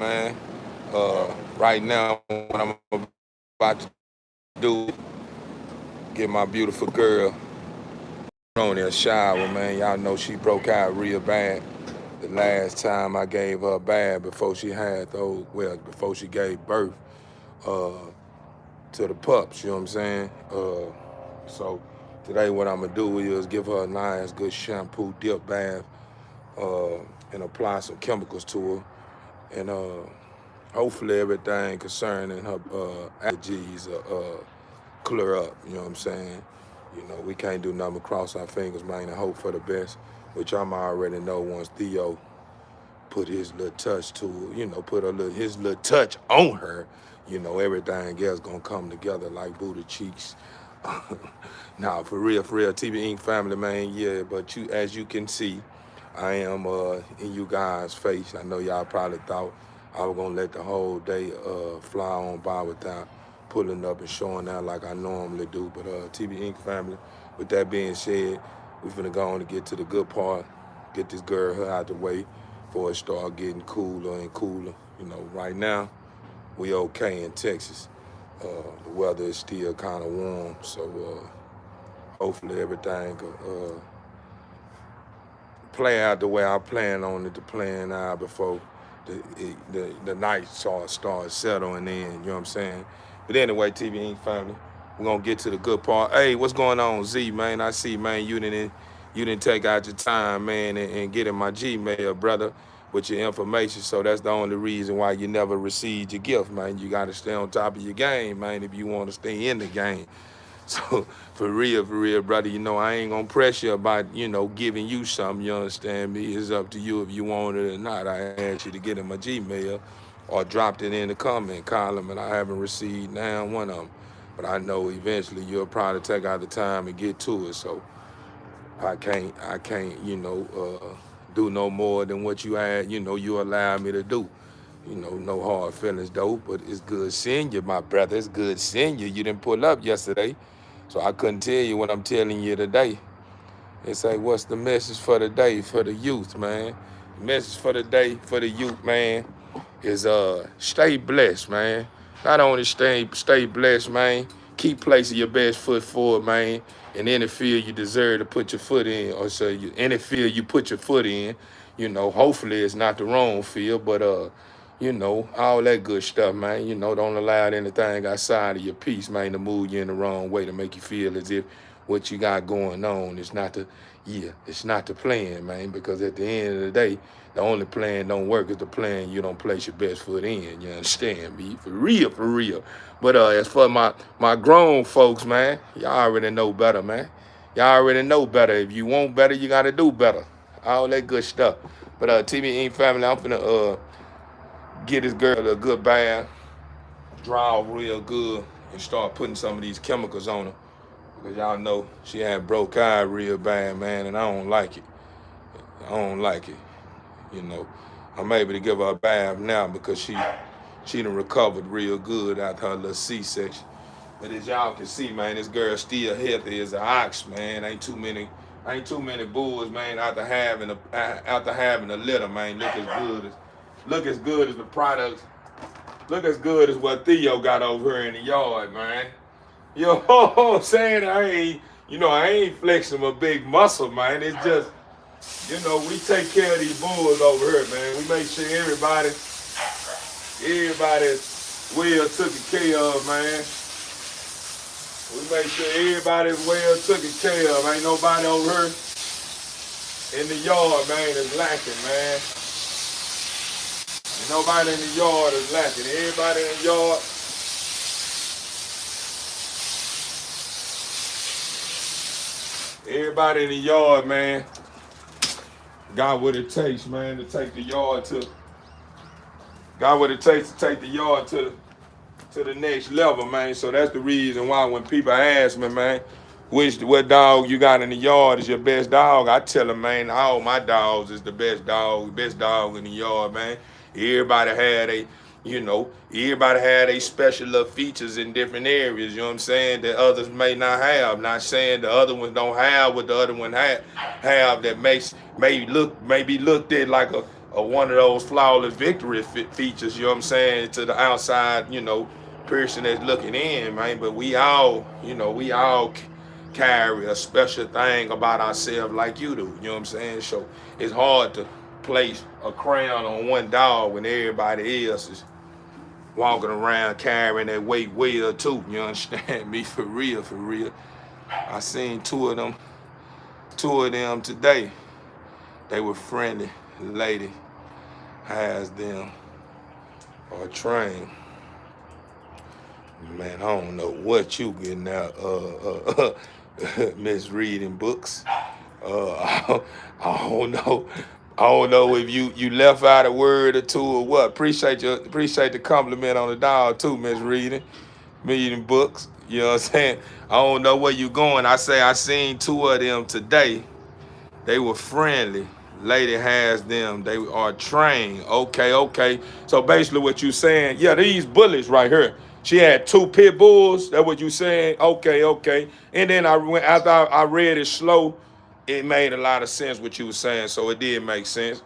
man. Right now, what I'm about to do, get my beautiful girl on in a shower, man. Y'all know she broke out real bad the last time I gave her a bath before she had those, well, before she gave birth uh, to the pups, you know what I'm saying? So today what I'm gonna do is give her a nice, good shampoo dip bath uh, and apply some chemicals to her. And hopefully everything concerning her allergies clear up. You know what I'm saying? You know, we can't do nothing but cross our fingers, man, and hope for the best, which I'm already know once Theo put his little touch to her, you know, put his little touch on her, you know, everything else gonna come together like Buddha cheeks. Nah, for real, TV Inc. family, man, yeah, but as you can see, I am in you guys' face. I know y'all probably thought I was gonna let the whole day fly on by without pulling up and showing out like I normally do. But TV Inc. family, with that being said, we finna go on and get to the good part, get this girl her out the way before it start getting cooler and cooler. You know, right now, we okay in Texas. The weather is still kind of warm, so hopefully everything play out the way I plan on it to plan out before the night start settling in, you know what I'm saying? But anyway, TV Inc. family, we're gonna get to the good part. Hey, what's going on, Z, man? I see, man, you didn't take out your time, man, and get in my Gmail, brother, with your information. So that's the only reason why you never received your gift, man. You gotta stay on top of your game, man, if you wanna stay in the game. So for real, brother, you know, I ain't gonna press you about, you know, giving you something, you understand me? It's up to you if you want it or not. I asked you to get in my Gmail or dropped it in the comment column, and I haven't received now one of them. But I know eventually you'll probably take out the time and get to it. So I can't, you know, do no more than what you had, you know, you allowed me to do. You know, no hard feelings though, but it's good seeing you, my brother. It's good seeing you. You didn't pull up yesterday, so I couldn't tell you what I'm telling you today. It's like, what's the message for the day for the youth, man? The message for the day for the youth, man, is stay blessed, man. Not only stay blessed, man. Keep placing your best foot forward, man. In any field you deserve to put your foot in, or so any field you put your foot in, you know, hopefully it's not the wrong field, but you know, all that good stuff, man. You know, don't allow anything outside of your peace, man, to move you in the wrong way to make you feel as if what you got going on is not it's not the plan, man, because at the end of the day, the only plan don't work is the plan you don't place your best foot in. You understand me? For real, for real. But as for my grown folks, man, y'all already know better, man. Y'all already know better. If you want better, you gotta do better. All that good stuff. But TV Inc. family, I'm finna get this girl a good bath, dry off real good, and start putting some of these chemicals on her. Because y'all know she had broke eye real bad, man, and I don't like it. I don't like it. You know, I'm able to give her a bath now because she done recovered real good after her little C-section. But as y'all can see, man, this girl still healthy as an ox, man. Ain't too many bulls, man, after having a litter, man. Look as good as the products. Look as good as what Theo got over here in the yard, man. You know what I'm saying? I ain't flexing my big muscle, man. It's just, you know, we take care of these bulls over here, man. We make sure everybody's well taken care of, man. We make sure everybody's well taken care of. Ain't nobody over here in the yard, man, is lacking, man. Ain't nobody in the yard is lacking. Everybody in the yard, man, got what it takes, man, to take the yard to got what it takes to take the yard to the next level, man. So that's the reason why when people ask me, man, what dog you got in the yard is your best dog, I tell them, man, all my dogs is the best dog in the yard, man. Everybody had a special little features in different areas, you know what I'm saying, that others may not have. Not saying the other ones don't have what the other one have that may be looked at one of those flawless victory features, you know what I'm saying, to the outside, person that's looking in, man. But we all, we all carry a special thing about ourselves like you do, you know what I'm saying? So it's hard to place a crown on one dog when everybody else is walking around carrying that weight well too, you understand me? For real, for real. I seen two of them today. They were friendly. The lady has them trained. Man, I don't know what you getting out misreading books. I don't know. I don't know if you left out a word or two or what. Appreciate the compliment on the dog too, misreading. Reading books. You know what I'm saying? I don't know where you going. I seen two of them today. They were friendly. Lady has them. They are trained. Okay, okay. So basically what you saying, yeah, these bullies right here. She had two pit bulls. That's what you saying? Okay, okay. And then after I read it slow, it made a lot of sense what you were saying. So it did make sense.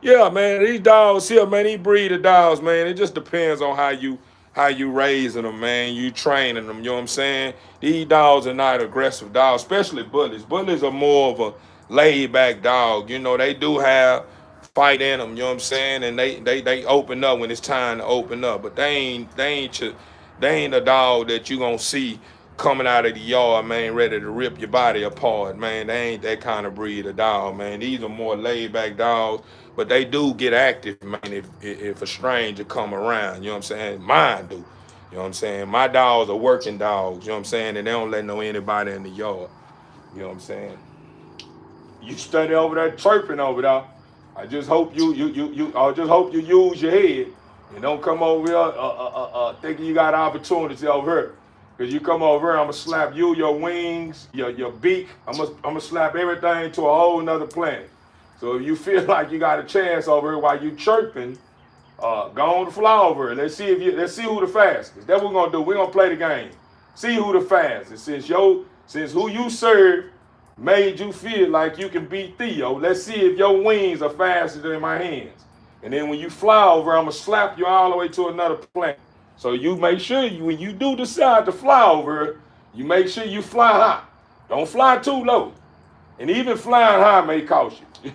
Yeah, man, these dogs here, man, these breed of dogs, man, it just depends on how you raising them, man. You training them, you know what I'm saying? These dogs are not aggressive dogs, especially bullies. Bullies are more of a laid back dog. They do have fight in them, you know what I'm saying? And they open up when it's time to open up. But they ain't a dog that you gonna see coming out of the yard, man, ready to rip your body apart, man. They ain't that kind of breed of dog, man. These are more laid back dogs, but they do get active, man, if a stranger come around, you know what I'm saying? Mine do. You know what I'm saying? My dogs are working dogs, you know what I'm saying? And they don't let anybody in the yard. You know what I'm saying? You study over there chirping over there. I just hope you use your head and don't come over here thinking you got opportunity over here. Cause you come over here, I'ma slap you, your wings, your beak. I'ma slap everything to a whole nother planet. So if you feel like you got a chance over here while you chirping, go on the fly over here. Let's see who the fastest. That's what we're gonna do. We're gonna play the game. See who the fastest. Since who you serve made you feel like you can beat Theo, let's see if your wings are faster than my hands. And then when you fly over, I'm going to slap you all the way to another planet. So you make sure when you do decide to fly over, you make sure you fly high. Don't fly too low. And even flying high may cost you.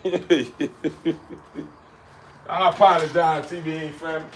I apologize, TBN family.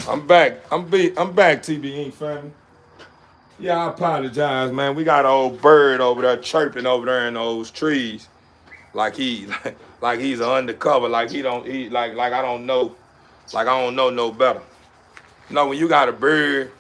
I'm back. I'm back, TBE family. Yeah, I apologize, man. We got an old bird over there chirping over there in those trees, like like he's undercover, like he don't eat, like I don't know no better. No, when you got a bird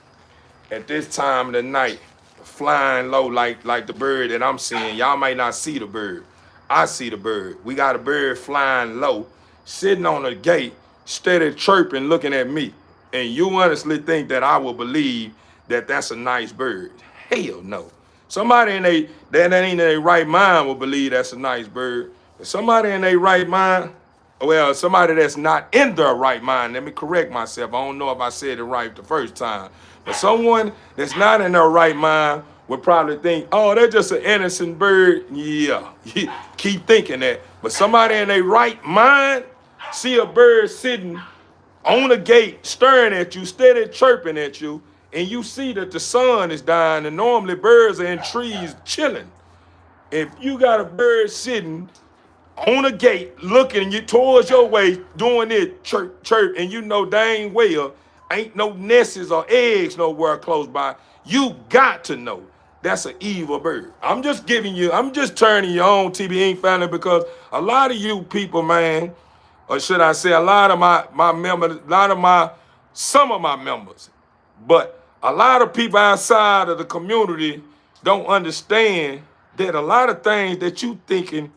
at this time of the night, flying low like the bird that I'm seeing, y'all might not see the bird. I see the bird. We got a bird flying low, sitting on the gate, steady chirping, looking at me. And you honestly think that I will believe that that's a nice bird? Hell no. Somebody that ain't in their right mind will believe that's a nice bird. But somebody in their right mind, Well, somebody that's not in their right mind. Let me correct myself. I don't know if I said it right the first time. But someone that's not in their right mind would probably think, oh, they're just an innocent bird. Yeah, keep thinking that. But somebody in their right mind see a bird sitting on a gate staring at you, steady chirping at you, and you see that the sun is dying, and normally birds are in trees chilling. If you got a bird sitting on a gate looking you towards your way, doing it, chirp, chirp, and you know dang well ain't no nests or eggs nowhere close by, you got to know that's an evil bird. I'm just turning you on, TB Inc. family, because a lot of you people, man, or should I say a lot of my members, some of my members, but a lot of people outside of the community don't understand that a lot of things that you thinking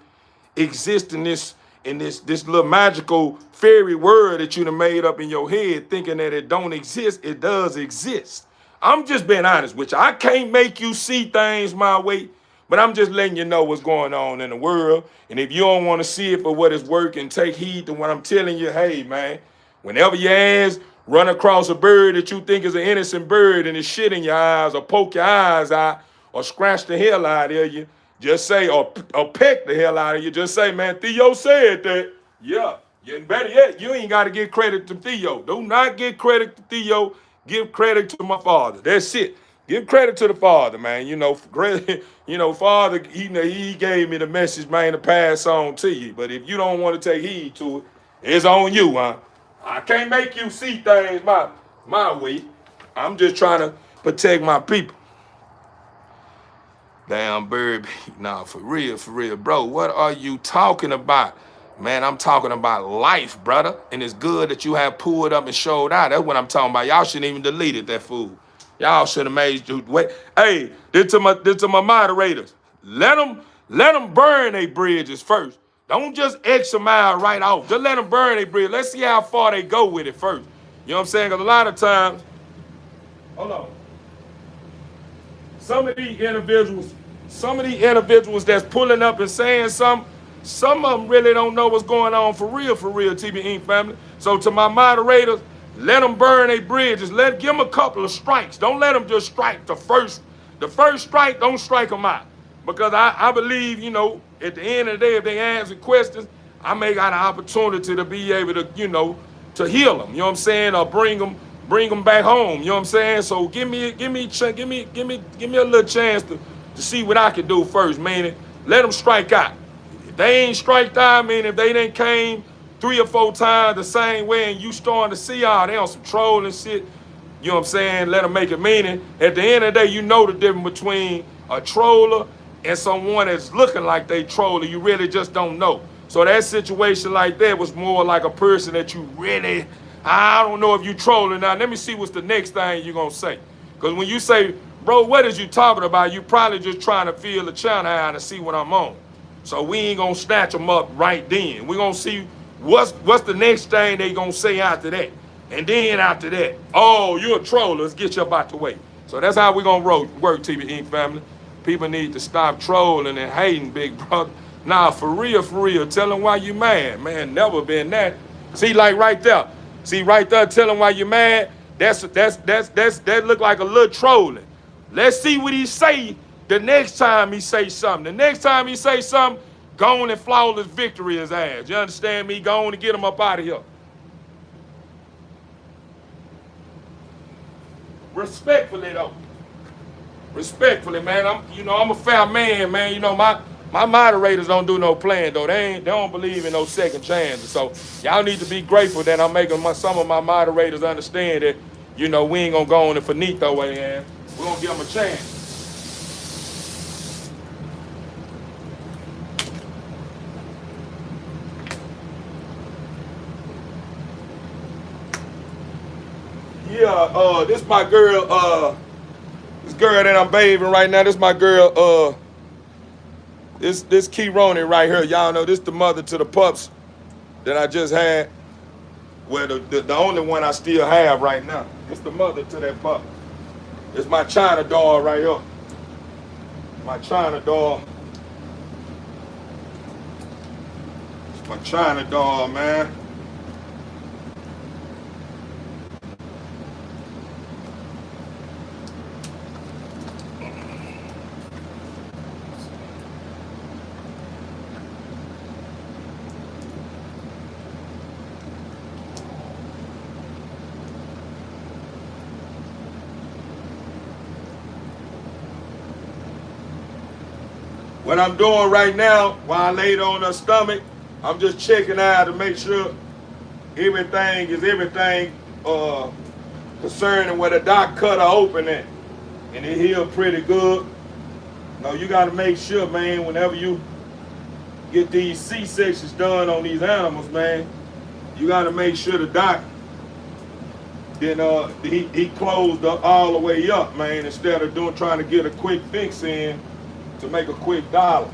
exist in this little magical fairy world that you done made up in your head, thinking that it don't exist. It does exist. I'm just being honest with you. I can't make you see things my way, but I'm just letting you know what's going on in the world. And if you don't want to see it for what it's worth and take heed to what I'm telling you, hey man, whenever your ass run across a bird that you think is an innocent bird and it's shit in your eyes or poke your eyes out or scratch the hell out of you, just say, or peck the hell out of you, just say, man, Theo said that. Yeah. And better yet, you ain't got to give credit to Theo. Do not give credit to Theo. Give credit to my father. That's it. Give credit to the father, man. Father, he gave me the message, man, to pass on to you. But if you don't want to take heed to it, it's on you, huh? I can't make you see things my way. I'm just trying to protect my people. Damn bird. Nah, for real, bro. What are you talking about? Man, I'm talking about life, brother. And it's good that you have pulled up and showed out. That's what I'm talking about. Y'all shouldn't even deleted that fool. Y'all should have made you wait. Hey, this to my moderators. Let them burn their bridges first. Don't just X them out right off. Just let them burn their bridge. Let's see how far they go with it first. You know what I'm saying? Because a lot of times, hold on. Some of these individuals that's pulling up and saying something, some of them really don't know what's going on for real, TB Inc. family. So to my moderators, let them burn their bridges. Give them a couple of strikes. Don't let them just strike the first strike. Don't strike them out. Because I believe, at the end of the day, if they answer questions, I may got an opportunity to be able to, to heal them. You know what I'm saying? Or bring them back home. You know what I'm saying? So give me a little chance to see what I can do first, man. Let them strike out. If they ain't striked out, if they done came 3 or 4 times the same way and you starting to see they on some trolling shit, you know what I'm saying? Let them make it meaning. At the end of the day, you know the difference between a troller and someone that's looking like they troller. You really just don't know. So that situation like that was more like a person that you really, I don't know if you trolling. Now, let me see what's the next thing you're going to say. Because when you say, bro, what is you talking about? You probably just trying to feel the channel out and see what I'm on. So we ain't going to snatch them up right then. We're going to see what's the next thing they going to say after that. And then after that, oh, you're a troller. Let's get you up out the way. So that's how we're going to work, TB Inc. family. People need to stop trolling and hating, big brother. Nah, for real, tell them why you mad. Man, never been that. See, like right there. See, right there, tell him why you're mad. That look like a little trolling. Let's see what he say the next time he say something. The next time he say something, go on and flawless victory his ass. You understand me? Go on and get him up out of here. Respectfully though. Respectfully, man. I'm a fair man, man. My moderators don't do no playing though. They don't believe in no second chances. So y'all need to be grateful that I'm making some of my moderators understand that, we ain't gonna go on and finito way, and we're gonna give them a chance. Yeah, this my girl, this girl that I'm bathing right now, this my girl, this Kironi right here. Y'all know this the mother to the pups that I just had. Well, the only one I still have right now. It's the mother to that pup. It's my China doll right here. My China doll. My China dog, man. What I'm doing right now, while I laid on her stomach, I'm just checking out to make sure everything concerning where the doc cut her open at. And it healed pretty good. No, you gotta make sure, man, whenever you get these C-sections done on these animals, man, you gotta make sure the doc then he closed up all the way up, man, instead of trying to get a quick fix in to make a quick dollar.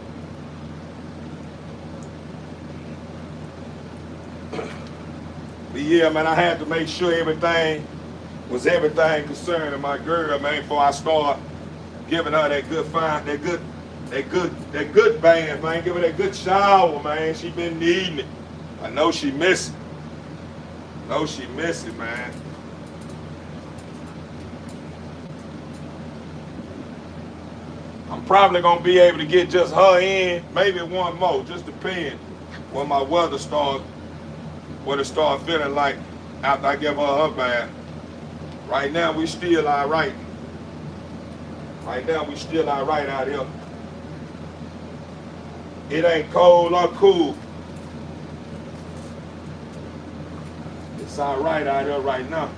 But yeah, man, I had to make sure everything concerning my girl, man, before I start giving her that good bath, man. Give her that good shower, man. She been needing it. I know she miss it. Man. I'm probably gonna be able to get just her in, maybe one more, just depends when my weather starts, what it start feeling like after I give her bath. Right now we still all right. Out here. It ain't cold or cool. It's all right out here right now.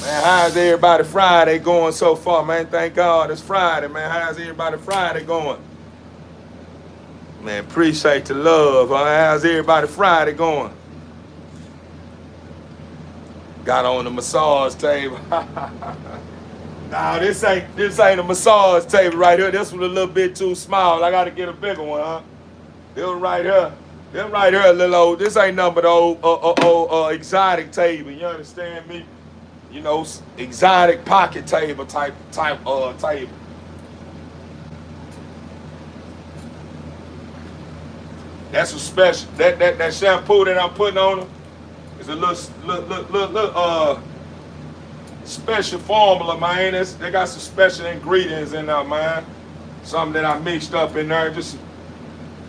Man, how's everybody Friday going so far, man? Thank God it's Friday, man. How's everybody Friday going? Man, appreciate the love. How's everybody Friday going? Got on the massage table. Nah, this ain't a massage table right here. This one a little bit too small. I gotta get a bigger one, huh? This one right here. A little old. This ain't nothing but old exotic table. You understand me? You know, exotic pocket table type table. That's a special. That shampoo that I'm putting on them is a little special formula, man. They got some special ingredients in there, man. Something that I mixed up in there, just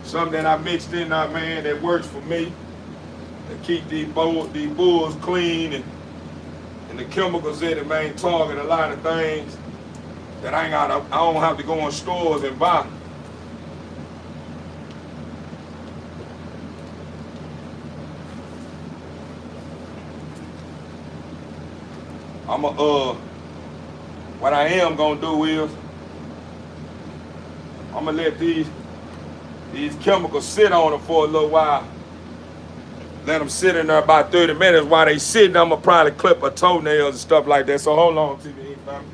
something that I mixed in there, man, that works for me. To keep these bulls clean and the chemicals in it, man, target a lot of things that I don't have to go in stores and buy. What I am gonna do is I'm gonna let these chemicals sit on them for a little while. Let them sit in there about 30 minutes. While they sitting, I'm gonna probably clip her toenails and stuff like that. So hold on, TV, family.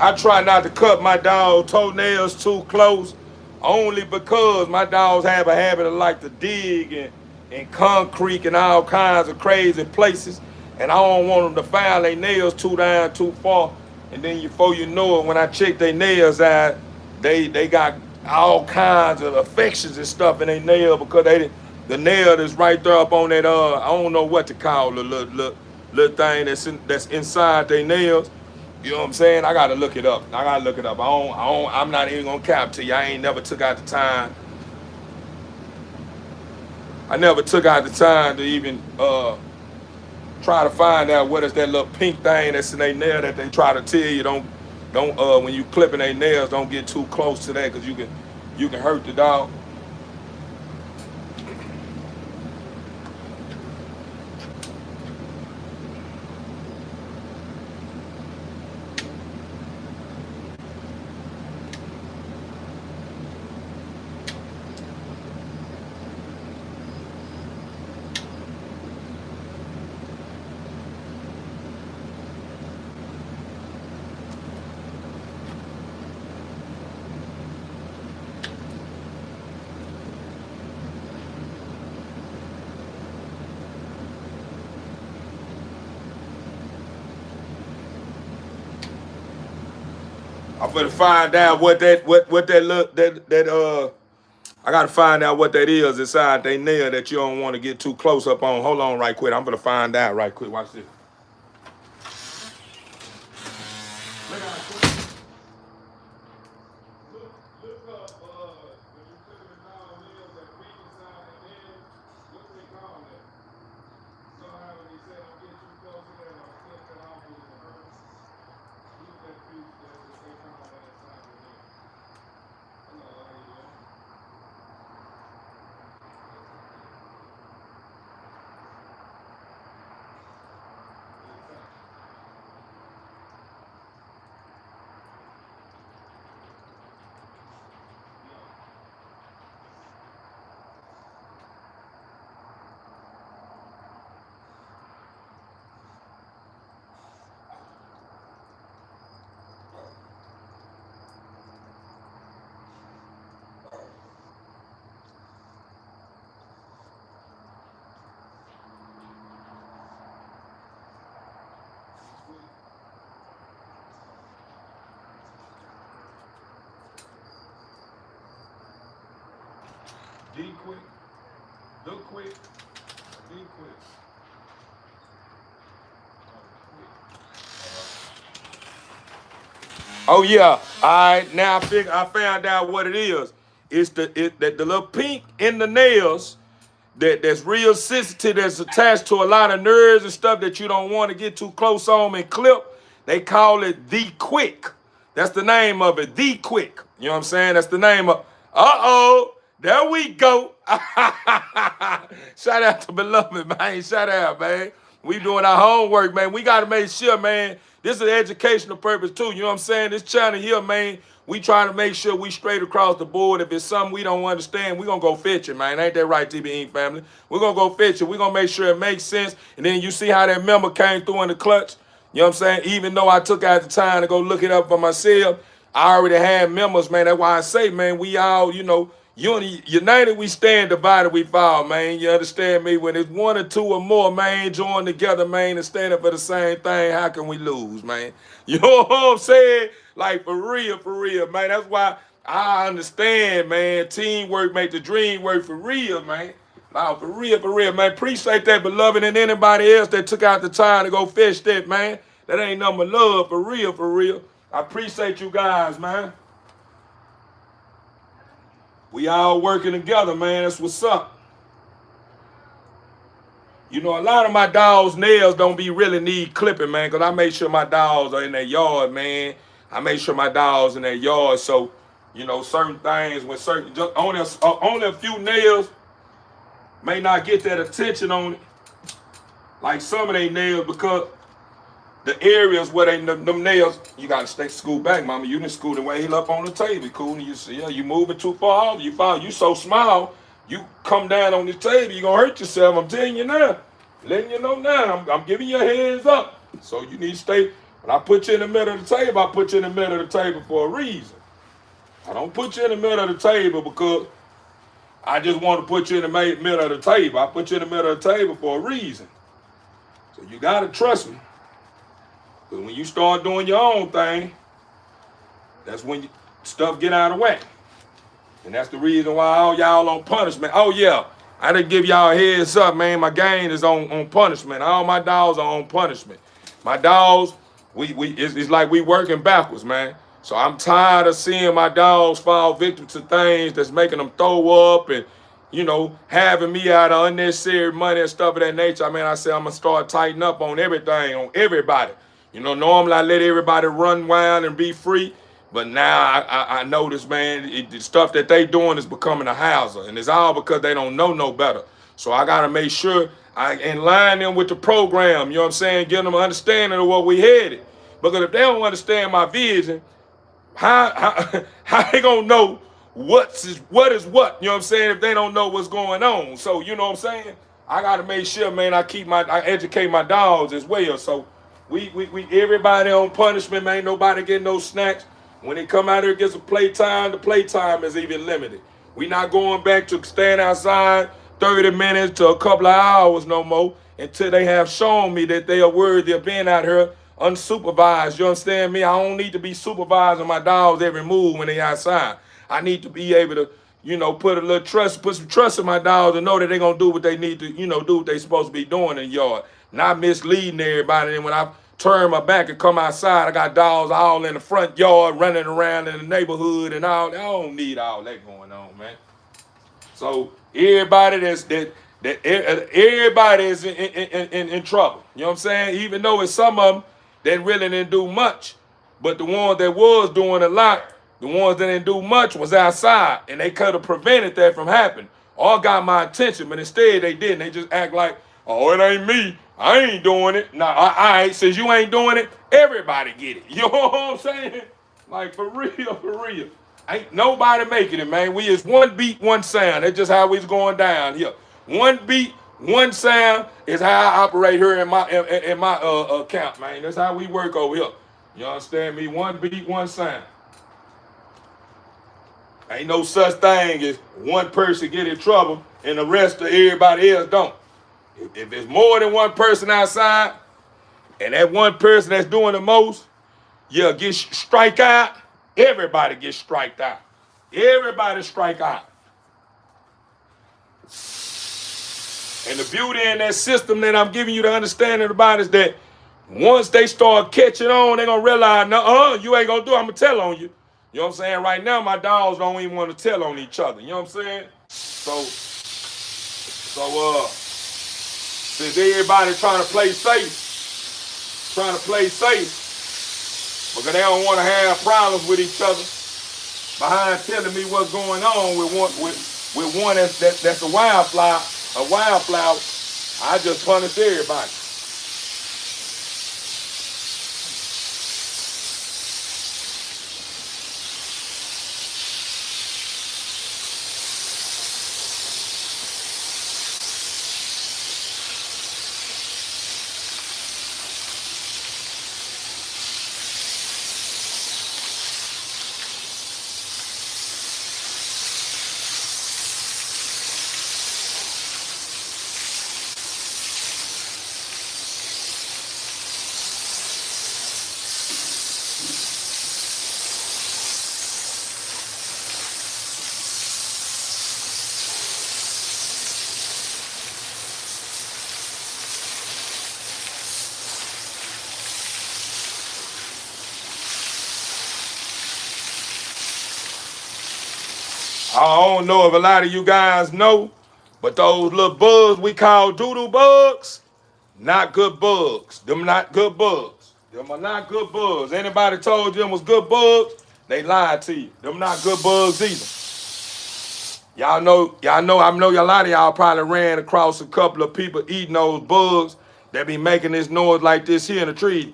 I try not to cut my dog's toenails too close, only because my dogs have a habit of like to dig and concrete and all kinds of crazy places, and I don't want them to file their nails too far. And then before you know it, when I check their nails out, they got all kinds of infections and stuff in their nail because the nail is right there up on that I don't know what to call the little thing that's inside their nails. You know what I'm saying? I gotta look it up. I gotta look it up. I'm not even gonna cap to you. I ain't never took out the time. I never took out the time to even try to find out what is that little pink thing that's in their nail that they try to tell you don't when you clipping their nails, don't get too close to that because you can hurt the dog. I'm gonna find out what that look that I gotta find out what that is inside they nail that you don't want to get too close up on. Hold on right quick. I'm gonna find out right quick. Watch this. Look up when you click the dog nails that pink inside the nails. What they call that? Somehow when they say don't get too close to that or slip that off with the hurt. Look at that piece that they call that inside the nail. Hello, how you doing? D quick, look quick, D quick. Oh yeah. All right. Now I found out what it is. It's the little pink in the nails that's real sensitive, that's attached to a lot of nerves and stuff that you don't want to get too close on and clip. They call it the quick. That's the name of it, the quick. You know what I'm saying? That's the name of. There we go. Shout out to beloved, man. Shout out, man. We doing our homework, man. We got to make sure, man. This is an educational purpose too. You know what I'm saying? This channel here, man. We trying to make sure we straight across the board. If it's something we don't understand, we gonna go fetch it, man. Ain't that right, TB family? We're gonna go fetch it. We're gonna make sure it makes sense. And then you see how that member came through in the clutch. You know what I'm saying? Even though I took out the time to go look it up for myself, I already had members, man. That's why I say, man, we all, united we stand, divided we fall, man. You understand me? When it's one or two or more, man, join together, man, and standing for the same thing, how can we lose, man? You know what I'm saying? Like, for real, man. That's why I understand, man. Teamwork make the dream work for real, man. Now, for real, man. Appreciate that, beloved, and anybody else that took out the time to go fish that, man. That ain't nothing but love, for real. I appreciate you guys, man. We all working together, man. That's what's up. You know, a lot of my dogs' nails don't be really need clipping, man, because I make sure my dogs are in their yard, man. I make sure my dogs in their yard. So, certain things when just only a few nails may not get that attention on it, like some of their nails, because the areas where them nails, you gotta stay scoot back, mama. You done scooted way up on the table, cool. And you see, you moving too far off. You so small, you come down on this table, you gonna hurt yourself. I'm telling you now, letting you know now. I'm giving you a heads up. So you need to stay. When I put you in the middle of the table, I put you in the middle of the table for a reason. I don't put you in the middle of the table because I just want to put you in the middle of the table. I put you in the middle of the table for a reason. So you gotta trust me. But when you start doing your own thing, that's when stuff get out of whack. And that's the reason why all y'all on punishment. Oh yeah, I didn't give y'all a heads up, man. My game is on punishment. All my dogs are on punishment. My dogs, It's like we working backwards, man. So I'm tired of seeing my dogs fall victim to things that's making them throw up and, having me out of unnecessary money and stuff of that nature. I mean, I say I'm gonna start tightening up on everything, on everybody. Normally I let everybody run wild and be free, but now I notice, man, the stuff that they doing is becoming a hazard, and it's all because they don't know no better. So I gotta make sure I align them with the program. You know what I'm saying? Give them an understanding of what we headed. Because if they don't understand my vision, how they gonna know what is what? You know what I'm saying? If they don't know what's going on, so you know what I'm saying? I gotta make sure, man. I educate my dogs as well. So we everybody on punishment, man. Nobody getting no snacks. When they come out here and get some playtime, the playtime is even limited. We not going back to stand outside 30 minutes to a couple of hours no more until they have shown me that they are worthy of being out here unsupervised. You understand me? I don't need to be supervising my dogs every move when they outside. I need to be able to, put some trust in my dogs and know that they're gonna do what they need to, do what they supposed to be doing in the yard. Not misleading everybody. And when I turn my back and come outside, I got dogs all in the front yard running around in the neighborhood and all. I don't need all that going on, man. So everybody everybody is in trouble. You know what I'm saying? Even though it's some of them that really didn't do much, but the ones that was doing a lot, the ones that didn't do much was outside, and they could have prevented that from happening. All got my attention, but instead they didn't. They just act like, oh, it ain't me. I ain't doing it. Nah, all right, since you ain't doing it, everybody get it. You know what I'm saying? Like, for real, for real. Ain't nobody making it, man. We is one beat, one sound. That's just how we's going down here. One beat, one sound is how I operate here in my account, man. That's how we work over here. You understand me? One beat, one sound. Ain't no such thing as one person get in trouble and the rest of everybody else don't. If there's more than one person outside, and that one person that's doing the most, get strike out, everybody gets striked out. Everybody strike out. And the beauty in that system that I'm giving you the understanding about is that once they start catching on, they're going to realize, no, you ain't going to do it. I'm going to tell on you. You know what I'm saying? Right now, my dogs don't even want to tell on each other. You know what I'm saying? So since everybody trying to play safe, because they don't want to have problems with each other behind telling me what's going on with one that's a wildflower, I just punish everybody. I don't know if a lot of you guys know, but those little bugs we call doodle bugs, not good bugs. Them not good bugs. Them are not good bugs. Anybody told you them was good bugs, they lied to you. Them not good bugs either. I know a lot of y'all probably ran across a couple of people eating those bugs that be making this noise like this here in the tree.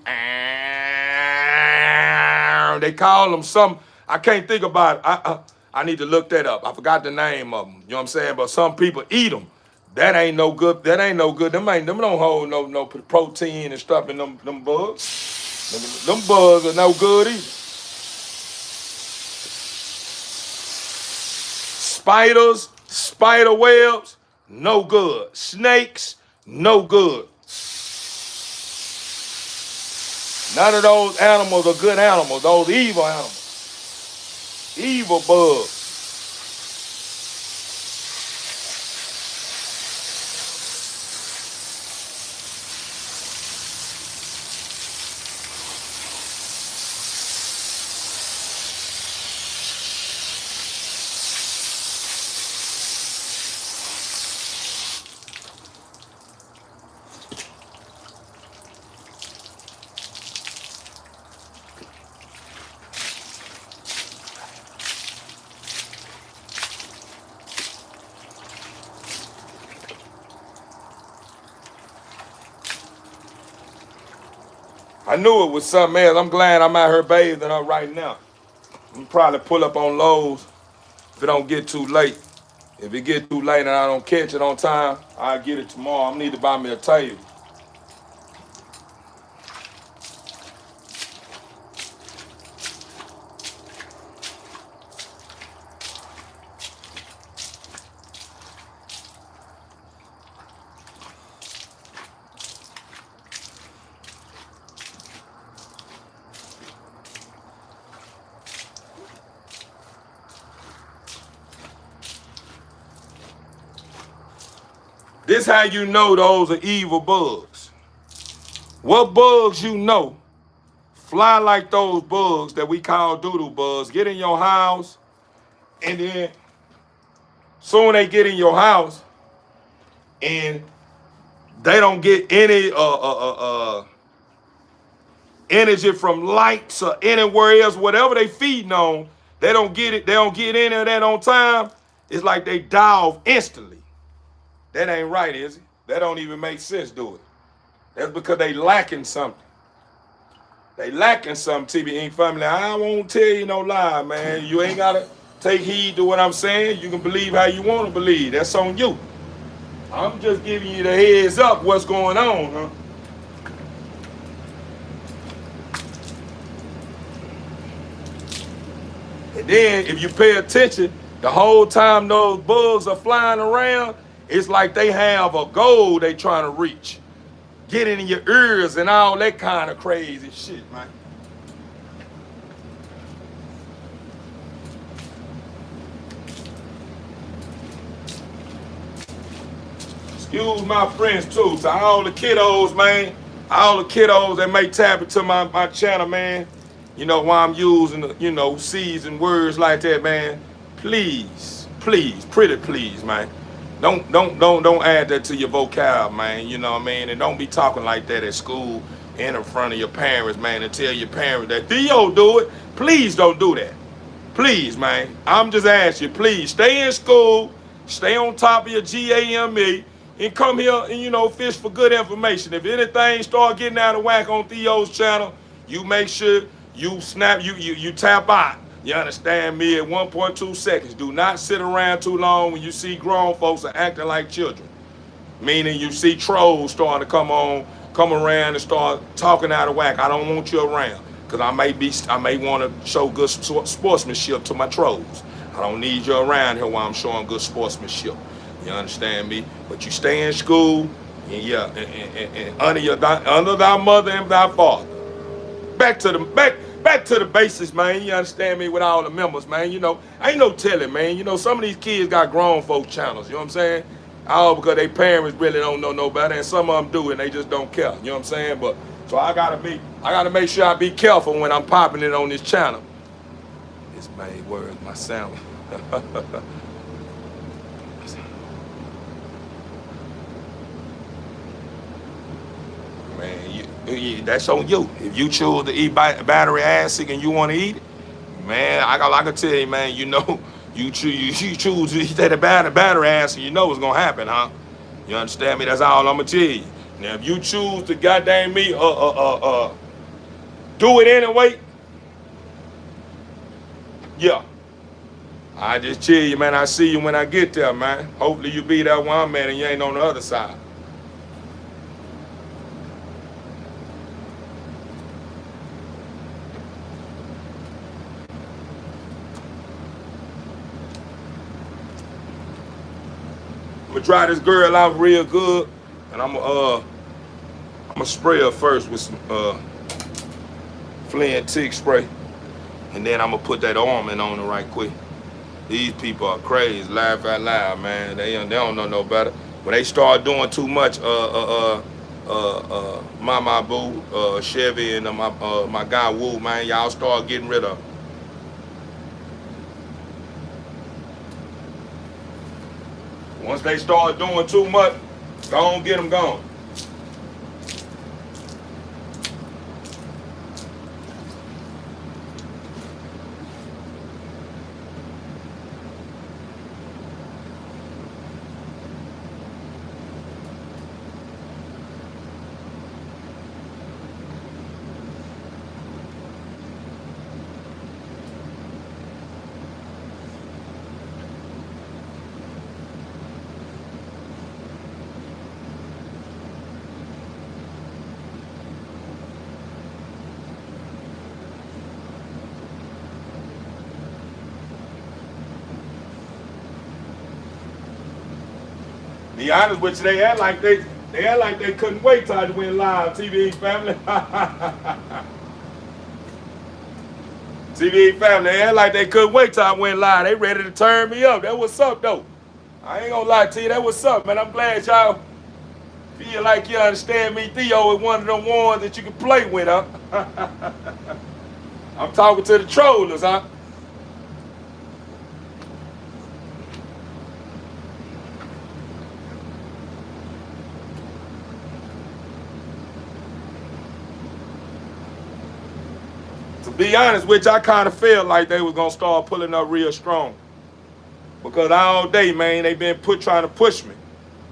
They call them some, I can't think about it. I need to look that up. I forgot the name of them. You know what I'm saying? But some people eat them. That ain't no good. Them don't hold no protein and stuff in them bugs. Them bugs are no good either. Spiders, spider webs, no good. Snakes, no good. None of those animals are good animals. Those evil animals. Evil bugs. I knew it was something else. I'm glad I'm out here bathing up right now. I'm probably pull up on Lowe's if it don't get too late. If it get too late and I don't catch it on time, I'll get it tomorrow. I need to buy me a table. This how you know those are evil bugs. What bugs you know fly like those bugs that we call doodle bugs, get in your house, and then soon they get in your house and they don't get any energy from lights or anywhere else, whatever they feeding on, they don't get it, they don't get any of that on time. It's like they die off instantly. That ain't right, is it? That don't even make sense, do it? That's because they lacking something. They lacking something, TB Inc. family. I won't tell you no lie, man. You ain't gotta take heed to what I'm saying. You can believe how you want to believe. That's on you. I'm just giving you the heads up what's going on, huh? And then if you pay attention, the whole time those bugs are flying around, it's like they have a goal they trying to reach. Get in your ears and all that kind of crazy shit, man. Excuse my friends too, to all the kiddos, man. All the kiddos that may tap into my channel, man. You know, why I'm using, you know, seasoned words like that, man. Please, please, pretty please, man. Don't add that to your vocab, man. You know what I mean? And don't be talking like that at school and in front of your parents, man, and tell your parents that Theo do it. Please don't do that. Please, man. I'm just asking you, please stay in school, stay on top of your GAME, and come here and, you know, fish for good information. If anything start getting out of whack on Theo's channel, you make sure you snap, you tap out. You understand me? At 1.2 seconds. Do not sit around too long when you see grown folks are acting like children. Meaning you see trolls starting to come around and start talking out of whack. I don't want you around. Because I may want to show good sportsmanship to my trolls. I don't need you around here while I'm showing good sportsmanship. You understand me? But you stay in school, and yeah, and under thy mother and thy father. Back to the basics, man. You understand me, with all the members, man. You know, ain't no telling, man. You know, some of these kids got grown folk channels. You know what I'm saying? All because their parents really don't know no better, and some of them do, and they just don't care. You know what I'm saying? But so I gotta make sure I be careful when I'm popping it on this channel. This made words, my sound. Man, that's on you. If you choose to eat battery acid and you want to eat it, man, I can tell you, man. You know, you choose to eat that battery acid, you know what's gonna happen, huh? You understand me? That's all I'm gonna tell you. Now, if you choose to goddamn me, do it anyway, yeah. I just tell you, man. I see you when I get there, man. Hopefully you be that one, man, and you ain't on the other side. I'm gonna dry this girl out real good, and I'm gonna spray her first with some Flint tick spray, and then I'm gonna put that ointment on her right quick. These people are crazy, laugh out loud, man. They don't know no better. When they start doing too much, Mama Boo, Chevy, and my guy Woo, man, y'all start getting rid of them. Once they start doing too much, go on, get them gone. Be honest with you, they act like they couldn't wait till I went live. TV family, TV family, they act like they couldn't wait till I went live. They ready to turn me up. That what's up though. I ain't gonna lie to you. That what's up, man. I'm glad y'all feel like you understand me. Theo is one of them ones that you can play with, huh? I'm talking to the trollers, huh? To be honest with you, I kind of felt like they was gonna start pulling up real strong. Because all day, man, they been trying to push me.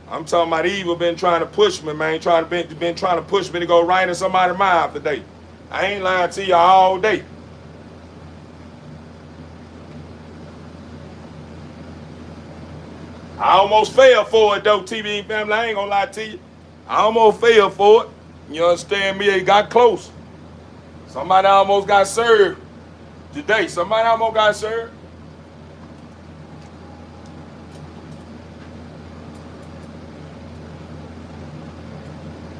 I'm talking about evil been trying to push me, man, been trying to push me to go right in somebody's mouth today. I ain't lying to you all day. I almost fell for it though, TV family. I ain't gonna lie to you. I almost fell for it. You understand me? It got close. Somebody almost got served today. Somebody almost got served.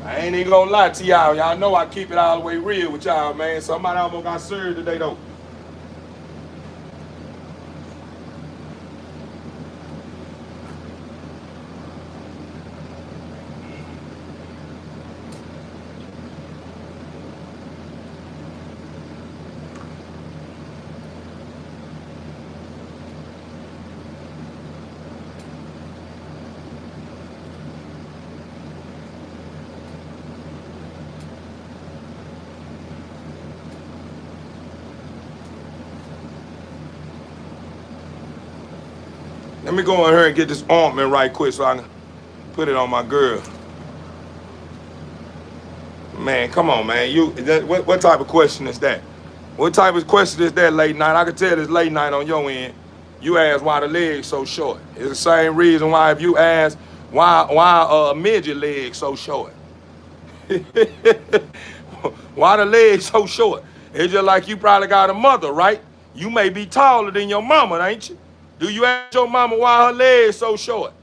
I ain't even gonna lie to y'all. Y'all know I keep it all the way real with y'all, man. Somebody almost got served today, though. Let me go in here and get this ointment right quick so I can put it on my girl. Man, come on, man. What type of question is that? What type of question is that late night? I can tell it's late night on your end. You ask why the legs so short. It's the same reason why if you ask why a midget leg so short. Why the legs so short? It's just like you probably got a mother, right? You may be taller than your mama, ain't you? Do you ask your mama why her legs so short?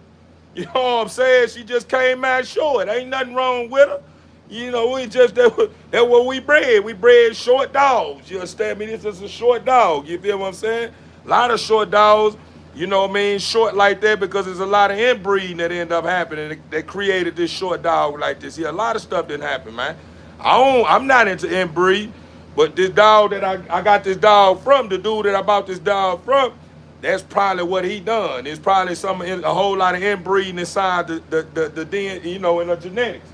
You know what I'm saying? She just came out short. Ain't nothing wrong with her. You know, we just that what we bred. We bred short dogs. You understand me? This is a short dog. You feel what I'm saying? A lot of short dogs, you know what I mean, short like that because there's a lot of inbreeding that end up happening that created this short dog like this. Yeah, a lot of stuff didn't happen, man. I'm not into inbreed, but this dog that I got this dog from, the dude that I bought this dog from, that's probably what he done. There's probably a whole lot of inbreeding inside the DNA, you know, in the genetics.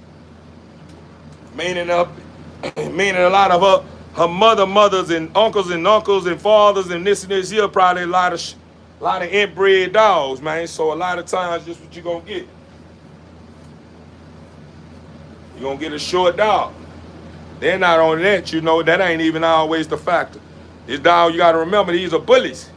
Meaning, meaning a lot of her mothers and uncles and fathers and this here probably a lot of inbred dogs, man. So a lot of times, just what you gonna get. You gonna get a short dog. Then not only that, you know, that ain't even always the factor. This dog, you gotta remember, these are bullies.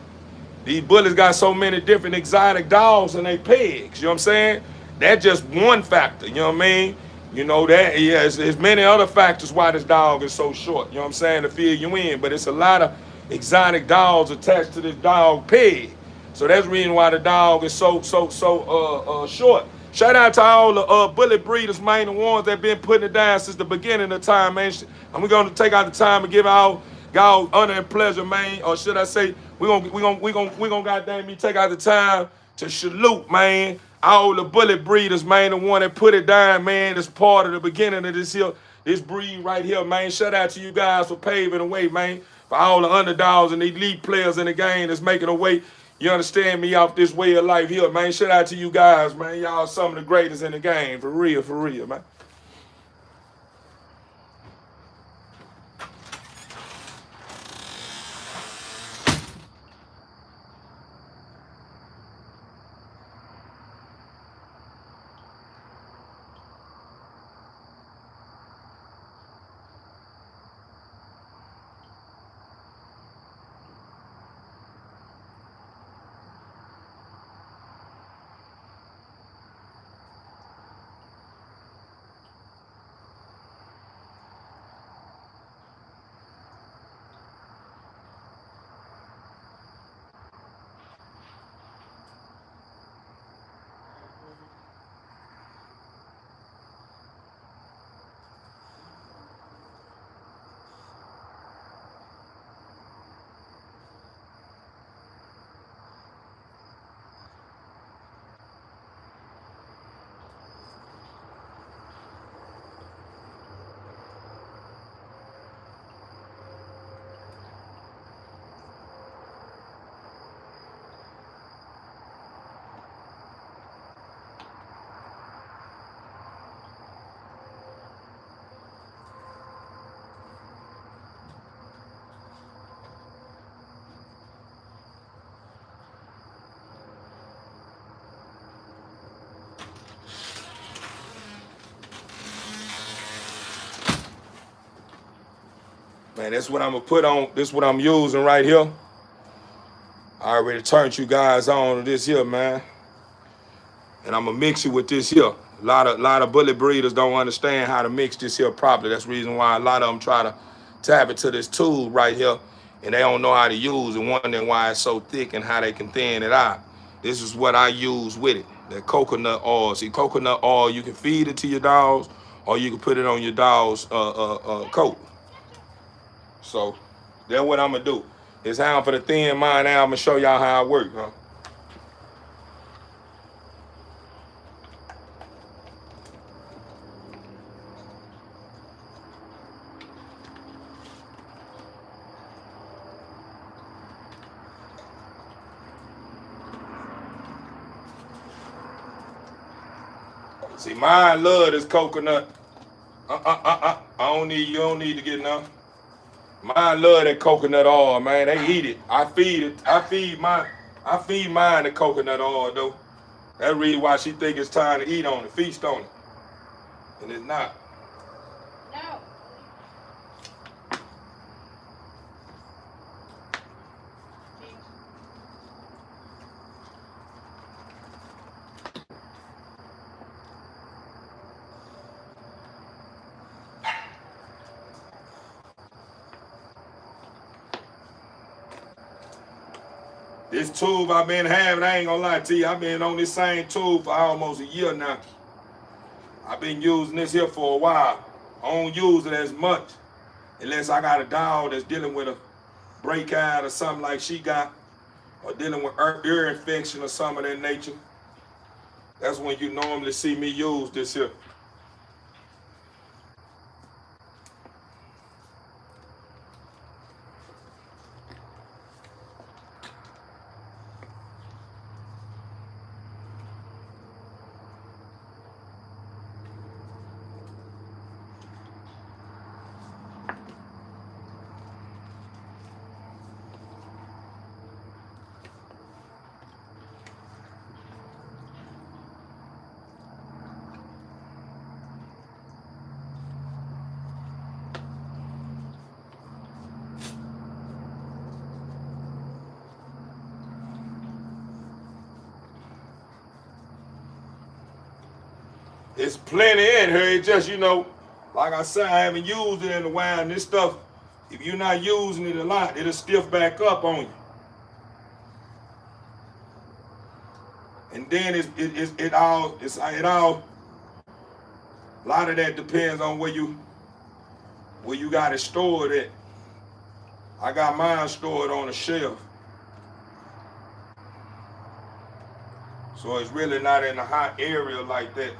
These bullies got so many different exotic dogs and they pigs. You know what I'm saying? That's just one factor. You know what I mean? You know that, yeah, it's many other factors why this dog is so short. You know what I'm saying? To fill you in. But it's a lot of exotic dogs attached to this dog pig. So that's the reason why the dog is so short. Shout out to all the bully breeders, man, the ones that been putting it down since the beginning of time, man. And we're gonna take out the time and give all y'all honor and pleasure, man. Or should I say, we gonna goddamn me take out the time to salute, man, all the bully breeders, man, the one that put it down, man. That's part of the beginning of this breed right here, man. Shout out to you guys for paving the way, man. For all the underdogs and the elite players in the game that's making a way. You understand me, off this way of life here, man. Shout out to you guys, man. Y'all some of the greatest in the game, for real, man. Man, that's what I'm gonna put on. This is what I'm using right here. I already turned you guys on to this here, man. And I'm gonna mix it with this here. A lot of bully breeders don't understand how to mix this here properly. That's the reason why a lot of them try to tap into this tool right here, and they don't know how to use it, wondering why it's so thick and how they can thin it out. This is what I use with it. That coconut oil. See, coconut oil, you can feed it to your dogs, or you can put it on your dog's coat. So that's what I'm gonna do. It's time for the thin mind. Now I'm gonna show y'all how it works, huh? See, mine love this coconut. You don't need to get enough. Mine love that coconut oil, man. They eat it. I feed it. I feed mine the coconut oil though. That's the reason why she think it's time to eat on it, feast on it. And it's not. No. This tube I've been having, I ain't gonna lie to you, I've been on this same tube for almost a year now. I've been using this here for a while. I don't use it as much unless I got a dog that's dealing with a breakout or something like she got, or dealing with ear infection or something of that nature. That's when you normally see me use this here. It's plenty in here. It just, like I said, I haven't used it in a while. And this stuff, if you're not using it a lot, it'll stiff back up on you. And then it all, a lot of that depends on where you got it stored at. I got mine stored on a shelf. So it's really not in a hot area like that.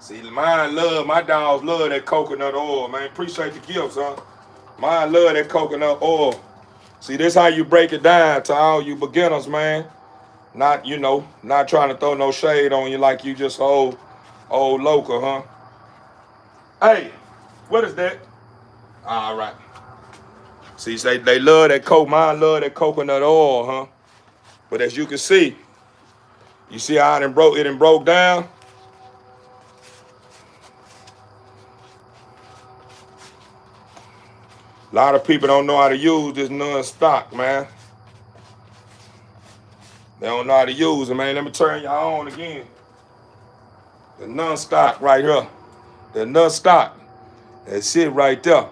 See, my dogs love that coconut oil, man. Appreciate the gifts, huh? Mine love that coconut oil. See, this how you break it down to all you beginners, man. Not trying to throw no shade on you like you just old local, huh? Hey, what is that? All right. See, they love that mine love that coconut oil, huh? But as you can see, you see how it broke down? A lot of people don't know how to use this non-stock, man. They don't know how to use it, man. Let me turn y'all on again. The non-stock right here. The non-stock. That's it right there.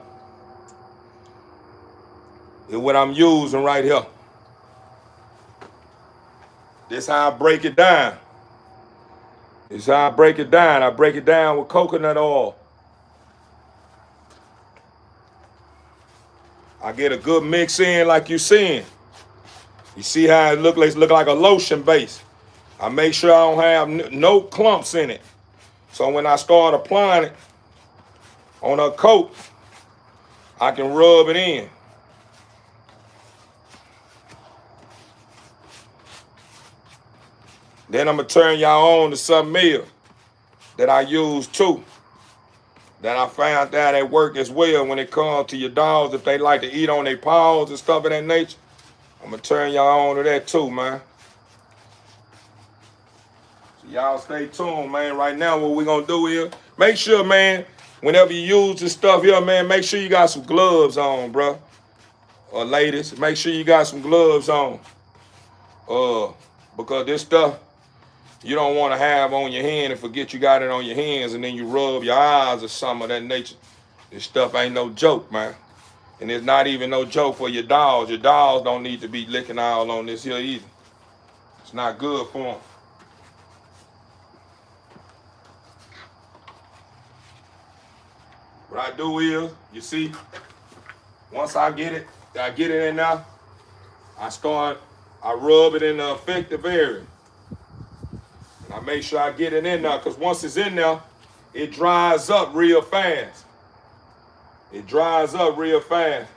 It's what I'm using right here. This how I break it down. This how I break it down. I break it down with coconut oil. I get a good mix in like you seeing. You see how it look like a lotion base. I make sure I don't have no clumps in it. So when I start applying it on a coat, I can rub it in. Then I'm going to turn y'all on to something else that I use too. That I found out at work as well when it comes to your dogs, if they like to eat on their paws and stuff of that nature. I'm gonna turn y'all on to that too, man. So y'all stay tuned, man. Right now, what we gonna do is make sure, man, whenever you use this stuff here, man, make sure you got some gloves on, bro. Or ladies, make sure you got some gloves on. Because this stuff you don't want to have on your hand and forget you got it on your hands and then you rub your eyes or something of that nature. This stuff ain't no joke, man. And it's not even no joke for your dogs. Your dogs don't need to be licking all on this here either. It's not good for them. What I do is, you see, once I get it in there, I rub it in the affected area. And I make sure I get it in there, because once it's in there, it dries up real fast. It dries up real fast.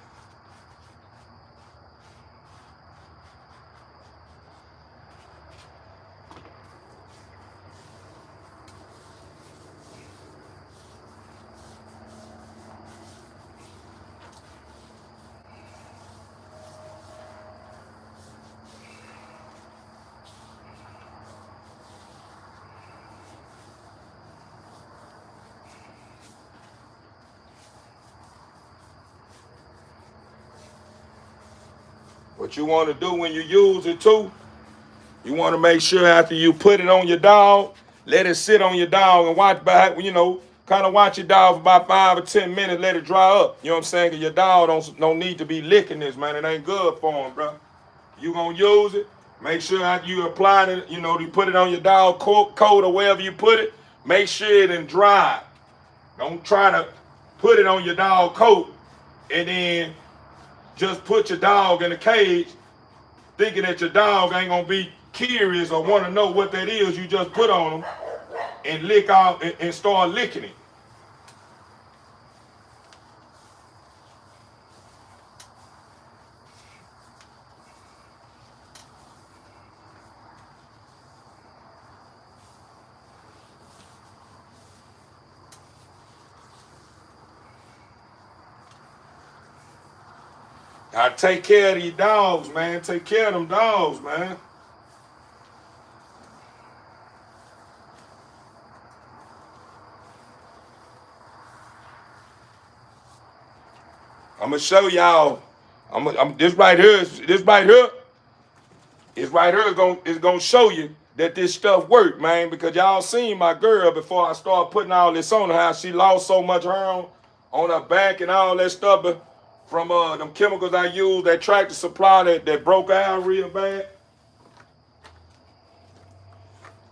What you want to do when you use it too, you want to make sure after you put it on your dog, let it sit on your dog and watch back, kind of watch your dog for about 5 or 10 minutes, let it dry up. You know what I'm saying? Because your dog don't need to be licking this, man. It ain't good for him, bro. You gonna use it, make sure after you apply it, you put it on your dog coat or wherever you put it, make sure it ain't dry. Don't try to put it on your dog coat and then just put your dog in a cage thinking that your dog ain't gonna be curious or want to know what that is you just put on them and lick out and start licking it. Gotta take care of these dogs, man. Take care of them dogs, man. I'm gonna show y'all. This right here is gonna show you that this stuff worked, man. Because y'all seen my girl before I started putting all this on her, how she lost so much hair on her back and all that stuff. But from them chemicals I used, that Tractor Supply that broke out real bad.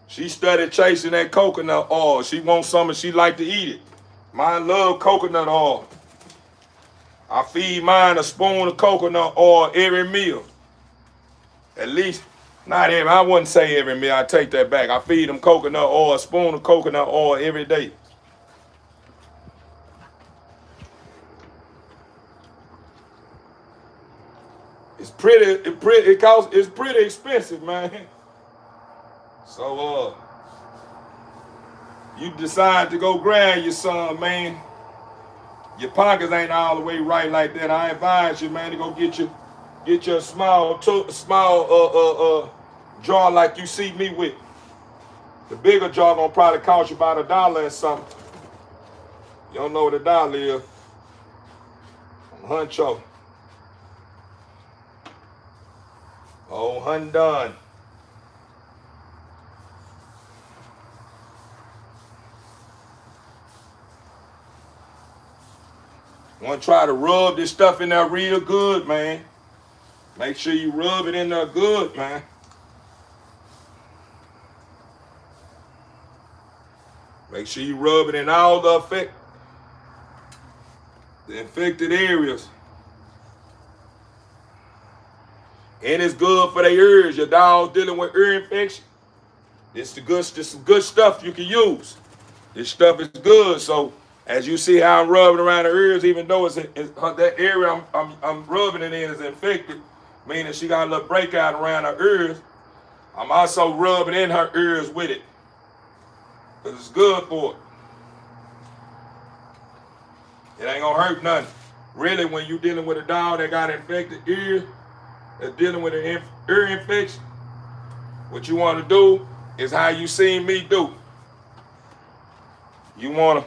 She started chasing that coconut oil. She wants some and she like to eat it. Mine love coconut oil. I feed mine a spoon of coconut oil every meal. At least, not every, I wouldn't say every meal, I take that back. I feed them coconut oil, a spoon of coconut oil every day. It's pretty expensive, man. So you decide to go grab your son, man. Your pockets ain't all the way right like that. I advise you, man, to go get your small jar like you see me with. The bigger jar gonna probably cost you about $1 or something. You don't know what $1 is. Huncho. Oh, undone. Want to try to rub this stuff in there real good, man. Make sure you rub it in there good, man. Make sure you rub it in all the infected areas. And it's good for their ears. Your dog's dealing with ear infection. This some good stuff you can use. This stuff is good. So as you see how I'm rubbing around the ears, even though it's that area I'm rubbing it in is infected, meaning she got a little breakout around her ears, I'm also rubbing in her ears with it. Because it's good for it. It ain't gonna hurt nothing. Really, when you're dealing with a dog that got infected ears, that's dealing with an ear infection, what you want to do is how you seen me do. You wanna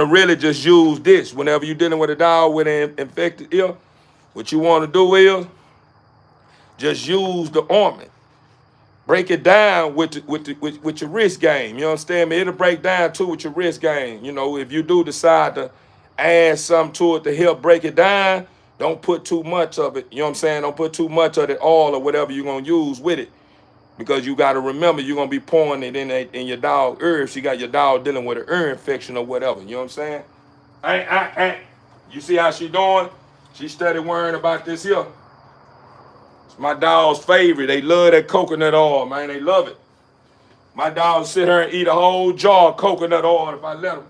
really just use this whenever you're dealing with a dog with an infected ear. What you want to do is just use the ointment. Break it down with your wrist game. You understand me? It'll break down too with your wrist game. You know, if you do decide to add something to it to help break it down, don't put too much of it. You know what I'm saying? Don't put too much of it all or whatever you're gonna use with it. Because you gotta remember you're gonna be pouring it in your dog ear if you got your dog dealing with an ear infection or whatever. You know what I'm saying? You see how she doing? She started worrying about this here. My dog's favorite. They love that coconut oil, man. They love it. My dog sit here and eat a whole jar of coconut oil if I let him.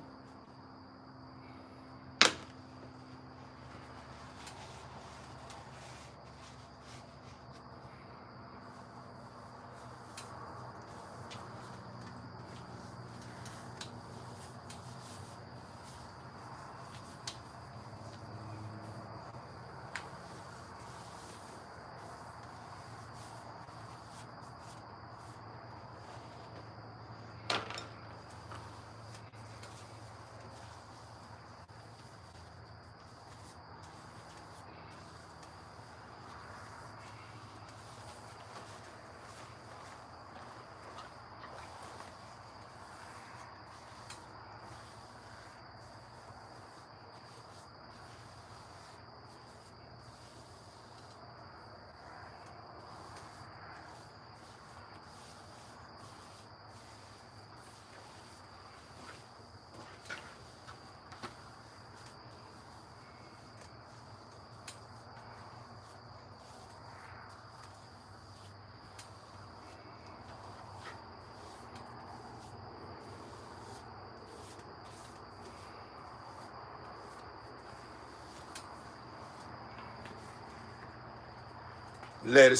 Let it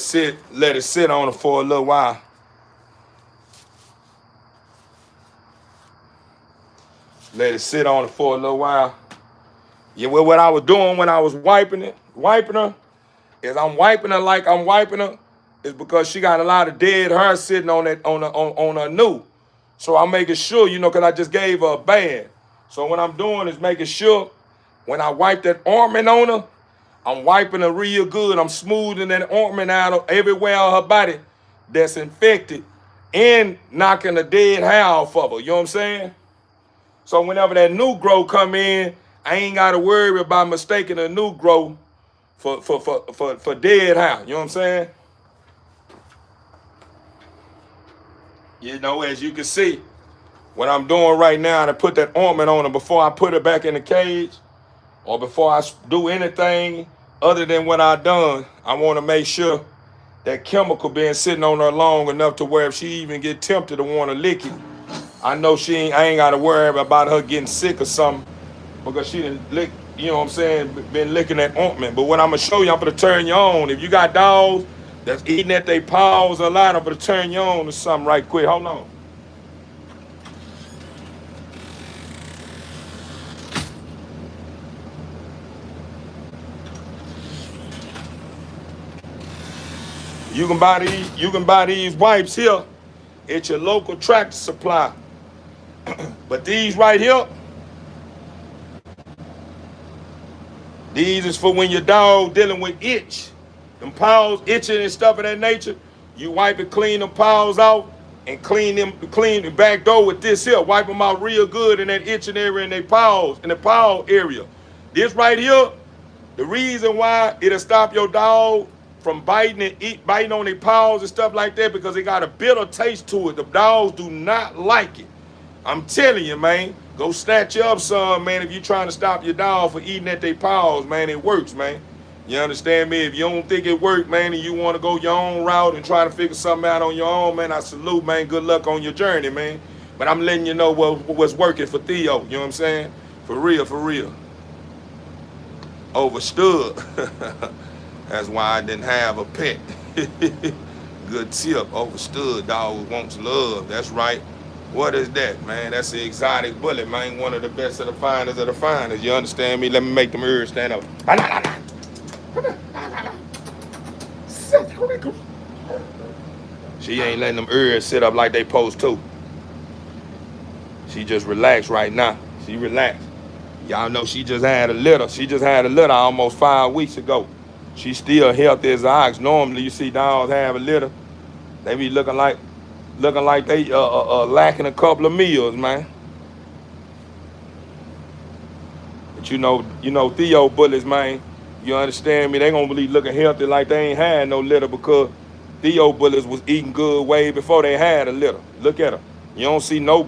sit on it for a little while. Let it sit on it for a little while. Yeah, well, what I was doing when I was wiping her, is I'm wiping her like I'm wiping her, is because she got a lot of dead hair sitting on that on her new. So I'm making sure, because I just gave her a bath. So what I'm doing is making sure when I wipe that ointment on her, I'm wiping her real good. I'm smoothing that ointment out of everywhere on her body that's infected and knocking the dead hair off of her. You know what I'm saying? So whenever that new growth come in, I ain't got to worry about mistaking a new growth for dead hair. You know what I'm saying? As you can see, what I'm doing right now to put that ointment on her before I put her back in the cage or before I do anything other than what I done, I want to make sure that chemical been sitting on her long enough to where if she even get tempted to want to lick it, I know I ain't got to worry about her getting sick or something because she didn't lick, you know what I'm saying, been licking that ointment. But what I'm going to show you, I'm going to turn you on. If you got dogs that's eating at their paws a lot, I'm going to turn you on to something right quick. Hold on. You can buy these wipes here at your local Tractor Supply. But these right here, these is for when your dog dealing with itch. Them paws itching and stuff of that nature. You wipe and clean them paws out and clean the back door with this here. Wipe them out real good in that itching area in their paws, in the paw area. This right here, the reason why it'll stop your dog from biting on their paws and stuff like that because it got a bitter taste to it. The dogs do not like it. I'm telling you, man, go snatch you up some, man, if you're trying to stop your dog for eating at their paws, man. It works, man. You understand me? If you don't think it worked, man, and you want to go your own route and try to figure something out on your own, man, I salute, man. Good luck on your journey, man. But I'm letting you know what's working for Theo. You know what I'm saying? For real, for real. Overstood. That's why I didn't have a pet. Good tip. Overstood. Dog wants love. That's right. What is that, man? That's the exotic bullet, man. One of the best of the finest of the finest. You understand me? Let me make them ears stand up. She ain't letting them ears sit up like they supposed to. She just relaxed right now. She relaxed. Y'all know she just had a litter. She just had a litter almost 5 weeks ago. She still healthy as an ox. Normally you see dogs have a litter, they be looking like they lacking a couple of meals, man. But Theo bullies, man. You understand me? They gonna be looking healthy like they ain't had no litter because Theo bullies was eating good way before they had a litter. Look at her. You don't see no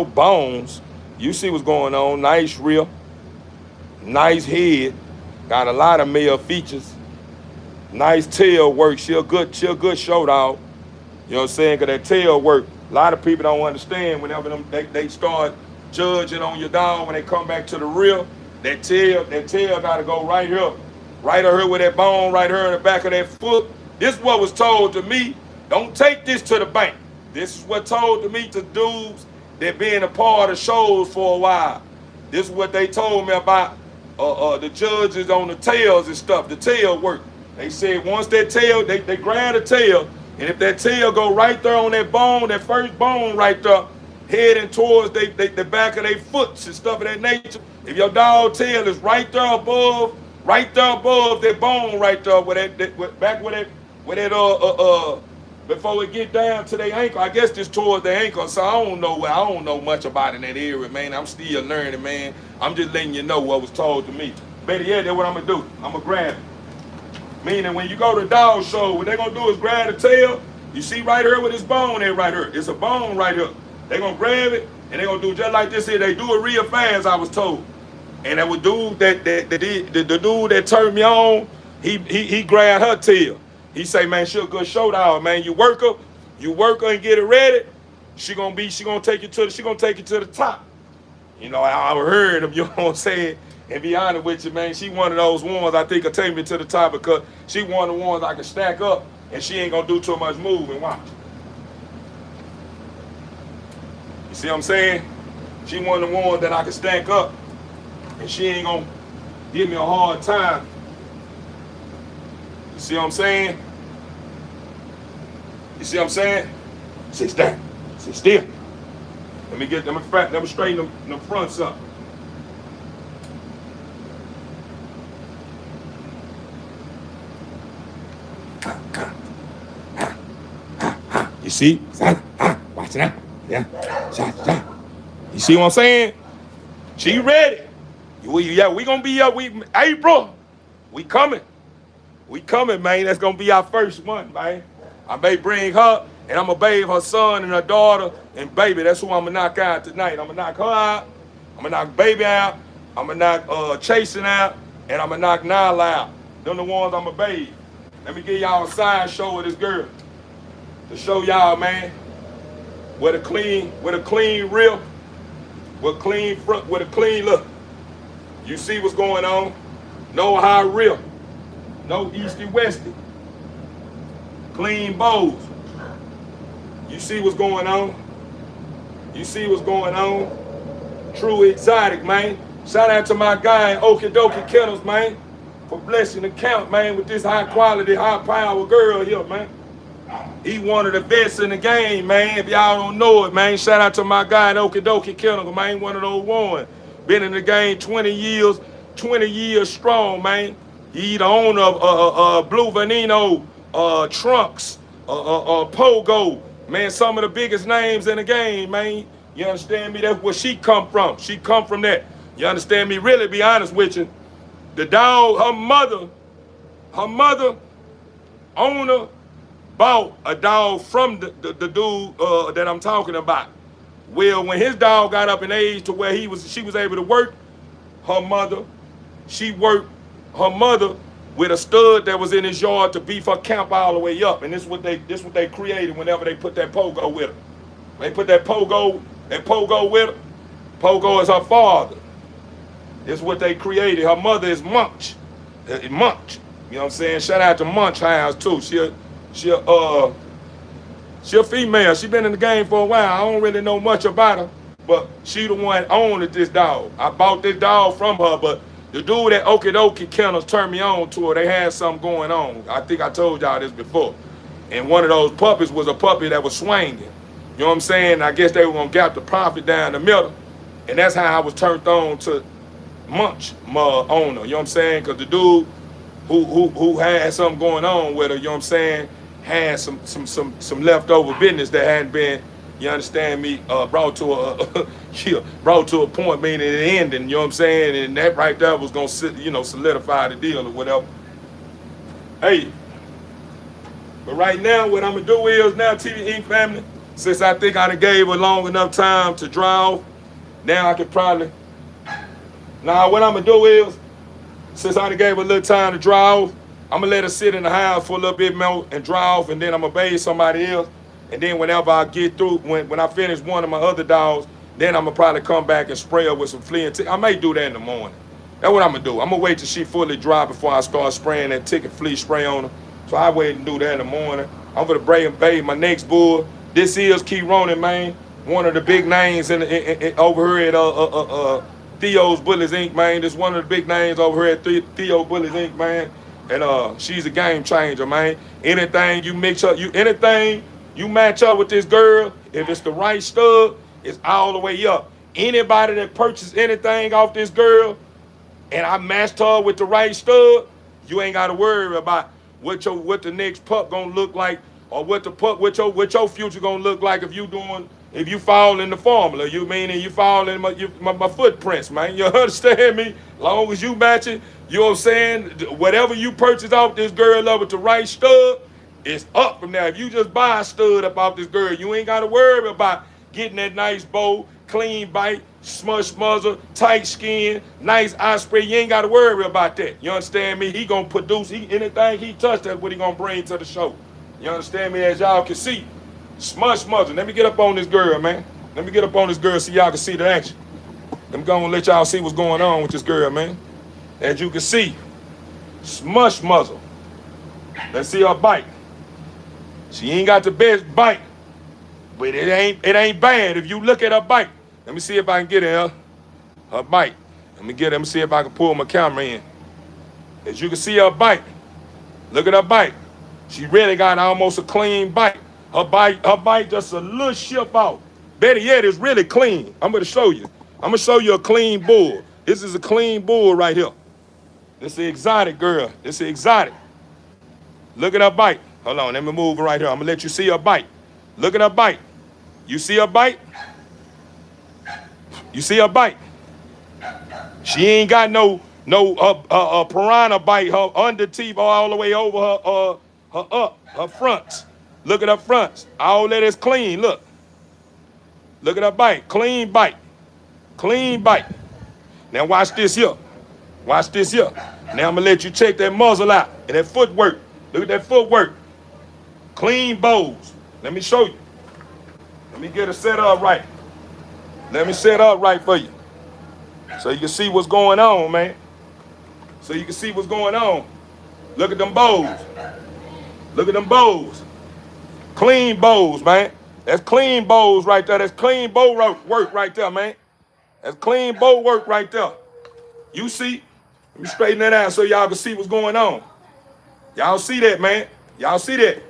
bones. You see what's going on. Nice real, nice head. Got a lot of male features. Nice tail work. She a good show dog. You know what I'm saying? Cause that tail work. A lot of people don't understand whenever they start judging on your dog when they come back to the real. That tail gotta go right here. Right here with that bone, right here in the back of that foot. This is what was told to me. Don't take this to the bank. This is what told to me to dudes that been a part of shows for a while. This is what they told me about the judges on the tails and stuff, the tail work. They said once that tail, they grab the tail, and if that tail go right there on that bone, that first bone right there, heading towards the back of their foots and stuff of that nature, if your dog tail is right there above that bone right there, before it get down to their ankle, I guess this towards the ankle, so I don't know much about in that area, man. I'm still learning, man. I'm just letting you know what was told to me. Better yet, that's what I'm gonna do. I'm gonna grab it. Meaning when you go to a dog show, what they're gonna do is grab the tail. You see right here with this bone there right here. It's a bone right here. They're gonna grab it and they're gonna do just like this here. They do it real fast, I was told. And that dude the dude that turned me on, he grabbed her tail. He say, man, she a good show dog, man. You work her and get it ready. She gonna take you to the top. You know, I heard him, you know what I'm saying? And be honest with you, man, she one of those ones I think will take me to the top because she one of the ones I can stack up and she ain't gonna do too much moving. Watch. You see what I'm saying? She one of the ones that I can stack up and she ain't gonna give me a hard time. You see what I'm saying? You see what I'm saying? Sit down. Sit still. Let me straighten them fronts up. You see? Watch it out. Yeah. You see what I'm saying? She ready. We gonna be up. April. We coming. We coming, man. That's gonna be our first one, man. I may bring her, and I'm gonna bathe her son and her daughter, and baby, that's who I'm gonna knock out tonight. I'm gonna knock her out. I'm gonna knock baby out. I'm gonna knock Chasing out, and I'm gonna knock Nyla out. Them the ones I'm gonna bathe. Let me give y'all a side show of this girl to show y'all, man, with a clean rip, with clean front, with a clean look. You see what's going on? No high rip, no easty westy, clean bows. You see what's going on? You see what's going on? True exotic, man. Shout out to my guy Okie Dokie Kennels, man, for blessing the count, man, with this high quality, high power girl here, man. He one of the best in the game, man. If y'all don't know it, man, shout out to my guy Okie Dokie Kennels, man, one of those ones. Been in the game 20 years strong, man. He the owner of Blue Veneno, Trunks, Pogo, man, some of the biggest names in the game, man. You understand me? That's where she come from. She come from that. You understand me? Really, be honest with you. The dog, her mother, owner, bought a dog from the dude that I'm talking about. Well, when his dog got up in age to where she was able to work, her mother with a stud that was in his yard to beef her camp all the way up. And this what they created whenever they put that pogo with her. They put that pogo with her. Pogo is her father. This is what they created. Her mother is Munch. Munch. You know what I'm saying? Shout out to Munch House too. She a female. She been in the game for a while. I don't really know much about her, but she the one owned this dog. I bought this dog from her, but The dude at Okie Kennels turned me on to her. They had something going on. I think I told y'all this before. And one of those puppies was a puppy that was swinging. You know what I'm saying? I guess they were going to gap the profit down the middle. And that's how I was turned on to Munch, my owner. You know what I'm saying? Because the dude who had something going on with her, you know what I'm saying, had some leftover business that hadn't been, you understand me, brought to a yeah, brought to a point, meaning it ending, you know what I'm saying? And that right there was gonna solidify the deal or whatever. Hey, but right now what I'm gonna do is now TV Inc. family, since I think I done gave her long enough time to dry off, now I could probably now what I'm gonna do is, since I done gave her a little time to dry off, I'm gonna let her sit in the house for a little bit more and dry off, and then I'm gonna bathe somebody else. And then whenever I get through, when I finish one of my other dogs, then I'm gonna probably come back and spray her with some flea and tick. I may do that in the morning. That's what I'm gonna do. I'm gonna wait till she fully dry before I start spraying that tick and flea spray on her. So I wait and do that in the morning. I'm gonna bathe my next bull. This is Key Ronan, man. One of the big names over here at Theo's Bullies Inc., man. This one of the big names over here at Theo Bullies Inc., man. And she's a game changer, man. Anything you mix up, anything you match up with this girl, if it's the right stud, it's all the way up. Anybody that purchased anything off this girl, and I matched her with the right stud, you ain't got to worry about what the next pup gonna look like, or what your future gonna look like if you fall in the formula. You meaning you fall in my footprints, man. You understand me? Long as you match it, you know what I'm saying? Whatever you purchase off this girl up with the right stud, it's up from there. If you just buy a stud up off this girl, you ain't got to worry about getting that nice bow, clean bite, smush muzzle, tight skin, nice eye spray. You ain't got to worry about that. You understand me? He going to produce anything he touch, that's what he going to bring to the show. You understand me? As y'all can see, smush muzzle. Let me get up on this girl, man. Let me get up on this girl so y'all can see the action. Let me go and let y'all see what's going on with this girl, man. As you can see, smush muzzle. Let's see her bite. She ain't got the best bite, but it ain't bad if you look at her bite. Let me see if I can get her bite. Let me see if I can pull my camera in. As you can see her bite, look at her bite. She really got almost a clean bite. Her bite just a little shift out. Better yet, it's really clean. I'm gonna show you. I'm gonna show you a clean bull. This is a clean bull right here. This is an exotic girl. This is exotic. Look at her bite. Hold on, let me move right here. I'm gonna let you see her bite. Look at her bite. You see her bite? You see her bite? She ain't got no piranha bite. Her under teeth all the way over her fronts. Look at her fronts. All that is clean. Look. Look at her bite. Clean bite. Clean bite. Now watch this here. Watch this here. Now I'm gonna let you check that muzzle out and that footwork. Look at that footwork. Clean bows. Let me show you. Let me get her set up right. Let me set up right for you. So you can see what's going on, man. So you can see what's going on. Look at them bows. Look at them bows. Clean bows, man. That's clean bows right there. That's clean bow work right there, man. That's clean bow work right there. You see? Let me straighten that out so y'all can see what's going on. Y'all see that, man? Y'all see that?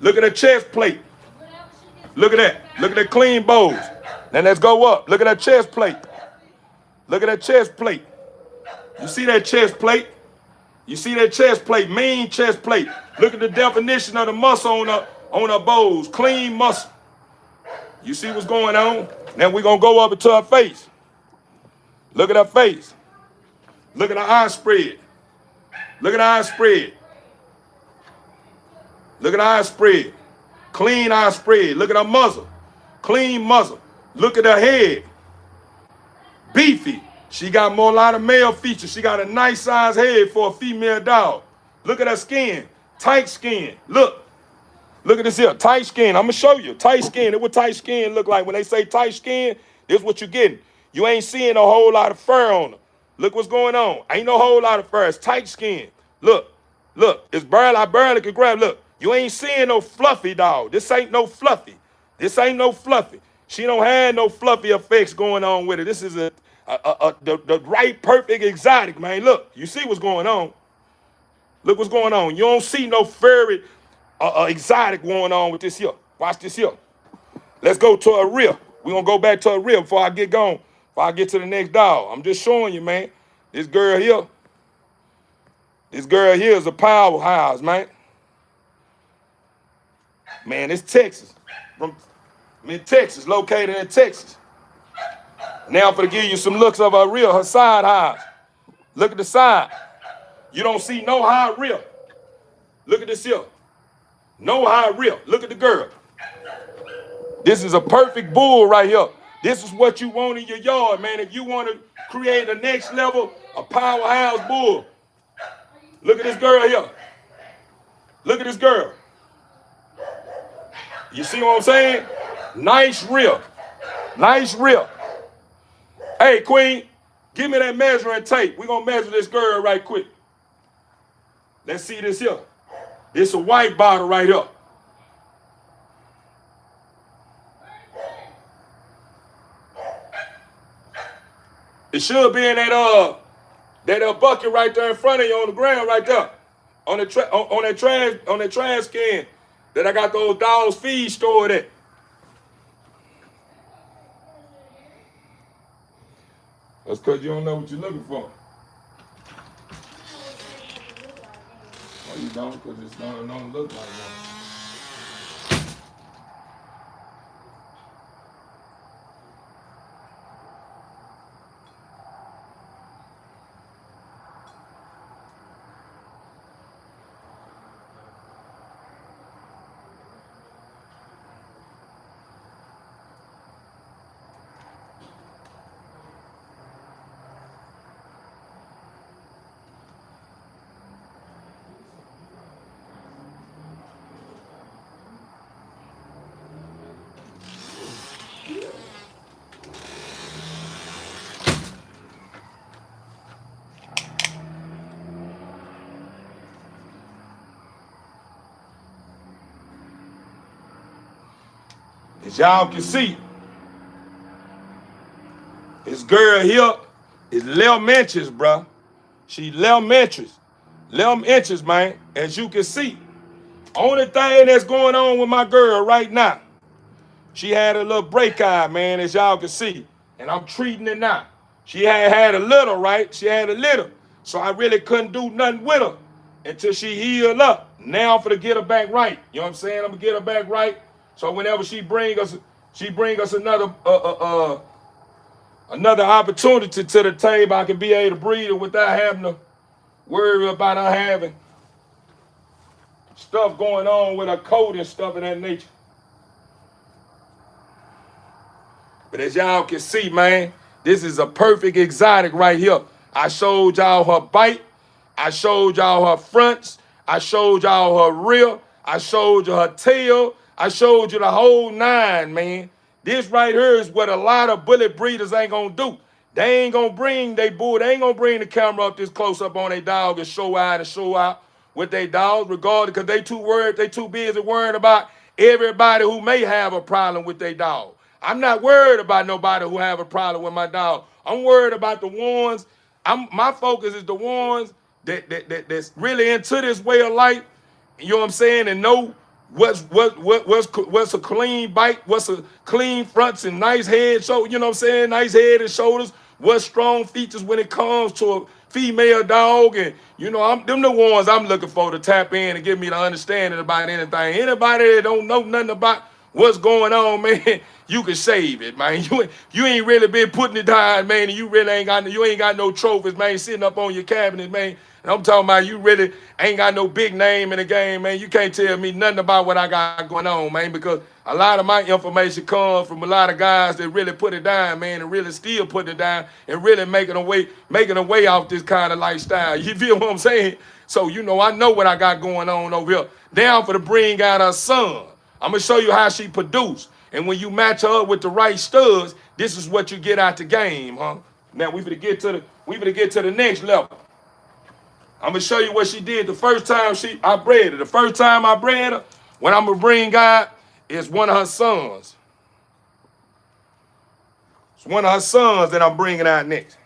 Look at the chest plate. Look at that. Look at that clean bows. Now let's go up. Look at that chest plate. Look at that chest plate. You see that chest plate? You see that chest plate? Mean chest plate. Look at the definition of the muscle on her bows. Clean muscle. You see what's going on? Now we're going to go up into her face. Look at her face. Look at her eye spread. Look at her eye spread. Look at her eye spread. Clean eye spread. Look at her muzzle. Clean muzzle. Look at her head. Beefy. She got a lot of male features. She got a nice size head for a female dog. Look at her skin. Tight skin. Look. Look at this here. Tight skin. I'm going to show you. Tight skin. That's what tight skin look like. When they say tight skin, this is what you're getting. You ain't seeing a whole lot of fur on her. Look what's going on. Ain't no whole lot of fur. It's tight skin. Look. Look. It's barely, I barely can grab. Look. You ain't seeing no fluffy dog. This ain't no fluffy. This ain't no fluffy. She don't have no fluffy effects going on with it. This is The right perfect exotic, man. Look, you see what's going on. Look what's going on. You don't see no furry exotic going on with this here. Watch this here. Let's go to a real. We're going to go back to a real before I get gone. Before I get to the next dog. I'm just showing you, man. This girl here is a powerhouse, man. Man, it's Texas. I'm in Texas, located in Texas. Now I'm going to give you some looks of her side highs. Look at the side. You don't see no high real. Look at this here. No high real. Look at the girl. This is a perfect bull right here. This is what you want in your yard, man. If you want to create the next level, a powerhouse bull. Look at this girl here. Look at this girl. You see what I'm saying? Nice rip. Nice rip. Hey, Queen, give me that measuring tape. We're going to measure this girl right quick. Let's see this here. This is a white bottle right here. It should be in that bucket right there in front of you on the ground right there. On that trash can that I got those dogs' feed stored at. That's because you don't know what you're looking for. Oh, you don't? Because it don't look like one. As y'all can see, this girl here is 11 inches, bruh. She 11 inches. 11 inches, man. As you can see. Only thing that's going on with my girl right now, she had a little break eye, man, as y'all can see. And I'm treating it now. She had a little, right? She had a little. So I really couldn't do nothing with her until she healed up. Now I'm finna get her back right. You know what I'm saying? I'm gonna get her back right. So whenever she bring us another opportunity to the table, I can be able to breed her without having to worry about her having stuff going on with her coat and stuff of that nature. But as y'all can see, man, this is a perfect exotic right here. I showed y'all her bite. I showed y'all her fronts. I showed y'all her rear. I showed you her tail. I showed you the whole nine, man. This right here is what a lot of bullet breeders ain't gonna do. They ain't gonna bring they bull. They ain't gonna bring the camera up this close up on their dog and show out with their dogs, regardless, because they too busy worrying about everybody who may have a problem with their dog. I'm not worried about nobody who have a problem with my dog. I'm worried about the ones. My focus is the ones that's really into this way of life. You know what I'm saying? And know what's a clean bite, what's a clean fronts and nice head, so you know what I'm saying, nice head and shoulders, what strong features when it comes to a female dog, and you know, them the ones I'm looking for to tap in and give me the understanding about anything. Anybody that don't know nothing about what's going on, man, you can save it, man. You ain't really been putting it down, man, and you ain't got no trophies, man, sitting up on your cabinet, man. And I'm talking about you really ain't got no big name in the game, man. You can't tell me nothing about what I got going on, man, because a lot of my information comes from a lot of guys that really put it down, man, and really still putting it down and really making a way off this kind of lifestyle. You feel what I'm saying? So, you know, I know what I got going on over here. Down for to bring out her son. I'm going to show you how she produced. And when you match her up with the right studs, this is what you get out the game, huh? Now, we finna get to the next level. I'm going to show you what she did the first time I bred her. The first time I bred her, when I'm going to bring out, is one of her sons. It's one of her sons that I'm bringing out next.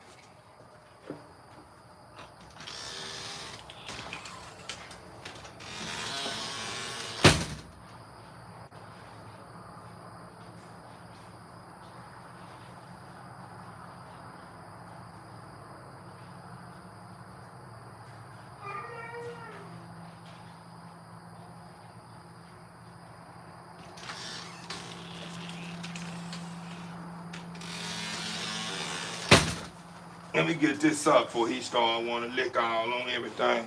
Let me get this up before he start wanting to lick all on everything.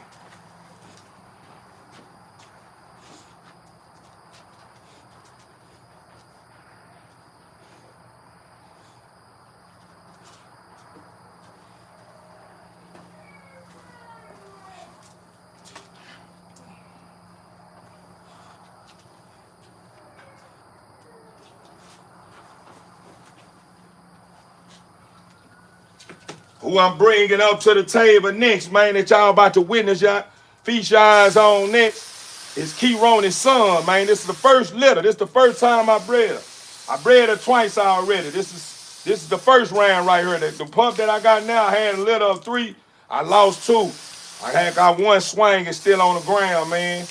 Who I'm bringing up to the table next, man, that y'all about to witness, y'all feast your eyes on next, is Key Ronnie's son, man. This is the first litter. This is the first time I bred her. I bred her twice already. This is the first round right here. The pup that I got now, I had a litter of 3. I lost 2. I got 1 swing. It's still on the ground, man.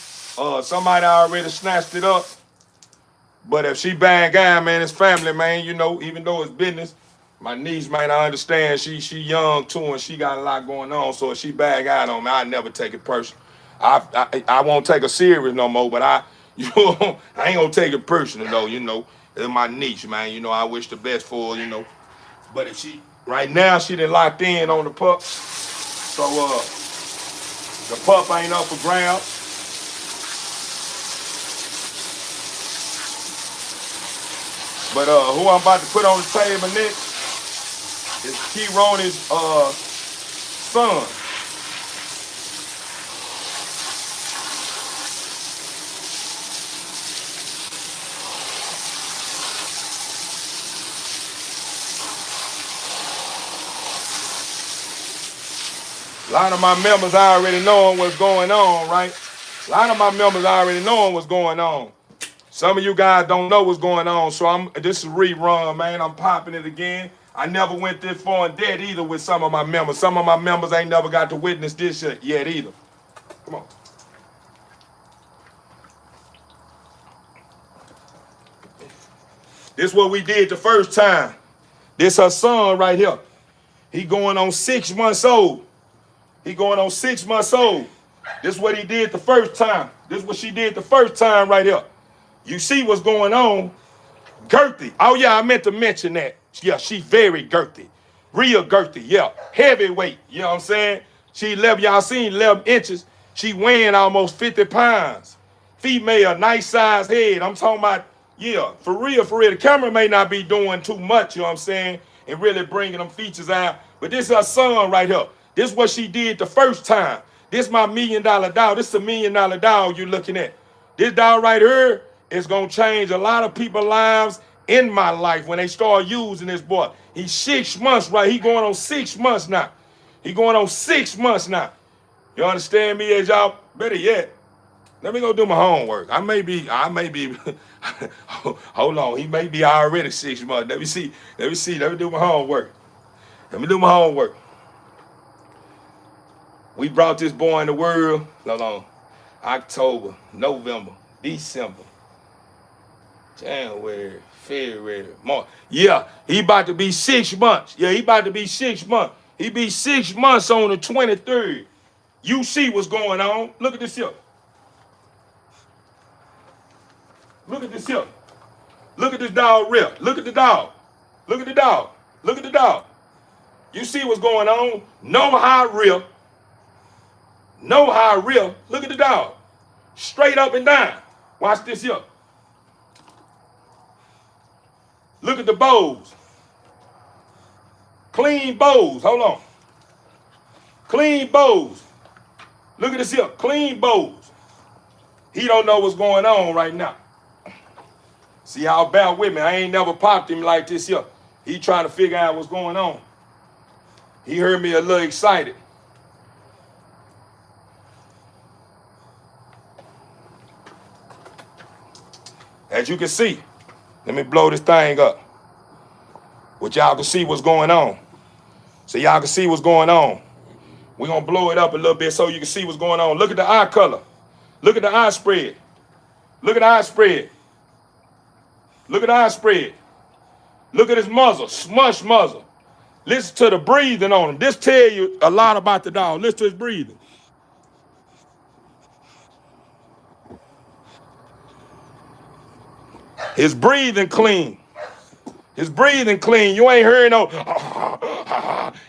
Somebody already snatched it up. But if she bad guy, man, it's family, man. You know, even though it's business, my niece, man, I understand she young too, and she got a lot going on. So if she bag out on me, I never take it personal. I won't take her serious no more, but I ain't gonna take it personal though. You know, it's my niece, man. You know, I wish the best for her. You know, but if she right now she done locked in on the pup, so the pup ain't up for grabs. But who I'm about to put on the table next is Key Ronnie's son. A lot of my members already knowing what's going on, right? A lot of my members already knowing what's going on. Some of you guys don't know what's going on, so this is a rerun, man. I'm popping it again. I never went this far in debt either with some of my members. Some of my members ain't never got to witness this shit yet either. Come on. This is what we did the first time. This her son right here. He going on 6 months old. He going on 6 months old. This is what he did the first time. This is what she did the first time right here. You see what's going on. Girthy. Oh, yeah, I meant to mention that. Yeah, she very girthy. Real girthy, yeah. Heavyweight, you know what I'm saying? She 11, y'all seen 11 inches. She weighing almost 50 pounds. Female, nice size head. I'm talking about, yeah, for real, for real. The camera may not be doing too much, you know what I'm saying, and really bringing them features out. But this is her son right here. This is what she did the first time. This my $1 million dog. This is a $1 million dog you're looking at. This dog right here is going to change a lot of people's lives in my life when they start using this boy. He's 6 months, right? He going on 6 months now. He going on 6 months now. You understand me as y'all? Better yet, let me go do my homework. I may be, hold on. He may be already 6 months. Let me see. Let me do my homework. Let me do my homework. We brought this boy in the world, hold on, October, November, December, January, February, March. Yeah, he about to be 6 months. Yeah, he about to be 6 months. He be 6 months on the 23rd. You see what's going on. Look at this here. Look at this here. Look at this dog rip. Look at the dog. Look at the dog. Look at the dog. You see what's going on. No high rip. No high rip. Look at the dog. Straight up and down. Watch this here. Look at the bows. Clean bows. Hold on. Clean bows. Look at this here. Clean bows. He don't know what's going on right now. See how bad with me. I ain't never popped him like this here. He trying to figure out what's going on. He heard me a little excited. As you can see, let me blow this thing up. But y'all can see what's going on. So y'all can see what's going on. We're going to blow it up a little bit so you can see what's going on. Look at the eye color. Look at the eye spread. Look at the eye spread. Look at the eye spread. Look at his muzzle, smush muzzle. Listen to the breathing on him. This tell you a lot about the dog. Listen to his breathing. His breathing clean. His breathing clean. You ain't hearing no.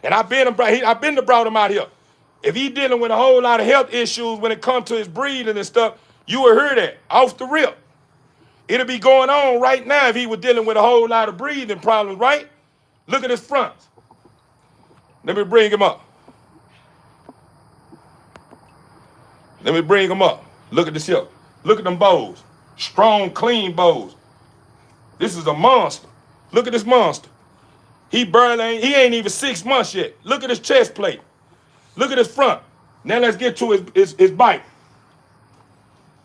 And I've been to brought him out here. If he dealing with a whole lot of health issues when it comes to his breathing and stuff, you will hear that off the rip. It'll be going on right now if he was dealing with a whole lot of breathing problems, right? Look at his fronts. Let me bring him up. Let me bring him up. Look at this here. Look at them bows. Strong, clean bows. This is a monster. Look at this monster. He ain't even 6 months yet. Look at his chest plate. Look at his front. Now let's get to his bite.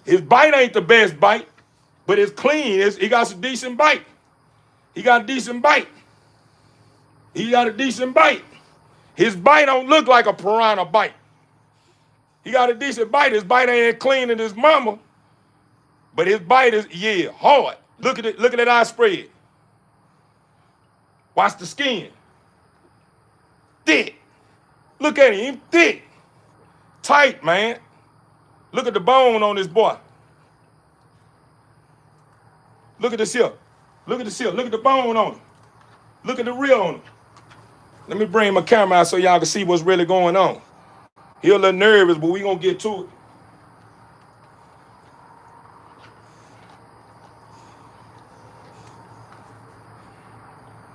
His bite ain't the best bite, but it's clean. He got some decent bite. He got a decent bite. He got a decent bite. His bite don't look like a piranha bite. He got a decent bite. His bite ain't clean as his mama, but his bite is, yeah, hard. Look at it. Look at that eye spread. Watch the skin. Thick. Look at him. Thick. Tight, man. Look at the bone on this boy. Look at this here. Look at this here. Look at the bone on him. Look at the reel on him. Let me bring my camera out so y'all can see what's really going on. He a little nervous, but we gonna get to it.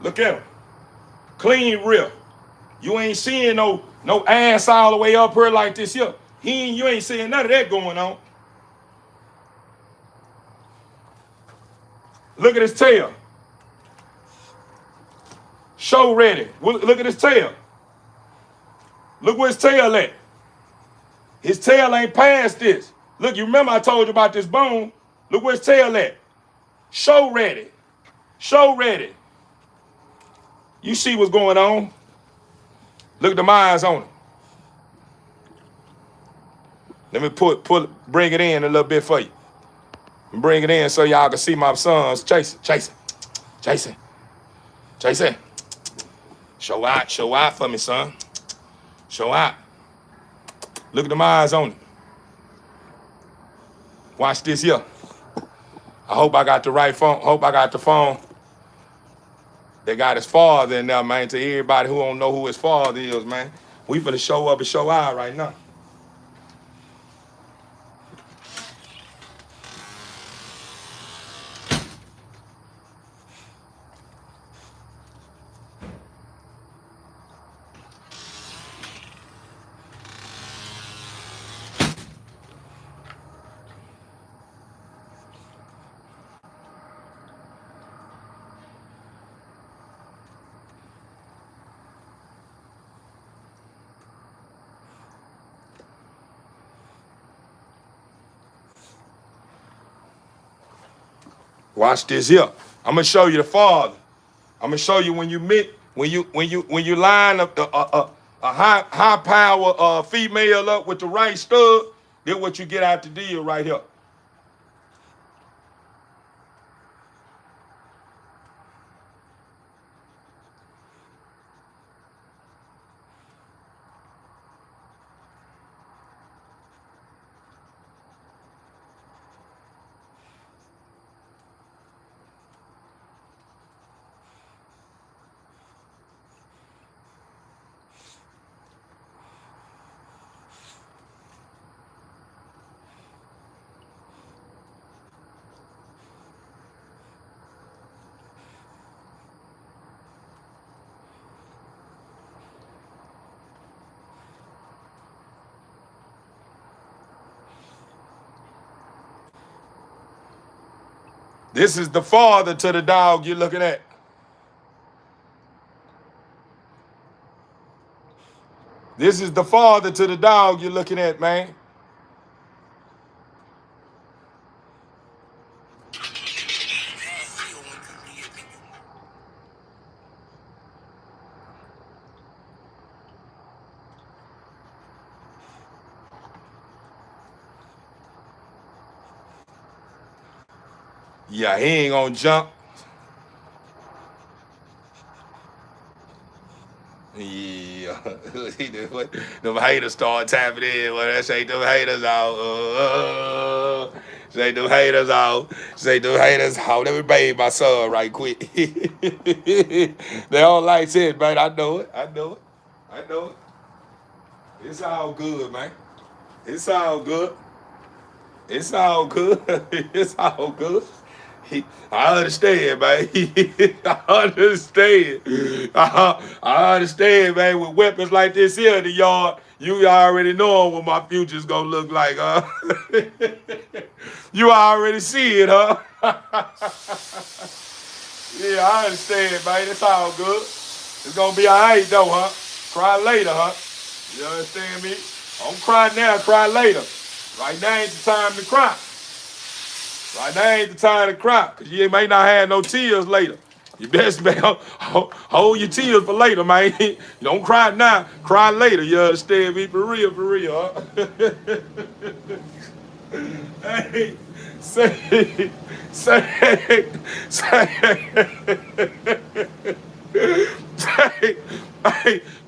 Look at him. Clean rip. You ain't seeing no ass all the way up here like this here. You ain't seeing none of that going on. Look at his tail. Show ready. Look at his tail. Look where his tail at. His tail ain't past this. Look, you remember I told you about this bone. Look where his tail at. Show ready. Show ready. You see what's going on. Look at the eyes on him. Let me bring it in a little bit for you. Bring it in so y'all can see my sons chasing. Show out for me, son. Show out. Look at them eyes on him. Watch this here. I hope I got the right phone. Hope I got the phone. They got his father in there, man, to everybody who don't know who his father is, man. We finna show up and show out right now. Watch this here. I'm gonna show you the father. I'm gonna show you when you line up a high power female up with the right stud. Then what you get out the deal right here. This is the father to the dog you're looking at. This is the father to the dog you're looking at, man. Yeah, he ain't gonna jump. Yeah, them haters start tapping in. Well, that shake them haters out. Shake them haters out. Shake them haters out. Let me bathe my son right quick. They don't like it, man. I know it. I know it. I know it. It's all good, man. It's all good. It's all good. It's all good. I understand, man. I understand. I understand, man. With weapons like this here in the yard, you already know what my future's gonna look like, huh? You already see it, huh? Yeah, I understand, man. It's all good. It's gonna be all right, though, huh? Cry later, huh? You understand me? Don't cry now, cry later. Right now ain't the time to cry. Right now ain't the time to cry, because you may not have no tears later. You best hold your tears for later, man. You don't cry now, cry later. You understand me? For real, huh? Hey, say, say, hey,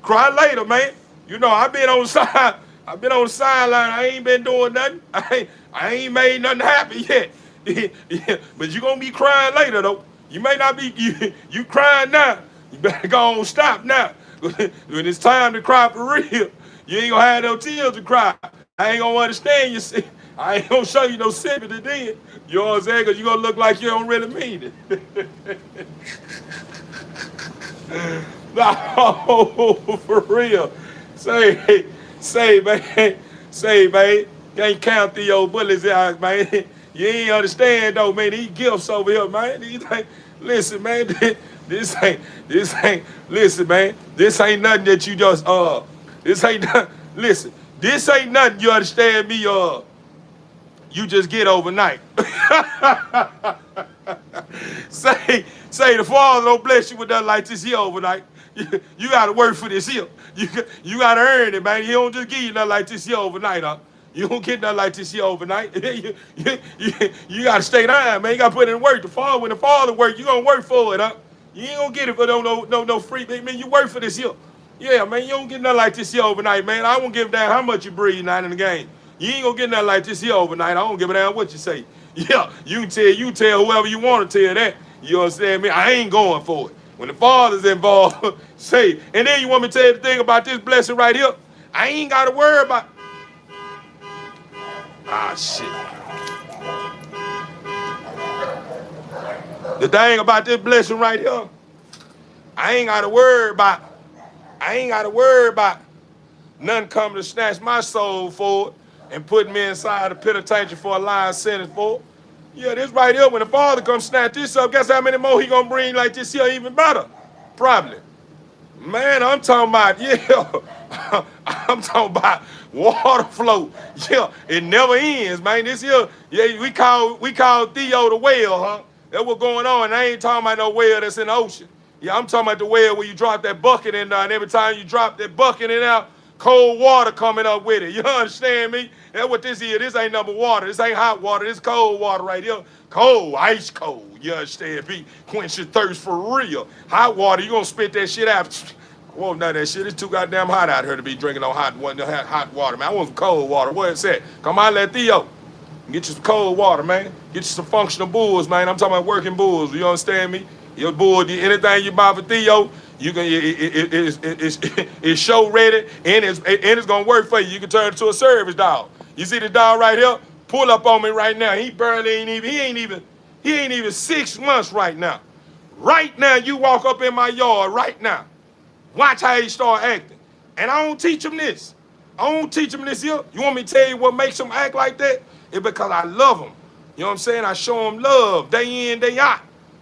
cry later, man. You know, I've been on side. I've been on the sideline. I ain't been doing nothing. I ain't made nothing happen yet. Yeah, but you gonna be crying later though. You may not be you crying now. You better go on stop now. When it's time to cry for real, you ain't gonna have no tears to cry. I ain't gonna understand you. See, I ain't gonna show you no sympathy then. You know what I'm saying? Cause you gonna look like you don't really mean it. No, for real. Say, man. Can't count through your bullets out, man. You ain't understand though, man. These gifts over here, man. Listen, man. This ain't. Listen, man. This ain't nothing that you just This ain't nothing. Listen, this ain't nothing. You understand me? You just get overnight. Say the Father don't bless you with nothing like this here overnight. You got to work for this here. You got to earn it, man. He don't just give you nothing like this here overnight, huh? You don't get nothing like this here overnight. You got to stay down, man. You got to put in work. When the Father work, you going to work for it, huh? You ain't going to get it for no free. Man, you work for this here. Yeah, man, you don't get nothing like this here overnight, man. I won't give a damn how much you breathe out in the game. You ain't gonna get nothing like this here overnight. I don't give a damn what you say. Yeah, you tell whoever you want to tell that. You understand me? I ain't going for it. When the Father's involved, say. And then you want me to tell you the thing about this blessing right here? I ain't got to worry about. Ah, shit. The thing about this blessing right here, I ain't got to worry about. I ain't got to worry about none coming to snatch my soul for it and put me inside the penitentiary for a life sentence for it. Yeah, this right here, when the Father comes snatch this up, guess how many more he gonna bring like this here even better? Probably. Man, I'm talking about, yeah, I'm talking about water flow. Yeah, it never ends, man. This here, yeah, we call Theo the whale, huh? That's what's going on. I ain't talking about no whale that's in the ocean. Yeah, I'm talking about the whale where you drop that bucket in there, and every time you drop that bucket in there, cold water coming up with it. You understand me? That's what this is. This ain't number water. This ain't hot water. This cold water right here. Cold, ice cold. You understand me? Quench your thirst for real. Hot water, you gonna spit that shit out. Whoa, none of that shit. It's too goddamn hot out here to be drinking no hot water, man. I want some cold water. Where it's at? Come on, let Theo. Get you some cold water, man. Get you some functional bulls, man. I'm talking about working bulls. You understand me? Your bull, anything you buy for Theo, you can it's show ready and it's gonna work for you. You can turn it to a service dog. You see the dog right here? Pull up on me right now. He ain't even 6 months right now. Right now, you walk up in my yard right now. Watch how he start acting. And I don't teach him this. I don't teach him this here. You want me to tell you what makes him act like that? It's because I love him. You know what I'm saying? I show him love day in, day out.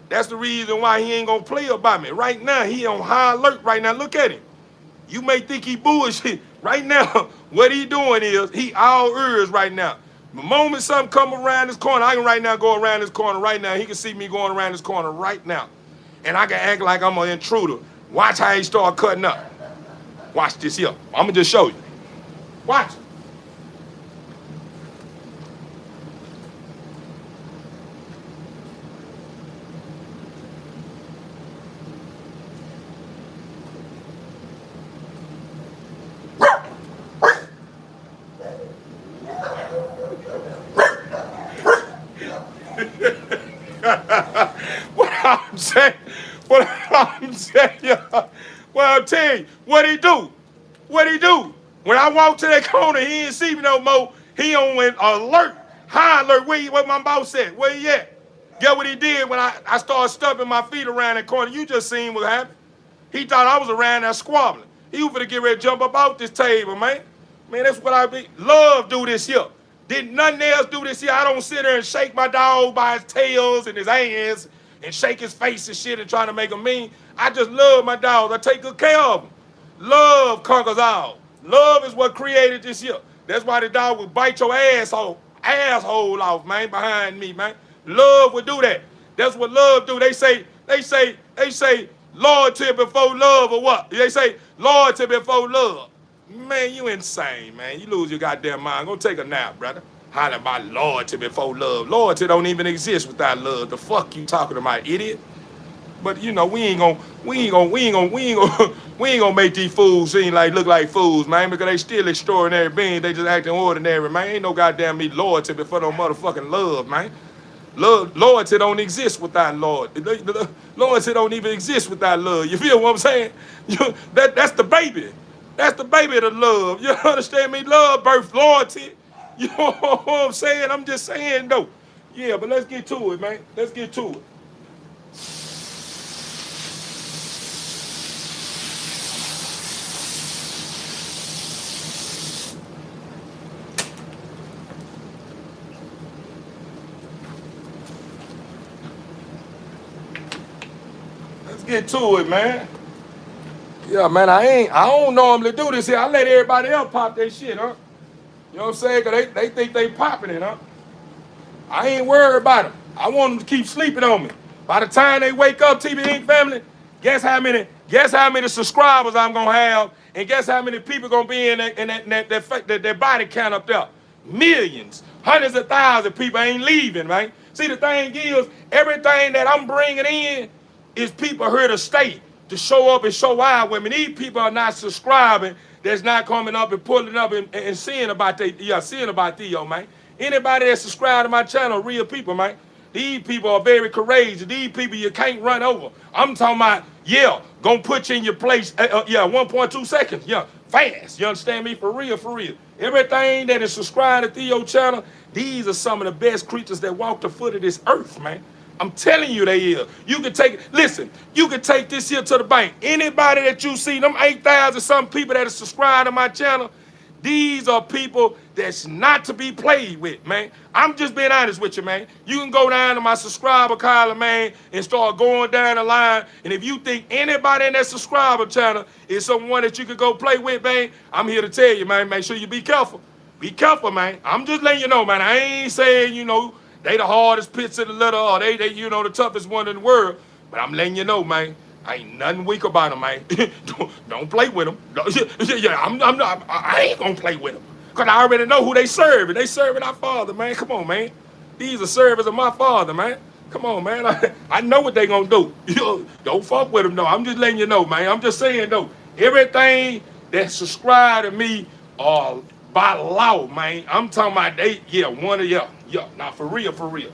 That's the reason why he ain't gonna play about me. Right now, he on high alert right now. Look at him. You may think he bullshit. Right now, what he doing is, he all ears right now. The moment something come around this corner, I can right now go around this corner right now. He can see me going around this corner right now. And I can act like I'm an intruder. Watch how he start cutting up. Watch this here. I'm gonna just show you. Watch. I'm telling you. Well, I'll tell you, what he do? What he do? When I walked to that corner, he didn't see me no more. He on went alert, high alert. Where my boss at? Where he at? Get what he did when I started stumping my feet around that corner. You just seen what happened. He thought I was around there squabbling. He was finna get ready to jump up off this table, man. Man, that's what I be. Love do this here. Did nothing else do this here. I don't sit there and shake my dog by his tails and his hands and shake his face and shit and try to make him mean. I just love my dogs. I take good care of them. Love conquers all. Love is what created this here. That's why the dog would bite your asshole off, man, behind me, man. Love would do that. That's what love do. They say loyalty before love or what? They say loyalty before love. Man, you insane, man. You lose your goddamn mind. Go take a nap, brother. Holler about loyalty before love. Loyalty don't even exist without love. The fuck you talking about, idiot? But you know, we ain't gonna make these fools seem like look like fools, man, because they still extraordinary beings. They just acting ordinary, man. Ain't no goddamn me loyalty before no motherfucking love, man. Loyalty don't exist without Lord. Loyalty don't even exist without love. You feel what I'm saying? That's the baby. That's the baby of the love. You understand me? Love birth loyalty. You know what I'm saying? I'm just saying though. Yeah, but let's get to it, man. Let's get to it. Let's get to it, man. Yeah, man, I don't normally do this here. I let everybody else pop their shit, huh? You know what I'm saying? Because they think they popping it, huh? I ain't worried about them. I want them to keep sleeping on me. By the time they wake up, TV Inc. family, guess how many subscribers I'm gonna have, and guess how many people gonna be in that body count up there? Millions, hundreds of thousands of people ain't leaving, man. See, the thing is, everything that I'm bringing in is people here to stay, to show up and show out with me. These people are not subscribing. That's not coming up and pulling up and seeing about Theo, man. Anybody that subscribe to my channel, real people, man. These people are very courageous. These people you can't run over. I'm talking about, yeah, gonna put you in your place, 1.2 seconds, yeah, fast. You understand me? For real, for real. Everything that is subscribed to Theo channel, these are some of the best creatures that walk the foot of this earth, man. I'm telling you they is. You can listen, you can take this here to the bank. Anybody that you see, them 8,000 some people that are subscribed to my channel, these are people that's not to be played with, man. I'm just being honest with you, man. You can go down to my subscriber column, man, and start going down the line. And if you think anybody in that subscriber channel is someone that you could go play with, man, I'm here to tell you, man, make sure you be careful. Be careful, man. I'm just letting you know, man. I ain't saying, they the hardest pits in the litter or they the toughest one in the world. But I'm letting you know, man. Ain't nothing weak about them, man. don't play with them. I ain't gonna play with them. Because I already know who they serving. They serving our Father, man. Come on, man. These are servants of my Father, man. Come on, man. I know what they gonna do. Don't fuck with them, though. I'm just letting you know, man. I'm just saying, though. Everything that subscribe to me by law, man. I'm talking about now for real, for real.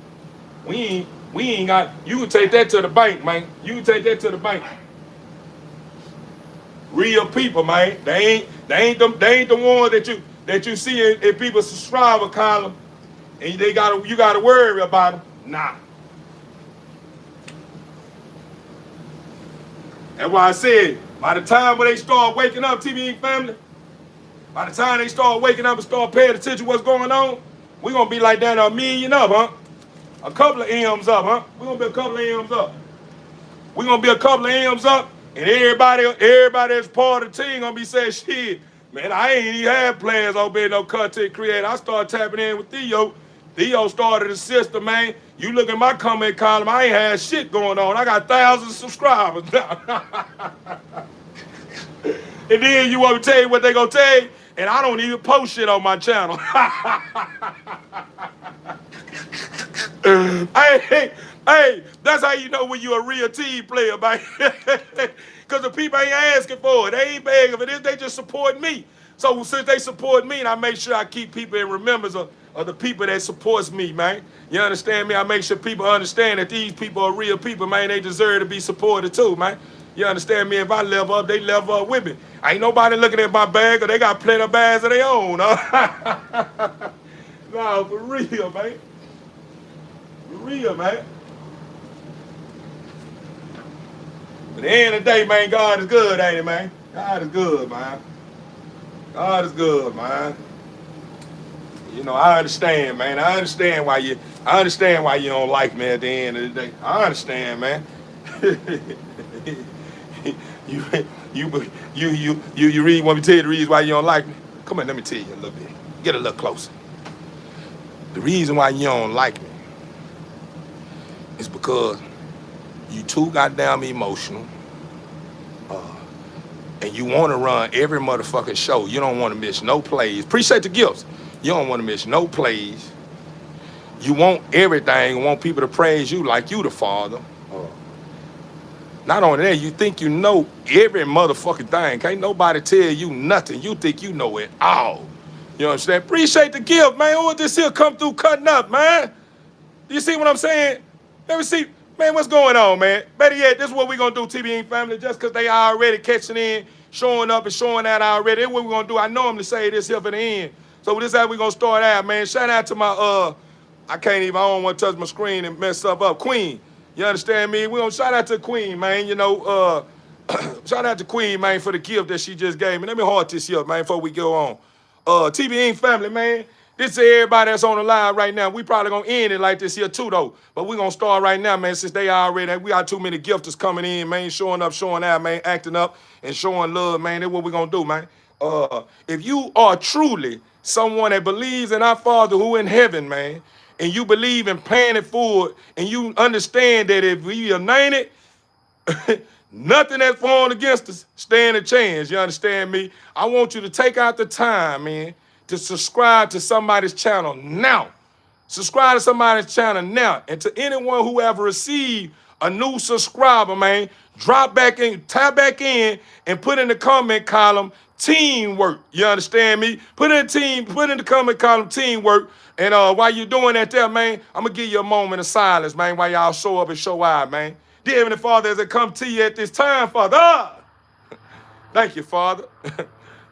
We ain't got, you can take that to the bank, man. You can take that to the bank. Real people, man. They ain't the ones that you see in people's subscriber column and you gotta worry about them. Nah. That's why I said, by the time when they start waking up, TV family, by the time they start waking up and start paying attention to what's going on, we're gonna be like that 1 million up, huh? A couple of M's up, huh? We're gonna be a couple of M's up. We're gonna be a couple of M's up, and everybody that's part of the team gonna be saying, shit, man, I ain't even had plans on being no content creator. I started tapping in with Theo. Theo started a system, man. You look at my comment column, I ain't had shit going on. I got thousands of subscribers now. And then you want me to tell you what they gonna tell you? And I don't even post shit on my channel. Hey, that's how you know when you're a real team player, man. Because the people ain't asking for it. They ain't begging for this. They just support me. So since they support me, and I make sure I keep people in remembrance of the people that supports me, man. You understand me? I make sure people understand that these people are real people, man. They deserve to be supported too, man. You understand me? If I level up, they level up with me. Ain't nobody looking at my bag or they got plenty of bags of their own. Huh? No, for real, man. For real, man. But at the end of the day, man, God is good, ain't it, man? God is good, man. God is good, man. You know, I understand, man. I understand why you don't like me at the end of the day. I understand, man. you, you read, want me to tell you the reason why you don't like me? Come on, let me tell you a little bit. Get a little closer. The reason why you don't like me is because you too goddamn emotional, and you want to run every motherfucking show. You don't want to miss no plays. Appreciate the gifts. You don't want to miss no plays. You want everything. You want people to praise you like you the father. Not only that, you think you know every motherfucking thing. Can't nobody tell you nothing. You think you know it all. You understand? Appreciate the gift, man. Who this here come through cutting up, man? You see what I'm saying? Let me see. Man, what's going on, man? Better yet, this is what we're going to do, TBN family, just because they already catching in, showing up and showing out already. That's what we're going to do. I normally say this here for the end. So this is how we're going to start out, man. Shout out to my, I don't want to touch my screen and mess up, Queen. You understand me? We're going to shout out to Queen, man. You know, shout out to Queen, man, for the gift that she just gave me. Let me heart this here, man, before we go on. TBN family, man. This is everybody that's on the line right now. We probably gonna end it like this here too, though. But we gonna start right now, man, since they already, we got too many gifters coming in, man, showing up, showing out, man, acting up and showing love, man. That's what we gonna do, man. If you are truly someone that believes in our Father who in heaven, man, and you believe in paying it forward, and you understand that if we united, nothing that's formed against us stand a chance. You understand me? I want you to take out the time, man, to subscribe to somebody's channel now. Subscribe to somebody's channel now. And to anyone who ever received a new subscriber, man, drop back in, tap back in, and put in the comment column teamwork. You understand me? Put in the comment column teamwork. And while you're doing that there, man, I'm gonna give you a moment of silence, man, while y'all show up and show out, man. Dear Heavenly Father, as I come to you at this time, Father, thank you, Father.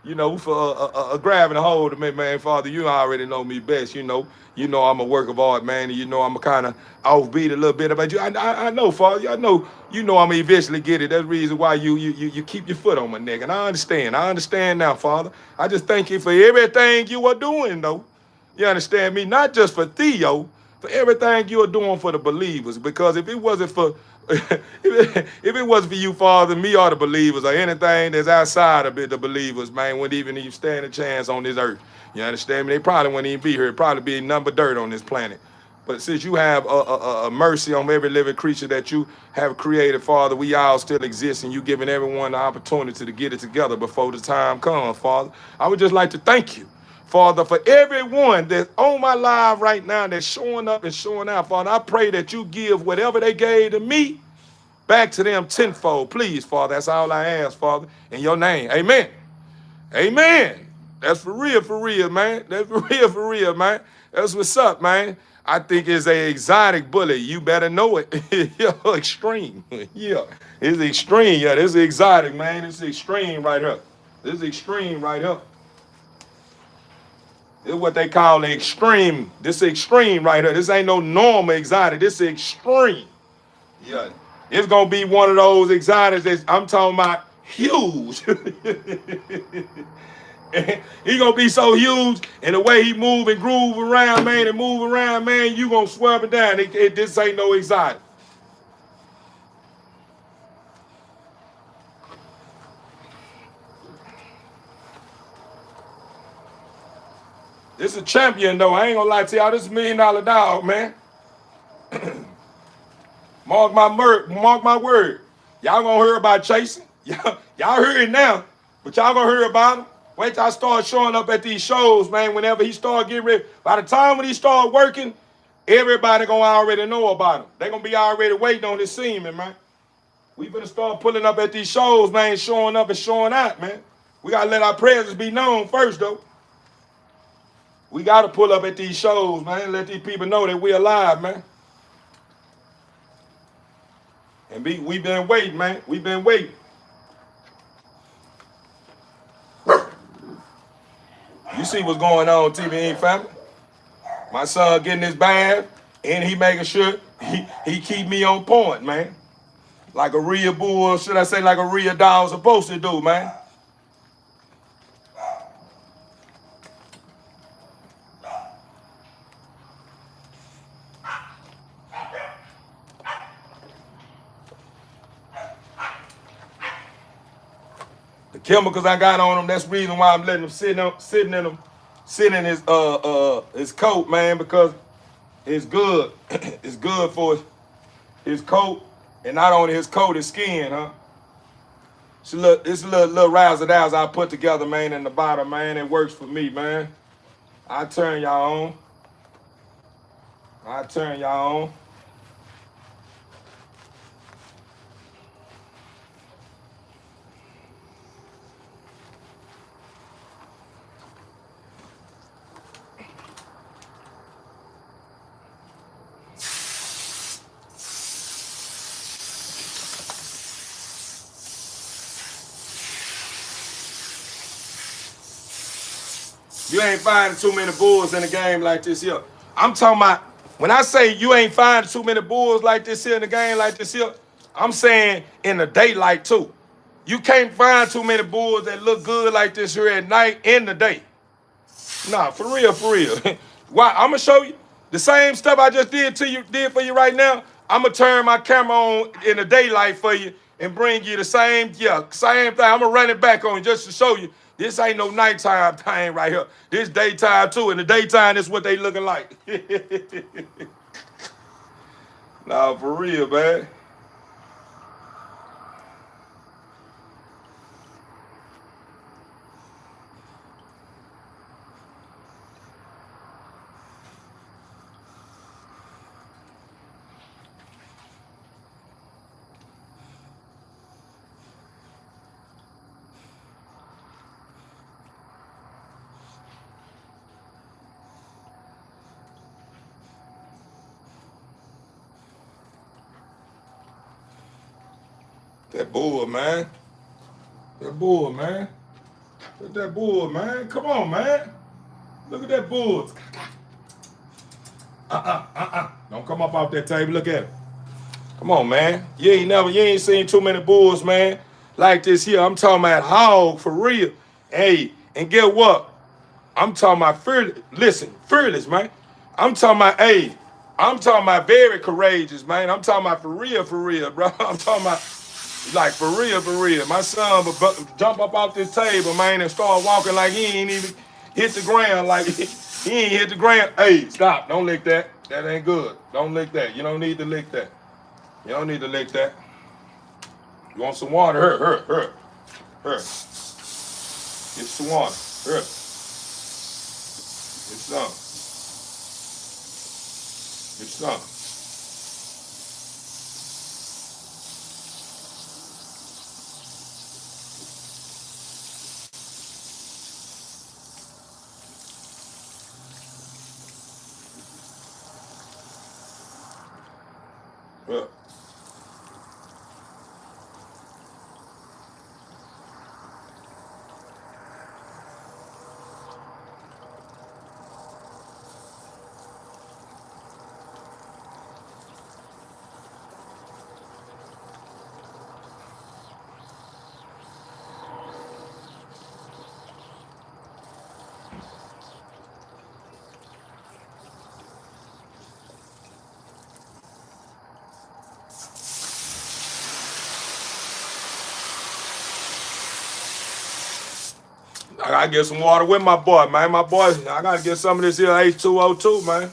You know, for grabbing a hold of me, man, Father. You already know me best. You know I'm a work of art, man, and you know I'm a kind of offbeat a little bit about you. I know, Father. I know you know I'm gonna eventually get it. That's the reason why you keep your foot on my neck, and I understand. I understand now, Father. I just thank you for everything you are doing, though. You understand me? Not just for Theo, for everything you are doing for the believers. Because if it wasn't for if it wasn't for you, Father, me or the believers or anything that's outside of it, the believers, man, wouldn't even stand a chance on this earth. You understand me? They probably wouldn't even be here. It'd probably be nothing but dirt on this planet. But since you have a mercy on every living creature that you have created, Father, we all still exist, and you giving everyone the opportunity to get it together before the time comes, Father. I would just like to thank you, Father, for everyone that's on my live right now that's showing up and showing out, Father. I pray that you give whatever they gave to me back to them tenfold, please, Father. That's all I ask, Father, in your name. Amen. Amen. That's for real, man. That's for real, man. That's what's up, man. I think it's a exotic bullet. You better know it. Yo, extreme. Yeah, it's extreme. Yeah, this is exotic, man. This is extreme right here. This is extreme right here. This is what they call extreme. This is extreme right here. This ain't no normal exotic. This is extreme. Yeah. It's gonna be one of those exotics that I'm talking about huge. He gonna be so huge, and the way he move and groove around, man, you gonna swerve it down. This ain't no exotic. This is a champion, though. I ain't gonna lie to y'all. This is $1 million dog, man. Mark my word. Y'all gonna hear about chasing. Y'all hear it now, but y'all gonna hear about him. Wait till I start showing up at these shows, man. Whenever he start getting ready, by the time when he start working, everybody gonna already know about him. They gonna be already waiting on this semen, man. We better start pulling up at these shows, man, showing up and showing out, man. We gotta let our presence be known first, though. We gotta pull up at these shows, man. Let these people know that we're alive, man. And We been waiting, man. We been waiting. You see what's going on, TBN family? My son getting his bath, and he making sure he keep me on point, man. Like a real bull, should I say like a real dog supposed to do, man. The chemicals I got on him, that's the reason why I'm letting him sit in his coat, man, because it's good. It's good for his coat, and not only his coat, his skin, huh? It's a little razzle dazzle I put together, man, in the bottom, man. It works for me, man. I turn y'all on. You ain't finding too many bulls in a game like this here. I'm talking about, when I say you ain't finding too many bulls like this here in a game like this here, I'm saying in the daylight too. You can't find too many bulls that look good like this here at night in the day. Nah, for real, for real. Why? I'm gonna show you the same stuff I just did for you right now. I'm gonna turn my camera on in the daylight for you and bring you the same thing. I'm gonna run it back on you just to show you. This ain't no nighttime thing right here. This daytime too. In the daytime, this is what they looking like. Nah, for real, man. That bull, man. That bull, man. Look at that bull, man. Come on, man. Look at that bull. Don't come up off that table. Look at it. Come on, man. You ain't seen too many bulls, man, like this here. I'm talking about hog for real. Hey, and get what? I'm talking about fearless. Listen, fearless, man. I'm talking about very courageous, man. I'm talking about for real, bro. I'm talking about like for real. My son would jump up off this table, man, and start walking like he ain't even hit the ground. Like he ain't hit the ground. Hey, stop. Don't lick that. That ain't good. Don't lick that. You don't need to lick that. You don't need to lick that. You want some water? Here. Get some water. Here. Get some. Get some. Here. I gotta get some water with my boy, man. My boy, I gotta get some of this here H2O2, man.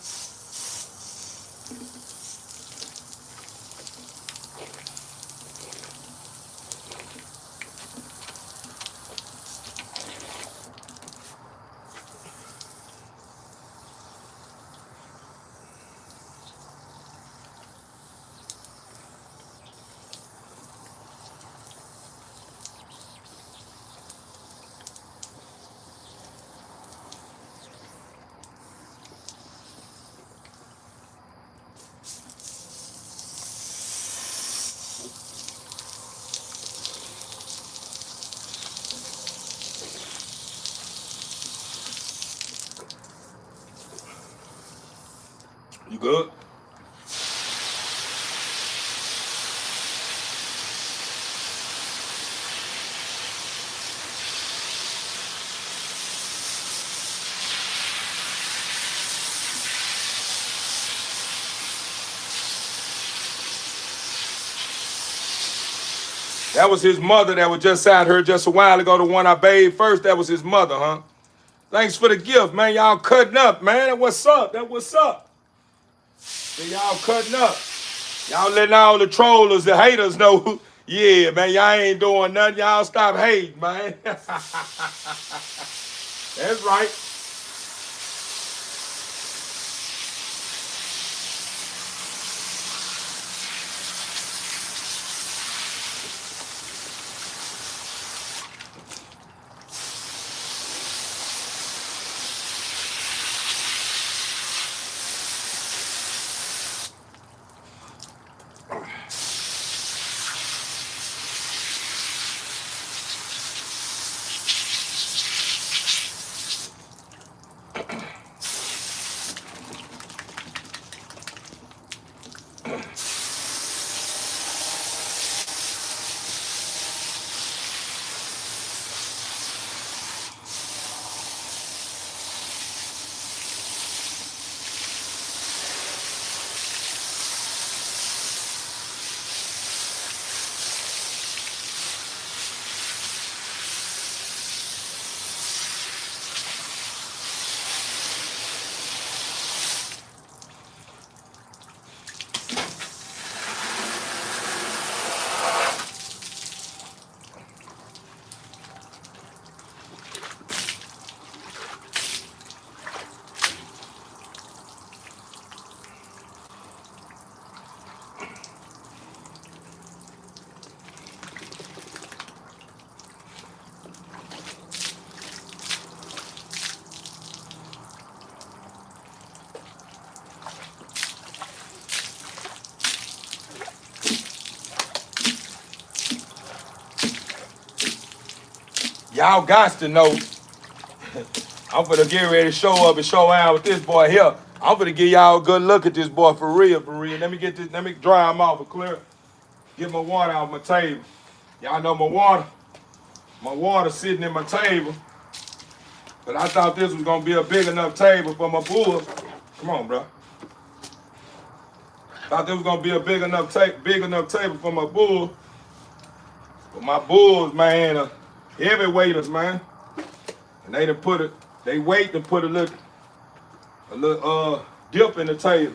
You good? That was his mother that was just out here just a while ago. The one I bathed first, that was his mother, huh? Thanks for the gift, man. Y'all cutting up, man. That what's up. That what's up. So y'all cutting up. Y'all letting all the trollers, the haters know. Yeah, man, y'all ain't doing nothing. Y'all stop hating, man. That's right. Y'all got to know. I'm finna get ready to show up and show out with this boy here. I'm finna give y'all a good look at this boy for real, for real. Let me get this, let me dry him off and clear. Get my water off my table. Y'all know my water sitting in my table. But I thought this was gonna be a big enough table for my bulls. Come on, bro. Thought this was gonna be a big enough table for my bulls. But my bulls, man, are heavyweighters, man. And they done put it, they wait to put a little dip in the table.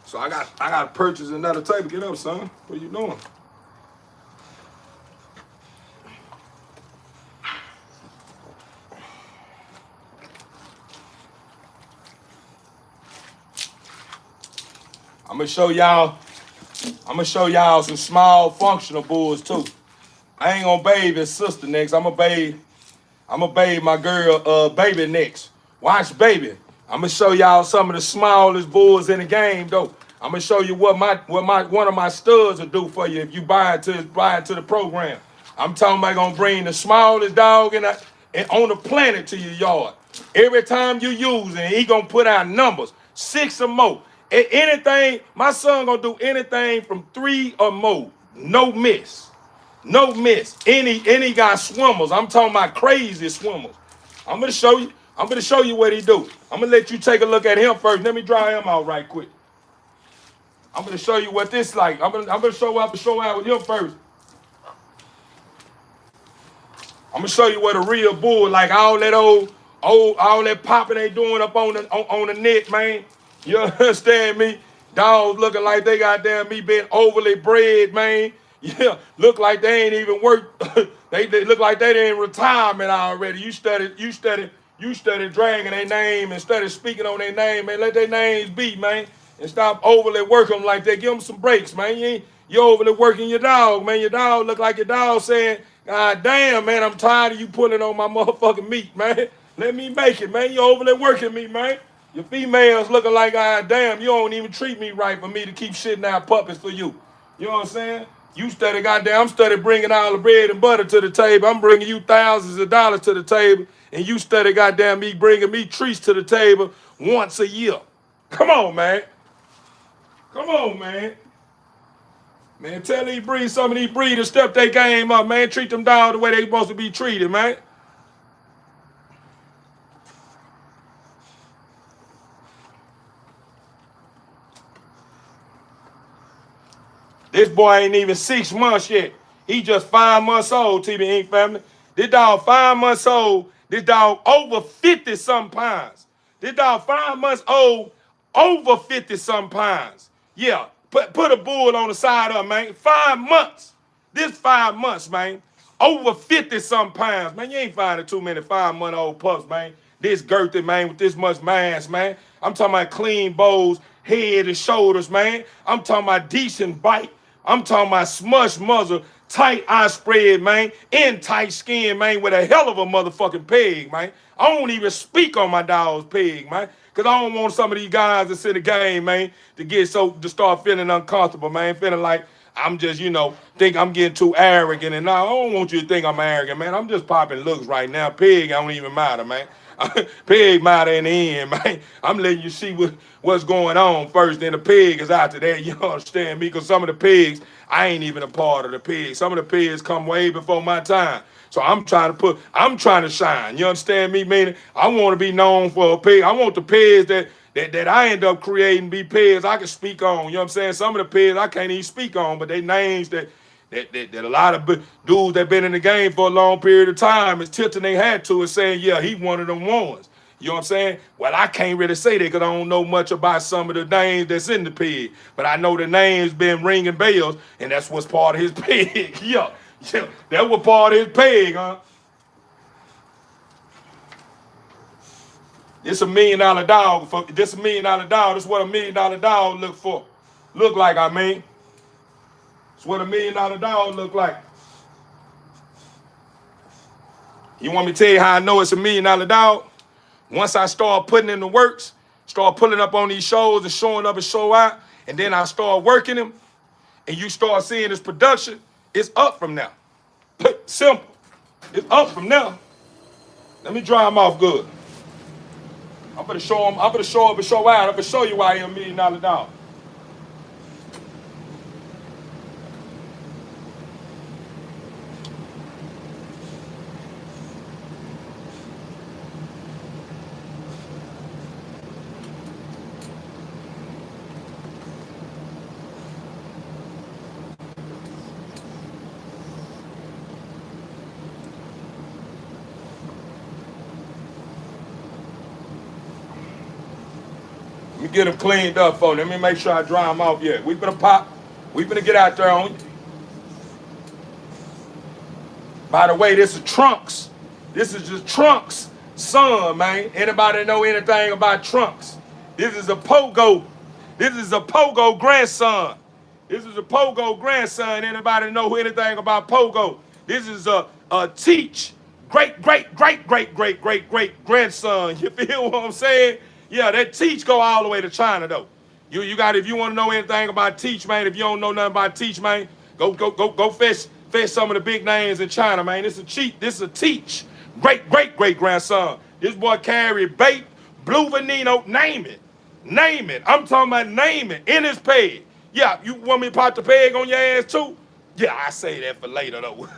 So I gotta purchase another table. Get up, son. What are you doing? I'm gonna show y'all some small functional bulls too. I ain't gonna bathe his sister next. I'm gonna bathe my girl baby next. Watch baby. I'm gonna show y'all some of the smallest bulls in the game though. I'm gonna show you what one of my studs will do for you if you buy into the program. I'm talking about gonna bring the smallest dog on the planet to your yard. Every time you use it, he gonna put out numbers, 6 or more. Anything, my son gonna do anything from 3 or more. No miss. No miss. Any guy swimmers. I'm talking about crazy swimmers. I'm gonna show you. I'm gonna show you what he do. I'm gonna let you take a look at him first. Let me dry him out right quick. I'm gonna show you what this like. I'm gonna show out with him first. I'm gonna show you what a real bull like. All that popping they doing up on the net, man. You understand me? Dogs looking like they goddamn me being overly bred, man. Yeah, look like they ain't even work. they look like they in retirement already. You study dragging their name and study speaking on their name, man. Let their names be, man. And stop overly working them like that. Give them some breaks, man. You overly working your dog, man. Your dog look like your dog saying, God damn, man, I'm tired of you pulling on my motherfucking meat, man. Let me make it, man. You overly working me, man. Your females looking like, God damn, you don't even treat me right for me to keep shitting out puppies for you. You know what I'm saying? You study, goddamn, I'm study bringing all the bread and butter to the table. I'm bringing you thousands of dollars to the table. And you study, goddamn, me bringing me treats to the table once a year. Come on, man. Come on, man. Man, tell these breeds, some of these breeders step their game up, man. Treat them down the way they supposed to be treated, man. This boy ain't even 6 months yet. He just 5 months old, TB Inc. family. This dog 5 months old. This dog over 50-something pounds. This dog 5 months old, over 50-something pounds. Yeah, put a bull on the side of him, man. 5 months. This 5 months, man. Over 50-something pounds. Man, you ain't finding too many 5-month-old pups, man. This girthy, man, with this much mass, man. I'm talking about clean bowls, head and shoulders, man. I'm talking about decent bite. I'm talking about smush muzzle, tight eye spread, man, and tight skin, man, with a hell of a motherfucking peg, man. I don't even speak on my dog's peg, man, because I don't want some of these guys that's in the game, man, to start feeling uncomfortable, man, feeling like I'm just, think I'm getting too arrogant. And I don't want you to think I'm arrogant, man. I'm just popping looks right now. Peg don't even matter, man. Peg matter in the end, man. I'm letting you see what's going on first. Then the pig is after that. You understand me? Because some of the pigs, I ain't even a part of the pigs. Some of the pigs come way before my time. So I'm trying to shine. You understand me? Meaning I want to be known for a pig. I want the pigs that I end up creating be pigs I can speak on. You know what I'm saying? Some of the pigs I can't even speak on, but they names that a lot of dudes that been in the game for a long period of time is tilting their hat to and saying, yeah, he one of them ones. You know what I'm saying? Well, I can't really say that because I don't know much about some of the names that's in the pig. But I know the names been ringing bells, and that's what's part of his pig. Yeah, that was part of his pig, huh? This $1 million dog. This $1 million dog. This is what $1 million dog look like. I mean, it's what $1 million dog look like. You want me to tell you how I know it's $1 million dog? Once I start putting in the works, start pulling up on these shows and showing up and show out, and then I start working them, and you start seeing this production, it's up from now. Simple. It's up from now. Let me dry them off good. I'm gonna show them. I'm gonna show up and show out. I'm gonna show you why I'm $1 million dog. Let me get them cleaned up for you. Let me make sure I dry them off. Yeah, we finna pop. We finna get out there on you. By the way, this is Trunks. This is just Trunks' son, man. Anybody know anything about Trunks? This is a Pogo. This is a Pogo grandson. This is a Pogo grandson. Anybody know anything about Pogo? This is a Teach great grandson. You feel what I'm saying? Yeah, that Teach go all the way to China though. You got, if you want to know anything about Teach, man, if you don't know nothing about Teach, man, go fetch some of the big names in China, man. This is a Teach great grandson. This boy carried bait, blue veneno, name it. Name it. I'm talking about name it in his peg. Yeah, you want me to pop the peg on your ass too? Yeah, I say that for later though.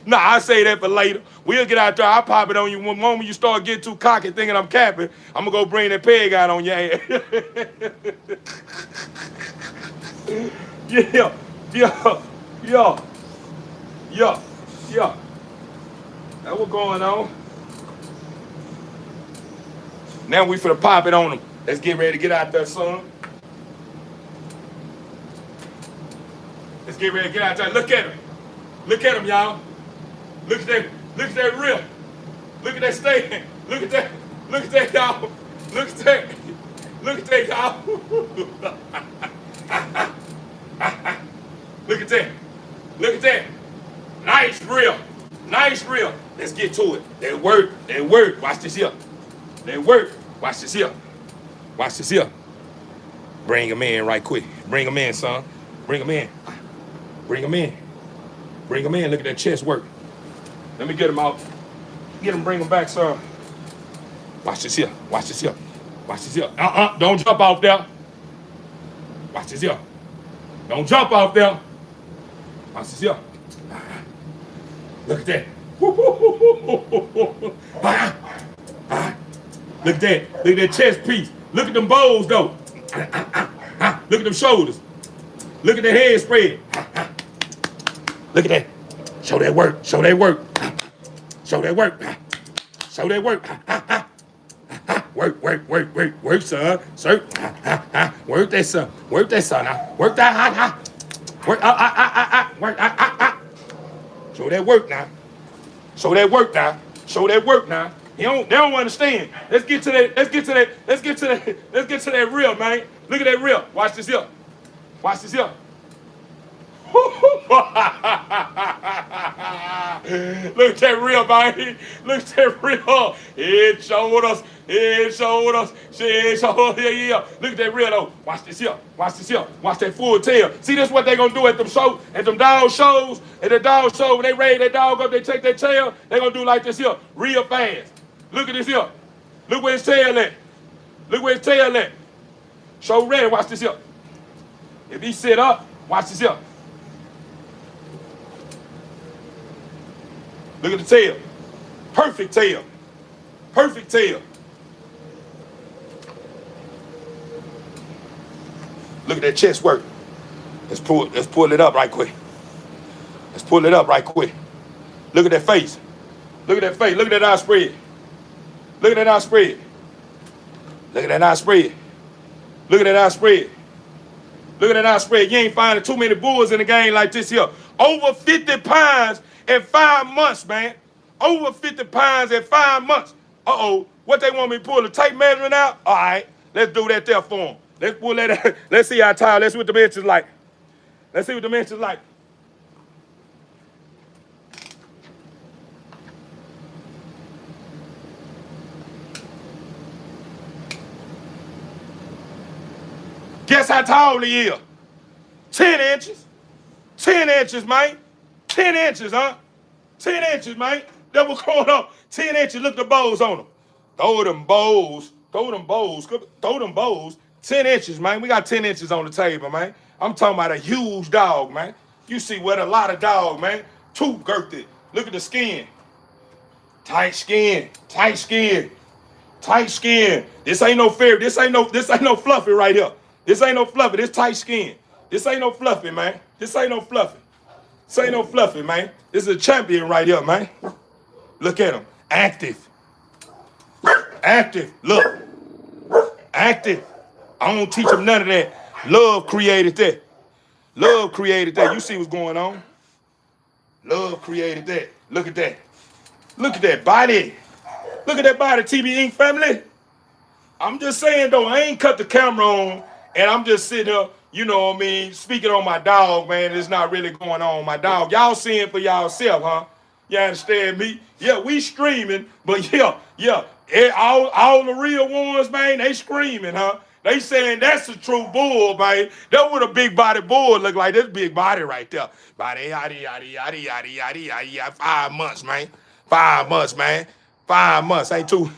Nah, I say that for later. We'll get out there. I'll pop it on you. One moment you start getting too cocky thinking I'm capping, I'm gonna go bring that peg out on your ass. Yeah. That's what's going on. Now we finna pop it on them. Let's get ready to get out there, son. Let's get ready to get out there. Look at him. Look at him, y'all. Look at that. Look at that rip. Look at that stand. Look at that. Look at that, y'all. Look at that. Look at that, y'all. Look at that. Look at that. Nice rip. Nice rip. Let's get to it. They work. They work. Watch this here. They work. Watch this here. Watch this here. Bring him in right quick. Bring him in, son. Bring him in. Bring him in. Bring him in. Look at that chest work. Let me get him out. Get him, bring him back, sir. Watch this here. Watch this here. Watch this here. Don't jump off there. Watch this here. Don't jump off there. Watch this here. Look at that. Look at that. Look at that chest piece. Look at them bowls, though. Look at them shoulders. Look at the head spread. Look at that. Show that work. Show that work. Show that work. Show that work. Work, work, work, work, work, son. Sir. Work that, son. Work that, son. Work that. Work. Work. Show that work now. Show that work now. Show that work now. They don't understand. Let's get to that. Let's get to that. Let's get to that. Let's get to that reel, man. Look at that reel. Watch this here. Watch this here. Look at that reel, man. Look at that reel. Head, shoulders, head, shoulders, head, shoulders. Yeah. Look at that reel, though. Watch this here. Watch this here. Watch that full tail. See, this is what they gonna do at them shows, at them dog shows. At the dog show, when they raise that dog up, they take their tail. They gonna do like this here, real fast. Look at this here. Look where his tail at. Look where his tail at. Show ready. Watch this here. If he sit up, watch this here. Look at the tail. Perfect tail. Perfect tail. Look at that chest work. Let's pull it up right quick. Let's pull it up right quick. Look at that face. Look at that face. Look at that eye spread. Look at that eye spread. Look at that eye spread. Look at that eye spread. Look at that eye spread. You ain't finding too many bulls in the game like this here. Over 50 pounds in 5 months, man. Over 50 pounds in 5 months. Uh-oh. What they want me to pull? The tape measurement out? All right. Let's do that there for them. Let's pull that out. Let's see how tall. Let's see what the dimensions like. Let's see what the dimensions like. Guess how tall he is? 10 inches. 10 inches, man. 10 inches, huh? 10 inches, man. That was going on. 10 inches. Look at the bows on them. Throw them bows. Throw them bows. Throw them bows. 10 inches, man. We got 10 inches on the table, man. I'm talking about a huge dog, man. You see what a lot of dog, man. Tooth girthed. Look at the skin. Tight skin. Tight skin. Tight skin. This ain't no fair. This ain't no fluffy right here. This ain't no fluffy. This tight skin. This ain't no fluffy, man. This ain't no fluffy. This ain't no fluffy, man. This is a champion right here, man. Look at him. Active. Active. Look. Active. I don't teach him none of that. Love created that. Love created that. You see what's going on? Love created that. Look at that. Look at that body. Look at that body, TB Inc. family. I'm just saying, though, I ain't cut the camera on, and I'm just sitting here, you know what I mean, speaking on my dog, man. It's not really going on my dog. Y'all seeing for y'allself, huh? You understand me? Yeah, we streaming, but yeah, all the real ones, man, they screaming, huh? They saying that's a true bull, man. That what a big body bull look like. This big body right there. Body, yaddy, yaddy, yaddy, yaddy, yaddy, yaddy. 5 months, man. 5 months, man. 5 months. Ain't too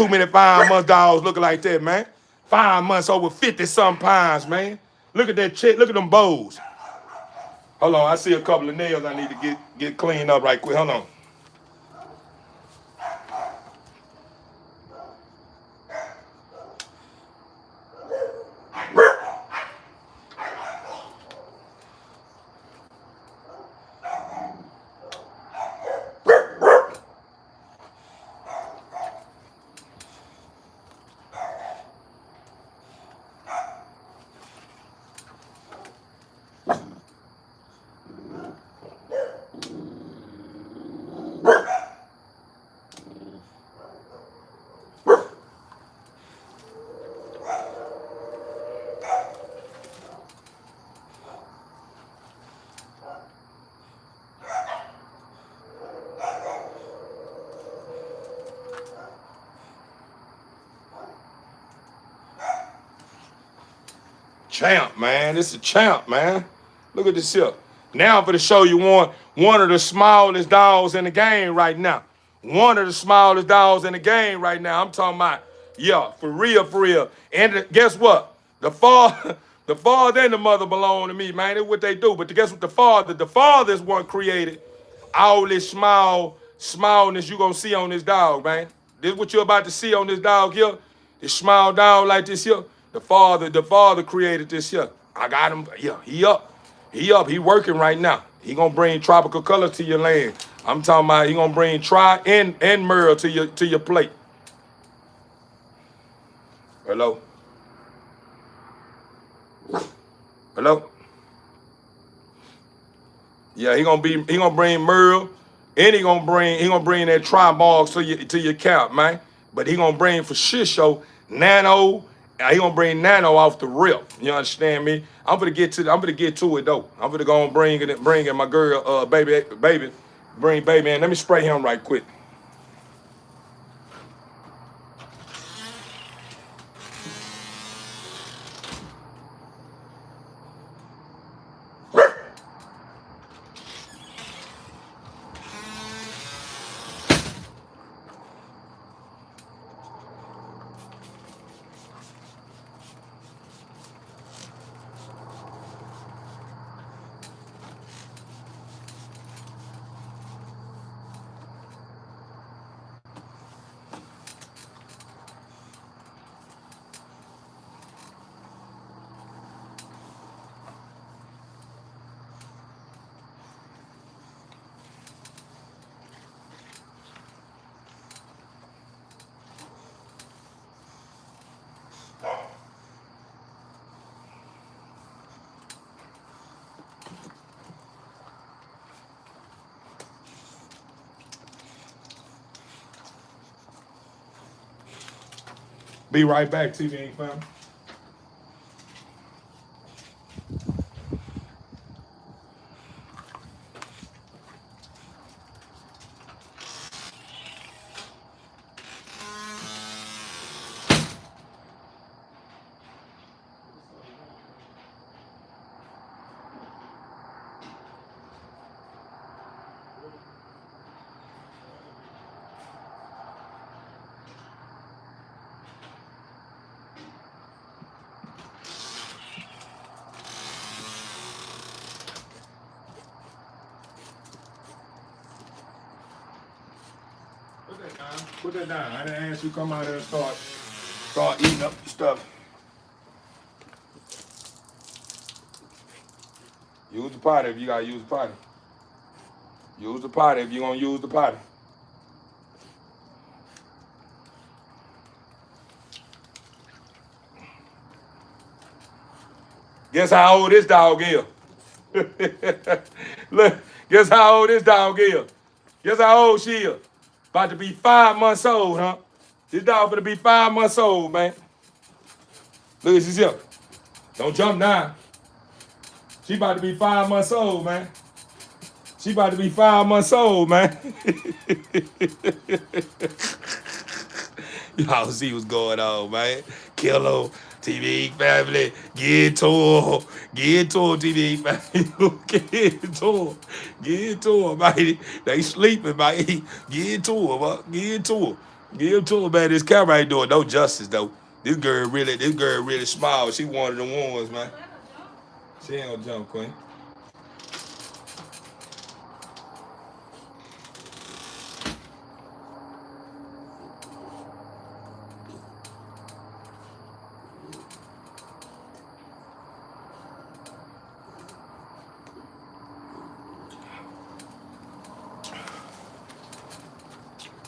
many 5 month dogs looking like that, man. 5 months, over 50-some pounds, man. Look at that chick. Look at them bows. Hold on, I see a couple of nails I need to get cleaned up right quick. Hold on. Champ, man. This is a champ, man. Look at this here. Now I'm going to show you one of the smallest dogs in the game right now. One of the smallest dogs in the game right now. I'm talking about, yeah, for real, for real. And guess what? The The father and the mother belong to me, man. That's what they do. But guess what? The father is one created all this smallness you gonna see on this dog, man. This what you're about to see on this dog here. This small dog like this here. The father created this here. I got him. Yeah, he up. He up. He working right now. He gonna bring tropical color to your land. I'm talking about he gonna bring Tri and Merle to your plate. Hello. Hello. Yeah, he gonna bring Merle, and he gonna bring that Tri-Bogs to your camp, man. But he gonna bring for shit show Nano. He gonna bring Nano off the rip. You understand me? I'm gonna get to it though. I'm gonna go and bring in my girl, baby, bring baby in. Let me spray him right quick. Be right back, TV fam. Put that down. I didn't ask you to come out here and start eating up your stuff. Use the potty if you gotta use the potty. Use the potty if you're gonna use the potty. Guess how old this dog is? Look, guess how old this dog is? Guess how old she is? About to be 5 months old, huh? This dog about to be 5 months old, man. Look at this here. Don't jump now. She about to be 5 months old, man. She about to be 5 months old, man. Y'all see what's going on, man. Kilo, TV family, get to her, TV family, get to her, man. They sleeping, man. Get to her, man. Get to her, man. This camera ain't doing no justice, though. This girl really small. She one of the ones, man. She ain't gonna jump, Queen.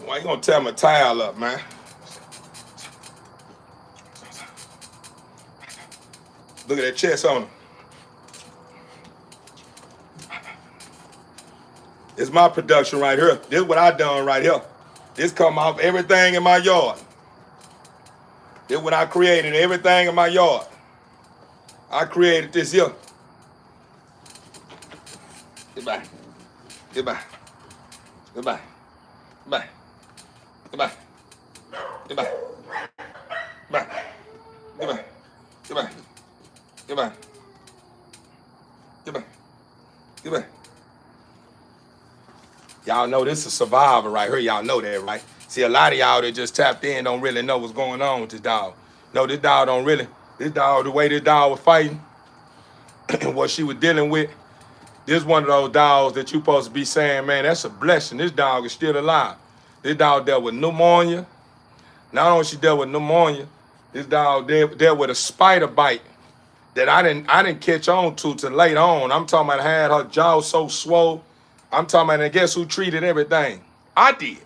Why you gonna tear my towel up, man? Look at that chest on him. It's my production right here. This is what I done right here. This come off everything in my yard. This is what I created, everything in my yard. I created this here. Goodbye. Goodbye. Goodbye. Goodbye. Goodbye. Goodbye. Goodbye. Goodbye. Goodbye. Goodbye. Goodbye. Goodbye. Y'all know this is a survivor right here. Y'all know that, right? See, a lot of y'all that just tapped in don't really know what's going on with this dog. No, this dog don't really This dog, the way this dog was fighting and what she was dealing with, this one of those dogs that you supposed to be saying, man, that's a blessing. This dog is still alive. This dog dealt with pneumonia. Not only she dealt with pneumonia, this dog dealt with a spider bite that I didn't catch on to till late on. I'm talking about had her jaw so swole. I'm talking about, and guess who treated everything? I did.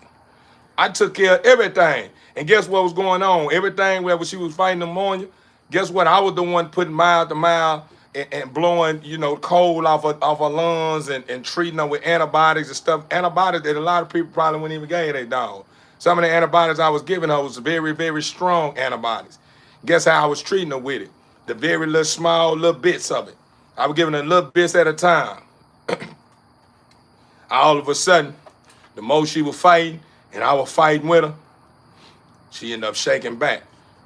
I took care of everything. And guess what was going on? Everything wherever she was fighting pneumonia, guess what? I was the one putting mile to mile and blowing, cold off her lungs and treating her with antibiotics and stuff. Antibiotics that a lot of people probably wouldn't even give their dog. Some of the antibiotics I was giving her was very, very strong antibiotics. Guess how I was treating her with it? The very little small little bits of it. I was giving her little bits at a time. All of a sudden, the more she was fighting and I was fighting with her, she ended up shaking back.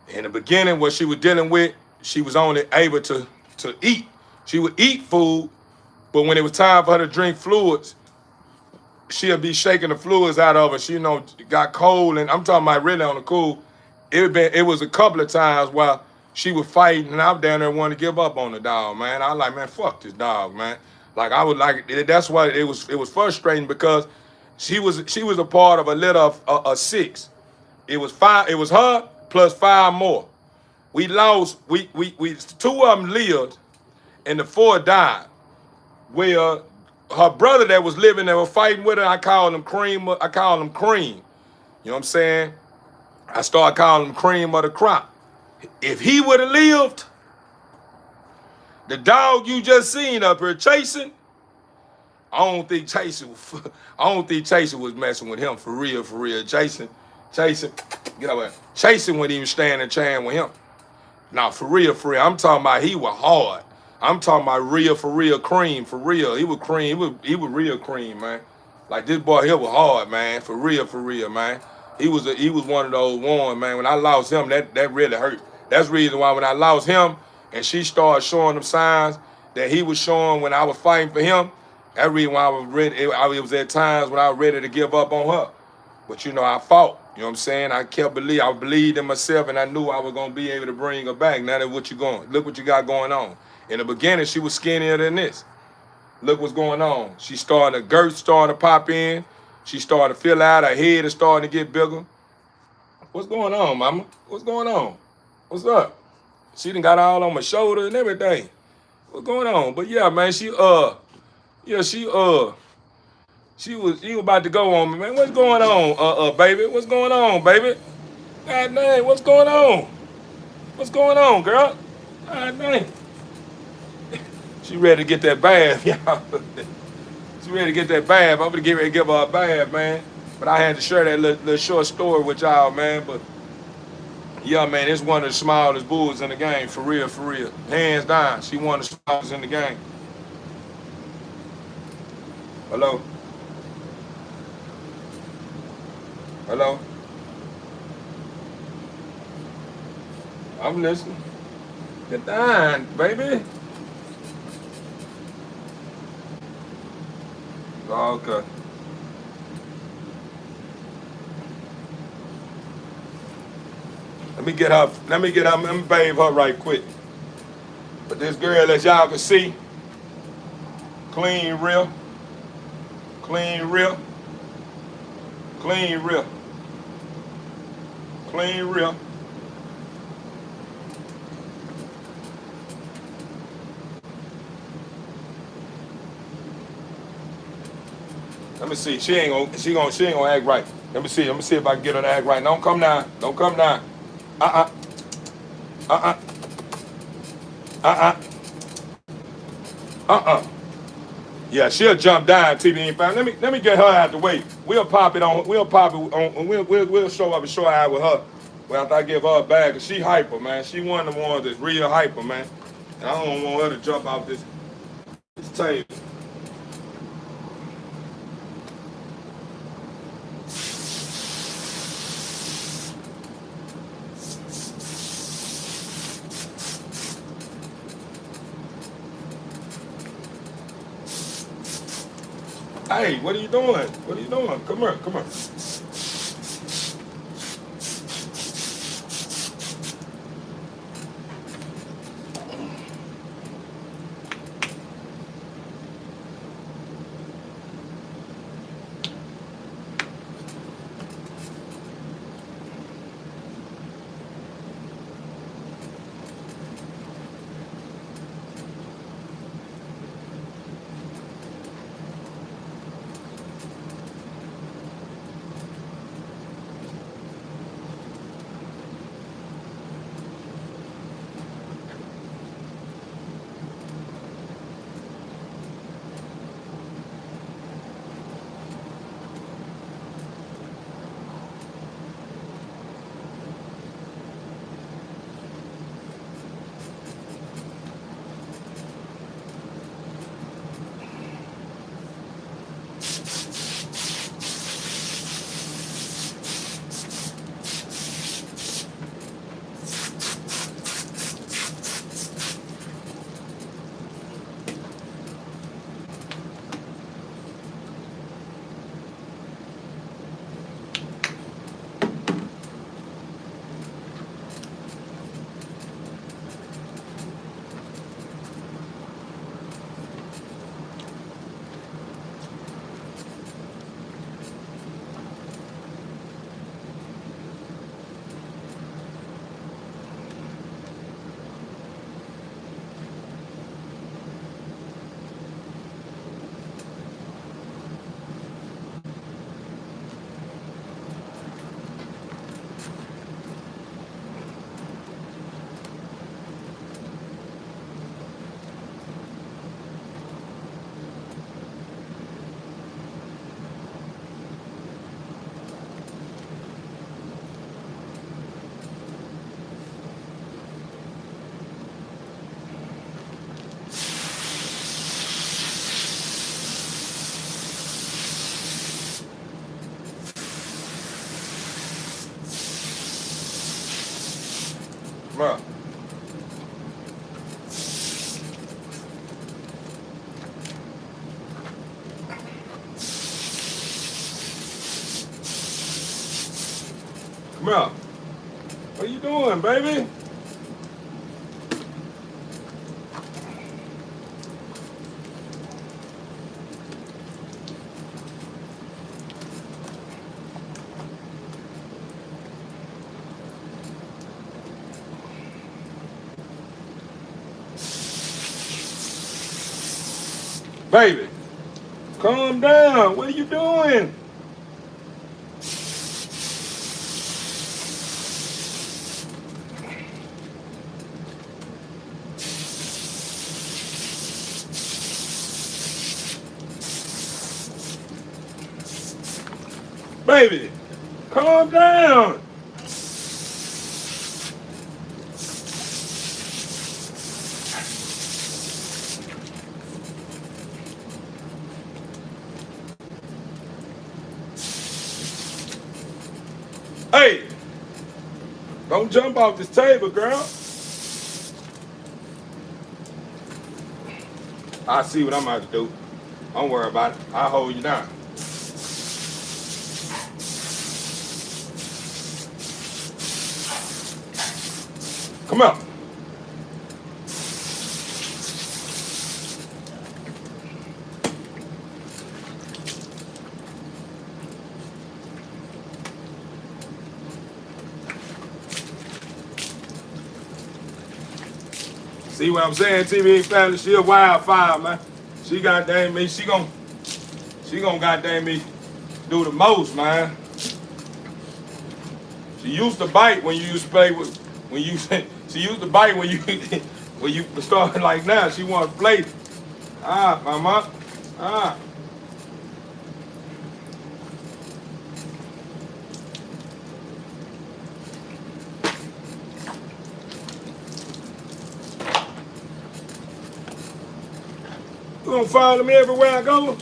In the beginning, what she was dealing with, she was only able to eat. She would eat food, but when it was time for her to drink fluids, she'll be shaking the fluids out of her. She, got cold, and I'm talking about really on the cool. It was a couple of times while she was fighting, and I was down there wanting to give up on the dog, man. I was like, man, fuck this dog, man. Like I was like, that's why it was frustrating because she was a part of a litter of 6. It was 5. It was her plus 5 more. We lost. We 2 of them lived, and the 4 died. Well, her brother that was living there was fighting with her. I called him Cream. I called him Cream. You know what I'm saying? I started calling him Cream of the crop. If he would have lived, the dog you just seen up here chasing, I don't think Chaser was messing with him for real. Chasing, get over there. Chasing when he was standing chatting with him. Now, for real, I'm talking about he was hard. I'm talking about real, for real, Cream, for real. He was cream. He was real cream, man. Like this boy here was hard, man. For real, man. He was one of those ones, man. When I lost him, that really hurt. That's the reason why when I lost him and she started showing them signs that he was showing when I was fighting for him, that reason why I was ready. It was at times when I was ready to give up on her. But I fought. You know what I'm saying? I believed in myself, and I knew I was gonna be able to bring her back. Now that look what you got going on. In the beginning, she was skinnier than this. Look what's going on. Girth started to pop in. She started to fill out. Her head is starting to get bigger. What's going on, mama? What's going on? What's up? She done got all on my shoulder and everything. What's going on? But yeah, man, she was about to go on me, man. What's going on, baby? What's going on, baby? God dang, what's going on? What's going on, girl? God dang. She ready to get that bath, y'all. She ready to get that bath. I'm gonna get ready to give her a bath, man. But I had to share that little short story with y'all, man. But yeah, man, it's one of the smallest bulls in the game, for real. Hands down, she one of the smallest in the game. Hello? Hello? I'm listening. Get down, baby. Okay. Let me bathe her right quick. But this girl, as y'all can see, clean, real. Let me see. She ain't gonna act right. Let me see if I can get her to act right. Don't come now. Yeah, she'll jump down till the ain't found. Let me get her out the way. We'll show up and show out with her. Well, after I give her a bag, cause she hyper, man. She one of the ones that's real hyper, man. And I don't want her to jump off this table. Hey, what are you doing? Come here. Come on. Come on. What are you doing, baby? Baby, calm down. What are you doing? Baby, calm down. Hey, don't jump off this table, girl. I see what I'm about to do. Don't worry about it. I'll hold you down. Come on. See what I'm saying? TV family, she a wildfire, man. She goddamn me. She gon' goddamn me do the most, man. She used to bite when you used to play with when you she used to bite when you when you started like now. She want to play. Ah, mama. Ah. You gonna follow me everywhere I go?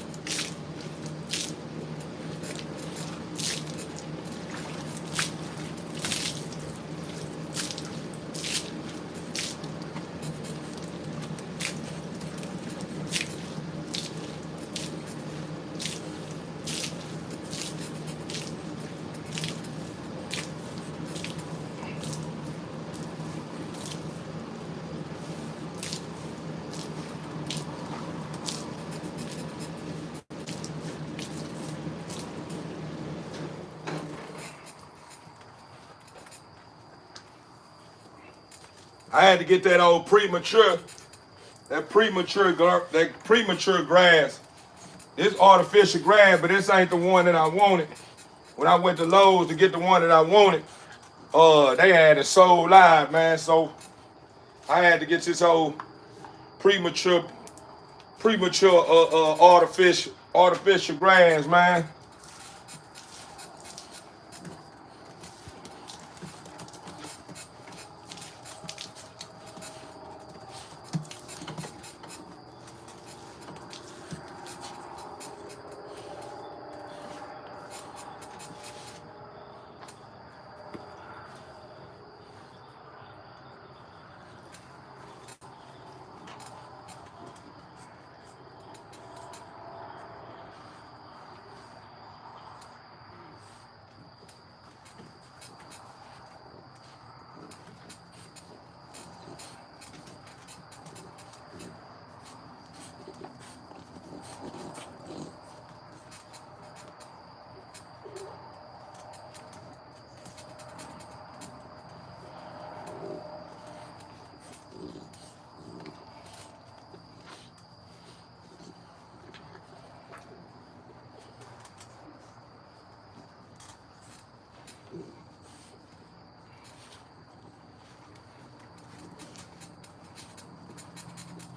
I had to get that old premature grass. It's artificial grass, but this ain't the one that I wanted. When I went to Lowe's to get the one that I wanted, they had it sold live, man. So I had to get this old premature artificial grass, man.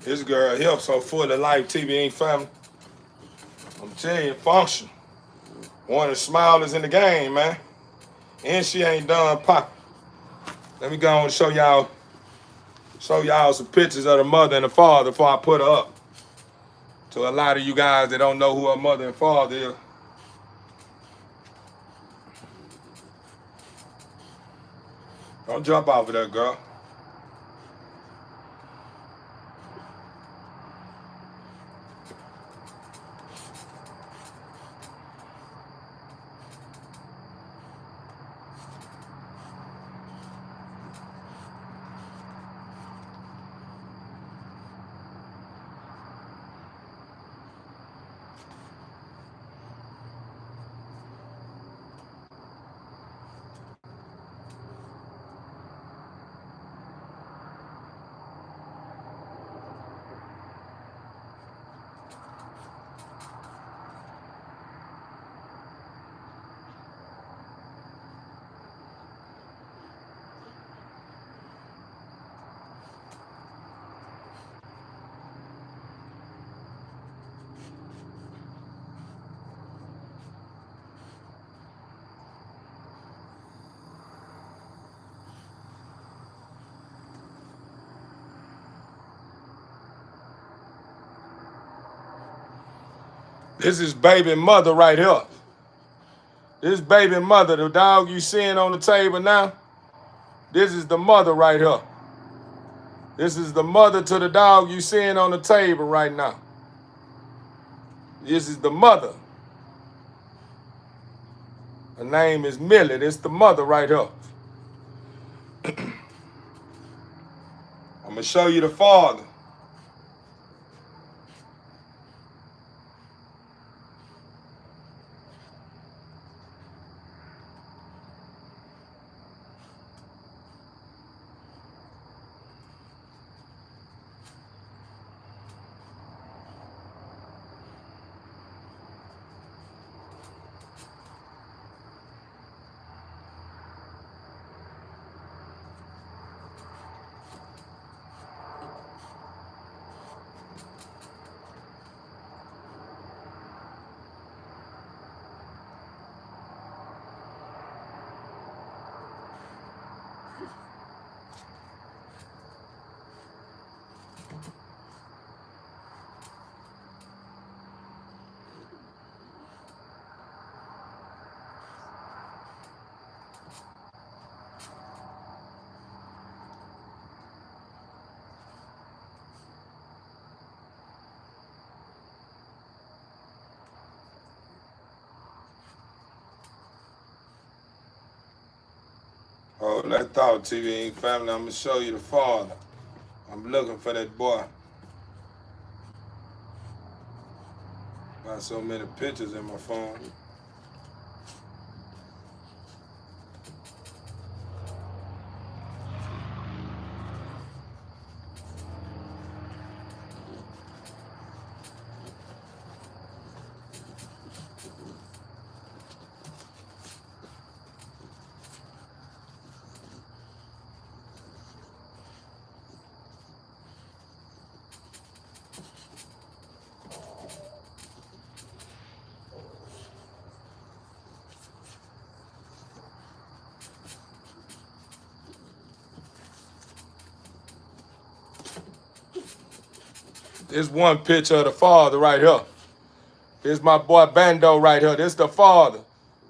This girl here so full of life, TV ain't family. I'm telling you, function. One of the smilers in the game, man. And she ain't done popping. Let me go and show y'all some pictures of the mother and the father before I put her up. To a lot of you guys that don't know who her mother and father is. Don't jump off of that, girl. This is baby mother right here. This baby mother, the dog you seeing on the table now, this is the mother right here. This is the mother to the dog you seeing on the table right now. This is the mother. Her name is Millie. This the mother right here. I'm gonna show you the father. Oh, that thought TV ain't family. I'm gonna show you the father. I'm looking for that boy. Got so many pictures in my phone. This one picture of the father right here. This my boy Bando right here. This the father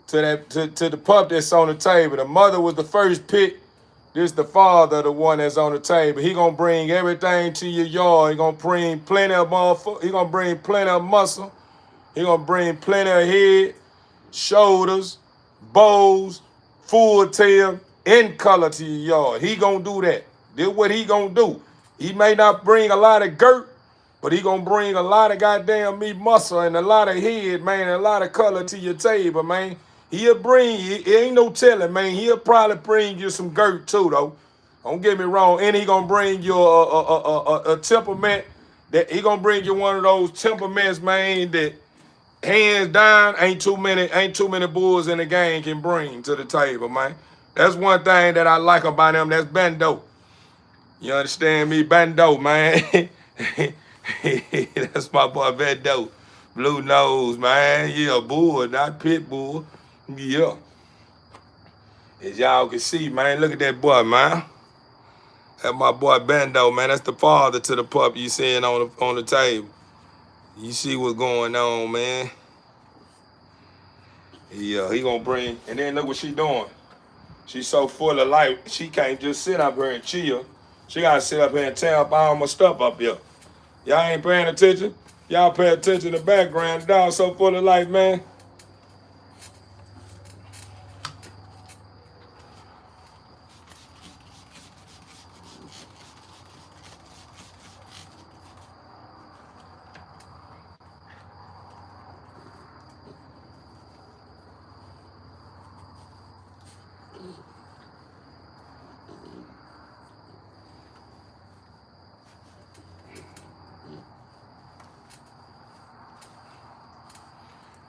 to the pup that's on the table. The mother was the first pick. This the father, the one that's on the table. He gonna bring everything to your yard. He gonna bring plenty of motherfucker. He gonna bring plenty of muscle. He gonna bring plenty of head, shoulders, bows, full tail, in color to your yard. He gonna do that. This what he gonna do. He may not bring a lot of girt, but he gonna bring a lot of goddamn meat muscle and a lot of head, man, and a lot of color to your table, man. He'll bring you, it ain't no telling, man. He'll probably bring you some girt too, though. Don't get me wrong. And he gonna bring you a temperament that he gonna bring you one of those temperaments, man, that hands down ain't too many bulls in the game can bring to the table, man. That's one thing that I like about him. That's Bando. You understand me? Bando, man. That's my boy Bando. Blue nose, man. Yeah, bull, not pit bull. Yeah. As y'all can see, man, look at that boy, man. That's my boy Bando, man. That's the father to the pup you seeing on the table. You see what's going on, man. Yeah, he gonna bring, and then look what she doing. She's so full of life, she can't just sit up here and chill. She gotta sit up here and tear up all my stuff up here. Y'all ain't paying attention? Y'all pay attention to the background. The dog so full of life, man.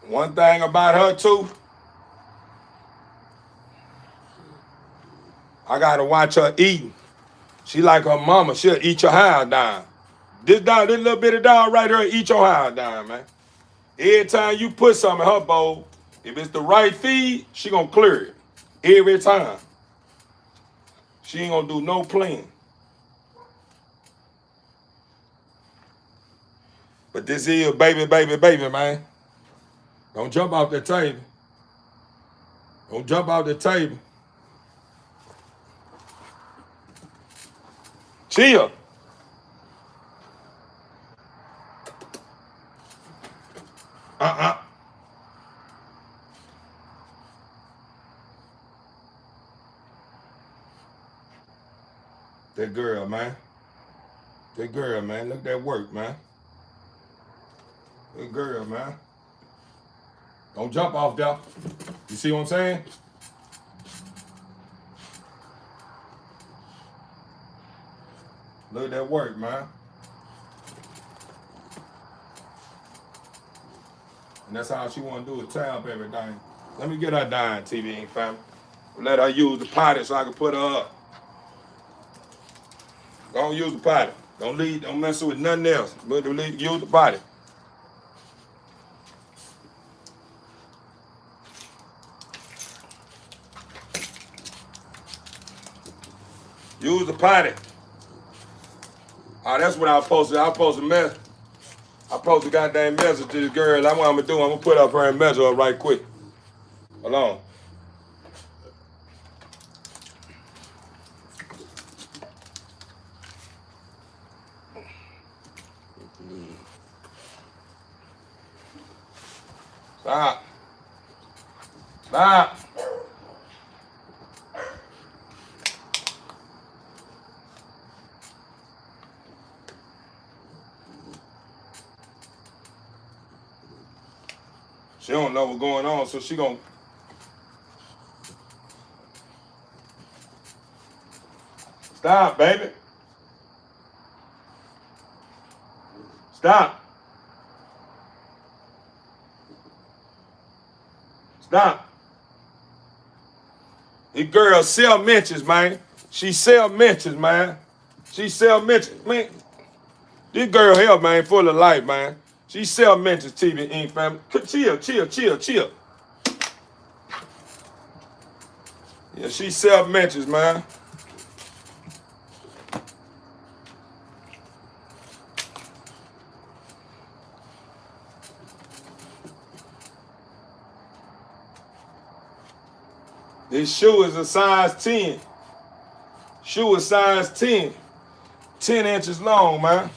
One thing about her too, I gotta watch her eating. She like her mama, she'll eat your house down. This little bitty dog right here, eat your house down, man. Every time you put something in her bowl, if it's the right feed, she gonna clear it. Every time. She ain't gonna do no playing. But this is baby, man. Don't jump off the table. Don't jump off the table. Chill. Uh-uh. That girl, man. That girl, man. Look at that work, man. That girl, man. Don't jump off there. You see what I'm saying? Look at that work, man. And that's how she want to do it, tear up everything. Let me get her down, TV, fam. Let her use the potty so I can put her up. Don't use the potty. Don't mess with nothing else. But use the potty. Use the potty. Oh, that's what I was supposed to. I posted a goddamn message to this girl. That's what I'm gonna do. I'm gonna put up her and measure her right quick. Hold on. Stop. Stop. She don't know what's going on, so she gonna. Stop, baby. Stop. Stop. This girl sell mentions, man. She sell mentions, man. She sell mentions, man. This girl here, man, full of life, man. She sell mentions, TV Inc. family. Chill. Yeah, she sell mentions, man. This shoe is a size 10. Shoe is size 10. 10 inches long, man.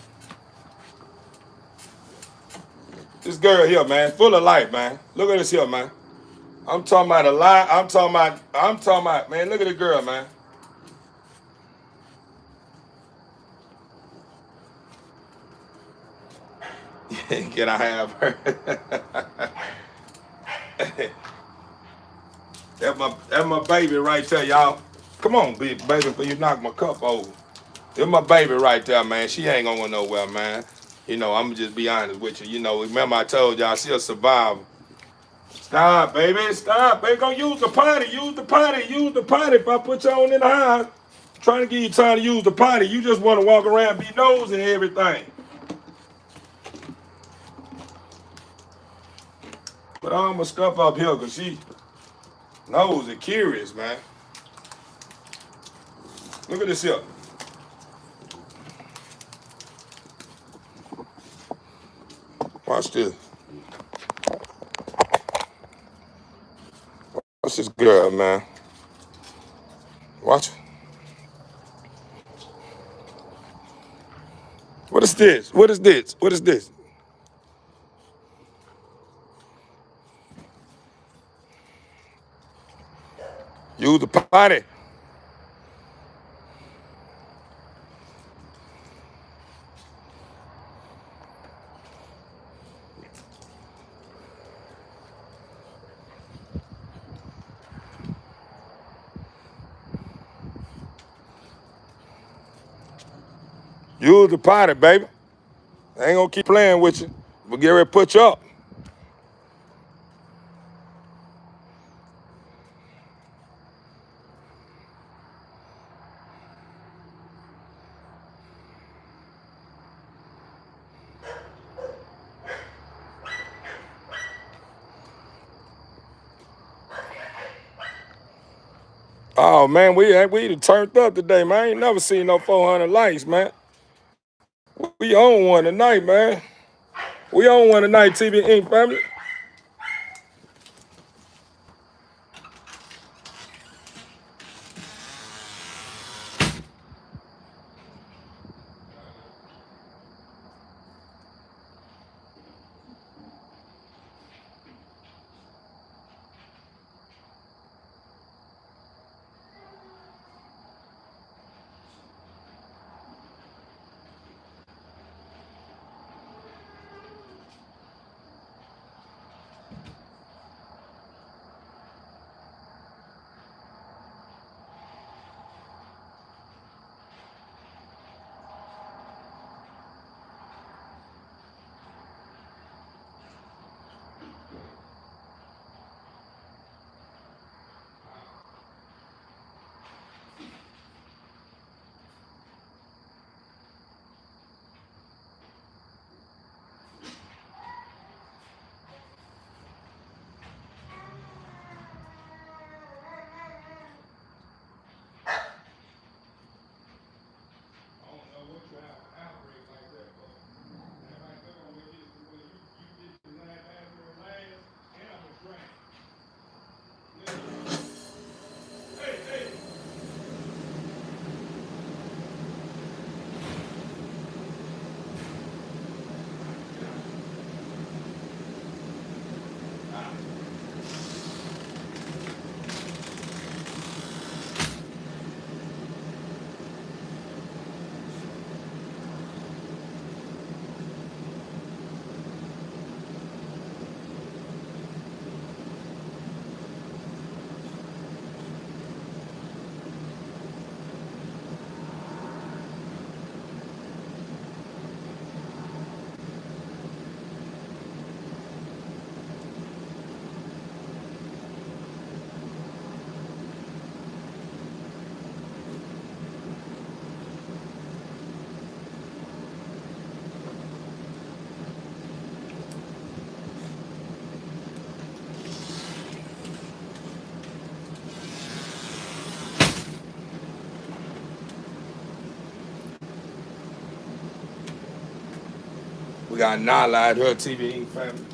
This girl here, man, full of life, man. Look at this here, man. I'm talking about a lie. I'm talking about, man, look at the girl, man. Can I have her? That's my baby right there, y'all. Come on, baby, before you knock my cup over. That's my baby right there, man. She ain't going nowhere, man. You know, I'm going to just be honest with you. You know, remember I told y'all she a survivor. Stop, baby. Stop, baby. Go use the potty. Use the potty. Use the potty. If I put you on in the house, trying to give you time to use the potty, you just want to walk around, be nosy and everything. Put all my stuff up here because she nosy, curious, man. Look at this here. Watch this. Watch this girl, man. Watch. What is this? What is this? What is this? Use the potty. Use the potty, baby. I ain't gonna keep playing with you. We'll get ready to put you up. Oh man, we done turned up today, man. I ain't never seen no 400 likes, man. We own one tonight, man. We own one tonight, TV Inc. family. We got Nala at her TV family.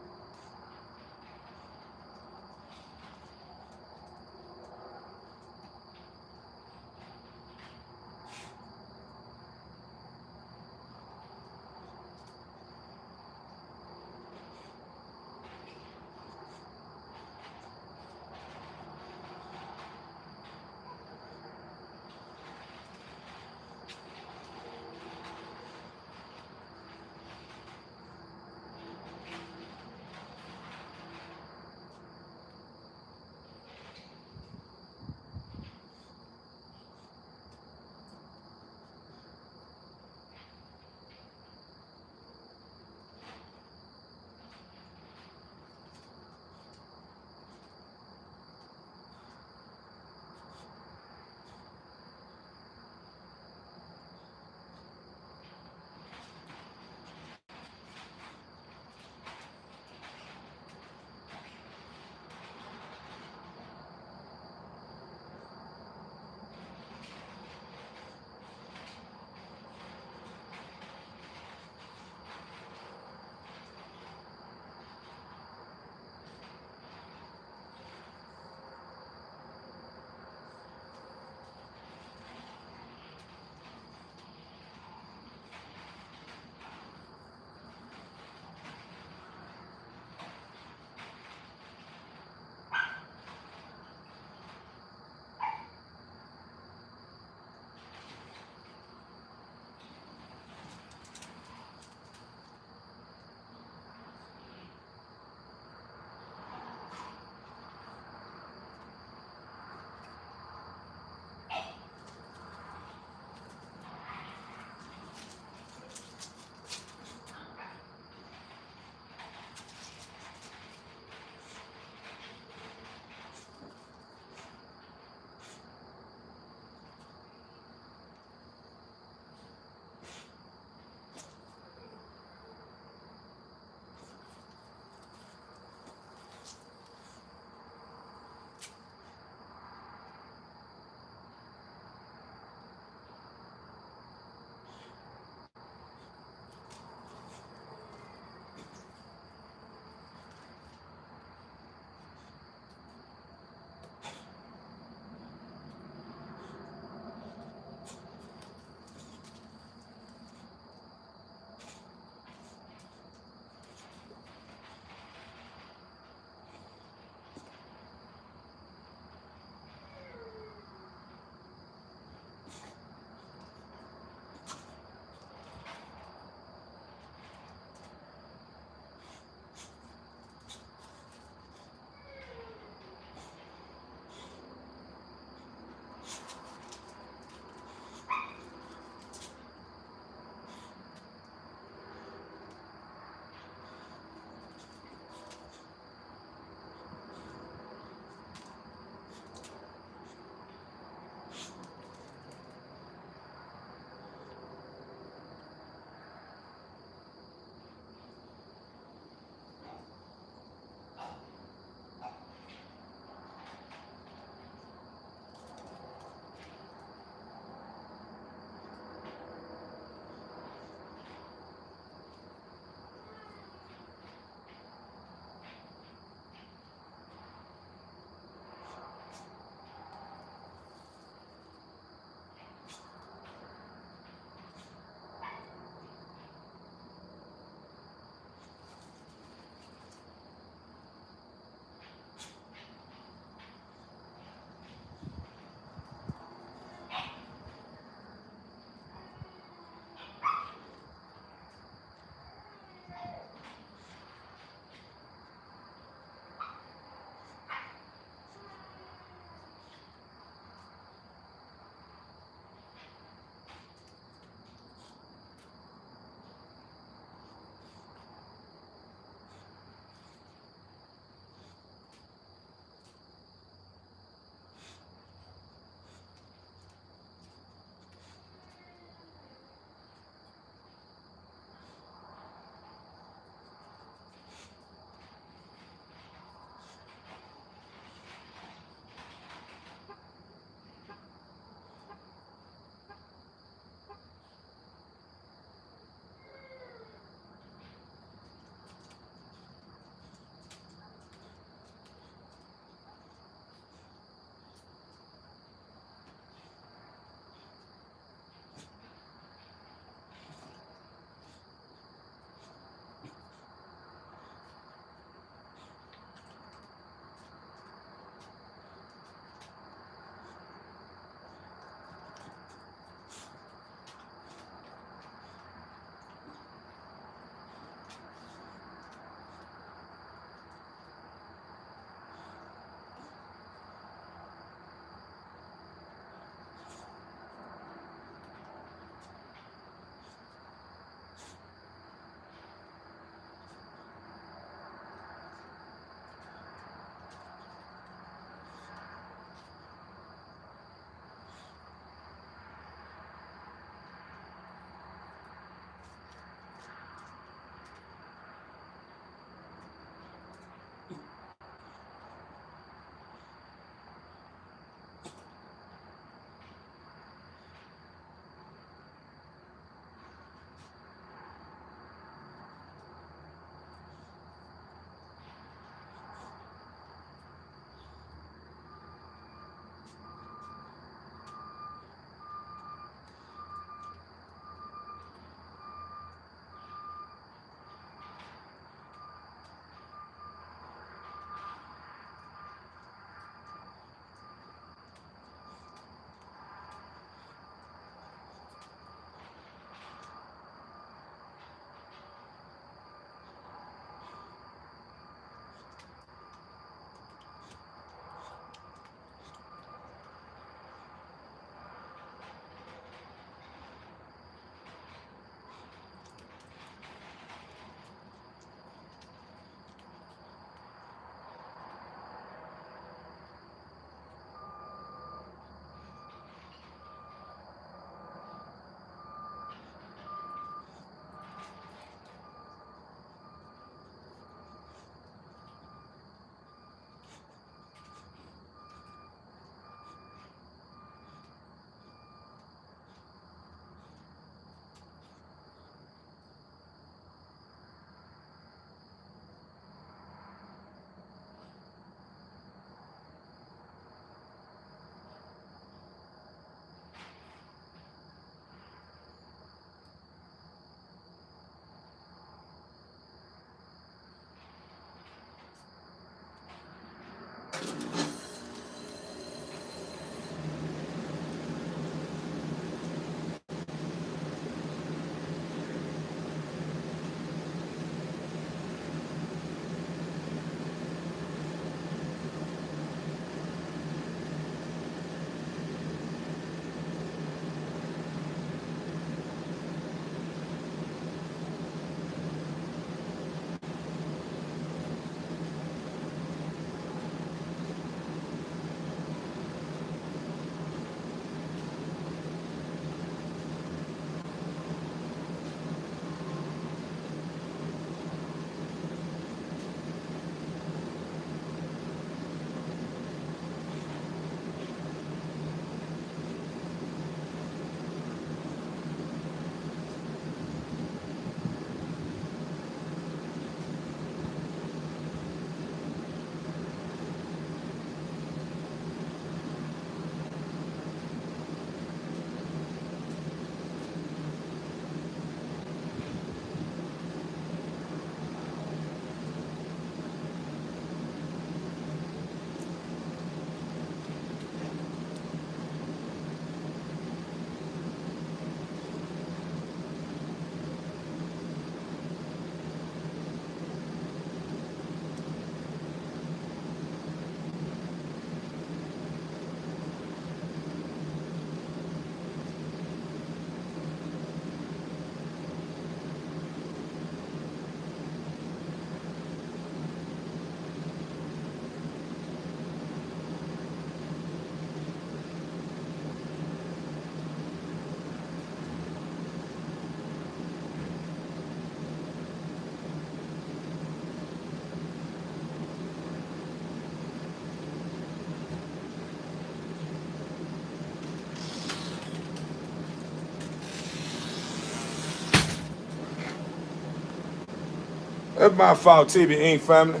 That's my fault, TV Inc. family.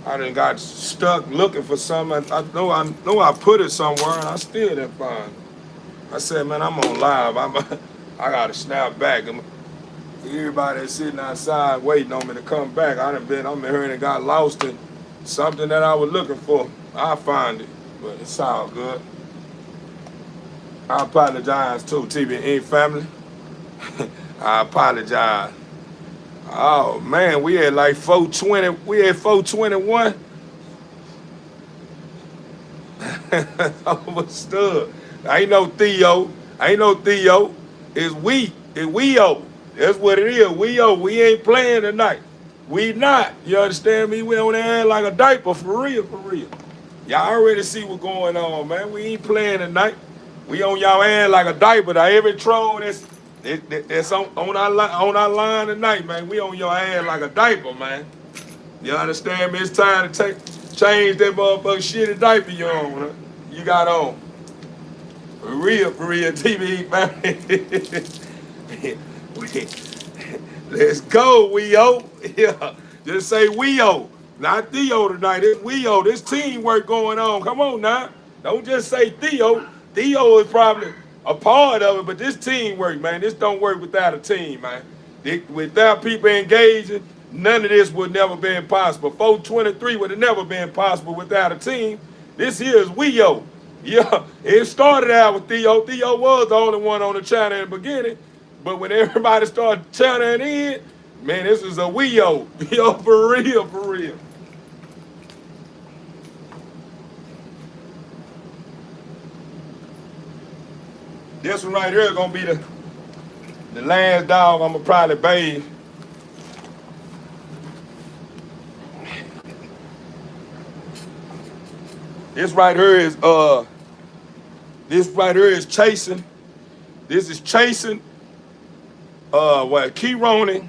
I done got stuck looking for something. I know I put it somewhere and I still didn't find it. I said, man, I'm on live. I gotta snap back. Everybody that's sitting outside waiting on me to come back. I'm in here and got lost in something that I was looking for. I'll find it. But it's all good. I apologize too, TBN family. I apologize. Oh man, we had like 420. We had 421. Overstood. I ain't no Theo. I ain't no Theo. It's we. It's we-o. That's what it is. We-o. We ain't playing tonight. We not. You understand me? We on there like a diaper for real, for real. Y'all already see what's going on, man. We ain't playing tonight. We on y'all ass like a diaper. Now every troll that's on our line tonight, man. We on your ass like a diaper, man. You understand me? It's time to change that motherfucking shitty diaper you on. Huh? You got on. For real TV, man. Let's go, we-o. Yeah, just say we-o. Not Theo tonight. It's we-o. This teamwork going on. Come on now. Don't just say Theo. Theo is probably a part of it, but this teamwork, man, this don't work without a team, man. Without people engaging, none of this would never been possible. 423 would have never been possible without a team. This here is we-o. Yeah, it started out with Theo. Theo was the only one on the channel in the beginning. But when everybody started chanting in, man, this is a we-o. Yo, for real, for real. This one right here is gonna be the last dog I'm gonna probably bathe. This right here is chasing. This is chasing Keyroni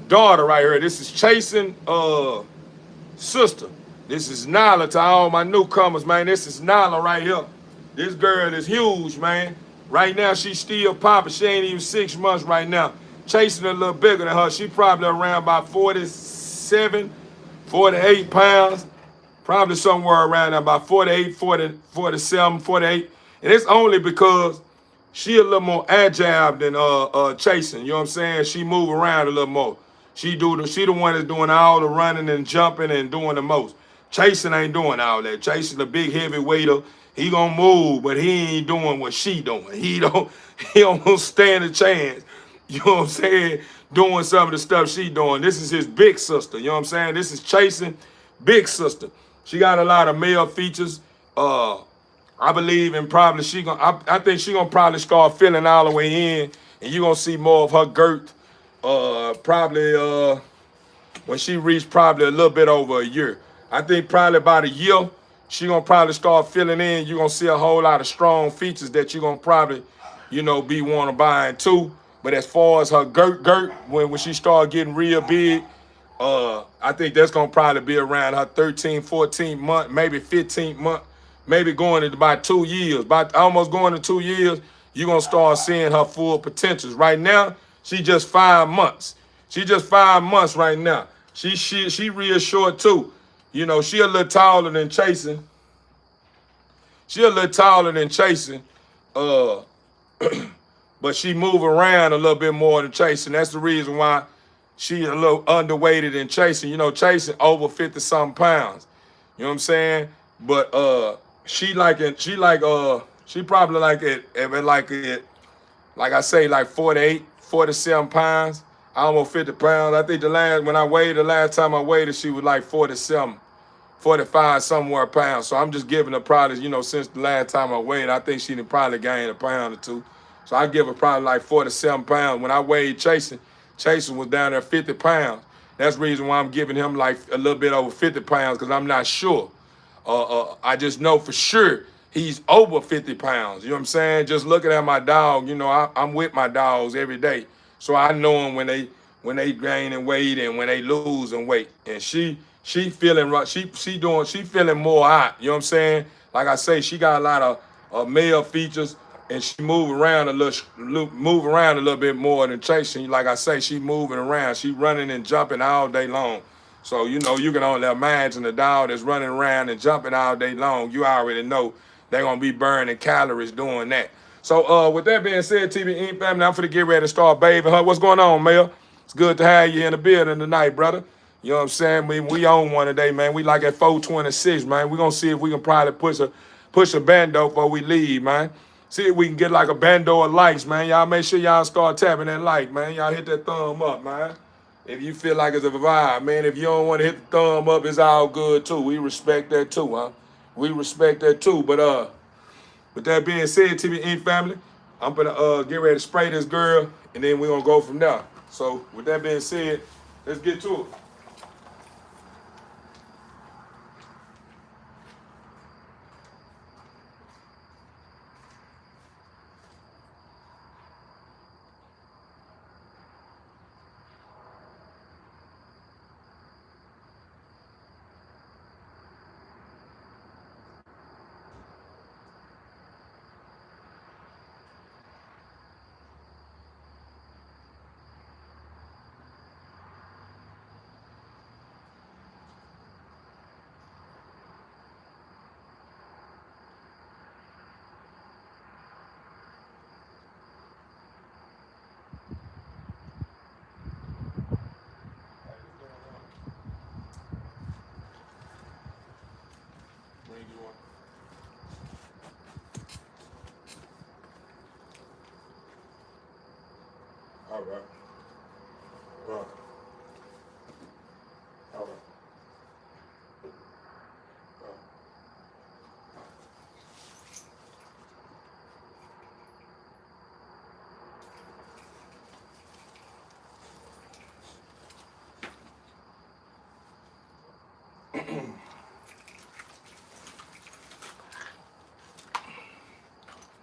daughter right here. This is chasing sister. This is Nyla to all my newcomers, man. This is Nyla right here. This girl is huge, man. Right now, she's still popping. She ain't even 6 months right now. Chasing a little bigger than her. She probably around about 47, 48 pounds. Probably somewhere around there, about 48, 40, 47, 48. And it's only because she a little more agile than chasing. You know what I'm saying? She move around a little more. She the one that's doing all the running and jumping and doing the most. Chasing ain't doing all that. Chasing the big heavy waiter. He gonna move, but he ain't doing what she doing. He don't stand a chance. You know what I'm saying? Doing some of the stuff she doing. This is his big sister. You know what I'm saying? This is chasing big sister. She got a lot of male features. I believe in probably I think she gonna probably start filling all the way in, and you gonna see more of her girth. Probably when she reached probably a little bit over a year. I think probably about a year, she gonna probably start filling in. You're gonna see a whole lot of strong features that you're gonna probably, be wanna buy into. But as far as her girth, when she start getting real big, I think that's gonna probably be around her 13, 14 month, maybe 15 month, maybe going into about 2 years. About almost going to 2 years, you're gonna start seeing her full potentials. Right now, she just 5 months. She just 5 months right now. She real short too. She a little taller than chasing. She a little taller than chasing. Uh, but she move around a little bit more than chasing. That's the reason why she a little underweighted than chasing. Chasing over 50 something pounds. You know what I'm saying? But she probably like I say, like 48, 47 pounds, almost 50 pounds. I think the last time I weighed her, she was like 47, 45 somewhere pounds. So I'm just giving her probably, since the last time I weighed, I think she done probably gained a pound or two. So I give her probably like 47 pounds. When I weighed Chasing was down there 50 pounds. That's the reason why I'm giving him like a little bit over 50 pounds, because I'm not sure. I just know for sure he's over 50 pounds. You know what I'm saying? Just looking at my dog, I'm with my dogs every day. So I know them when they gain in weight and when they lose in weight. And she feeling right. She feeling more hot. You know what I'm saying? Like I say, she got a lot of male features. and she move around a little bit more than chasing. Like I say, she moving around. She running and jumping all day long. So you can only imagine the dog that's running around and jumping all day long. You already know they're gonna be burning calories doing that. So with that being said, TV Inc. family, I'm finna get ready to start bathing her. What's going on, Mel? It's good to have you in the building tonight, brother. You know what I'm saying? We own one today, man. We like at 426, man. We're gonna see if we can probably push a bando before we leave, man. See if we can get like a bando of likes, man. Y'all make sure y'all start tapping that like, man. Y'all hit that thumb up, man. If you feel like it's a vibe, man. If you don't want to hit the thumb up, it's all good too. We respect that too, huh? We respect that too. But with that being said, TBE family, I'm gonna get ready to spray this girl, and then we're gonna go from there. So with that being said, let's get to it. All right. Right. All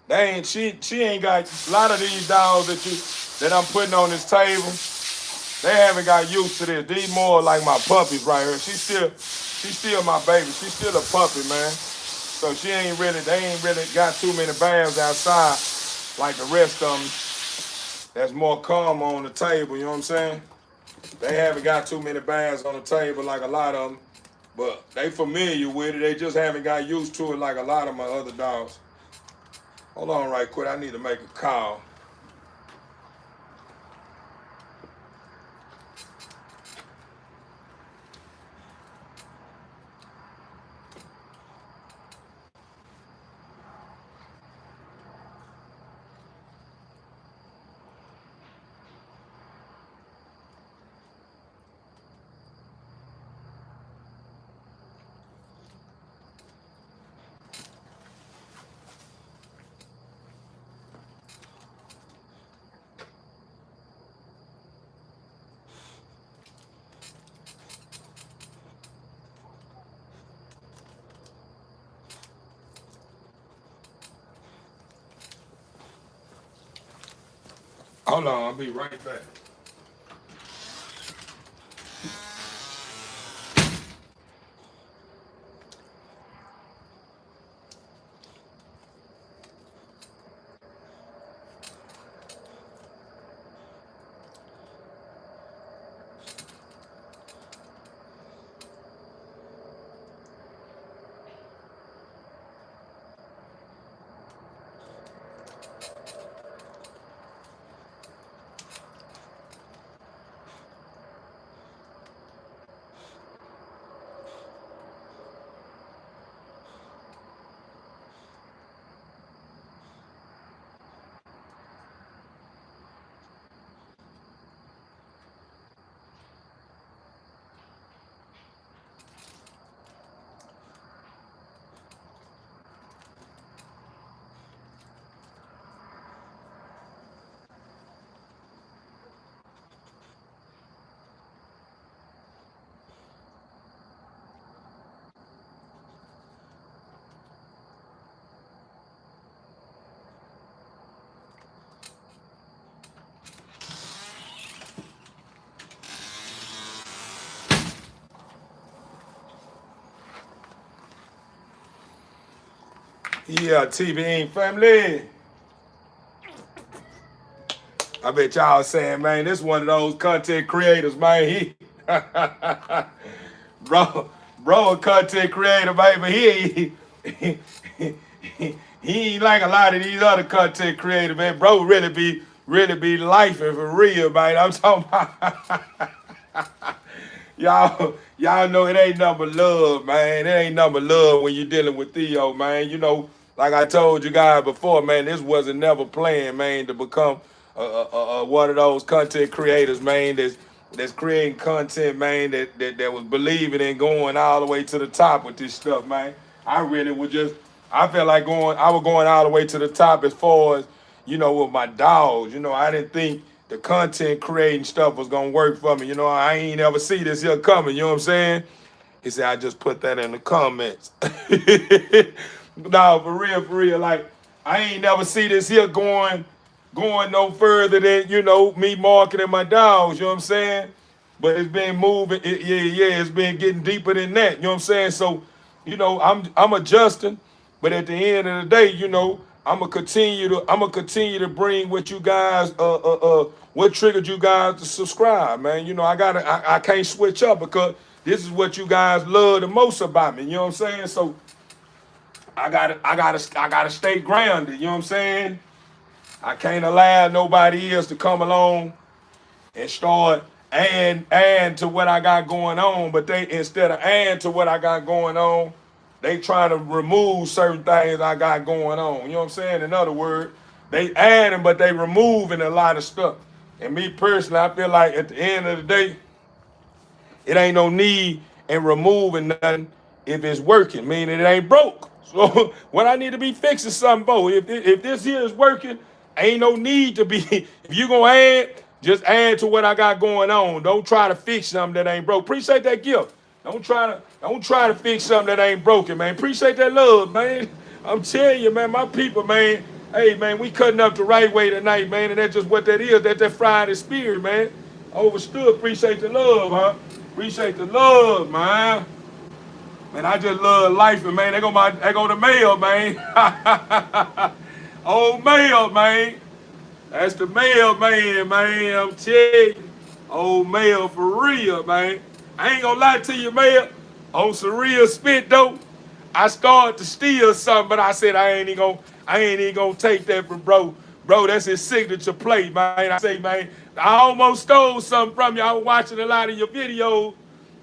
right. She ain't got a lot of these dogs that I'm putting on this table. They haven't got used to this. These more like my puppies right here. She's still my baby. She's still a puppy, man. So they ain't really got too many baths outside like the rest of them. That's more calm on the table. You know what I'm saying? They haven't got too many baths on the table like a lot of them, but they familiar with it. They just haven't got used to it like a lot of my other dogs. Hold on right quick. I need to make a call. Hold on. I'll be right back. Yeah, TV family. I bet y'all saying, man, this one of those content creators, man. He, bro, bro, a content creator, man, but he ain't like a lot of these other content creators, man. Bro, really be life for real, man. I'm talking about. Y'all know it ain't nothing but love, man. It ain't nothing but love when you're dealing with Theo, man. You know, like I told you guys before, man, this wasn't never planned, man, to become one of those content creators, man, that's creating content, man, that was believing in going all the way to the top with this stuff, man. I really was just, I felt like I was going all the way to the top as far as, you know, with my dogs. You know, I didn't think the content creating stuff was gonna work for me. You know, I ain't ever see this here coming. You know what I'm saying? He said, I just put that in the comments. No, for real. Like, I ain't never see this here going no further than, you know, me marketing my dogs. You know what I'm saying? But it's been moving. It's been getting deeper than that. You know what I'm saying? So, you know, I'm adjusting, but at the end of the day, you know, I'm gonna continue to bring what you guys what triggered you guys to subscribe, man. You know, I can't switch up because this is what you guys love the most about me. You know what I'm saying? So I gotta stay grounded. You know what I'm saying? I can't allow nobody else to come along and start and to what I got going on, but they instead of add to what I got going on, they trying to remove certain things I got going on. You know what I'm saying? In other words, they adding, but they removing a lot of stuff. And me personally, I feel like at the end of the day, it ain't no need in removing nothing if it's working, meaning it ain't broke. So what I need to be fixing something, Bo. If this here is working, ain't no need to be. If you gonna add, just add to what I got going on. Don't try to fix something that ain't broke. Appreciate that gift. Don't try to fix something that ain't broken, man. Appreciate that love, man. I'm telling you, man, my people, man. Hey, man, we cutting up the right way tonight, man, and that's just what that is. That's that Friday spirit, man. Overstood. Appreciate the love, huh? Appreciate the love, man. Man, I just love life, and man, they go the mail, man. Old mail, man. That's the mailman, man. I'm telling you. Old mail for real, man. I ain't gonna lie to you, mail. On some real spit though, I started to steal something, but I said I ain't even gonna take that from bro. Bro, that's his signature play, man. I say, man, I almost stole something from you. I was watching a lot of your videos,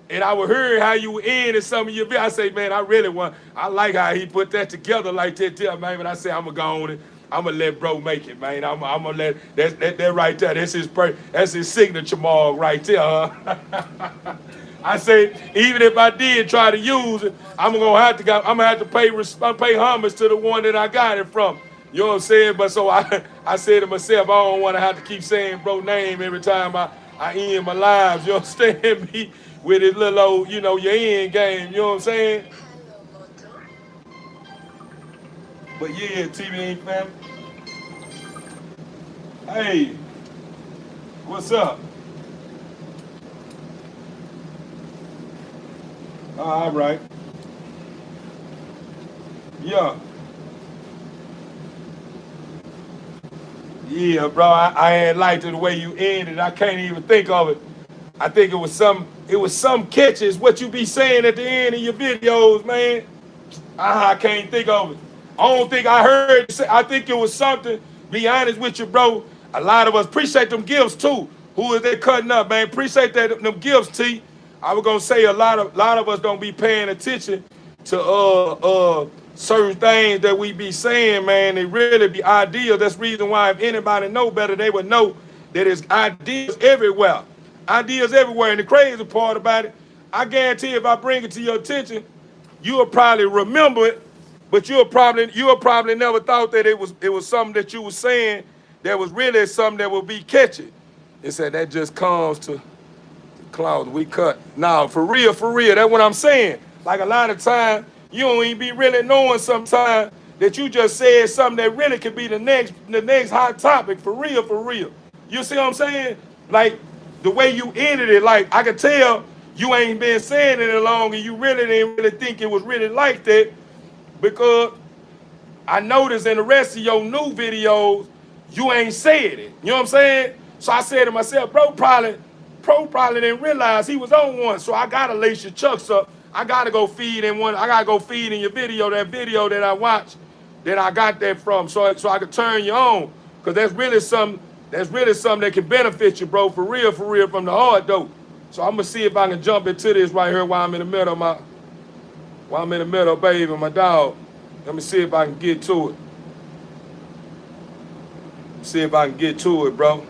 and I would hear how you were in some of your videos. I say, man, I like how he put that together like that, man. But I say, I'm gonna go on it. I'm gonna let bro make it, man. I'm gonna let that right there. That's his signature mark right there, huh? I say, even if I did try to use it, I'm gonna have to pay homage to the one that I got it from. You know what I'm saying? But so I said to myself, I don't want to have to keep saying bro name every time I end my lives. You understand me? With his little old, you know, your end game. You know what I'm saying? But yeah, TV family. Hey, what's up? All right. Yeah. Yeah, bro. I ain't liked it the way you ended. I can't even think of it. I think it was some catches what you be saying at the end of your videos, man. I can't think of it. I don't think I heard you say, I think it was something. Be honest with you, bro. A lot of us appreciate them gifts too. Who is they cutting up, man? Appreciate them gifts, T. I was gonna say a lot of us don't be paying attention to certain things that we be saying, man. They really be ideas. That's the reason why if anybody know better, they would know that there's ideas everywhere. Ideas everywhere. And the crazy part about it, I guarantee if I bring it to your attention, you'll probably remember it, but you'll probably never thought that it was something that you were saying that was really something that would be catchy. It said that just comes to clouds we cut. Now, for real, that's what I'm saying. Like a lot of time, you don't even be really knowing sometimes that you just said something that really could be the next hot topic, for real, for real. You see what I'm saying? Like the way you ended it, like I could tell you ain't been saying it long and you really didn't really think it was really like that because I noticed in the rest of your new videos, you ain't said it. You know what I'm saying? So I said to myself, Pro probably didn't realize he was on one. So I gotta lace your chucks up. I gotta go feed in one. I gotta go feed in your video, that video that I watched, that I got that from, so I could turn you on. Cause that's really something. That's really something that can benefit you, bro. For real, from the heart, though. So I'm gonna see if I can jump into this right here while I'm in the middle of baby, my dog. Let me see if I can get to it. See if I can get to it, bro.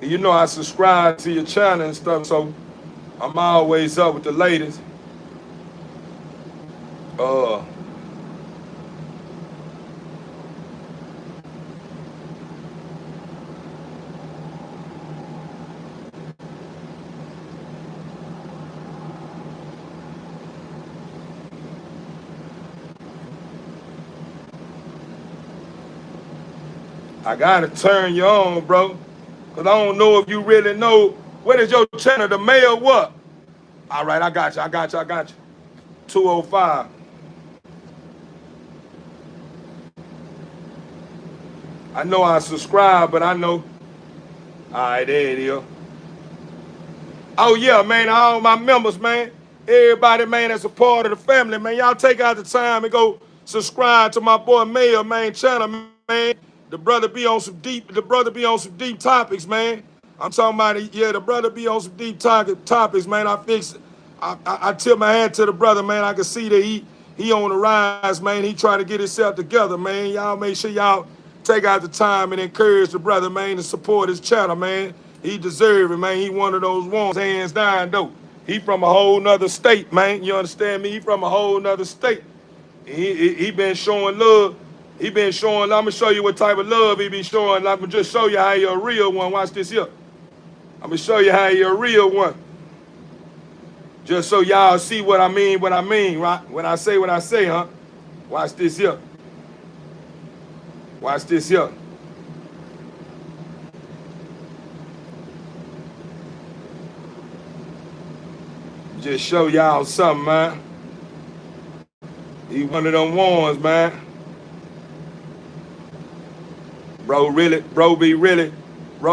You know I subscribe to your channel and stuff, so I'm always up with the latest. Uh, I gotta turn you on, bro. Cause I don't know if you really know. What is your channel, the mayor what? All right, I got you. 205. I know I subscribe, but I know. All right, there it is. Oh yeah, man, all my members, man. Everybody, man, that's a part of the family, man. Y'all take out the time and go subscribe to my boy Mayor, man, channel, man. The brother be on some deep topics, man. I'm talking about, yeah, the brother be on some deep topics, man. I tip my hat to the brother, man. I can see that he on the rise, man. He trying to get himself together, man. Y'all make sure y'all take out the time and encourage the brother, man, to support his channel, man. He deserve it, man. He one of those ones, hands down, though. He from a whole nother state, man. You understand me? He from a whole nother state. He been showing love. He been showing, I'm gonna show you what type of love he be showing. I'm gonna just show you how you're a real one. Watch this here. I'm gonna show you how you're a real one. Just so y'all see what I mean, right? When I say what I say, huh? Watch this here. Watch this here. Just show y'all something, man. He one of them ones, man. Bro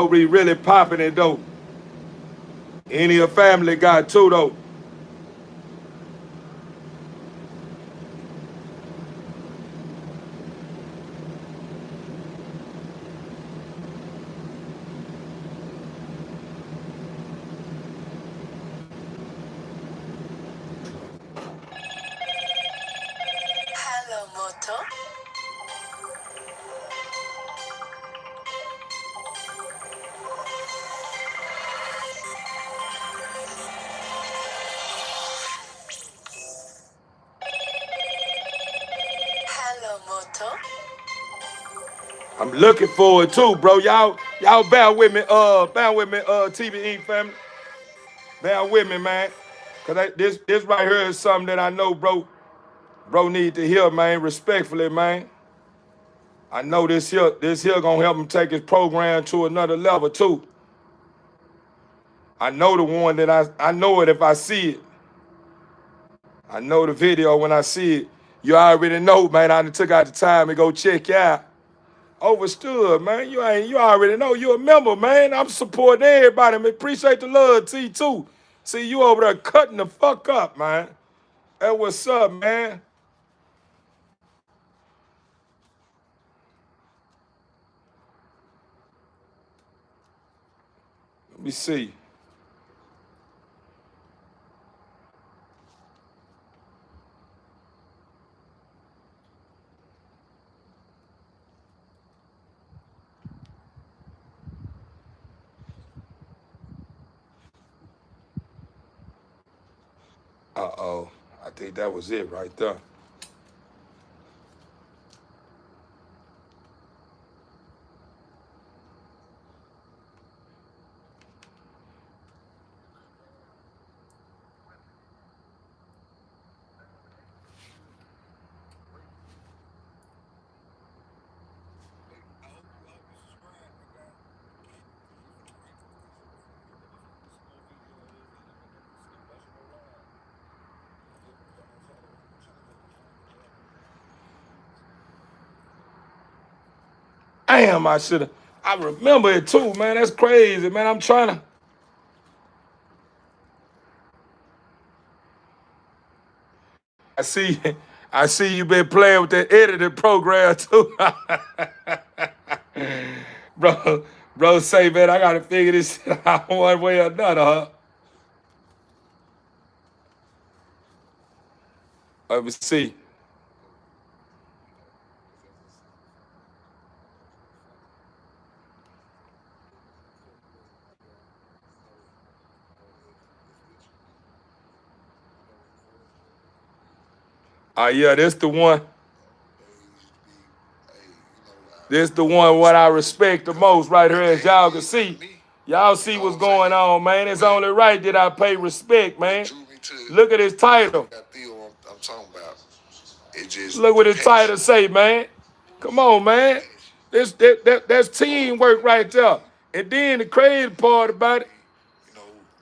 be really popping it, though. Any of family got too, though. Hello, Moto. Hello, Moto. I'm looking forward too, bro. Y'all bear with me, TBE family. Bear with me, man. Cause this right here is something that I know, bro need to hear, man, respectfully, man. I know this here gonna help him take his program to another level too. I know the one that I know it if I see it. I know the video when I see it. You already know, man. I done took out the time to go check you out. Overstood, man. You already know. You a member, man. I'm supporting everybody, man. Appreciate the love, T2. See you over there cutting the fuck up, man. That what's up, man. Let me see. Uh-oh. I think that was it right there. damn, I should have. I remember it too, man. That's crazy, man. I'm trying to. I see, I see you been playing with that editing program too, bro. Bro, say, man, I gotta figure this shit out one way or another, huh? Let me see. Yeah, this the one. This the one what I respect the most right here, as y'all can see. Y'all see what's going on, man. It's only right that I pay respect, man. Look at his title. I'm talking about. Look what his title say, man. Come on, man. That's teamwork right there. And then the crazy part about it,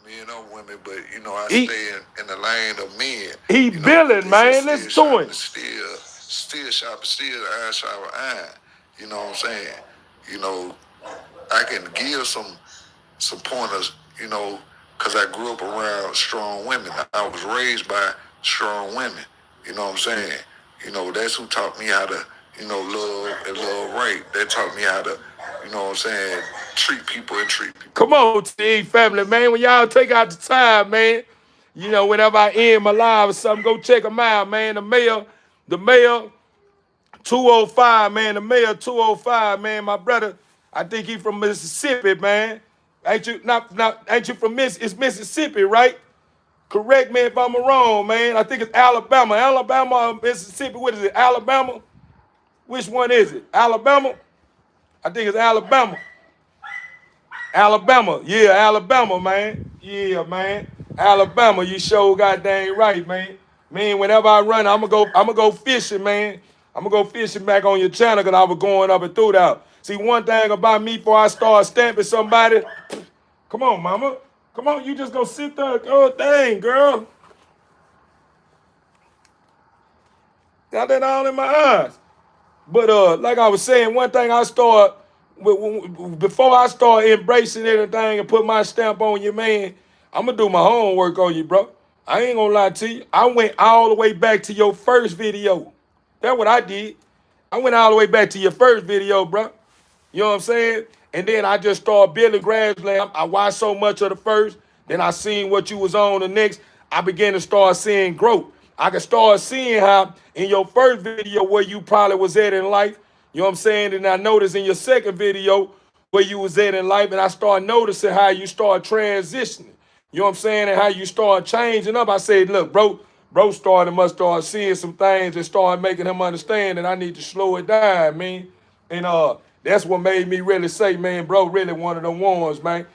men or women, but I stay in the lane of men. He billing, man. Listen to him. Still sharp, still iron sharp iron. You know what I'm saying? I can give some pointers, because I grew up around strong women. I was raised by strong women. You know what I'm saying? That's who taught me how to, love and love right. They taught me how to, what I'm saying, treat people and treat people. Come on, Steve family, man. When y'all take out the time, man, whenever I end my live or something, go check them out, man. The mayor 205, man. The mayor 205, man. My brother, I think he from Mississippi, man. Ain't you ain't you from it's Mississippi, right? Correct me if I'm wrong, man. I think it's Alabama. Alabama or Mississippi. What is it? Alabama? Which one is it? Alabama? I think it's Alabama. Alabama. Yeah, Alabama, man. Yeah, man. Alabama, you sure goddamn right, man. Man, whenever I run, I'ma go fishing, man. I'ma go fishing back on your channel because I was going up and through that. See, one thing about me before I start stamping somebody, come on, mama. Come on, you just gonna sit there. Oh, dang, girl. Got that all in my eyes. But like I was saying, one thing I start before I start embracing everything and put my stamp on you, man, I'm gonna do my homework on you, bro. I ain't gonna lie to you. I went all the way back to your first video. That's what I did. I went all the way back to your first video, bro. You know what I'm saying? And then I just started building gradually. I watched so much of the first. Then I seen what you was on the next. I began to start seeing growth. I could start seeing how in your first video where you probably was at in life. You know what I'm saying? And I noticed in your second video where you was at in life. And I started noticing how you start transitioning. You know what I'm saying? And how you start changing up. I said, look, bro must start seeing some things and start making him understand that I need to slow it down, man. And that's what made me really say, man, bro, really one of the ones, man.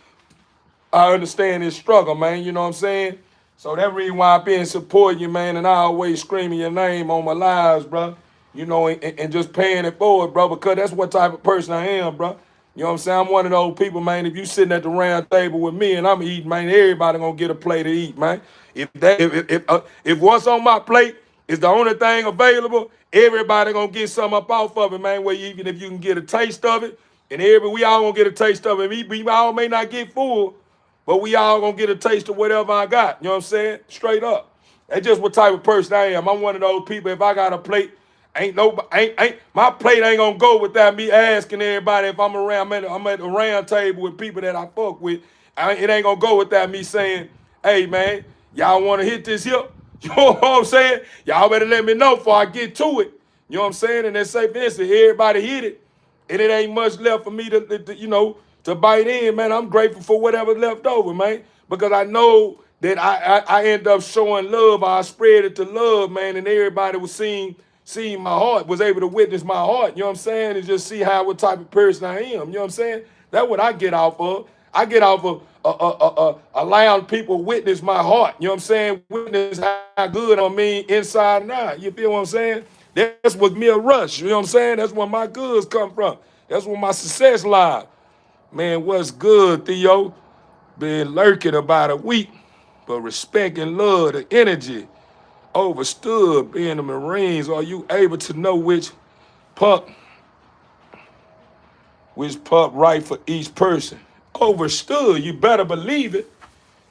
I understand his struggle, man. You know what I'm saying? So that reason why I've been supporting you, man, and I always screaming your name on my lives, bro. And just paying it forward, bro, because that's what type of person I am, bro. You know what I'm saying? I'm one of those people, man. If you sitting at the round table with me and I'm eating, man, everybody gonna get a plate to eat, man. If what's on my plate is the only thing available, everybody gonna get something up off of it, man. Where even if you can get a taste of it, and we all gonna get a taste of it. We all may not get full, but we all gonna get a taste of whatever I got. You know what I'm saying? Straight up. That's just what type of person I am. I'm one of those people. If I got a plate, my plate ain't gonna go without me asking everybody if I'm around. I'm at a round table with people that I fuck with. It ain't gonna go without me saying, hey man, y'all wanna hit this here? You know what I'm saying? Y'all better let me know before I get to it. You know what I'm saying? And then say, Vincent, everybody hit it. And it ain't much left for me to bite in, man. I'm grateful for whatever's left over, man. Because I know that I end up showing love. I spread it to love, man. And everybody was seeing my heart, was able to witness my heart. You know what I'm saying? And just see what type of person I am. You know what I'm saying? That's what I get off of. I get off of allowing people witness my heart. You know what I'm saying? Witness how good I mean inside and out. You feel what I'm saying? That's what me a rush. You know what I'm saying? That's where my goods come from. That's where my success lies. Man, what's good, Theo? Been lurking about a week, but respect and love, the energy, overstood being the Marines. Are you able to know which puck which pup right for each person. Overstood. You better believe it.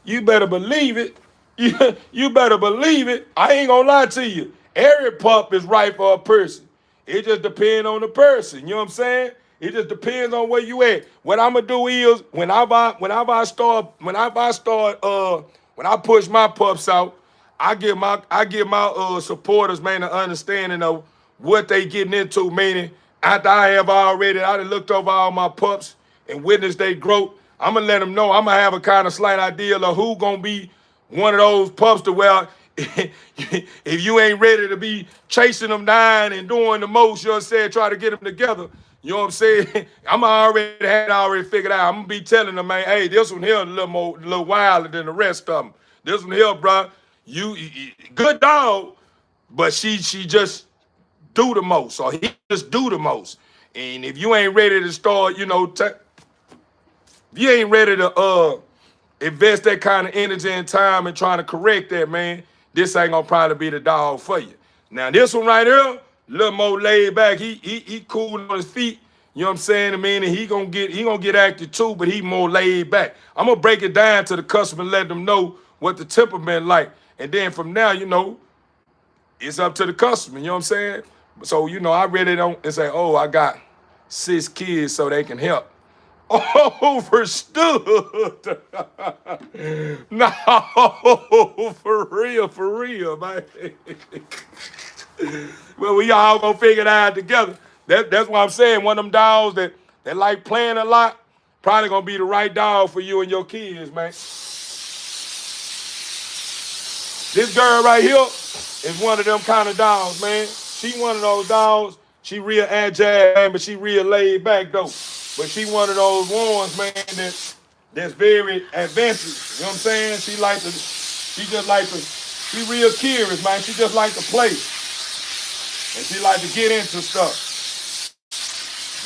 You better believe it. You better believe it. I ain't gonna lie to you. Every pup is right for a person. It just depends on the person. You know what I'm saying? It just depends on where you at. What I'm gonna do is when I push my pups out, I give my supporters, man, an understanding of what they getting into, meaning after I done looked over all my pups and witnessed their growth, I'm gonna let them know. I'm gonna have a kind of slight idea of who gonna be one of those pups to where if you ain't ready to be chasing them down and doing the most, you know what I'm saying, try to get them together. You know what I'm saying? I'm already figured out. I'm gonna be telling them, man, hey, this one here a little wilder than the rest of them. This one here, bro, you good dog, but she just do the most, or he just do the most. And if you ain't ready to start, if you ain't ready to invest that kind of energy and time and trying to correct that, man, this ain't gonna probably be the dog for you. Now this one right here, a little more laid back. He cool on his feet. You know what I'm saying? I mean, he gonna get active too, but he more laid back. I'm gonna break it down to the customer and let them know what the temperament like, and then from now, it's up to the customer. You know what I'm saying? So I really don't and say, oh, I got 6 kids so they can help. Overstood. No, for real, man. Well, we all gonna figure it out together. That's what I'm saying. One of them dogs that like playing a lot, probably gonna be the right dog for you and your kids, man. This girl right here is one of them kind of dogs, man. She one of those dogs. She real agile, man, but she real laid back though. But she one of those ones, man, that's very adventurous. You know what I'm saying? She real curious, man. She just like to play. And she like to get into stuff.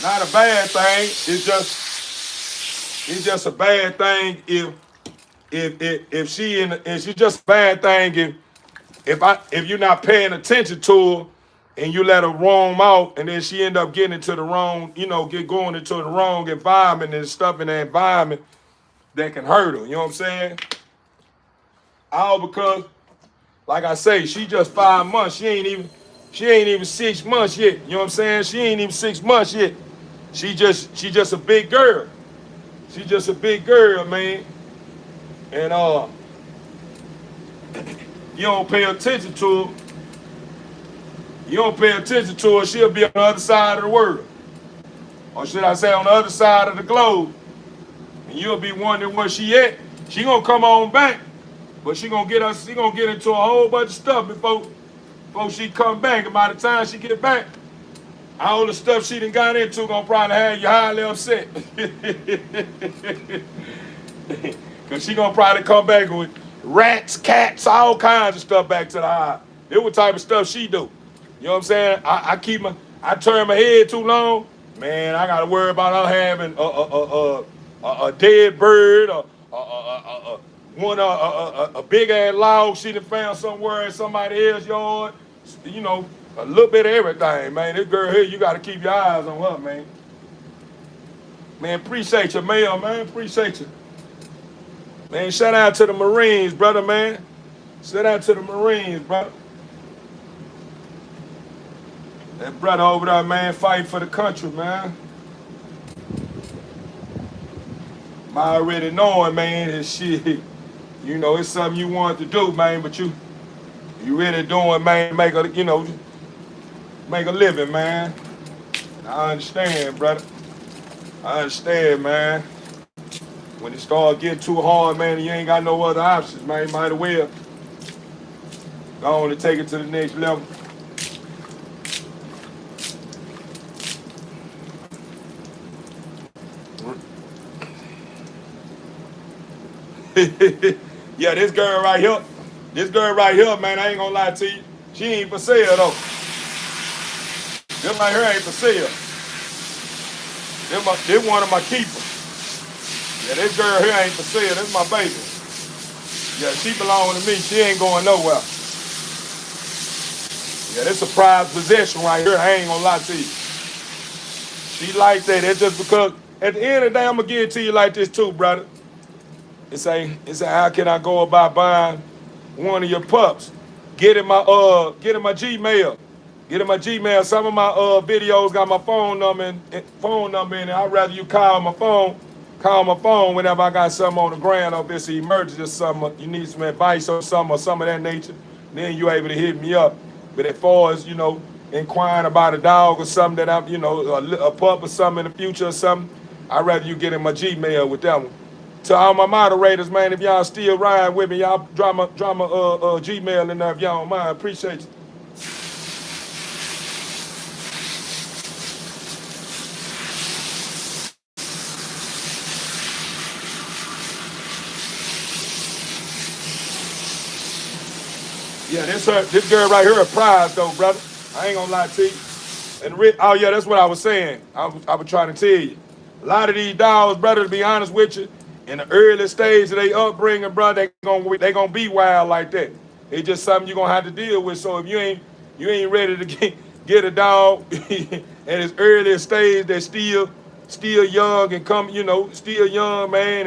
Not a bad thing. It's just a bad thing if she's just a bad thing if you're not paying attention to her and you let her roam out and then she end up getting into the wrong, going into the wrong environment and stuff in the environment that can hurt her. You know what I'm saying? All because, like I say, she just 5 months. She ain't even 6 months yet. You know what I'm saying? She ain't even 6 months yet. She just a big girl. She just a big girl, man. And you don't pay attention to her. She'll be on the other side of the world. Or should I say on the other side of the globe. And you'll be wondering where she at. She gonna come on back, but she gonna get into a whole bunch of stuff before she come back. And by the time she get back, all the stuff she done got into gonna probably have you highly upset. Cause she gonna probably come back with rats, cats, all kinds of stuff back to the house. This what type of stuff she do. You know what I'm saying? I turn my head too long, man. I gotta worry about her having a dead bird, a big ass log she done found somewhere in somebody else's yard. A little bit of everything, man. This girl here, you gotta keep your eyes on her, man. Man, appreciate you, Mel, man. Appreciate you. Man, shout out to the Marines, brother, man. Shout out to the Marines, brother. That brother over there, man, fighting for the country, man. I'm already knowing, man, this shit. It's something you want to do, man, but you really doing, man, make a living, man. I understand, brother. I understand, man. When it start getting too hard, man, you ain't got no other options, man. You might as well go on and take it to the next level. Yeah, this girl right here, man, I ain't gonna lie to you. She ain't for sale, though. This right here ain't for sale. This one of my keepers. Yeah, this girl here ain't for sale. This is my baby. Yeah, she belong to me. She ain't going nowhere. Yeah, this a prized possession right here. I ain't gonna lie to you. She like that. It's just because at the end of the day, I'm gonna give it to you like this too, brother. It's a how can I go about buying one of your pups? Get in my Gmail. Get in my Gmail. Some of my videos got my phone number in it. I'd rather you call my phone whenever I got something on the ground or if it's an emergency or something, you need some advice or some of that nature, then you able to hit me up. But as far as, inquiring about a dog or something that I'm, a pup or something in the future or something, I'd rather you get in my Gmail with that one. To all my moderators, man, if y'all still riding with me, y'all drop my Gmail in there if y'all don't mind. Appreciate you. Yeah, this girl right here a prize though, brother. I ain't gonna lie to you. Oh yeah, that's what I was saying. I was trying to tell you. A lot of these dogs, brother, to be honest with you, in the early stage of their upbringing, brother, they gonna be wild like that. It's just something you're gonna have to deal with. So if you ain't ready to get a dog at its earliest stage that's still young and still young, man,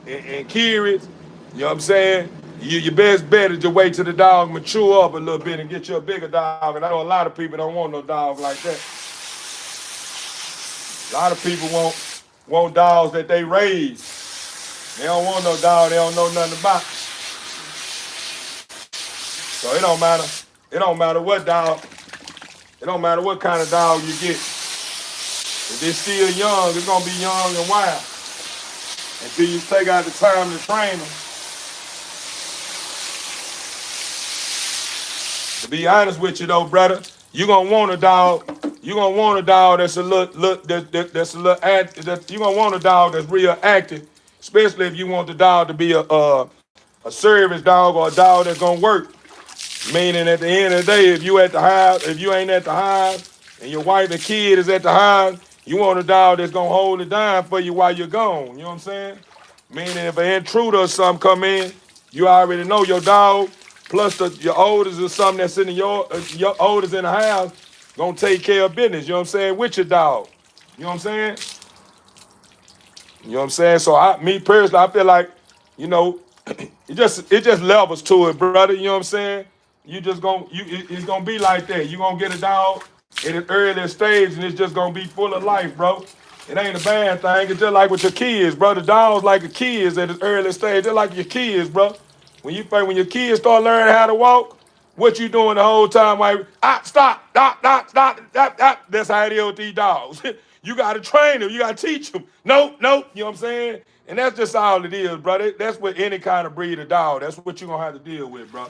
and curious, you know what I'm saying? Your best bet is to wait till the dog mature up a little bit and get you a bigger dog. And I know a lot of people don't want no dog like that. A lot of people want dogs that they raise. They don't want no dog they don't know nothing about. So it don't matter. It don't matter what dog. It don't matter what kind of dog you get. If it's still young, it's gonna be young and wild. Until you take out the time to train them. To be honest with you though, brother, you're gonna want a dog. You're gonna want a dog that's a little that's a little active. You're gonna want a dog that's real active, especially if you want the dog to be a service dog or a dog that's gonna work. Meaning at the end of the day, if you ain't at the hive, and your wife and kid is at the hive, you want a dog that's gonna hold it down for you while you're gone. You know what I'm saying? Meaning if an intruder or something come in, you already know your dog, plus your oldest or something that's in your oldest in the house, gonna take care of business. You know what I'm saying? With your dog. You know what I'm saying? You know what I'm saying? So me personally, I feel like, it just levels to it, brother. You know what I'm saying? It's gonna be like that. You're gonna get a dog in an early stage and it's just gonna be full of life, bro. It ain't a bad thing. It's just like with your kids, bro. The dog's like the kids at an early stage. They're like your kids, bro. When your kids start learning how to walk, what you doing the whole time? Like, stop, stop. That's how it is with these dogs. You gotta train them. You gotta teach them. Nope. You know what I'm saying? And that's just all it is, brother. That's with any kind of breed of dog. That's what you're gonna have to deal with, bro.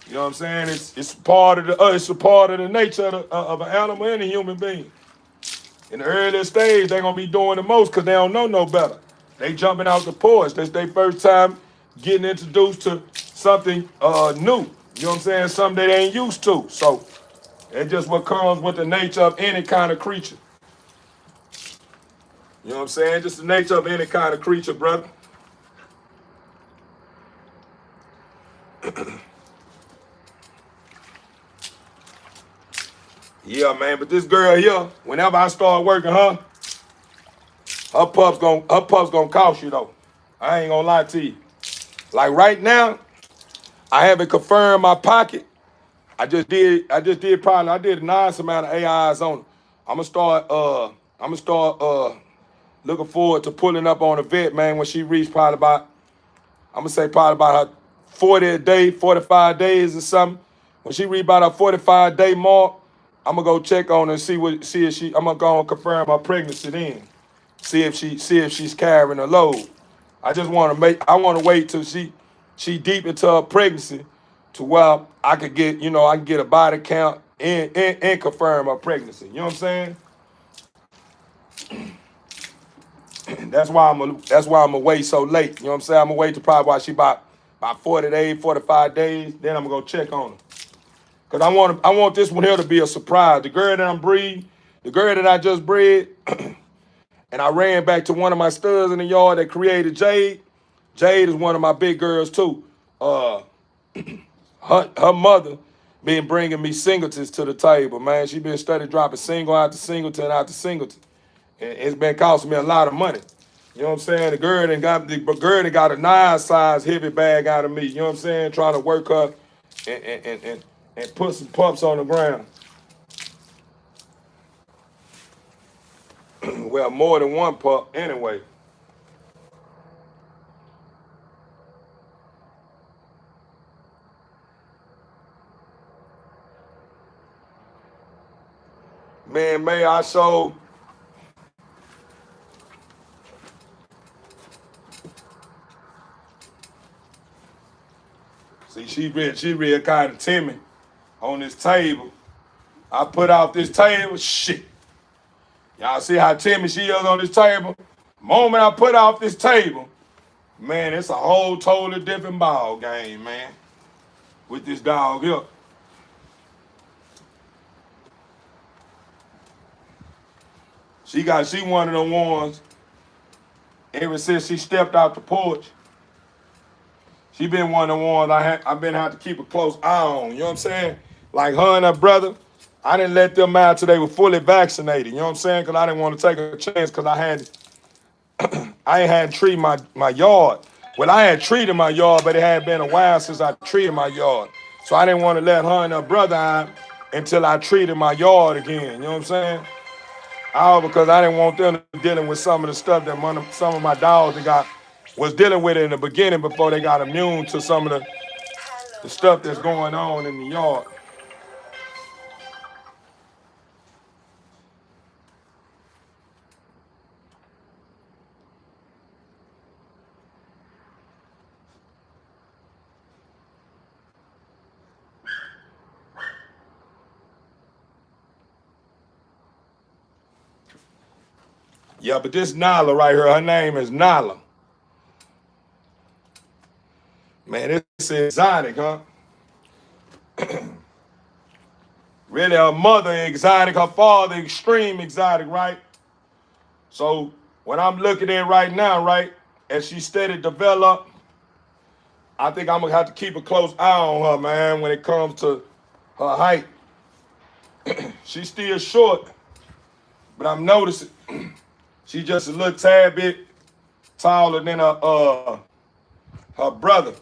You know what I'm saying? It's part of the nature of an animal and a human being. In the earliest stage, they're gonna be doing the most because they don't know no better. They jumping out the porch. That's their first time getting introduced to something new. You know what I'm saying? Something they ain't used to. So it's just what comes with the nature of any kind of creature. You know what I'm saying? Just the nature of any kind of creature, brother. Yeah, man. But this girl here, whenever I start working her pup's gonna cost you though. I ain't gonna lie to you. Like right now, I haven't confirmed my pocket. I did a nice amount of AIs on it. I'm gonna start looking forward to pulling up on a vet, man, when she reached probably about her 45 days or something. When she reached about her 45-day mark, I'm gonna go check on her and I'm gonna go and confirm her pregnancy then. See if she's carrying a load. I want to wait till she deep into her pregnancy to where I can get a body count and confirm her pregnancy. You know what I'm saying? That's why I'm gonna wait so late. You know what I'm saying? I'm gonna wait to probably while she about 40 days, 45 days. Then I'm gonna go check on her. Cause I want this one here to be a surprise. The girl that I just bred, and I ran back to one of my studs in the yard that created Jade. Jade is one of my big girls too. Her mother been bringing me singletons to the table, man. She been steady dropping single out to singleton out to singleton. And it's been costing me a lot of money. You know what I'm saying? The girl done got a 9 size heavy bag out of me. You know what I'm saying? Trying to work her and put some pups on the ground. Well, more than one pup anyway. Man, may I sold. See, she real kind of timid on this table. I put out this table, shit. Y'all see how timid she is on this table? Moment I put off this table, man, it's a whole totally different ball game, man. With this dog here. She one of the ones, ever since she stepped out the porch, she been one of the ones I've been having to keep a close eye on. You know what I'm saying? Like her and her brother, I didn't let them out till they were fully vaccinated. You know what I'm saying? Because I didn't want to take a chance because I ain't had treated my yard. Well, I had treated my yard, but it had been a while since I treated my yard. So I didn't want to let her and her brother out until I treated my yard again. You know what I'm saying? All because I didn't want them dealing with some of the stuff that some of my dogs was dealing with in the beginning before they got immune to some of the stuff that's going on in the yard. Yeah, but this Nala right here, her name is Nala. Man, it's exotic, huh? Really, her mother exotic, her father extreme exotic, right? So what I'm looking at right now, right, as she steady develop, I think I'm gonna have to keep a close eye on her, man, when it comes to her height. She's still short, but I'm noticing she's just a little tad bit taller than her brother.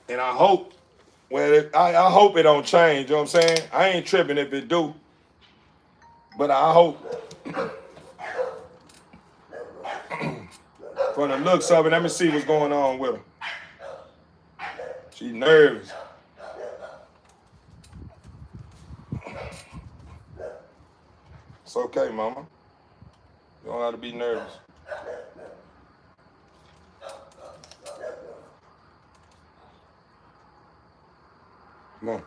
And I hope, I hope it don't change, you know what I'm saying? I ain't tripping if it do, but I hope. From the looks of it, let me see what's going on with her. She's nervous. It's okay, mama. You don't have to be nervous. Come on.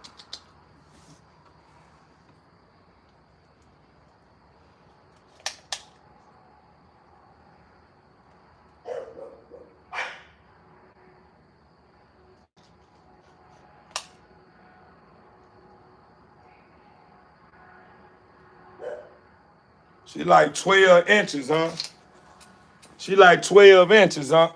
She like 12 inches, huh? She like 12 inches, huh?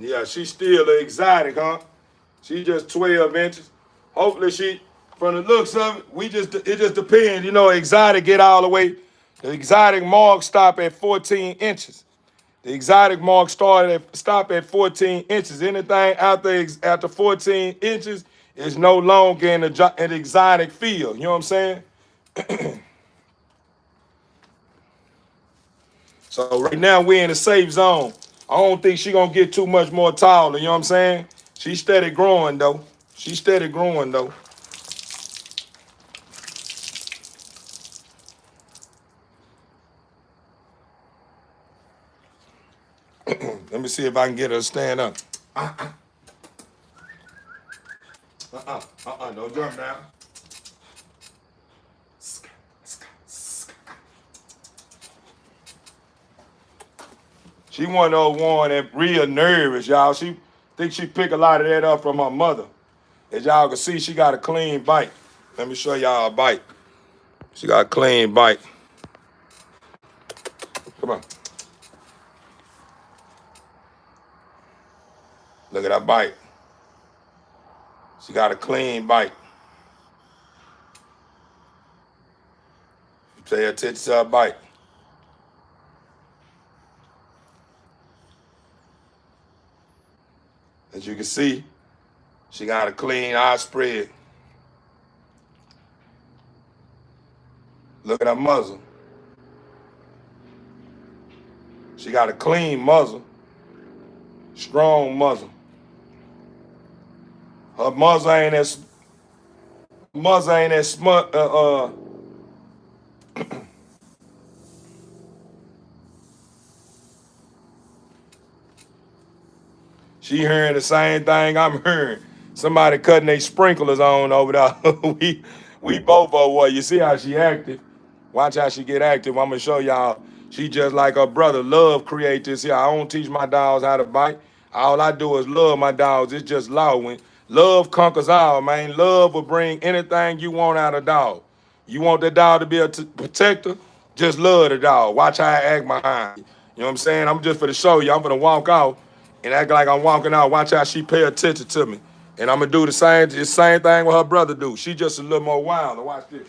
Yeah, she's still exotic, huh? She just 12 inches. Hopefully she, from the looks of it, it just depends. You know, exotic get all the way. The exotic mark stop at 14 inches. The exotic mark stop at 14 inches. Anything after 14 inches is no longer in the exotic field. You know what I'm saying? So right now we're in a safe zone. I don't think she's gonna get too much more taller, you know what I'm saying? She's steady growing though. She's steady growing though. Let me see if I can get her to stand up. Don't jump now. She one of those one that real nervous, y'all. She think she pick a lot of that up from her mother. As y'all can see, she got a clean bite. Let me show y'all a bite. She got a clean bite. Come on. Look at that bite. She got a clean bite. Pay attention to her bite. As you can see, she got a clean eye spread. Look at her muzzle. She got a clean muzzle. Strong muzzle. Her muzzle ain't as smart. She hearing the same thing I'm hearing. Somebody cutting their sprinklers on over there. we both are what. You see how she active? Watch how she get active. I'm gonna show y'all. She just like her brother. Love create this here. I don't teach my dogs how to bite. All I do is love my dogs. It's just law. When love conquers all, man. Love will bring anything you want out of a dog. You want that dog to be a protector? Just love the dog. Watch how I act behind you. You know what I'm saying? I'm just for the show you. I'm gonna walk out and act like I'm walking out. Watch how she pay attention to me. And I'm gonna do the same thing what her brother do. She just a little more wild. Watch this.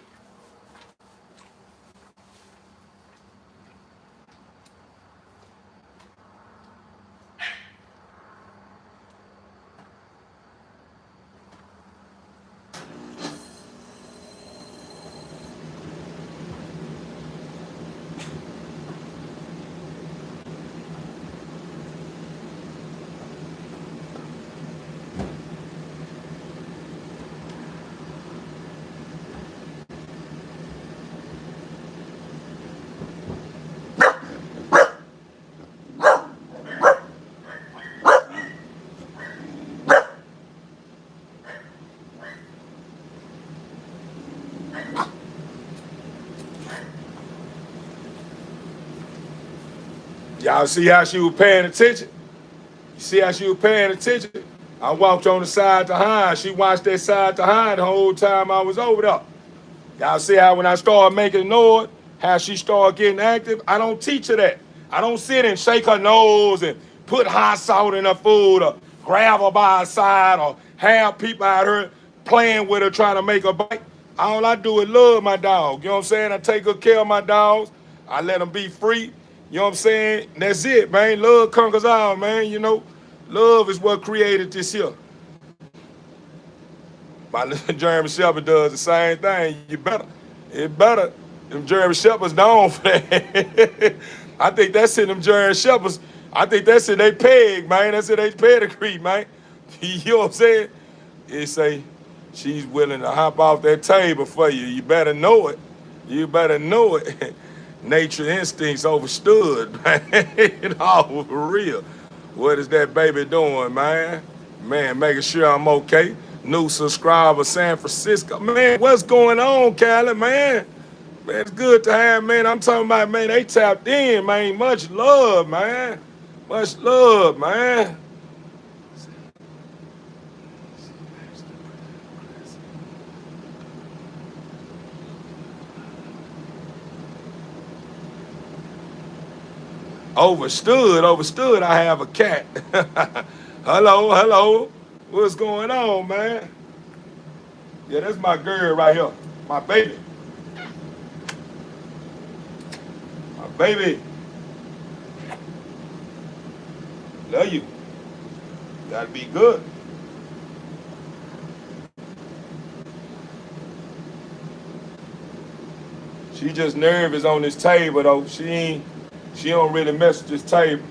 Y'all see how she was paying attention? You see how she was paying attention? I walked on the side to hind. She watched that side to hind the whole time I was over there. Y'all see how when I started making noise, how she started getting active? I don't teach her that. I don't sit and shake her nose and put hot salt in her food or grab her by her side or have people out here playing with her trying to make her bite. All I do is love my dog. You know what I'm saying? I take good care of my dogs. I let them be free. You know what I'm saying? And that's it, man. Love conquers all, man. You know, love is what created this here. My little German Shepherd does the same thing. It better. Them German Shepherds known for that. I think that's in them German Shepherds. I think that's in they peg, man. That's in they pedigree, man. You know what I'm saying? It say she's willing to hop off that table for you. You better know it. You better know it. Nature instincts overstood, man. All for real. What is that baby doing, man? Man, making sure I'm okay. New subscriber, San Francisco. Man, what's going on, Cali, man? Man, it's good to have, man. I'm talking about, man, they tapped in, man. Much love, man. Much love, man. Overstood. I have a cat. Hello. What's going on, man? Yeah, that's my girl right here. My baby. My baby. Love you. Gotta be good. She just nervous on this table though. She don't really mess with this table.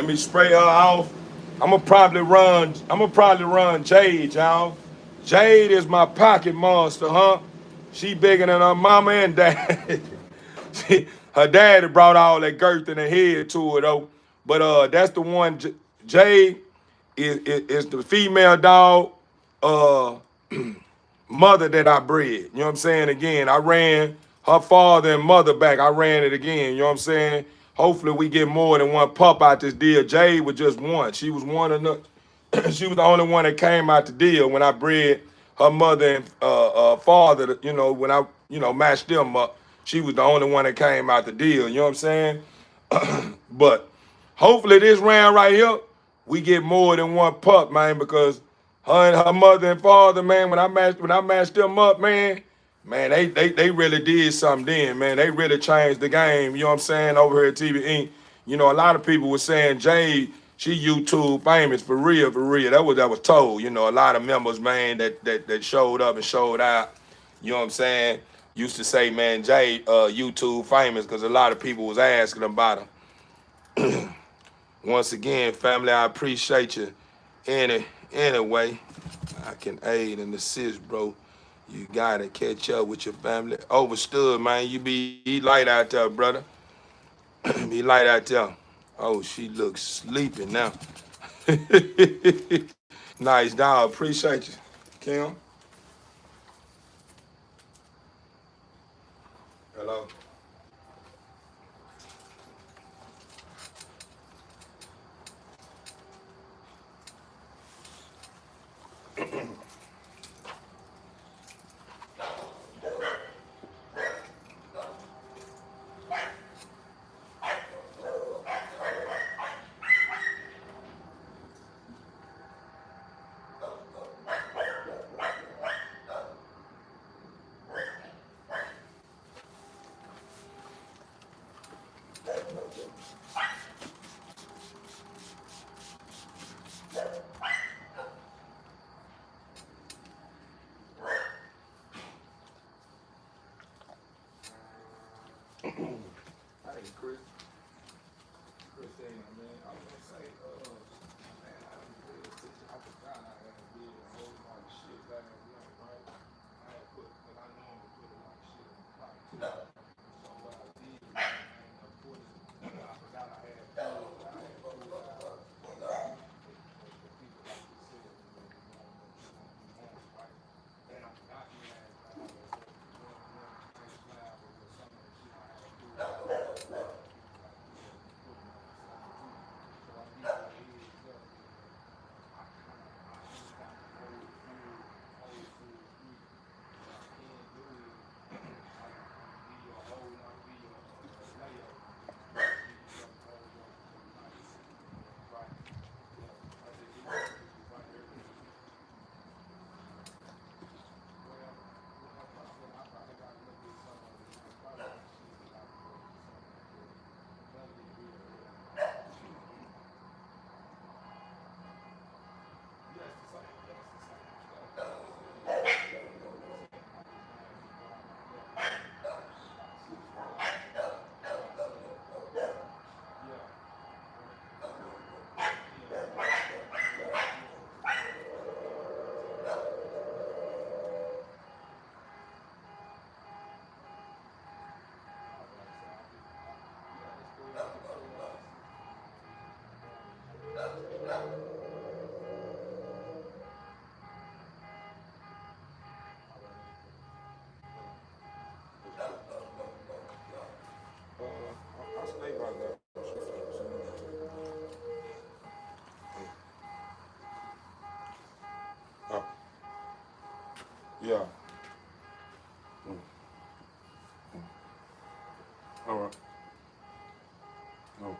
Let me spray her off. I'm gonna probably run Jade, y'all. Jade is my pocket monster, huh? She bigger than her mama and dad. Her daddy brought all that girth in her head to her though. But that's the one. Jade is the female dog. Uh, mother that I bred. You know what I'm saying? Again, I ran her father and mother back. I ran it again. You know what I'm saying? Hopefully we get more than one pup out this deal. Jade was just one. She was one of the she was the only one that came out the deal when I bred her mother and father, you know, when I, you know, matched them up. She was the only one that came out the deal. You know what I'm saying? But hopefully this round right here, we get more than one pup, man, because her and her mother and father, man, when I matched them up, man, they really did something then, man. They really changed the game, you know what I'm saying, over here at TV Inc. You know, a lot of people were saying Jade, she YouTube famous for real, for real. That was told. You know, a lot of members, man, that showed up and showed out, you know what I'm saying, used to say, man, Jade YouTube famous because a lot of people was asking about her. Once again, family, I appreciate you. Anyway, I can aid and assist, bro. You gotta catch up with your family. Overstood, man. You be light out there, brother. Be light out there. Oh, she looks sleepy now. Nice dog. Appreciate you, Kim. Hello. Hey, Chris. Christina, man. I was gonna say, man, I was real attention. I forgot I had did a whole lot of shit back in the right? I had put, but I normally put a lot of shit in the pot too. So what I did, man, of course, I forgot I had food. I had food out. The people like you said, you want, right? And I forgot you had one slab or some of the shit I had food out. I stay right there. Oh, yeah. All right. No.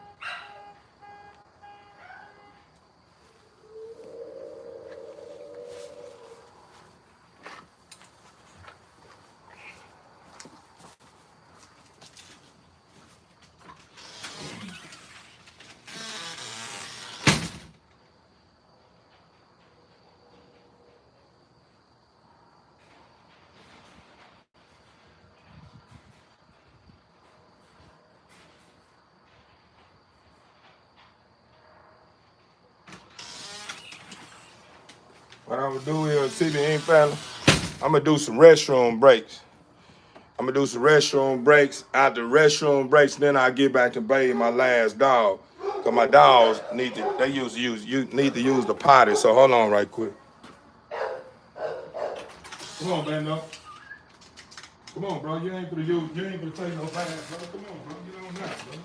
What I'm gonna do is, see if you ain't family, I'm gonna do some restroom breaks. I'm gonna do some restroom breaks. After restroom breaks, then I'll get back to bathe my last dog. Cause my dogs need to, you need to use the potty. So hold on right quick. Come on, Bando. Come on, bro. You ain't gonna take no bath, bro. Come on, bro. Get on that, bro.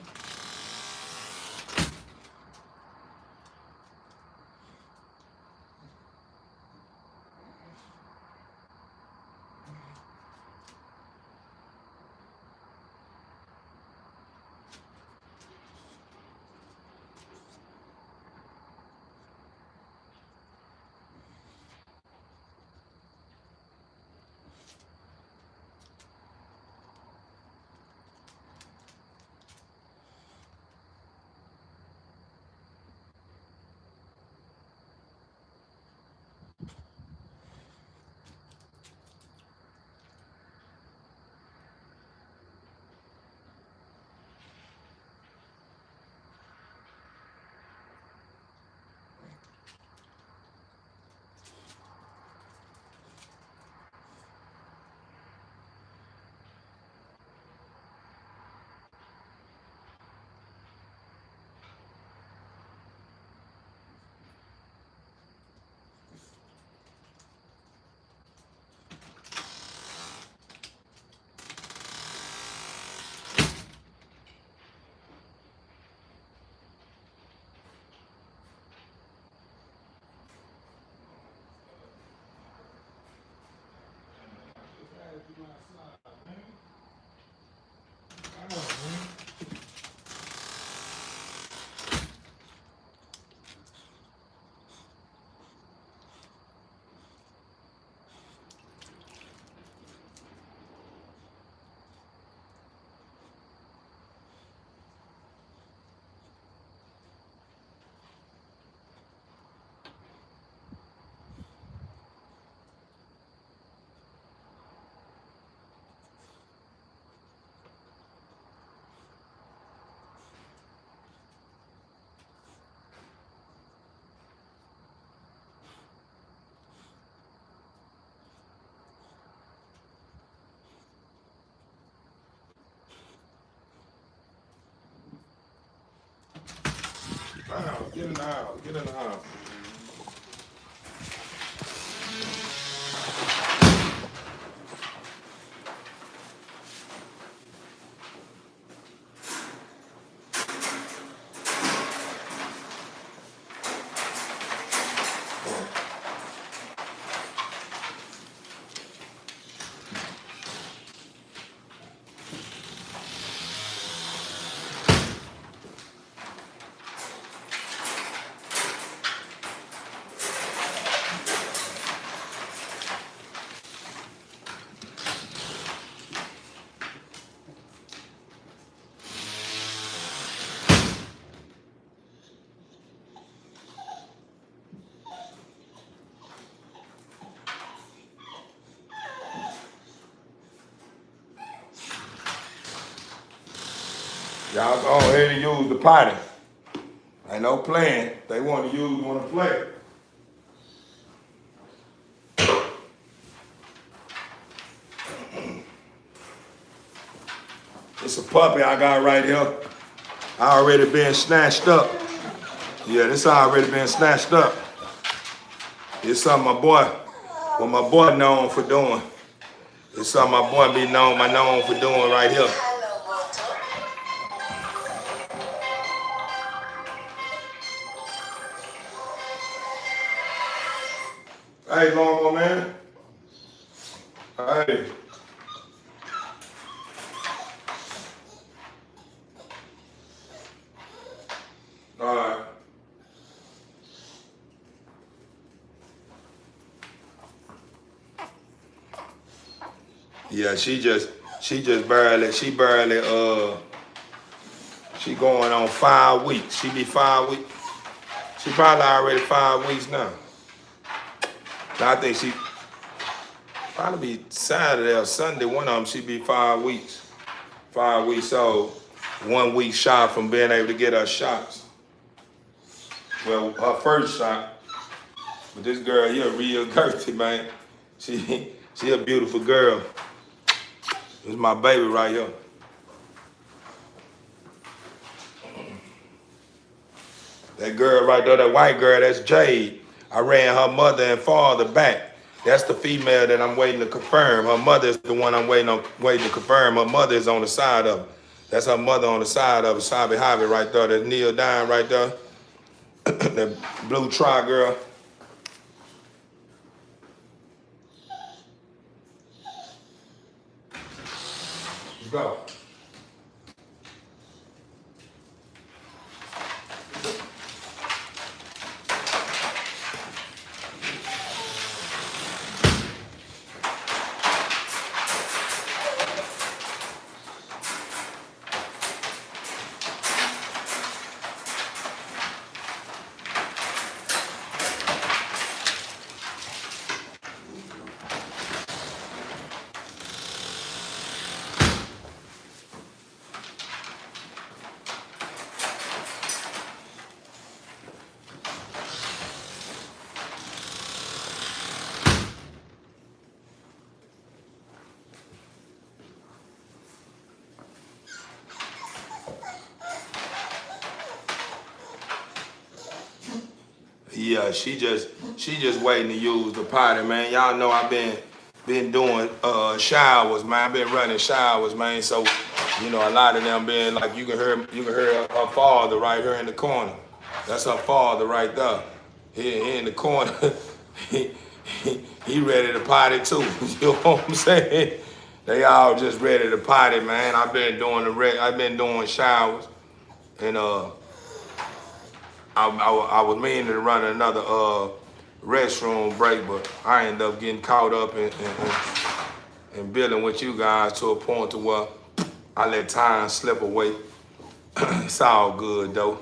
Wow, get in the house. Get in the house. Y'all go ahead and use the potty. Ain't no playing. They want to use, want to play. It's a puppy I got right here. I already been snatched up. Yeah, this already been snatched up. It's something what my boy known for doing. It's something my boy known for doing right here. Hello, Moto. Hey, Longo, man. Hey. All right. Yeah, she barely, she going on 5 weeks. She be 5 weeks. She probably already 5 weeks now. I think she probably be Saturday or Sunday. One of them, she be 5 weeks. 5 weeks old. 1 week shy from being able to get her shots. Well, her first shot. But this girl here real girthy, man. She a beautiful girl. This is my baby right here. That girl right there, that white girl, that's Jade. I ran her mother and father back. That's the female that I'm waiting to confirm. Her mother is the one I'm waiting to confirm. Her mother is on the side of her. That's her mother on the side of her. Sabi Javi right there. That's Neil Dine right there. That blue tri girl. Let's go. Yeah, she just waiting to use the potty, man. Y'all know I've been doing showers, man. I've been running showers, man. So, you know, a lot of them been like you can hear her father right here in the corner. That's her father right there. He in the corner. he, he ready to potty too. You know what I'm saying? They all just ready to potty, man. I've been doing showers, and I was meaning to run another restroom break, but I ended up getting caught up in building with you guys to a point to where I let time slip away. It's all good though.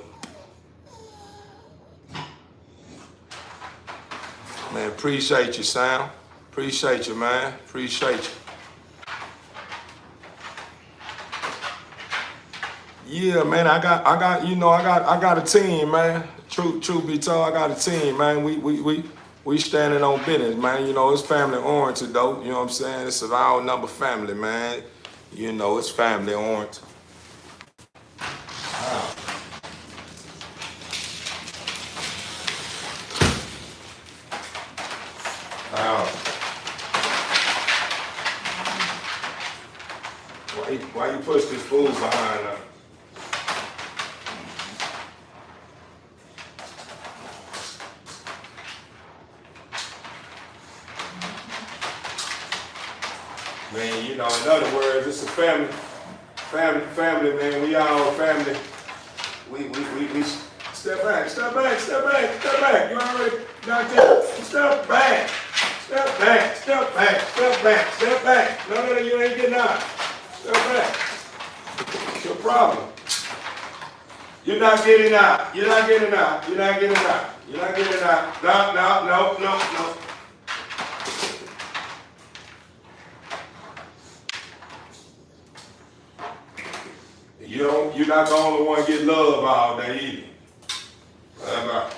Man, appreciate you, Sam. Appreciate you, man. Appreciate you. Yeah, man, I got a team, man. Truth be told, I got a team, man. We standing on business, man. You know, it's family oriented though. You know what I'm saying? It's a all number family, man. You know, it's family oriented. Wow. Why you push this fool behind her? Man, you know, in other words, it's a family, man. We all family. We step back. You already knocked out. Step back. No, you ain't getting out. Step back. What's your problem? You're not getting out. No. You're not the only one get love all day either. Bye-bye.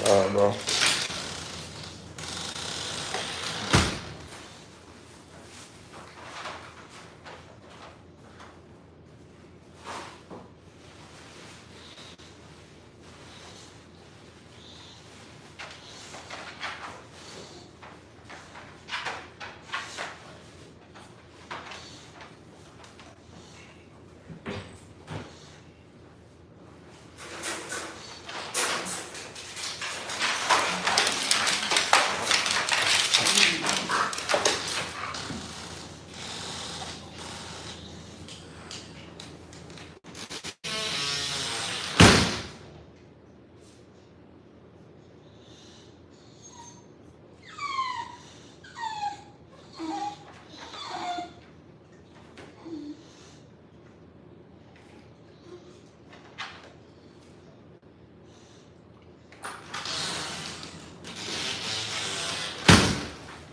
All right, bro.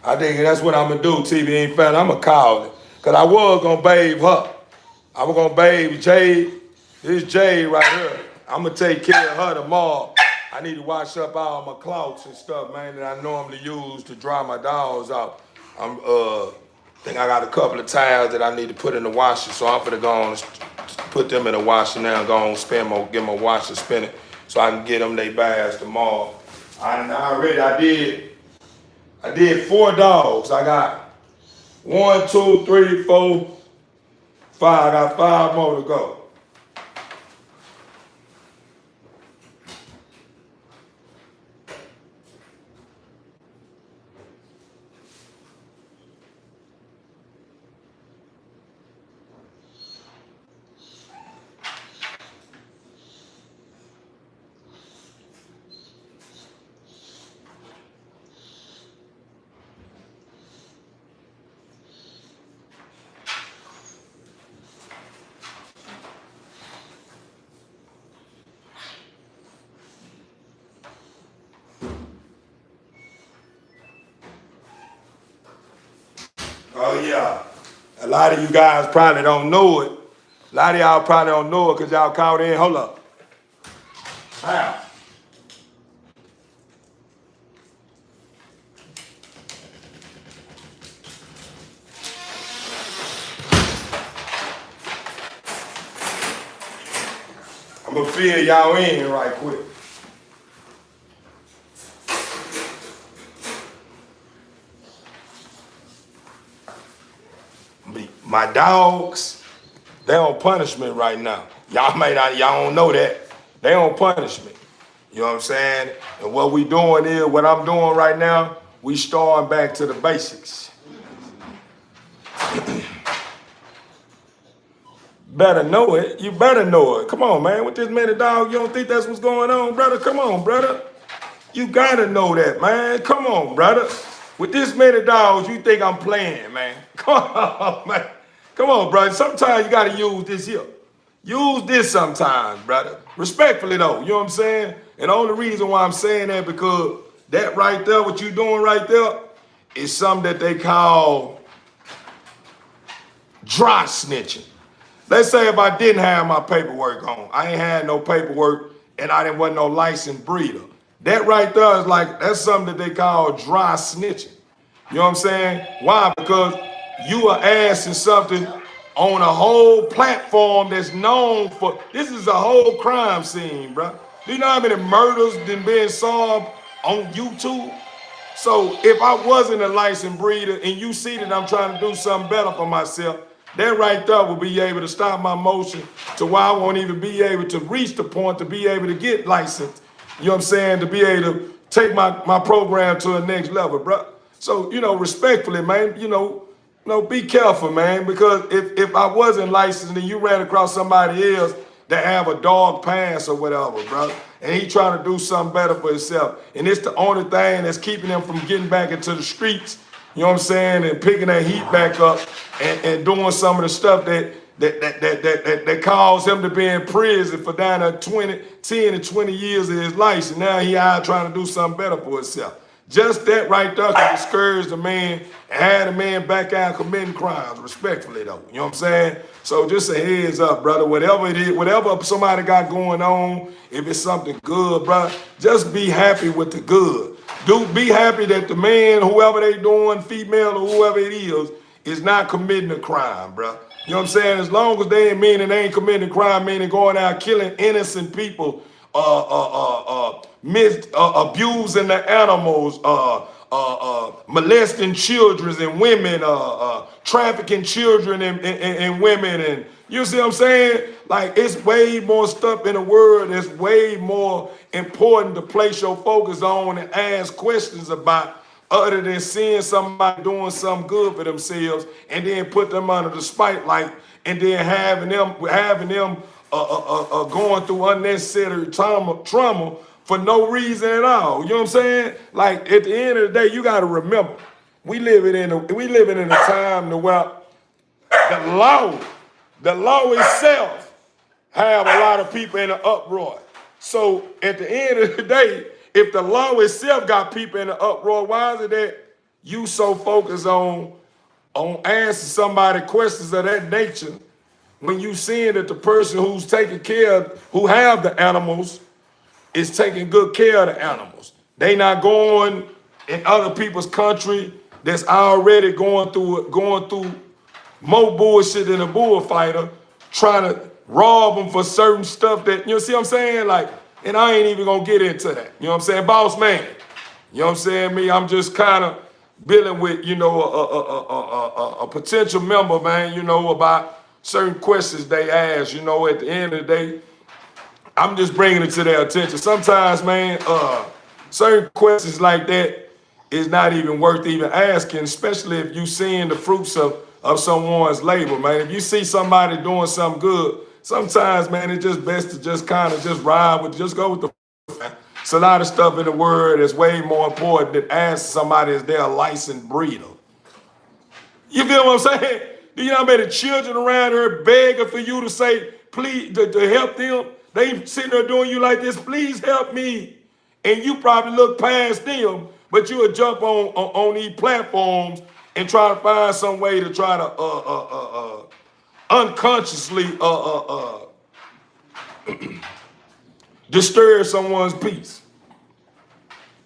I think that's what I'm gonna do, TV ain't fan. I'm gonna call it. Cause I was gonna bathe her. I was gonna bathe Jade. This Jade right here. I'm gonna take care of her tomorrow. I need to wash up all my cloths and stuff, man, that I normally use to dry my dogs out. I'm think I got a couple of towels that I need to put in the washer, so I'm gonna go on and put them in the washer now and go on and get my washer spinning so I can get them they baths tomorrow. I did 4 dogs. I got 1, 2, 3, 4, 5. I got 5 more to go. Oh yeah. A lot of you guys probably don't know it. A lot of y'all probably don't know it because y'all caught in. Hold up. How? I'm gonna fill y'all in right quick. My dogs, they on punishment right now. Y'all don't know that. They on punishment. You know what I'm saying? And what we doing is, what I'm doing right now, we starting back to the basics. Better know it. You better know it. Come on, man. With this many dogs, you don't think that's what's going on, brother? Come on, brother. You gotta know that, man. Come on, brother. With this many dogs, you think I'm playing, man. Come on, man. Come on, brother. Sometimes you gotta use this here. Use this sometimes, brother. Respectfully, though. You know what I'm saying? And the only reason why I'm saying that because that right there, what you doing right there, is something that they call dry snitching. Let's say if I didn't have my paperwork on, I ain't had no paperwork and I didn't want no licensed breeder. That right there is that's something that they call dry snitching. You know what I'm saying? Why? Because you are asking something on a whole platform that's known for, this is a whole crime scene, bro. Do you know how many murders been being solved on YouTube? So if I wasn't a licensed breeder and you see that I'm trying to do something better for myself, that right there will be able to stop my motion to where I won't even be able to reach the point to be able to get licensed. You know what I'm saying? To be able to take my program to the next level, bro. So, respectfully, man, be careful, man, because if I wasn't licensed and you ran across somebody else that have a dog pass or whatever, bro, and he trying to do something better for himself, and it's the only thing that's keeping him from getting back into the streets, you know what I'm saying, and picking that heat back up and doing some of the stuff that caused him to be in prison for down to 10 to 20 years of his life, and now he out trying to do something better for himself. Just that right there can discourage the man and have the man back out committing crimes, respectfully though. You know what I'm saying? So just a heads up, brother. Whatever it is, whatever somebody got going on, if it's something good, brother, just be happy with the good. Be happy that the man, whoever they doing, female or whoever it is not committing a crime, bro. You know what I'm saying? As long as they ain't committing a crime, meaning going out killing innocent people, abusing the animals, molesting children and women, trafficking children and women, and you see what I'm saying? Like, it's way more stuff in the world that's way more important to place your focus on and ask questions about, other than seeing somebody doing something good for themselves and then put them under the spotlight and then having them going through unnecessary trauma for no reason at all. You know what I'm saying? Like, at the end of the day, you got to remember, we living in a time to where the law itself have a lot of people in an uproar. So at the end of the day, if the law itself got people in an uproar, why is it that you so focused on answering somebody questions of that nature when you seeing that the person who's taking care of, who have the animals, is taking good care of the animals. They not going in other people's country that's already going through more bullshit than a bullfighter, trying to rob them for certain stuff that, you know, see what I'm saying? Like, and I ain't even gonna get into that. You know what I'm saying? Boss man. You know what I'm saying? Me, I'm just kind of dealing with, you know, a potential member, man, you know, about certain questions they ask, you know, at the end of the day. I'm just bringing it to their attention. Sometimes, man, certain questions like that is not even worth even asking, especially if you seeing the fruits of someone's labor, man. If you see somebody doing something good, sometimes, man, it's just best to just kind of just ride with, just go with the. It's a lot of stuff in the world that's way more important than ask somebody if they're a licensed breeder. You feel what I'm saying? Do you know how many children around here begging for you to say, please, to help them? They sitting there doing you like this, please help me. And you probably look past them, but you would jump on these platforms and try to find some way to try to unconsciously disturb someone's peace.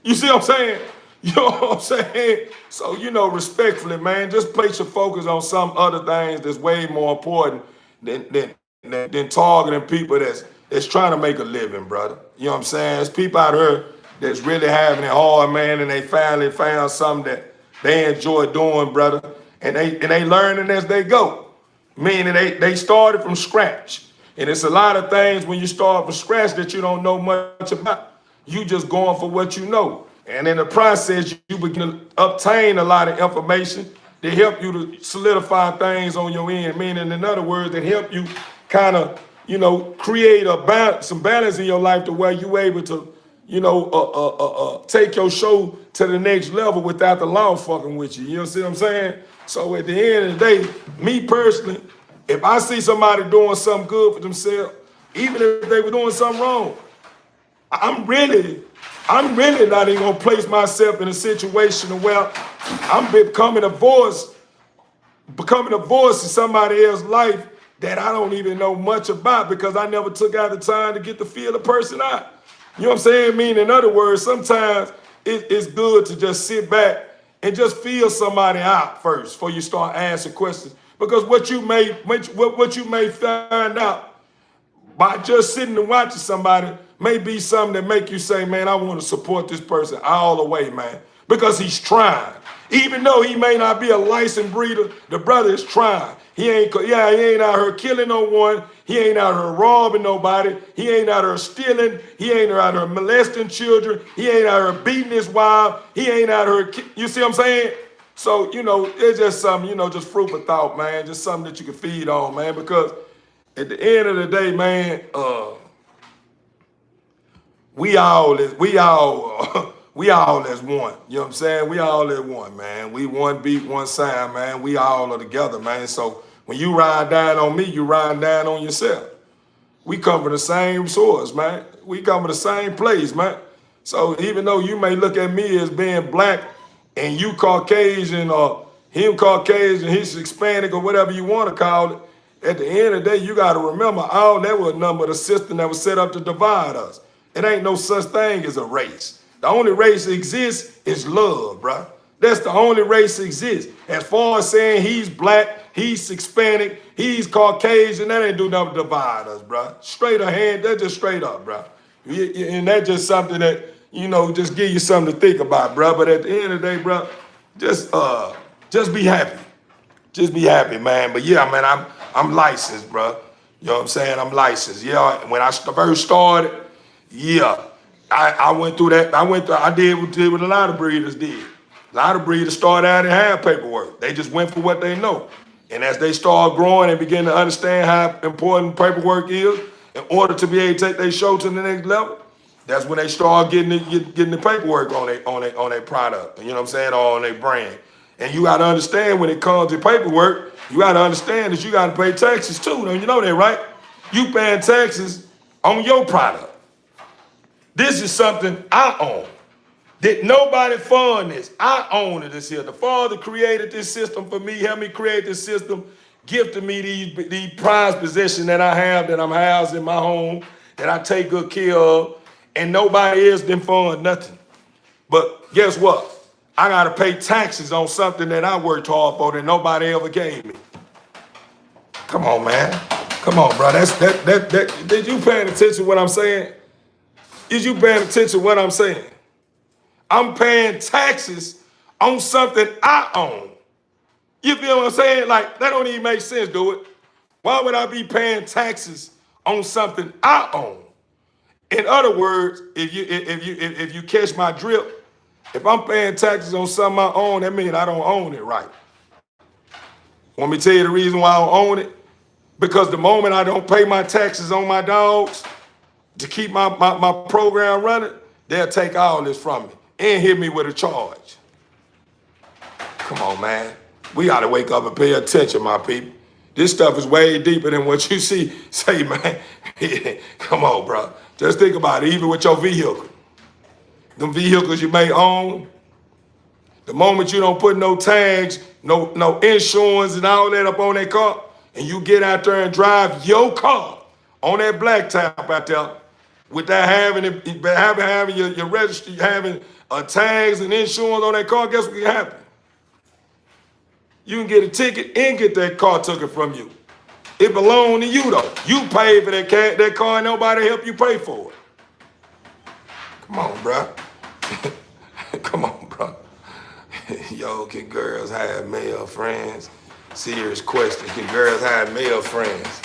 You see what I'm saying? You know what I'm saying? So, you know, respectfully, man, just place your focus on some other things that's way more important than targeting people that's trying to make a living, brother. You know what I'm saying? There's people out here that's really having it hard, man, and they finally found something that they enjoy doing, brother. And they learning as they go. Meaning they started from scratch. And it's a lot of things when you start from scratch that you don't know much about. You just going for what you know. And in the process, you begin to obtain a lot of information that help you to solidify things on your end. Meaning, in other words, that help you kind of, you know, create some balance in your life to where you able to, you know, take your show to the next level without the law fucking with you. You know what I'm saying? So at the end of the day, me personally, if I see somebody doing something good for themselves, even if they were doing something wrong, I'm really not even gonna place myself in a situation where I'm becoming a voice in somebody else's life that I don't even know much about because I never took out the time to get to feel the person out. You know what I'm saying? I mean, in other words, sometimes it's good to just sit back and just feel somebody out first before you start asking questions. Because what you may find out by just sitting and watching somebody may be something that make you say, man, I want to support this person all the way, man. Because he's trying. Even though he may not be a licensed breeder, the brother is trying. He ain't out here killing no one. He ain't out here robbing nobody. He ain't out here stealing. He ain't out here molesting children. He ain't out here beating his wife. He ain't out here, you see what I'm saying? So, you know, it's just something, you know, just fruit for thought, man. Just something that you can feed on, man. Because at the end of the day, man, we all as one. You know what I'm saying? We all as one, man. We one beat, one sound, man. We all are together, man. So when you ride down on me, you ride down on yourself. We come from the same source, man. We come from the same place, man. So even though you may look at me as being black and you Caucasian or him Caucasian, he's Hispanic or whatever you want to call it, at the end of the day, you got to remember all that was a number of the system that was set up to divide us. It ain't no such thing as a race. The only race that exists is love, bro. That's the only race that exists. As far as saying he's black, he's Hispanic, he's Caucasian, that ain't do nothing to divide us, bro. Straight ahead, that's just straight up, bro. And that's just something that, you know, just give you something to think about, bro. But at the end of the day, bro, just be happy. Just be happy, man. But yeah, man, I'm licensed, bro. You know what I'm saying? I'm licensed. Yeah, when I first started, yeah, I went through that. I did what a lot of breeders did. A lot of breeders start out and have paperwork. They just went for what they know. And as they start growing and begin to understand how important paperwork is in order to be able to take their show to the next level, that's when they start getting the paperwork on their product. You know what I'm saying? Or on their brand. And you got to understand when it comes to paperwork, you got to understand that you got to pay taxes too. You know that, right? You paying taxes on your product. This is something I own. Did nobody fund this? I own it this here. The Father created this system for me, helped me create this system, gifted me these prized possessions that I have, that I'm housed in my home, that I take good care of, and nobody else didn't fund nothing. But guess what? I gotta pay taxes on something that I worked hard for that nobody ever gave me. Come on, man. Come on, bro. Did you paying attention to what I'm saying? Is you paying attention to what I'm saying? I'm paying taxes on something I own. You feel what I'm saying? Like, that don't even make sense, do it? Why would I be paying taxes on something I own? In other words, if you catch my drift, if I'm paying taxes on something I own, that means I don't own it right. Want me to tell you the reason why I don't own it? Because the moment I don't pay my taxes on my dogs to keep my program running, they'll take all this from me and hit me with a charge. Come on, man. We gotta wake up and pay attention, my people. This stuff is way deeper than what you see. Say, man, come on, bro. Just think about it, even with your vehicle. Them vehicles you may own, the moment you don't put no tags, no insurance and all that up on that car, and you get out there and drive your car on that blacktop out there, with that having your registry, having tags and insurance on that car, guess what can happen? You can get a ticket and get that car taken from you. It belongs to you though. You paid for that car and nobody help you pay for it. Come on, bro. Come on, bro. Yo, can girls have male friends? Serious question. Can girls have male friends?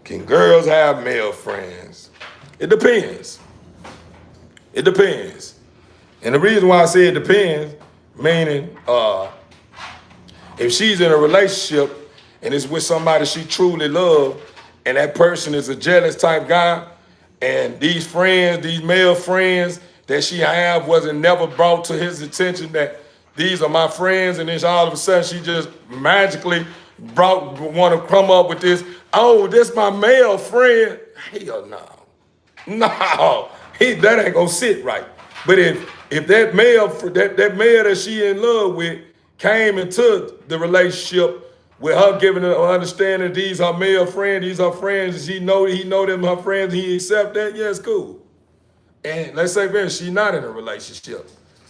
Can girls have male friends? It depends. It depends. And the reason why I say it depends, meaning if she's in a relationship and it's with somebody she truly loves, and that person is a jealous type guy, and these friends, these male friends that she have wasn't never brought to his attention that these are my friends, and then all of a sudden she just magically want to come up with this, oh, this my male friend. Hell no. No, that ain't gonna sit right. But if that male that she in love with came into the relationship with her giving her understanding these are male friends, these are friends, he know them her friends, he accept that, yeah, it's cool. And let's say, man, she's not in a relationship.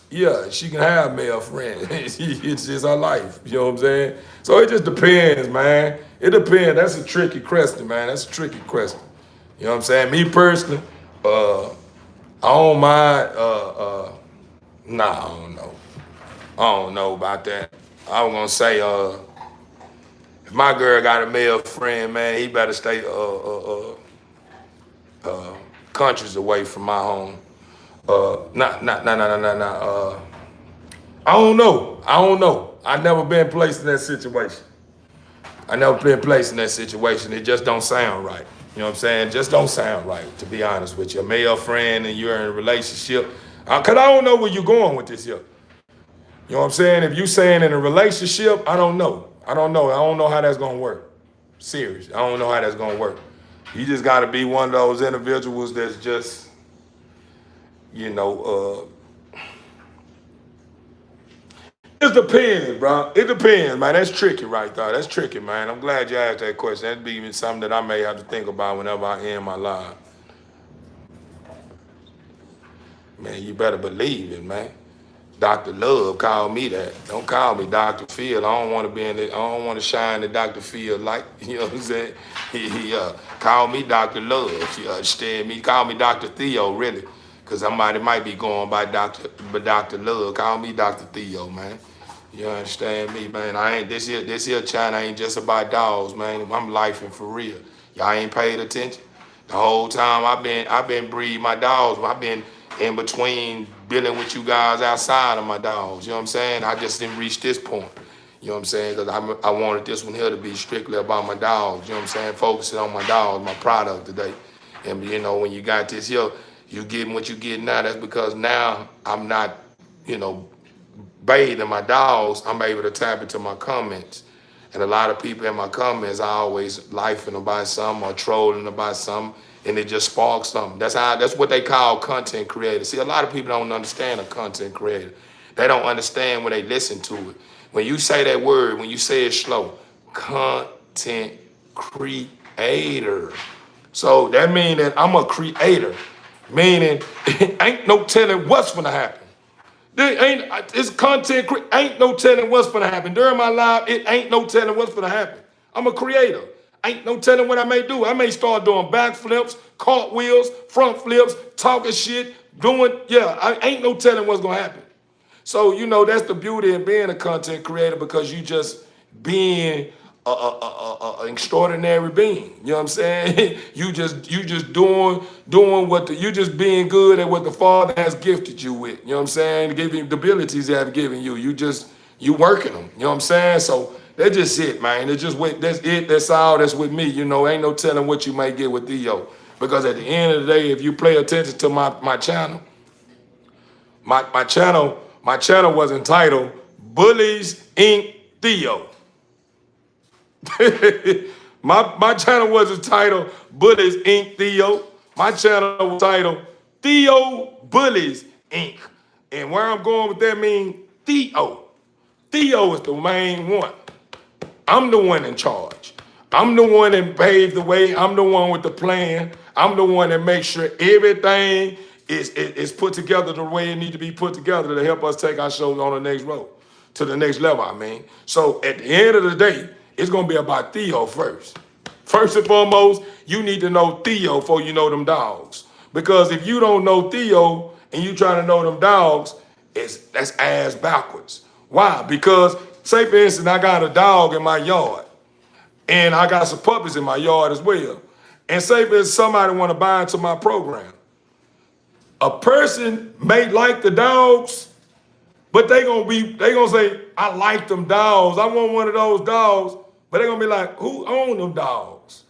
Yeah, she can have male friends. It's just her life. You know what I'm saying? So it just depends, man. It depends. That's a tricky question, man. That's a tricky question. You know what I'm saying? Me personally, I don't mind. Nah, I don't know. I don't know about that. I was gonna say, if my girl got a male friend, man, he better stay countries away from my home. I don't know. I never been placed in that situation. It just don't sound right. You know what I'm saying? It just don't sound right, to be honest with you. A male friend and you're in a relationship. Cause I don't know where you're going with this here. You know what I'm saying? If you saying in a relationship, I don't know. I don't know how that's gonna work. Serious. I don't know how that's gonna work. You just gotta be one of those individuals that's just, it depends, bro. It depends, man. That's tricky right there. That's tricky, man. I'm glad you asked that question. That'd be even something that I may have to think about whenever I end my life. Man, you better believe it, man. Dr. Love called me that. Don't call me Dr. Phil. I don't want to be in it. I don't want to shine the Dr. Phil light. You know what I'm saying? He call me Dr. Love. You understand me? Call me Dr. Theo, really. Because somebody might be going by Dr. Love. Call me Dr. Theo, man. You understand me, man? I ain't this here China ain't just about dogs, man. I'm lifing for real. Y'all ain't paid attention. The whole time I've been breeding my dogs. I've been in between dealing with you guys outside of my dogs. You know what I'm saying? I just didn't reach this point. You know what I'm saying? Because I wanted this one here to be strictly about my dogs. You know what I'm saying? Focusing on my dogs, my product today. And when you got this here, you getting what you get now. That's because now I'm not, bathing my dogs. I'm able to tap into my comments. And a lot of people in my comments, I always laughing about something or trolling about something, and it just sparks something. That's what they call content creators. See, a lot of people don't understand a content creator. They don't understand when they listen to it. When you say that word, when you say it slow, content creator. So that means that I'm a creator, meaning ain't no telling what's gonna happen. It's content, ain't no telling what's gonna happen. During my life, it ain't no telling what's gonna happen. I'm a creator. Ain't no telling what I may do. I may start doing back flips, cartwheels, front flips, talking shit, I ain't no telling what's gonna happen. So, that's the beauty of being a content creator, because you just being an extraordinary being. You know what I'm saying? you just doing you just being good at what the Father has gifted you with. You know what I'm saying? Giving the abilities He have given you. You working them. You know what I'm saying? So that's just it, man. That's it. That's all. That's with me. Ain't no telling what you might get with Theo. Because at the end of the day, if you pay attention to my channel, my channel was entitled Bullies Inc. Theo. my channel was entitled Bullies Inc. Theo. My channel was titled Theo Bullies Inc. And where I'm going with that means Theo. Theo is the main one. I'm the one in charge. I'm the one that paved the way. I'm the one with the plan. I'm the one that makes sure everything is put together the way it needs to be put together to help us take our shows on the next road, to the next level, I mean. So at the end of the day, it's going to be about Theo first. First and foremost, you need to know Theo before you know them dogs. Because if you don't know Theo and you trying to know them dogs, that's ass backwards. Why? Because, say for instance, I got a dog in my yard, and I got some puppies in my yard as well. And say for instance, somebody want to buy into my program. A person may like the dogs, but they gonna say, I like them dogs. I want one of those dogs. But they gonna be like, who own them dogs?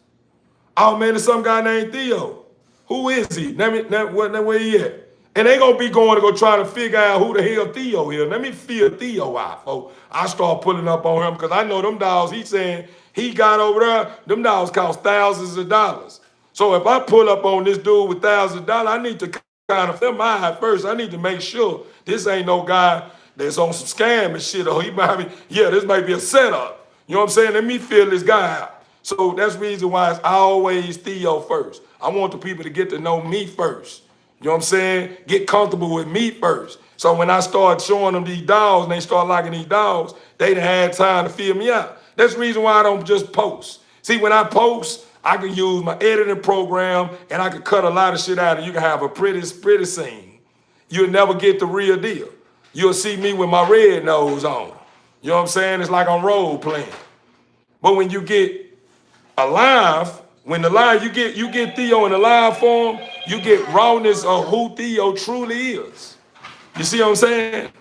Oh man, there's some guy named Theo. Who is he? Where he at? And they gonna be going to go try to figure out who the hell Theo is. Let me feel Theo out, folks. I start pulling up on him because I know them dogs he's saying he got over there, them dogs cost thousands of dollars. So if I pull up on this dude with thousands of dollars, I need to kind of them eye first. I need to make sure this ain't no guy that's on some scam and shit, or he might be, this might be a setup. You know what I'm saying? Let me feel this guy out. So that's the reason why it's always Theo first. I want the people to get to know me first. You know what I'm saying? Get comfortable with me first. So when I start showing them these dogs and they start liking these dogs, they done had time to feel me out. That's the reason why I don't just post. See, when I post, I can use my editing program and I can cut a lot of shit out and you can have a pretty scene. You'll never get the real deal. You'll see me with my red nose on. You know what I'm saying? It's like I'm role playing. But when you get alive, you get Theo in the live form, you get rawness of who Theo truly is. You see what I'm saying?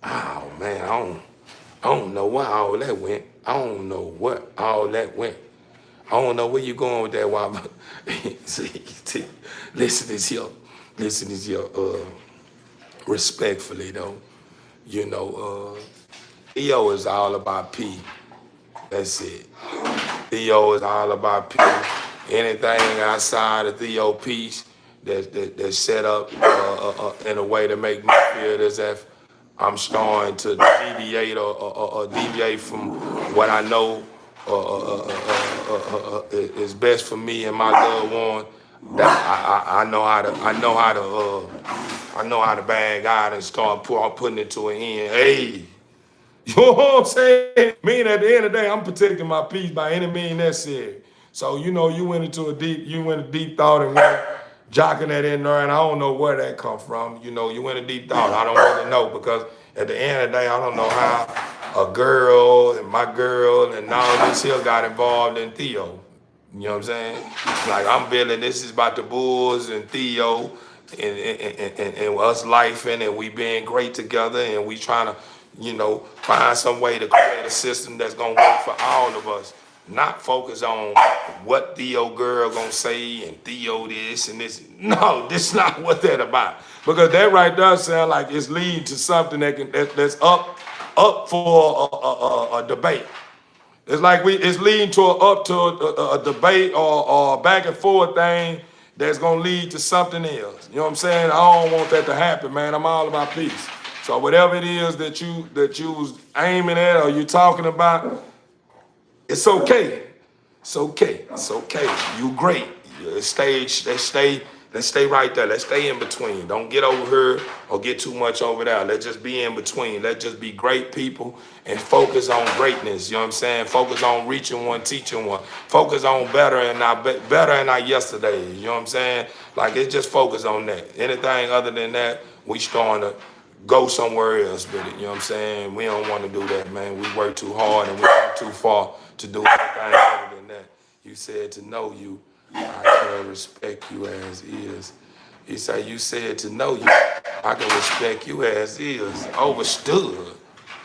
Oh man, I don't know where all that went. I don't know what all that went. I don't know where you going with that, Wamba. See, listen to your, respectfully though. Theo is all about P. That's it. Theo is all about P. Anything outside of Theo piece that's set up in a way to make me feel as if I'm starting to deviate or deviate from what I know is best for me and my loved one. That I know how to bag out and start putting it to an end. Hey, you know what I'm saying? Meaning at the end of the day, I'm protecting my peace by any means necessary. So you went a deep thought and went jocking that in there, and I don't know where that come from. You went a deep thought. I don't really know, because at the end of the day, I don't know how a girl and my girl and all this here got involved in Theo. You know what I'm saying? Like, I'm feeling this is about the Bulls and Theo and us lifing, and we being great together, and we trying to you know, find some way to create a system that's gonna work for all of us. Not focus on what Theo girl gonna say and Theo this and this. No, this is not what that about. Because that right there sound like it's leading to something that's up for a debate. It's like it's leading to a debate or a back and forth thing that's gonna lead to something else. You know what I'm saying? I don't want that to happen, man. I'm all about peace. So whatever it is that you was aiming at or you talking about, it's okay. It's okay. It's okay. You great. Let's stay right there. Let's stay in between. Don't get over here or get too much over there. Let's just be in between. Let's just be great people and focus on greatness. You know what I'm saying? Focus on reaching one, teaching one. Focus on better and not yesterday. You know what I'm saying? Like it's just focus on that. Anything other than that, we starting to go somewhere else with it. You know what I'm saying? We don't want to do that, man. We work too hard and we come too far to do anything other than that. You said to know you, I can respect you as is. He said, you said to know you, I can respect you as is. Overstood.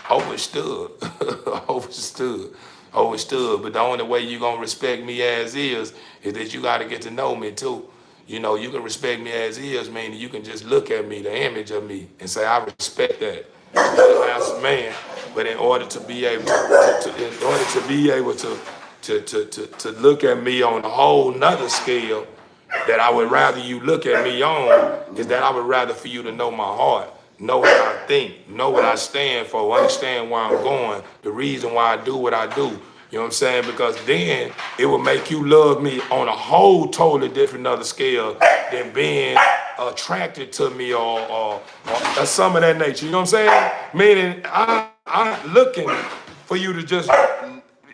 Overstood. Overstood. Overstood. But the only way you're going to respect me as is that you got to get to know me too. You know, you can respect me as is, meaning you can just look at me, the image of me, and say, I respect that. I'm a handsome man. But in order to be able to look at me on a whole nother scale that I would rather you look at me on is that I would rather for you to know my heart, know what I think, know what I stand for, understand where I'm going, the reason why I do what I do. You know what I'm saying? Because then it will make you love me on a whole totally different other scale than being attracted to me or some of that nature. You know what I'm saying? Meaning I'm looking for you to just,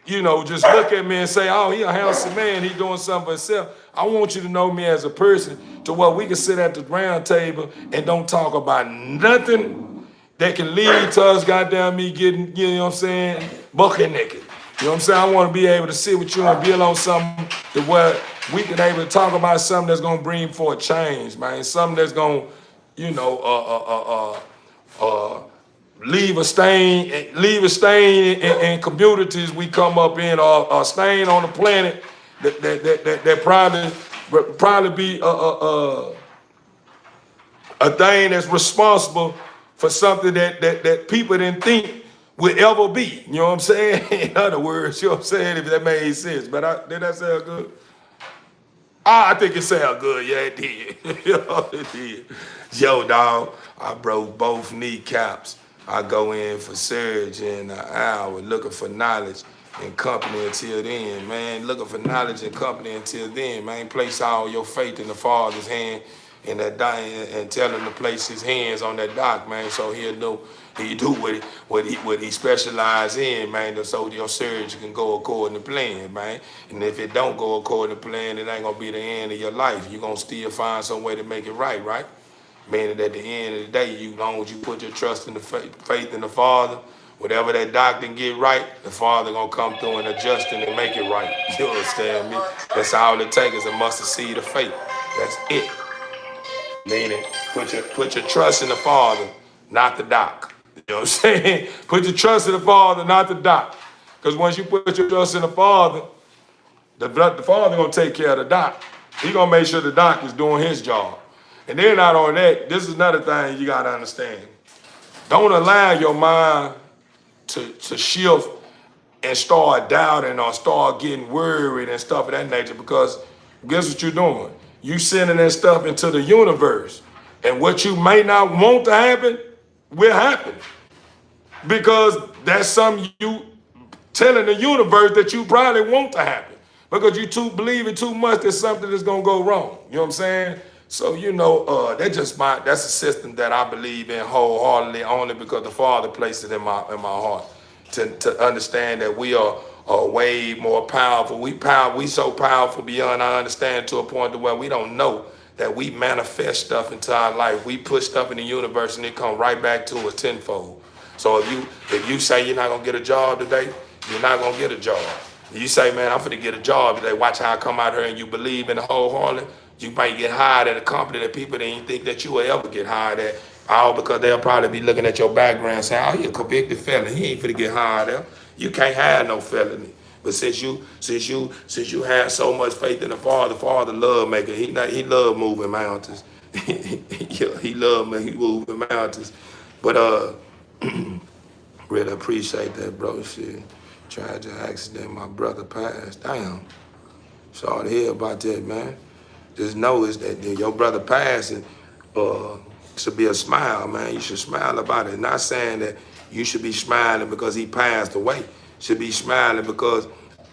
you know, just look at me and say, oh, he a handsome man, he doing something for himself. I want you to know me as a person to where we can sit at the round table and don't talk about nothing that can lead to us, goddamn me getting, you know what I'm saying, bucket naked. You know what I'm saying? I want to be able to sit with you and build on something to where we can able to talk about something that's going to bring forth change, man. Something that's going to, you know, leave a stain in communities we come up in, or a stain on the planet that probably be a thing that's responsible for something that people didn't think would ever be. You know what I'm saying? In other words, you know what I'm saying, if that made sense. But did that sound good? I think it sounded good. Yeah, it did. It did. Yo, dog, I broke both kneecaps. I go in for surgery in an hour looking for knowledge and company until then, man. Looking for knowledge and company until then, man. Place all your faith in the Father's hand and and tell him to place his hands on that doc, man, so he'll know he do what he specialize in, man, so your surgery can go according to plan, man. And if it don't go according to plan, it ain't gonna be the end of your life. You're gonna still find some way to make it right? Meaning at the end of the day, you long as you put your trust in the faith in the Father, whatever that doctor get right, the Father gonna come through and adjust it and make it right. You understand me? That's all it takes is a mustard seed of faith. That's it. Meaning, put your trust in the Father, not the doc. You know what I'm saying? Put your trust in the Father, not the doc. Because once you put your trust in the Father, the Father gonna take care of the doc. He gonna make sure the doc is doing his job. And then not on that, this is another thing you gotta understand. Don't allow your mind to shift and start doubting or start getting worried and stuff of that nature, because guess what you're doing? You sending that stuff into the universe. And what you may not want to happen will happen. Because that's something you telling the universe that you probably want to happen. Because you believe it too much that something is gonna go wrong. You know what I'm saying? So, you know, that's a system that I believe in wholeheartedly, only because the Father placed it in my heart. To understand that we are way more powerful. We so powerful beyond our understanding, to a point to where we don't know that we manifest stuff into our life. We put stuff in the universe and it come right back to us tenfold. So if you say you're not gonna get a job today, you're not gonna get a job. You say, man, I'm finna get a job today. Watch how I come out here, and you believe in the wholeheartedly, you might get hired at a company that people didn't think that you would ever get hired at. All because they'll probably be looking at your background saying, oh, he a convicted felon. He ain't finna get high there. You can't have no felony. But since you have so much faith in the Father love maker. He love moving mountains. He love moving mountains. But really appreciate that, bro. Shit. Tragic accident, my brother passed. Damn. Sorry to hear about that, man. Just know is that your brother passing should be a smile, man. You should smile about it. Not saying that you should be smiling because he passed away. Should be smiling because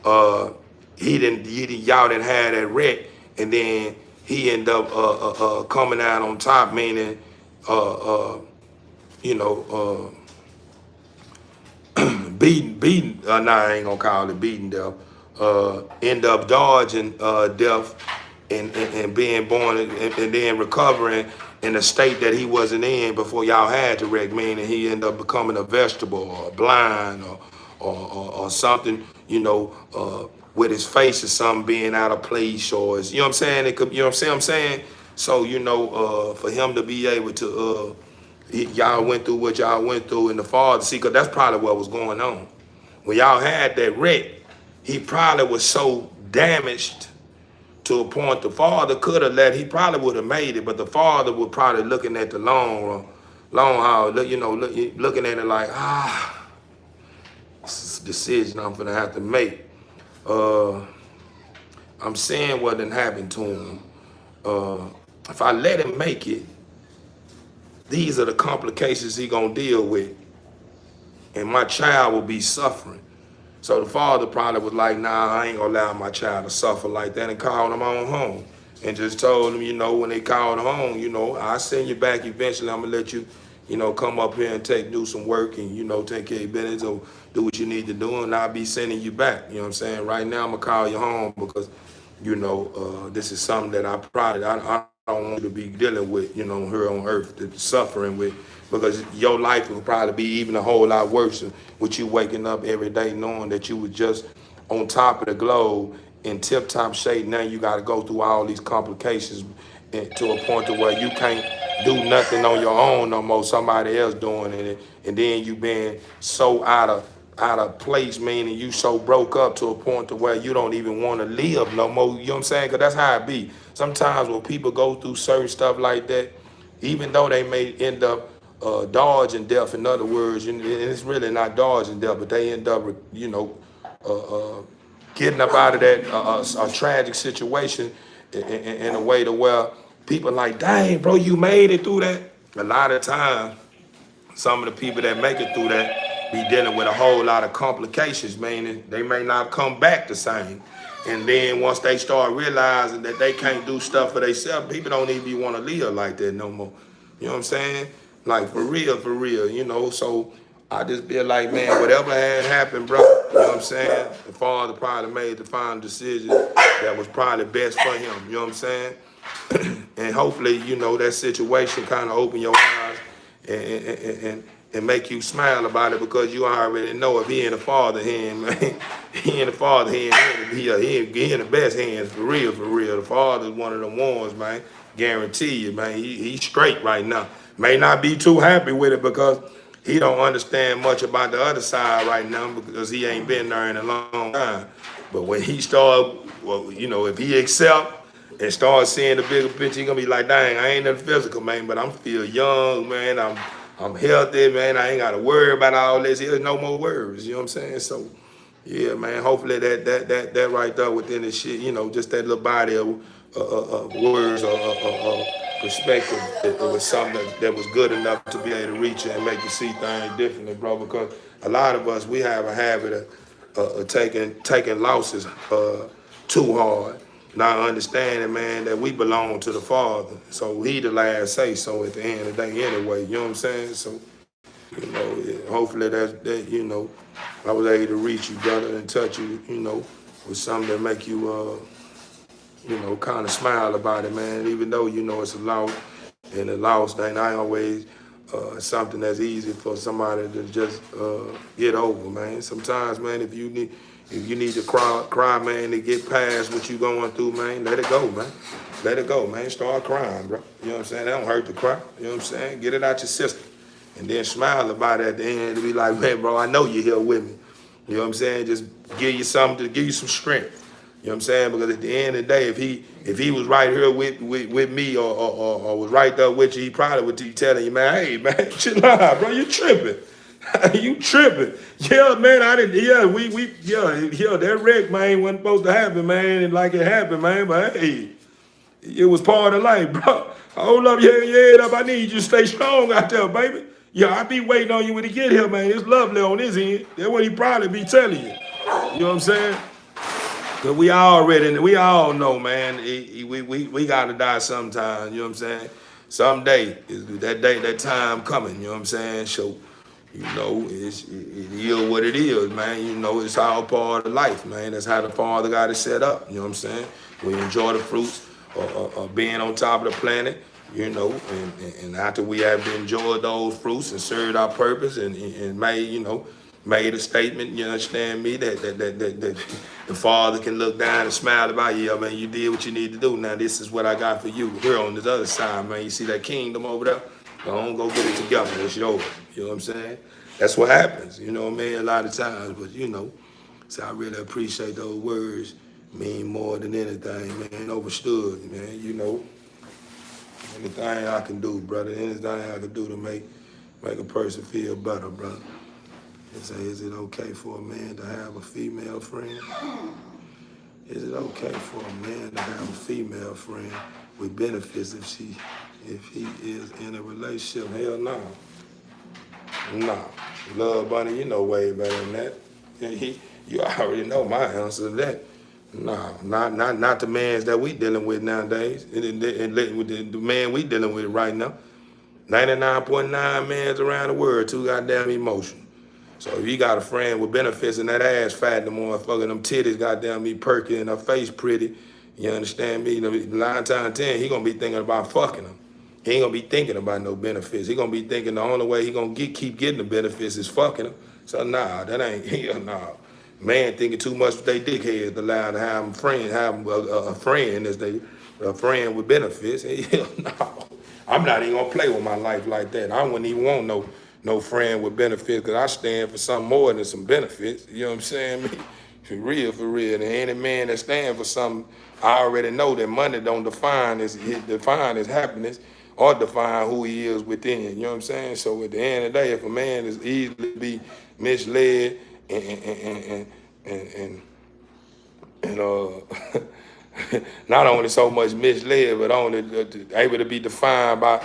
y'all didn't have that wreck, and then he ended up coming out on top, meaning you know beating. Nah, I ain't gonna call it beating death. End up dodging death and being born and then recovering in a state that he wasn't in before y'all had to wreck, meaning he ended up becoming a vegetable or blind or something, with his face or something being out of place, or you know what I'm saying? It could, you know what I'm saying? So, for him to be able to, y'all went through what y'all went through, and the Father, see, because that's probably what was going on. When y'all had that wreck, he probably was so damaged to a point the Father could have he probably would have made it, but the Father was probably looking at the long haul, looking at it like, this is a decision I'm gonna have to make. I'm saying what done happened to him. If I let him make it, these are the complications he gonna deal with, and my child will be suffering. So the Father probably was like, nah, I ain't gonna allow my child to suffer like that, and called him on home. And just told him, when they called home, I'll send you back eventually. I'm gonna let you, come up here and do some work and, take care of your business or do what you need to do, and I'll be sending you back. You know what I'm saying? Right now, I'm gonna call you home because, this is something that I don't want you to be dealing with, here on earth, suffering with, because your life will probably be even a whole lot worse with you waking up every day knowing that you were just on top of the globe in tip-top shape. Now you got to go through all these complications to a point to where you can't do nothing on your own no more. Somebody else doing it, and then you being so out of place, meaning you so broke up to a point to where you don't even want to live no more. You know what I'm saying? Because that's how it be. Sometimes when people go through certain stuff like that, even though they may end up dodging death, in other words, and it's really not dodging death, but they end up, getting up out of that a tragic situation in a way to where people like, dang, bro, you made it through that. A lot of times, some of the people that make it through that be dealing with a whole lot of complications, meaning they may not come back the same. And then once they start realizing that they can't do stuff for themselves, people don't even want to live like that no more. You know what I'm saying? Like, for real, So I just be like, man, whatever had happened, bro, you know what I'm saying? The Father probably made the final decision that was probably best for him, you know what I'm saying? And hopefully, that situation kind of open your eyes and make you smile about it, because you already know if he in the Father hand, man, he in the Father hand, he in the best hands, for real. The Father is one of the ones, man. Guarantee you, man, he's straight right now. May not be too happy with it because he don't understand much about the other side right now because he ain't been there in a long time. But when he start, if he accept and start seeing the bigger picture, he gonna be like, dang, I ain't nothing physical, man, but I'm still young, man. I'm healthy, man. I ain't gotta worry about all this. There's no more worries, you know what I'm saying? So, yeah, man. Hopefully that right there within the shit, just that little body of words or perspective, it was something that was good enough to be able to reach you and make you see things differently, bro. Because a lot of us, we have a habit of taking losses too hard, not understanding, man, that we belong to the Father. So he the last say so at the end of the day anyway, you know what I'm saying? So, hopefully that, I was able to reach you, brother, and touch you, with something that make you, kind of smile about it, man. Even though, it's a loss, and a loss ain't always something that's easy for somebody to just get over, man. Sometimes, man, if you need to cry, man, to get past what you going through, man, let it go, man. Let it go, man. Start crying, bro. You know what I'm saying? That don't hurt to cry. You know what I'm saying? Get it out your system. And then smile about it at the end to be like, man, bro, I know you're here with me. You know what I'm saying? Just give you something to give you some strength. You know what I'm saying? Because at the end of the day, if he was right here with me or was right there with you, he probably would be telling you, man, hey, man, chill out, bro, you tripping. You tripping. Yeah, man, I didn't, that wreck, man, wasn't supposed to happen, man, and like it happened, man, but hey, it was part of life, bro. Hold up your head up. I need you to stay strong out there, baby. Yeah, I be waiting on you when he get here, man. It's lovely on his end. That's what he probably be telling you. You know what I'm saying? Cause we all know, man, we gotta die sometime, you know what I'm saying? Someday, that time coming, you know what I'm saying? So, you know, it is what it is, man. You know, it's all part of life, man. That's how the Father got it set up, you know what I'm saying? We enjoy the fruits of being on top of the planet, you know, and after we have enjoyed those fruits and served our purpose and made, you know, made a statement, you understand me, that the Father can look down and smile about you. Yeah, man, you did what you need to do. Now this is what I got for you here on this other side, man. You see that kingdom over there? Go get it together. It's yours. You know what I'm saying? That's what happens, you know what I mean, a lot of times. But, you know, so I really appreciate those words. Mean more than anything, man. Overstood, man. You know, anything I can do, brother. Anything I can do to make a person feel better, brother. They say, is it okay for a man to have a female friend? Is it okay for a man to have a female friend with benefits if he is in a relationship? Hell no. No. Love Bunny, you know way better than that. You already know my answer to that. No, not the mans that we dealing with nowadays. The man we dealing with right now. 99.9 mans around the world too goddamn emotional. So if you got a friend with benefits and that ass fat, the motherfucker, them titties goddamn me perky and her face pretty, you understand me? 9 times 10, he gonna be thinking about fucking them. He ain't gonna be thinking about no benefits. He gonna be thinking the only way he gonna keep getting the benefits is fucking them. So nah, that ain't, nah. Man thinking too much with they dickheads allowed to have a friend a friend with benefits. Hell no. I'm not even gonna play with my life like that. I wouldn't even want no friend with benefits, because I stand for something more than some benefits. You know what I'm saying? For real. And any man that stands for something, I already know that money don't define his happiness or define who he is within. You know what I'm saying? So at the end of the day, if a man is easily be misled and not only so much misled, but only able to be defined by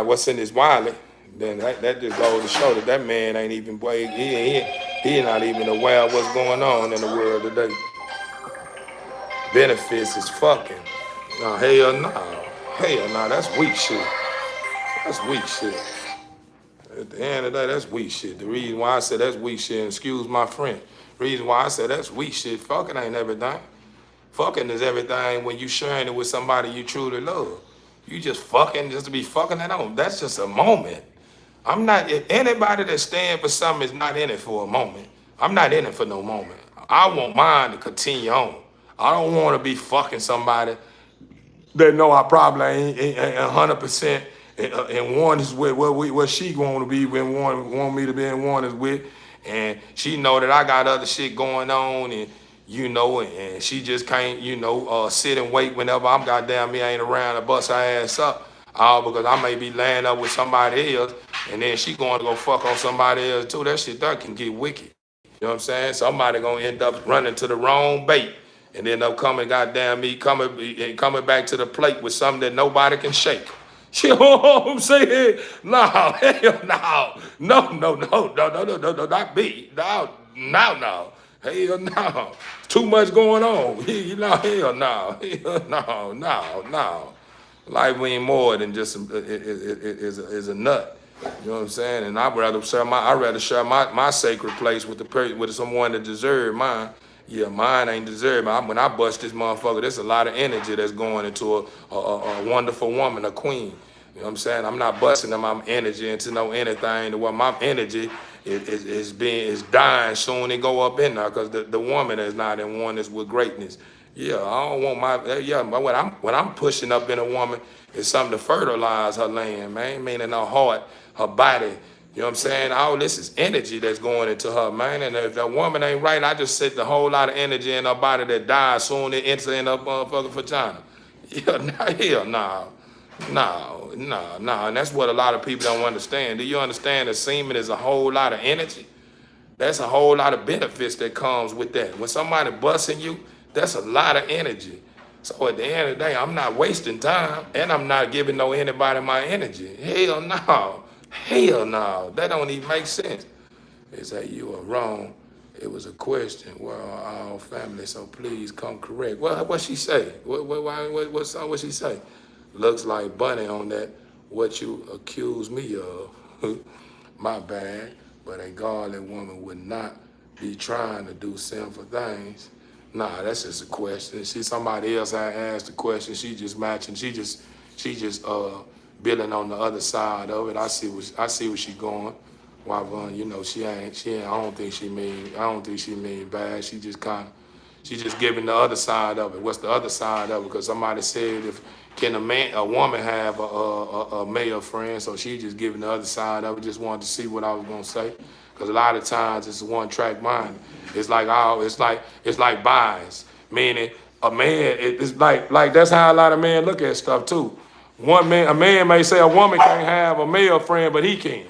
what's in his wallet, then that just goes to show that man ain't even, he not even aware of what's going on in the world today. Benefits is fucking. No, hell no, that's weak shit. That's weak shit. At the end of the day, that's weak shit. The reason why I said that's weak shit, and excuse my friend, the reason why I said that's weak shit, fucking ain't everything. Fucking is everything when you sharing it with somebody you truly love. You just fucking just to be fucking that on. That's just a moment. I'm not, if anybody that stand for something is not in it for a moment. I'm not in it for no moment. I want mine to continue on. I don't want to be fucking somebody that know I probably ain't 100% and one is with what she want to be when want me to be in one is with, and she know that I got other shit going on, and you know, and she just can't, you know, sit and wait whenever I'm goddamn me ain't around to bust her ass up, all because I may be laying up with somebody else, and then she going to go fuck on somebody else too. That shit that can get wicked. You know what I'm saying? Somebody gonna end up running to the wrong bait and end up coming goddamn me coming back to the plate with something that nobody can shake. You know what I'm saying? No, hell no, not me. No. Hell no. Too much going on. You know, hell no. Life ain't more than just is a nut. You know what I'm saying? And I'd rather share my sacred place with someone that deserve mine. Yeah, mine ain't deserved. When I bust this motherfucker, there's a lot of energy that's going into a wonderful woman, a queen. You know what I'm saying? I'm not busting my energy into no anything. Well, my energy is dying soon and go up in there, because the woman is not in oneness with greatness. Yeah, I don't want my yeah. But what I'm pushing up in a woman is something to fertilize her land, man. Meaning her heart, her body. You know what I'm saying? All this is energy that's going into her, man. And if that woman ain't right, I just set the whole lot of energy in her body that dies soon it enter in her motherfucking vagina. Yeah, nah, hell no. No, no, no. And that's what a lot of people don't understand. Do you understand that semen is a whole lot of energy? That's a whole lot of benefits that comes with that. When somebody busting you, that's a lot of energy. So at the end of the day, I'm not wasting time and I'm not giving no anybody my energy. Hell no. Hell no. That don't even make sense. They say you are wrong. It was a question. We're all family, so please come correct. What she say? What she say? Looks like Bunny on that. What you accuse me of? My bad. But a godly woman would not be trying to do sinful things. Nah, that's just a question. She somebody else I asked the question. She just matching. She just building on the other side of it. I see where she going. Why, you know, I don't think she mean bad. She just giving the other side of it. What's the other side of it? Because somebody said, if can a woman have a male friend? So she just giving the other side of it. Just wanted to see what I was gonna say. Because a lot of times it's a one-track mind. It's like bias, meaning a man. It's like that's how a lot of men look at stuff too. A man may say a woman can't have a male friend, but he can.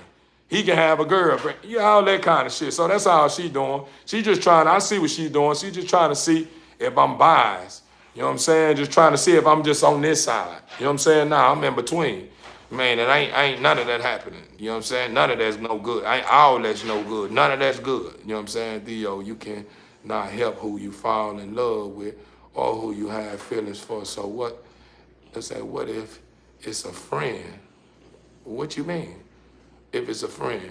He can have a girlfriend. Yeah, all that kind of shit. So that's all she doing. I see what she doing. She just trying to see if I'm biased. You know what I'm saying? Just trying to see if I'm just on this side. You know what I'm saying? Nah, I'm in between. Man, and ain't none of that happening. You know what I'm saying? None of that's no good. Ain't all that's no good. None of that's good. You know what I'm saying? Theo, you can not help who you fall in love with or who you have feelings for. So let's say, what if it's a friend? What you mean? If it's a friend,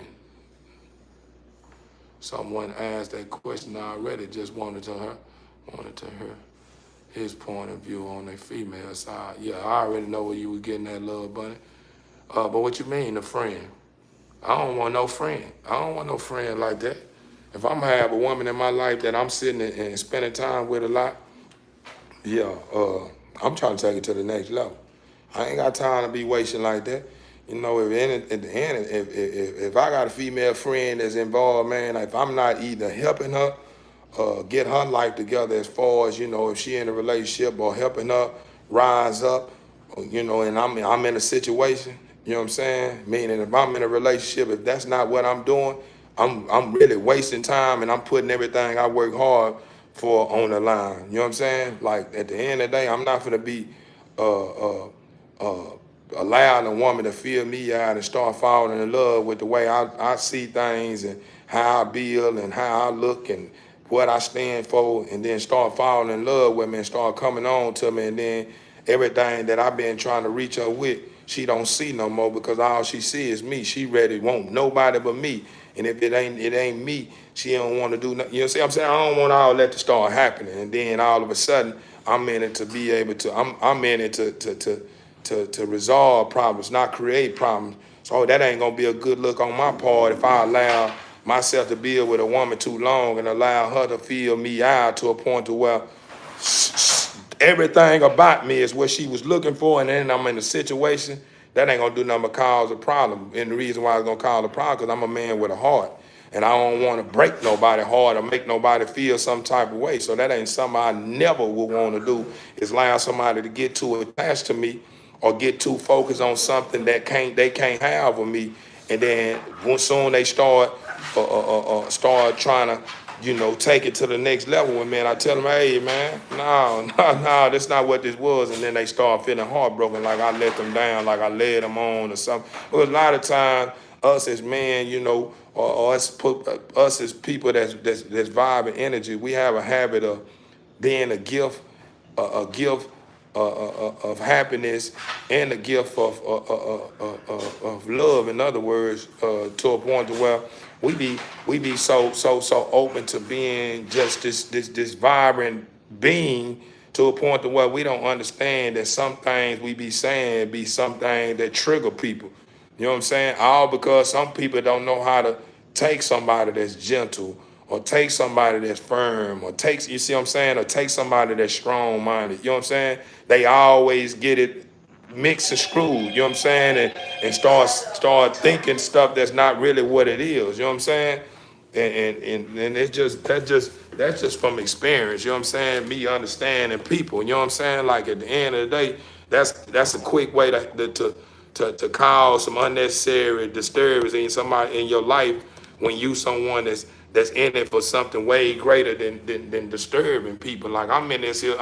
someone asked that question already, just wanted to hear his point of view on the female side. Yeah, I already know where you were getting that, Love Bunny. But what you mean, a friend? I don't want no friend. I don't want no friend like that. If I'm gonna have a woman in my life that I'm sitting and spending time with a lot, yeah, I'm trying to take it to the next level. I ain't got time to be wasting like that. You know, at the end, if I got a female friend that's involved, man, if I'm not either helping her get her life together as far as, you know, if she in a relationship or helping her rise up, you know, and I'm in a situation, you know what I'm saying? Meaning if I'm in a relationship, if that's not what I'm doing, I'm really wasting time and I'm putting everything I work hard for on the line. You know what I'm saying? Like at the end of the day, I'm not gonna be allowing a woman to feel me out and start falling in love with the way I see things and how I build and how I look and what I stand for, and then start falling in love with me and start coming on to me, and then everything that I've been trying to reach her with, she don't see no more because all she see is me. She ready want nobody but me. And if it ain't me, she don't want to do nothing. You know what I'm saying? I don't want all that to start happening. And then all of a sudden, I'm in it to be able to, I'm in it to resolve problems, not create problems. So that ain't gonna be a good look on my part if I allow myself to be with a woman too long and allow her to feel me out to a point to where everything about me is what she was looking for, and then I'm in a situation that ain't gonna do nothing but cause a problem. And the reason why it's gonna cause a problem, because I'm a man with a heart. And I don't want to break nobody's heart or make nobody feel some type of way. So that ain't something I never would want to do, is allow somebody to get too attached to me or get too focused on something that they can't have with me. And then soon they start trying to, you know, take it to the next level with me. And I tell them, hey, man, no, that's not what this was. And then they start feeling heartbroken, like I let them down, like I led them on or something. But a lot of times, us as men, you know, or us as people that's vibing energy, we have a habit of being a gift of happiness and a gift of love. In other words, to a point to where we be so open to being just this vibrant being, to a point to where we don't understand that some things we be saying be something that trigger people. You know what I'm saying? All because some people don't know how to take somebody that's gentle or take somebody that's firm, or take, you see what I'm saying, or take somebody that's strong-minded, you know what I'm saying? They always get it mixed and screwed, you know what I'm saying, and start thinking stuff that's not really what it is, you know what I'm saying? And it's just that's just from experience, you know what I'm saying? Me understanding people, you know what I'm saying? Like at the end of the day, that's a quick way to cause some unnecessary disturbance in somebody in your life when you someone that's in it for something way greater than disturbing people. Like I'm in this here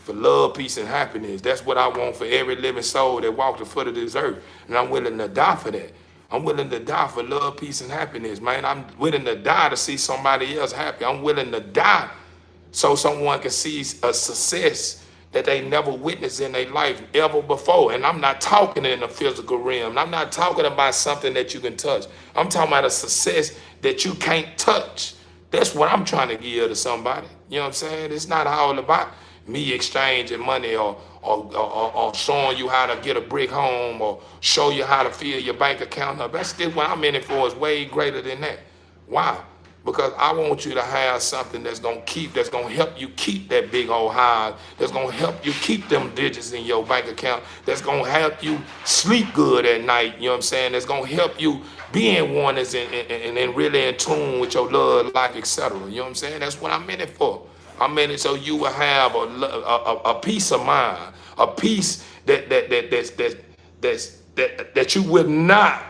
for love, peace, and happiness. That's what I want for every living soul that walks the foot of this earth. And I'm willing to die for that. I'm willing to die for love, peace, and happiness, man. I'm willing to die to see somebody else happy. I'm willing to die so someone can see a success that they never witnessed in their life ever before. And I'm not talking in the physical realm. I'm not talking about something that you can touch. I'm talking about a success that you can't touch. That's what I'm trying to give to somebody. You know what I'm saying? It's not all about me exchanging money or showing you how to get a brick home or show you how to fill your bank account up. That's still what I'm in it for, is way greater than that. Why? Because I want you to have something that's gonna help you keep that big old high, that's gonna help you keep them digits in your bank account, that's gonna help you sleep good at night, you know what I'm saying? That's gonna help you be in oneness and really in tune with your love life, etc. You know what I'm saying? That's what I'm in it for. I'm in it so you will have a peace of mind, a peace that you would not,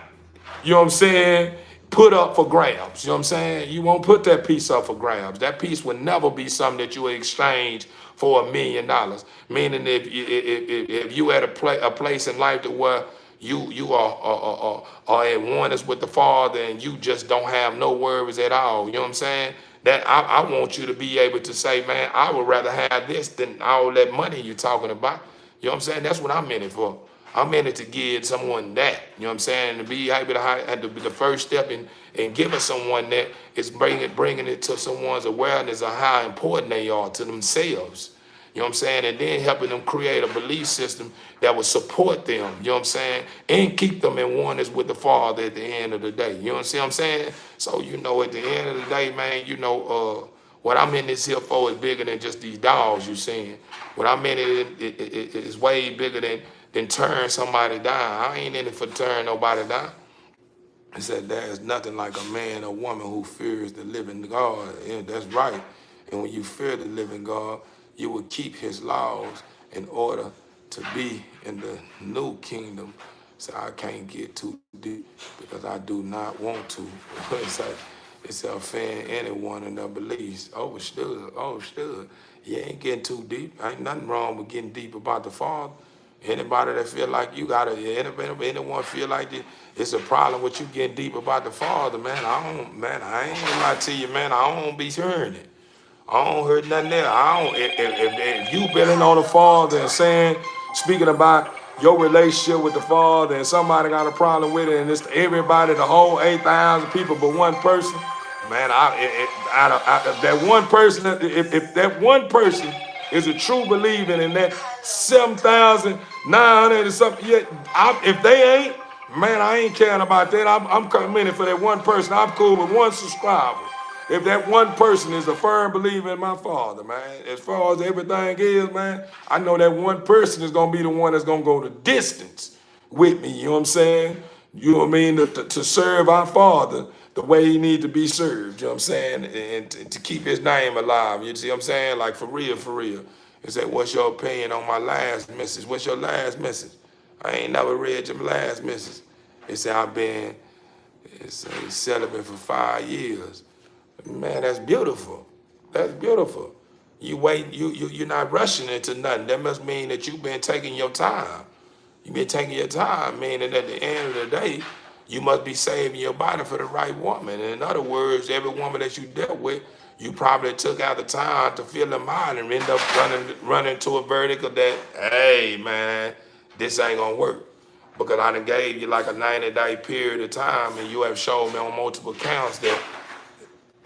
you know what I'm saying, put up for grabs. You know what I'm saying? You won't put that piece up for grabs. That piece would never be something that you would exchange for $1 million. Meaning if you at a place in life to where you are at oneness with the Father and you just don't have no worries at all. You know what I'm saying? That I want you to be able to say, man, I would rather have this than all that money you're talking about. You know what I'm saying? That's what I'm in it for. I'm in it to give someone that, you know what I'm saying? To be able to be the first step in giving someone that is bringing it to someone's awareness of how important they are to themselves. You know what I'm saying? And then helping them create a belief system that will support them, you know what I'm saying? And keep them in oneness with the Father at the end of the day. You know what I'm saying? So, you know, at the end of the day, man, you know, what I'm in this here for is bigger than just these dogs you seeing. What I'm in it is way bigger than turn somebody down. I ain't in it for turn nobody down. He said, there is nothing like a man or woman who fears the living God. Yeah, that's right. And when you fear the living God, you will keep his laws in order to be in the new kingdom. So I can't get too deep because I do not want to. It's offend anyone in their beliefs. Overstood. You ain't getting too deep. Ain't nothing wrong with getting deep about the Father. Anybody that feel like you gotta, anyone feel like it's a problem with you getting deep about the Father, man, I ain't gonna lie to you, man, I don't be hearing it. I don't hear nothing there. If you building on the Father and saying, speaking about your relationship with the Father and somebody got a problem with it and it's everybody, the whole 8,000 people but one person, man, out of that one person, if that one person is a true believer in that 7,900 and something, if they ain't, man, I ain't caring about that. I'm committed for that one person. I'm cool with one subscriber. If that one person is a firm believer in my Father, man, as far as everything is, man, I know that one person is going to be the one that's going to go the distance with me, you know what I'm saying? You know what I mean? To serve our Father the way he needs to be served, you know what I'm saying? And to keep his name alive, you see what I'm saying? Like for real, for real. He said, what's your opinion on my last message? What's your last message? I ain't never read your last message. He said, I've been celibate for 5 years. Man, that's beautiful. That's beautiful. You wait, you're not rushing into nothing. That must mean that you've been taking your time. You've been taking your time, meaning at the end of the day, you must be saving your body for the right woman. And in other words, every woman that you dealt with, you probably took out the time to feel them out and end up running to a verdict of that, hey, man, this ain't gonna work. Because I done gave you like a 90-day period of time and you have showed me on multiple counts that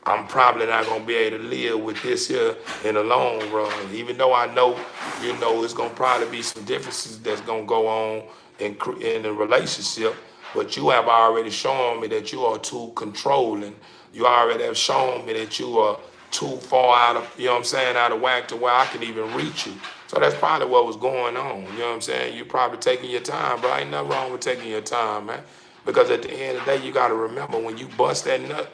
I'm probably not gonna be able to live with this here in the long run. Even though I know, you know, it's gonna probably be some differences that's gonna go on in the relationship, but you have already shown me that you are too controlling You already have shown me that you are too far out of, you know what I'm saying, out of whack to where I can even reach you. So that's probably what was going on. You know what I'm saying? You probably taking your time, bro. Ain't nothing wrong with taking your time, man. Because at the end of the day, you got to remember when you bust that nut,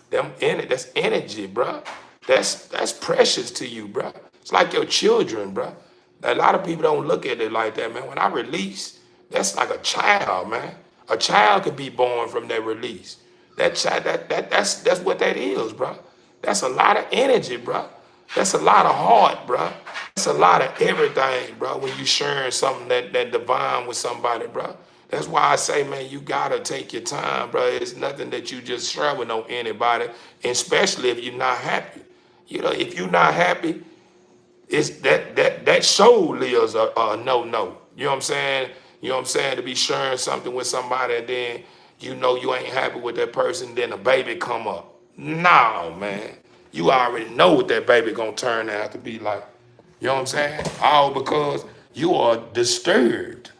that's energy, bro. That's precious to you, bro. It's like your children, bro. A lot of people don't look at it like that, man. When I release, that's like a child, man. A child could be born from that release. That child, that's what that is, bro. That's a lot of energy, bro. That's a lot of heart, bro. That's a lot of everything, bro. When you sharing something that divine with somebody, bro. That's why I say, man, you gotta take your time, bro. It's nothing that you just share with no anybody, especially if you're not happy. You know, if you're not happy, it's that solely is a no. You know what I'm saying? You know what I'm saying? To be sharing something with somebody and then you know you ain't happy with that person, then a baby come up. No, man. You already know what that baby gonna turn out to be like. You know what I'm saying? All because you are disturbed.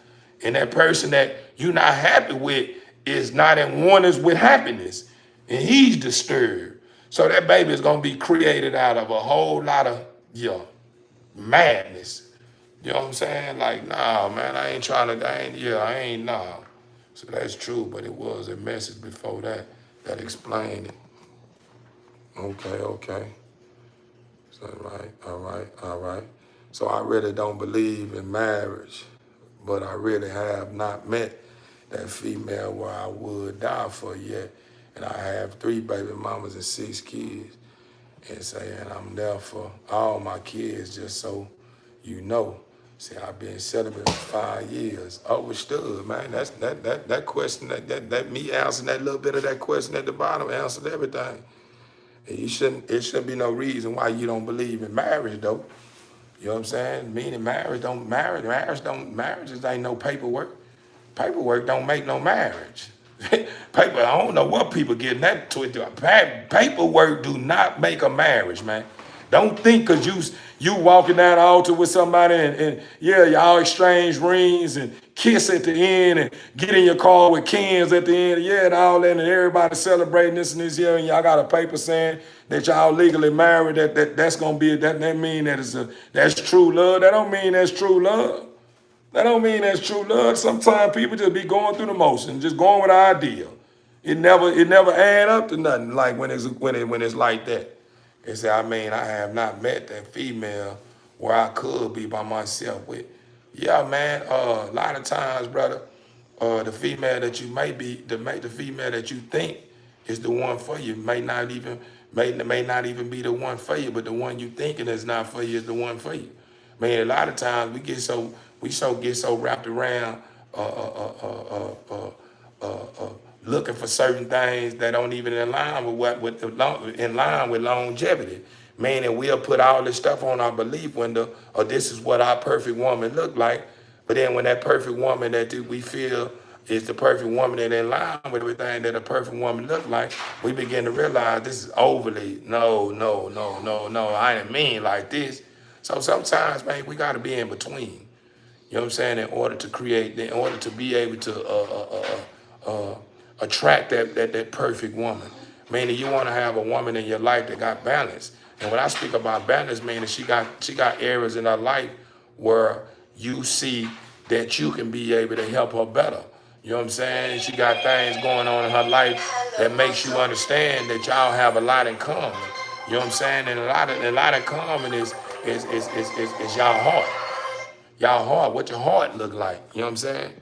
And that person that you're not happy with is not in oneness with happiness. And he's disturbed. So that baby is gonna be created out of a whole lot of madness. You know what I'm saying? Like, nah, man, I ain't, nah. So that's true, but it was a message before that that explained it. Okay. So, all right. So I really don't believe in marriage, but I really have not met that female where I would die for yet. And I have 3 baby mamas and 6 kids. And saying I'm there for all my kids, just so you know. See, I've been celibate for 5 years. Understood, man. That question, that me answering that little bit of that question at the bottom answered everything. And it shouldn't be no reason why you don't believe in marriage, though. You know what I'm saying? Meaning marriages ain't no paperwork. Paperwork don't make no marriage. Paper, I don't know what people getting that twisted. Paperwork do not make a marriage, man. Don't think because you walking down the altar with somebody and yeah, y'all exchange rings and kiss at the end and get in your car with cans at the end, yeah, and all that, and everybody celebrating this and this here, and y'all got a paper saying that y'all legally married. That's gonna be that mean that's true love. That don't mean that's true love. That don't mean that's true love. Sometimes people just be going through the motion, just going with the idea. It never add up to nothing. Like when it's like that. They say, I mean, I have not met that female where I could be by myself with. Yeah, man. A lot of times, brother, the female that you may be, the female that you think is the one for you may not even be the one for you, but the one you thinking is not for you is the one for you. Man, a lot of times we get so wrapped around looking for certain things that don't even align with longevity. Meaning we'll put all this stuff on our belief window, or this is what our perfect woman look like. But then when that perfect woman that we feel is the perfect woman that in line with everything that a perfect woman look like, we begin to realize this is overly, no, I didn't mean like this. So sometimes, man, we gotta be in between. You know what I'm saying? In order to be able to attract that perfect woman. Meaning you want to have a woman in your life that got balance. And when I speak about balance, meaning she got areas in her life where you see that you can be able to help her better. You know what I'm saying? She got things going on in her life that makes you understand that y'all have a lot in common. You know what I'm saying? And a lot in common is y'all heart. Y'all heart, what your heart look like. You know what I'm saying?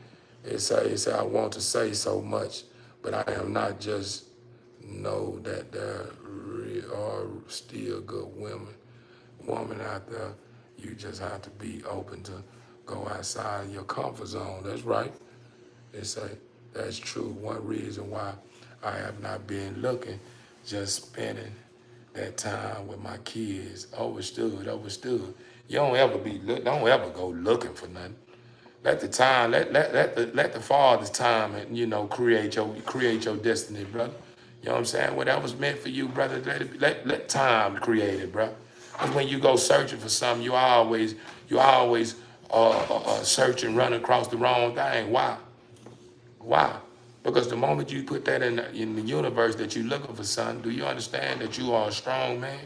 It's I want to say so much, but I am not just know that there are still good women out there. You just have to be open to go outside your comfort zone. That's right. They say that's true. One reason why I have not been looking, just spending that time with my kids. Overstood. You don't ever go looking for nothing. Let the Father's time and create your destiny, brother. You know what I'm saying? Whatever's meant for you, brother, let time create it, bro. Because when you go searching for something, you always search and run across the wrong thing. Why? Because the moment you put that in the universe that you're looking for something, do you understand that you are a strong man?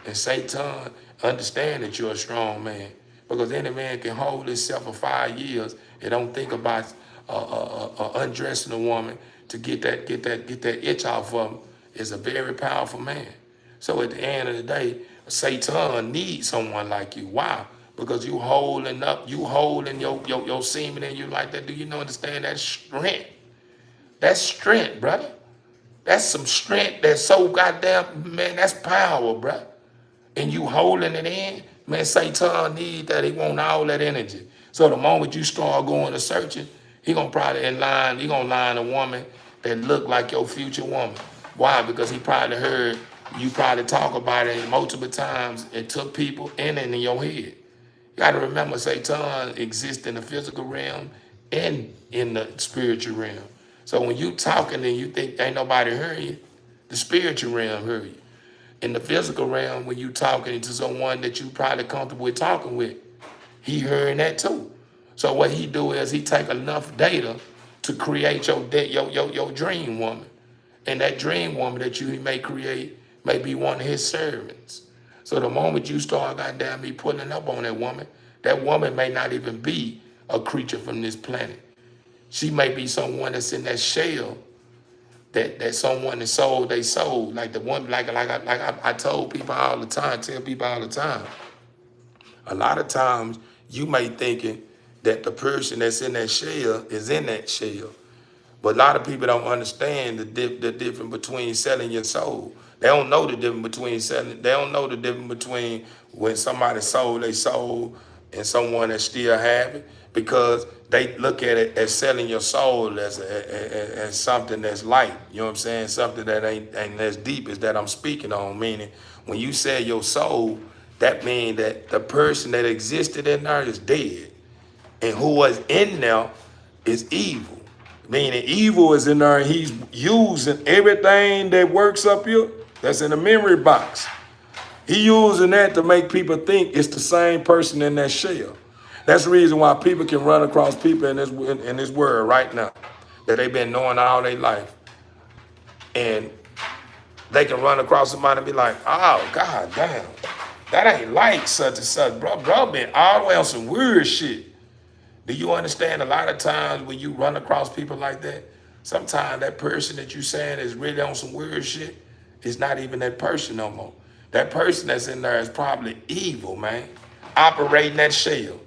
And Satan understand that you're a strong man. Because any man can hold himself for 5 years and don't think about undressing a woman to get that itch off of him is a very powerful man. So at the end of the day, Satan needs someone like you. Why? Because you holding your semen in you like that. Do you know understand that strength? That's strength, brother. That's some strength that's so goddamn, man, that's power, bruh. And you holding it in, man, Satan need that. He want all that energy. So the moment you start going to searching, he gonna line a woman that look like your future woman. Why? Because he probably heard you probably talk about it multiple times. It took people in your head. You gotta remember Satan exists in the physical realm and in the spiritual realm. So when you talking and you think ain't nobody heard you, the spiritual realm heard you. In the physical realm, when you talking to someone that you probably comfortable with talking with, he hearing that too. So what he do is he take enough data to create your dream woman. And that dream woman that he may create may be one of his servants. So the moment you start goddamn me pulling up on that woman may not even be a creature from this planet. She may be someone that's in that shell that someone that sold they soul. Like the one, like I told people all the time, tell people all the time. A lot of times you may thinking that the person that's in that shell is in that shell. But a lot of people don't understand the difference between selling your soul. They don't know the difference between selling. They don't know the difference between when somebody sold their soul and someone that still have it, because they look at it as selling your soul as something that's light. You know what I'm saying? Something that ain't as deep as that I'm speaking on. Meaning, when you sell your soul, that means that the person that existed in there is dead, and who was in there is evil. Meaning evil is in there and he's using everything that works up here that's in the memory box. He using that to make people think it's the same person in that shell. That's the reason why people can run across people in this world right now that they've been knowing all their life. And they can run across somebody and be like, oh, god damn, that ain't like such and such. Bro been all the way on some weird shit. Do you understand a lot of times when you run across people like that, sometimes that person that you saying is really on some weird shit is not even that person no more. That person that's in there is probably evil, man, operating that shell.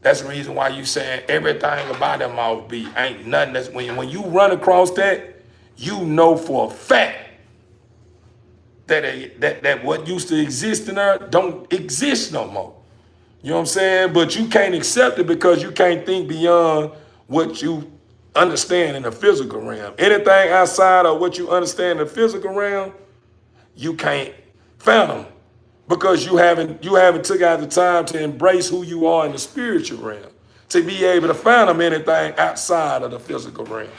That's the reason why you saying everything about them offbeat. Ain't nothing that's, when you run across that, you know for a fact that what used to exist in there don't exist no more. You know what I'm saying? But you can't accept it because you can't think beyond what you understand in the physical realm. Anything outside of what you understand in the physical realm, you can't fathom because you haven't took out the time to embrace who you are in the spiritual realm, to be able to fathom anything outside of the physical realm.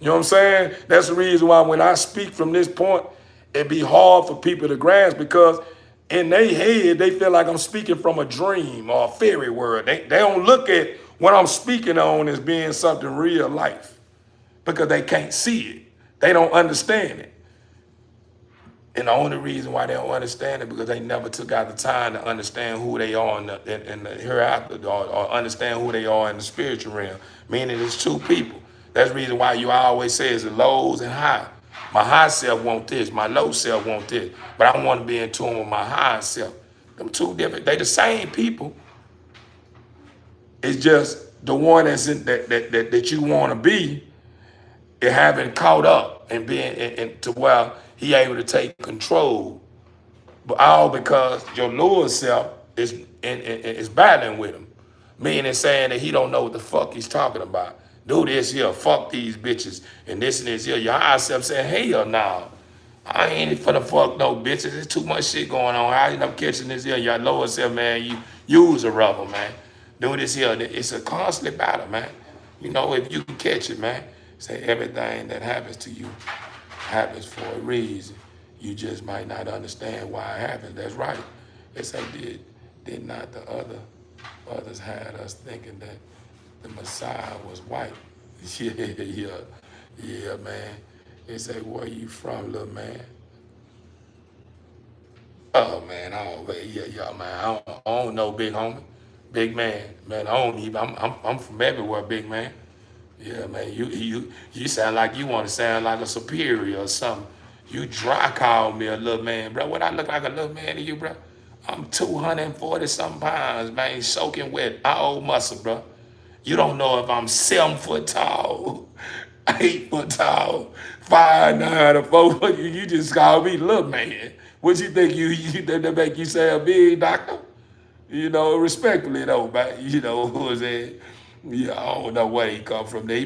You know what I'm saying? That's the reason why when I speak from this point, it'd be hard for people to grasp, because in their head, they feel like I'm speaking from a dream or a fairy world. They don't look at what I'm speaking on as being something real life because they can't see it. They don't understand it. And the only reason why they don't understand it because they never took out the time to understand who they are in the hereafter, or understand who they are in the spiritual realm. Meaning it's two people. That's the reason why you always say it's the lows and high. My high self want this, my low self want this, but I want to be in tune with my high self. Them two different, they the same people. It's just the one that's in that you want to be, it having caught up and being and to where he able to take control, but all because your lower self is battling with him, meaning saying that he don't know what the fuck he's talking about. Do this here, fuck these bitches, and this and this here. Your higher self saying, hell no, I ain't finna fuck no bitches. There's too much shit going on. I end up catching this here. Your lower self, man, you use a rubber, man. Do this here. It's a constant battle, man. You know, if you can catch it, man, say everything that happens to you happens for a reason. You just might not understand why it happened. That's right. It's like did not the others had us thinking that the Messiah was white. Yeah. Yeah, man. They say, where you from, little man? Oh man, I don't, yeah, man. I don't know, big homie, big man, man. I don't even. I'm from everywhere, big man. Yeah, man. You sound like you want to sound like a superior or something. You dry call me a little man, bro. What I look like a little man to you, bro? I'm 240 something pounds, man, soaking wet, all muscle, bro. You don't know if I'm 7 foot tall, 8 foot tall, 5'9" or 4 foot. You just call me little man. What you think you that make you say a big doctor? You know, respectfully though, but you know who was saying, yeah, I don't know where he come from. That's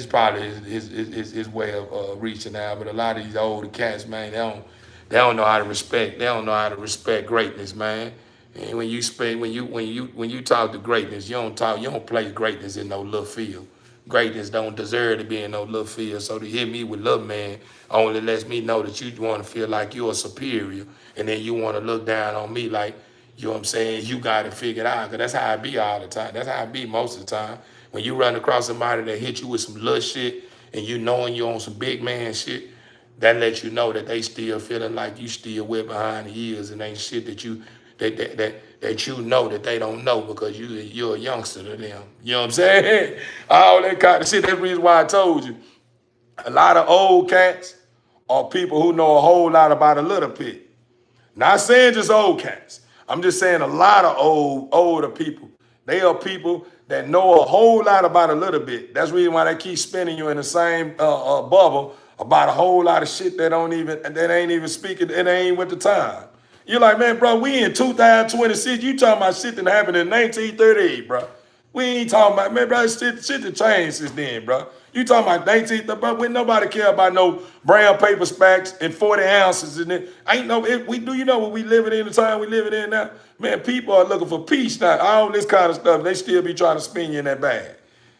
probably his way of reaching out. But a lot of these older cats, man, they don't know how to respect. They don't know how to respect greatness, man. And when you talk to greatness, you don't play greatness in no little field. Greatness don't deserve to be in no little field. So to hit me with little man only lets me know that you want to feel like you're superior, and then you want to look down on me like, you know what I'm saying, you got it figured out. Because that's how I be all the time. That's how I be most of the time. When you run across somebody that hit you with some little shit and you knowing you on some big man shit, that lets you know that they still feeling like you still wet behind the ears and ain't shit that you know that they don't know because you're a youngster to them. You know what I'm saying? All that kind of shit. That's the reason why I told you. A lot of old cats are people who know a whole lot about a little bit. Not saying just old cats. I'm just saying a lot of older people. They are people that know a whole lot about a little bit. That's the reason why they keep spinning you in the same bubble about a whole lot of shit that ain't even speaking. It ain't with the time. You're like, man, bro, we in 2026. You talking about shit that happened in 1938, bro. We ain't talking about, man, bro, shit that changed since then, bro. You talking about 19, bro, we nobody care about no brown paper specs and 40 ounces in it. Ain't no, we do you know what we living in the time we living in now? Man, people are looking for peace now. All this kind of stuff, they still be trying to spin you in that bag.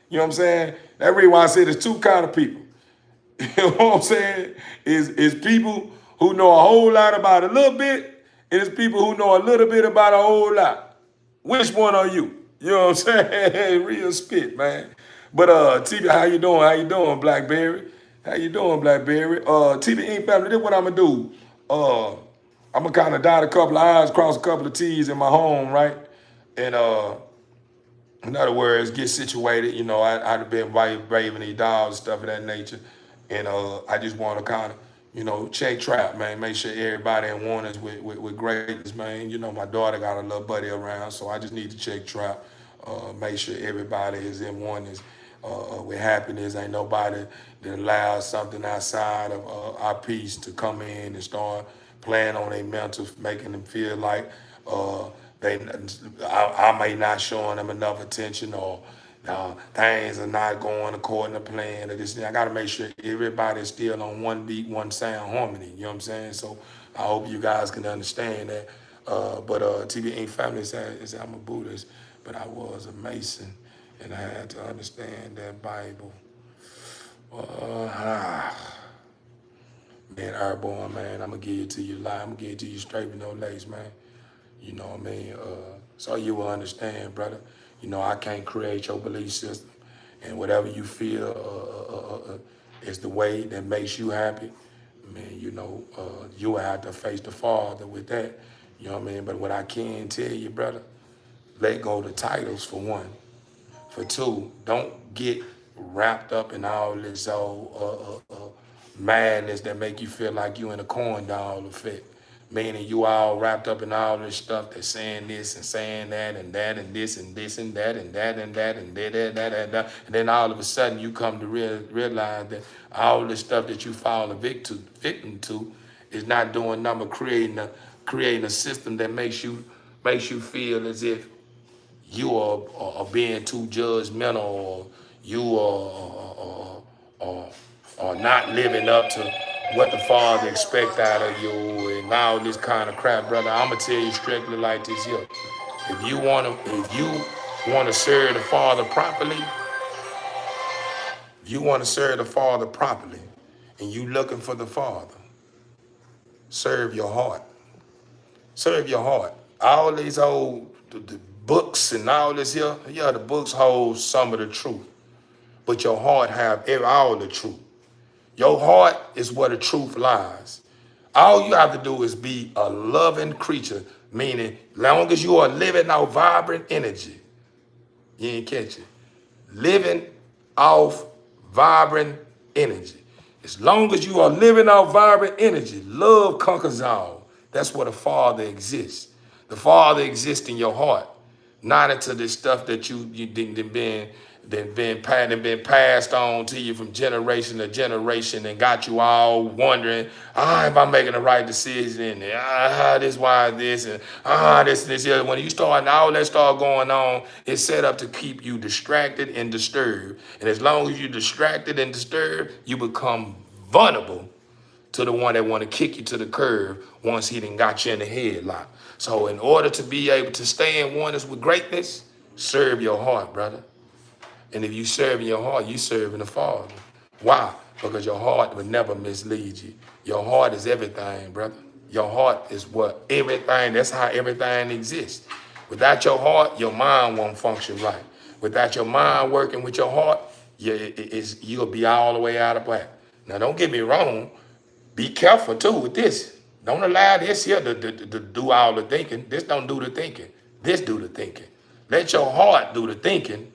You know what I'm saying? That's reason why I said there's two kind of people. You know what I'm saying? Is people who know a whole lot about a little bit, and it's people who know a little bit about a whole lot. Which one are you? You know what I'm saying? Real spit, man. But TB, how you doing? How you doing, Blackberry? How you doing, Blackberry? TB Inc. family, this is what I'm gonna do. I'm gonna kind of dot a couple of I's, cross a couple of T's in my home, right? And in other words, get situated. You know, I'd been braving these dogs, stuff of that nature. And I just want to kind of, you know, check trap, man. Make sure everybody in one is with greatness, man. You know, my daughter got a little buddy around, so I just need to check trap. Make sure everybody is in oneness with happiness. Ain't nobody that allows something outside of our peace to come in and start playing on their mental, making them feel like they, I may not showing them enough attention, or things are not going according to plan. Or this, I got to make sure everybody's still on one beat, one sound harmony. You know what I'm saying? So I hope you guys can understand that. But TB Inc. family says I'm a Buddhist, but I was a Mason, and I had to understand that Bible. Man, Airborne, man, I'm gonna give it to you live. I'm gonna give it to you straight with no lace, man. You know what I mean? So you will understand, brother. You know, I can't create your belief system. And whatever you feel is the way that makes you happy, man, you know, you will have to face the Father with that. You know what I mean? But what I can tell you, brother, let go of the titles for one. For two, don't get wrapped up in all this old madness that make you feel like you in a corn dog effect. Meaning you all wrapped up in all this stuff that's saying this and saying that and that and this and this and that and that and that and that and that and that. And then all of a sudden you come to realize that all this stuff that you fall a victim to is not doing nothing but creating a system that makes you feel as if you are being too judgmental, or you are not living up to what the Father expect out of you, and all this kind of crap, brother. I'm gonna tell you strictly like this here. If you wanna serve the Father properly, and you looking for the Father, serve your heart. Serve your heart. All these old the books and all this here, yeah, the books hold some of the truth, but your heart have all the truth. Your heart is where the truth lies. All you have to do is be a loving creature, meaning long as you are living out vibrant energy, you ain't catch it. Living off vibrant energy. As long as you are living out vibrant energy, love conquers all. That's where the Father exists. The Father exists in your heart, not into this stuff that you didn't been passed on to you from generation to generation and got you all wondering, if I'm making the right decision, and this why this, and this the other. When you start, all that start going on, it's set up to keep you distracted and disturbed. And as long as you're distracted and disturbed, you become vulnerable to the one that want to kick you to the curb once he done got you in the headlock. So in order to be able to stay in oneness with greatness, serve your heart, brother. And if you serve in your heart, you serve in the Father. Why? Because your heart would never mislead you. Your heart is everything, brother. Your heart is what everything, that's how everything exists. Without your heart, your mind won't function right. Without your mind working with your heart, you'll be all the way out of whack. Now, don't get me wrong. Be careful, too, with this. Don't allow this here to do all the thinking. This don't do the thinking. This do the thinking. Let your heart do the thinking,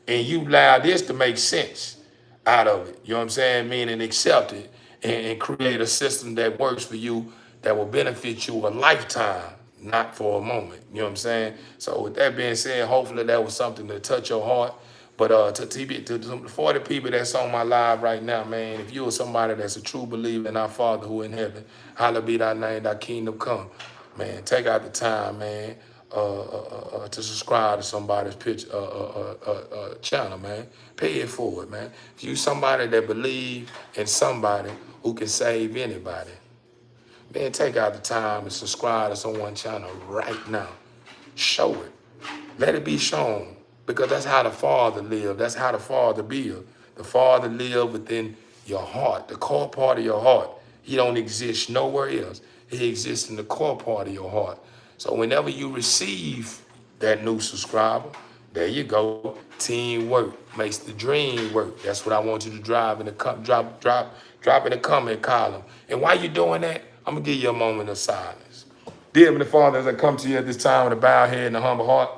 and you allow this to make sense out of it. You know what I'm saying? Meaning accept it and create a system that works for you that will benefit you a lifetime, not for a moment. You know what I'm saying? So with that being said, hopefully that was something to touch your heart. But to 40 people that's on my live right now, man, if you are somebody that's a true believer in our Father who in heaven, hallowed be thy name, thy kingdom come. Man, take out the time, man, to subscribe to somebody's channel, man. Pay it forward, man. If you somebody that believe in somebody who can save anybody, man, take out the time and subscribe to someone's channel right now. Show it. Let it be shown. Because that's how the Father lived. That's how the Father build. The Father lived within your heart, the core part of your heart. He don't exist nowhere else. He exists in the core part of your heart. So whenever you receive that new subscriber, there you go. Teamwork makes the dream work. That's what I want you to drop in the comment column. And while you're doing that, I'm gonna give you a moment of silence. Dear Heavenly Father, as I come to you at this time with a bowed head and a humble heart,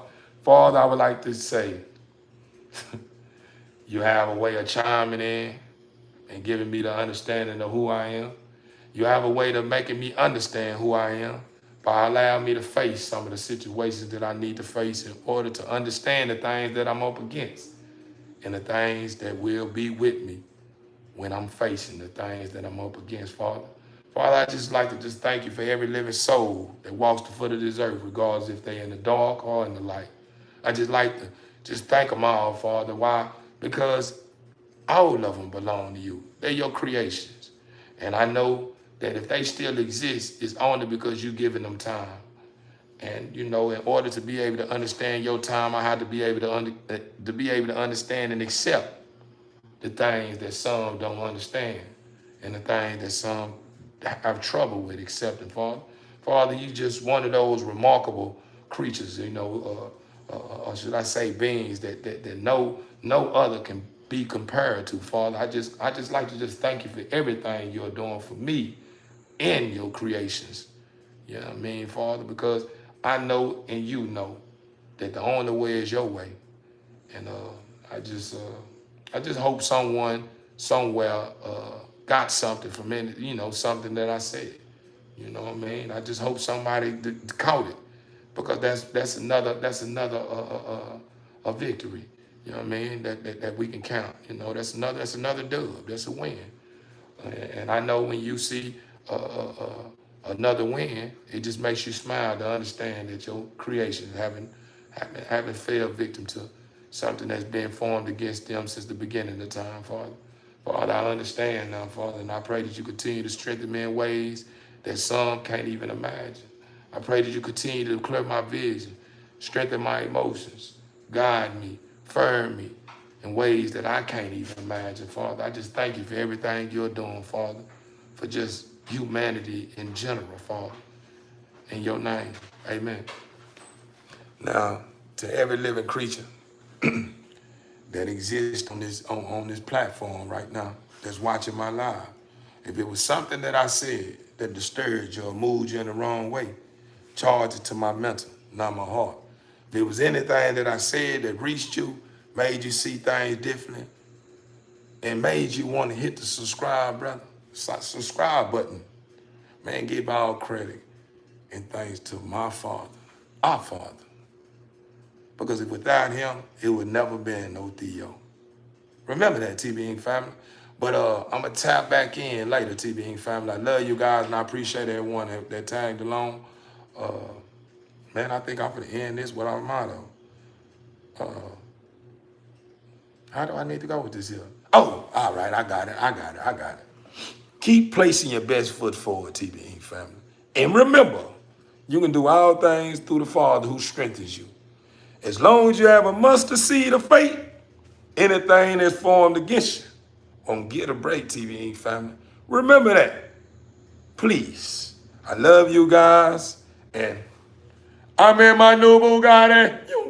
Father, I would like to say, you have a way of chiming in and giving me the understanding of who I am. You have a way of making me understand who I am by allowing me to face some of the situations that I need to face in order to understand the things that I'm up against and the things that will be with me when I'm facing the things that I'm up against, Father. Father, I just like to just thank you for every living soul that walks the foot of this earth, regardless if they're in the dark or in the light. I just like to just thank them all, Father. Why? Because all of them belong to you. They're your creations. And I know that if they still exist, it's only because you've given them time. And, you know, in order to be able to understand your time, I had to be able to understand and accept the things that some don't understand and the things that some have trouble with accepting, Father. Father, you just one of those remarkable creatures, you know, or should I say beings that no other can be compared to, Father. I just like to just thank you for everything you're doing for me in your creations. You know what I mean, Father? Because I know and you know that the only way is your way. And I just hope someone somewhere got something from it, you know, something that I said. You know what I mean? I just hope somebody caught it, because that's another a victory. You know what I mean? That we can count. You know, that's another dub. That's a win. And I know when you see another win, it just makes you smile to understand that your creation haven't fell victim to something that's been formed against them since the beginning of time, Father. Father, I understand now, Father, and I pray that you continue to strengthen me in ways that some can't even imagine. I pray that you continue to clear my vision, strengthen my emotions, guide me, firm me in ways that I can't even imagine, Father. I just thank you for everything you're doing, Father, for just humanity in general, Father. In your name, amen. Now, to every living creature that that exist on this platform right now that's watching my live. If it was something that I said that disturbed you or moved you in the wrong way, charge it to my mental, not my heart. If it was anything that I said that reached you, made you see things differently, and made you want to hit the subscribe, brother, subscribe button, man, give all credit and thanks to my Father, our Father. Because if without him, it would never been no Theo. Remember that, TB Inc. family. But I'm going to tap back in later, TB Inc. family. I love you guys, and I appreciate everyone that tagged along. Man, I think I'm going to end this with our motto. How do I need to go with this here? Oh, all right, I got it. Keep placing your best foot forward, TB Inc. family. And remember, you can do all things through the Father who strengthens you. As long as you have a mustard seed of faith, anything that's formed against you won't get a break, TB Inc. family. Remember that. Please. I love you guys. And I'm in my new Bugatti.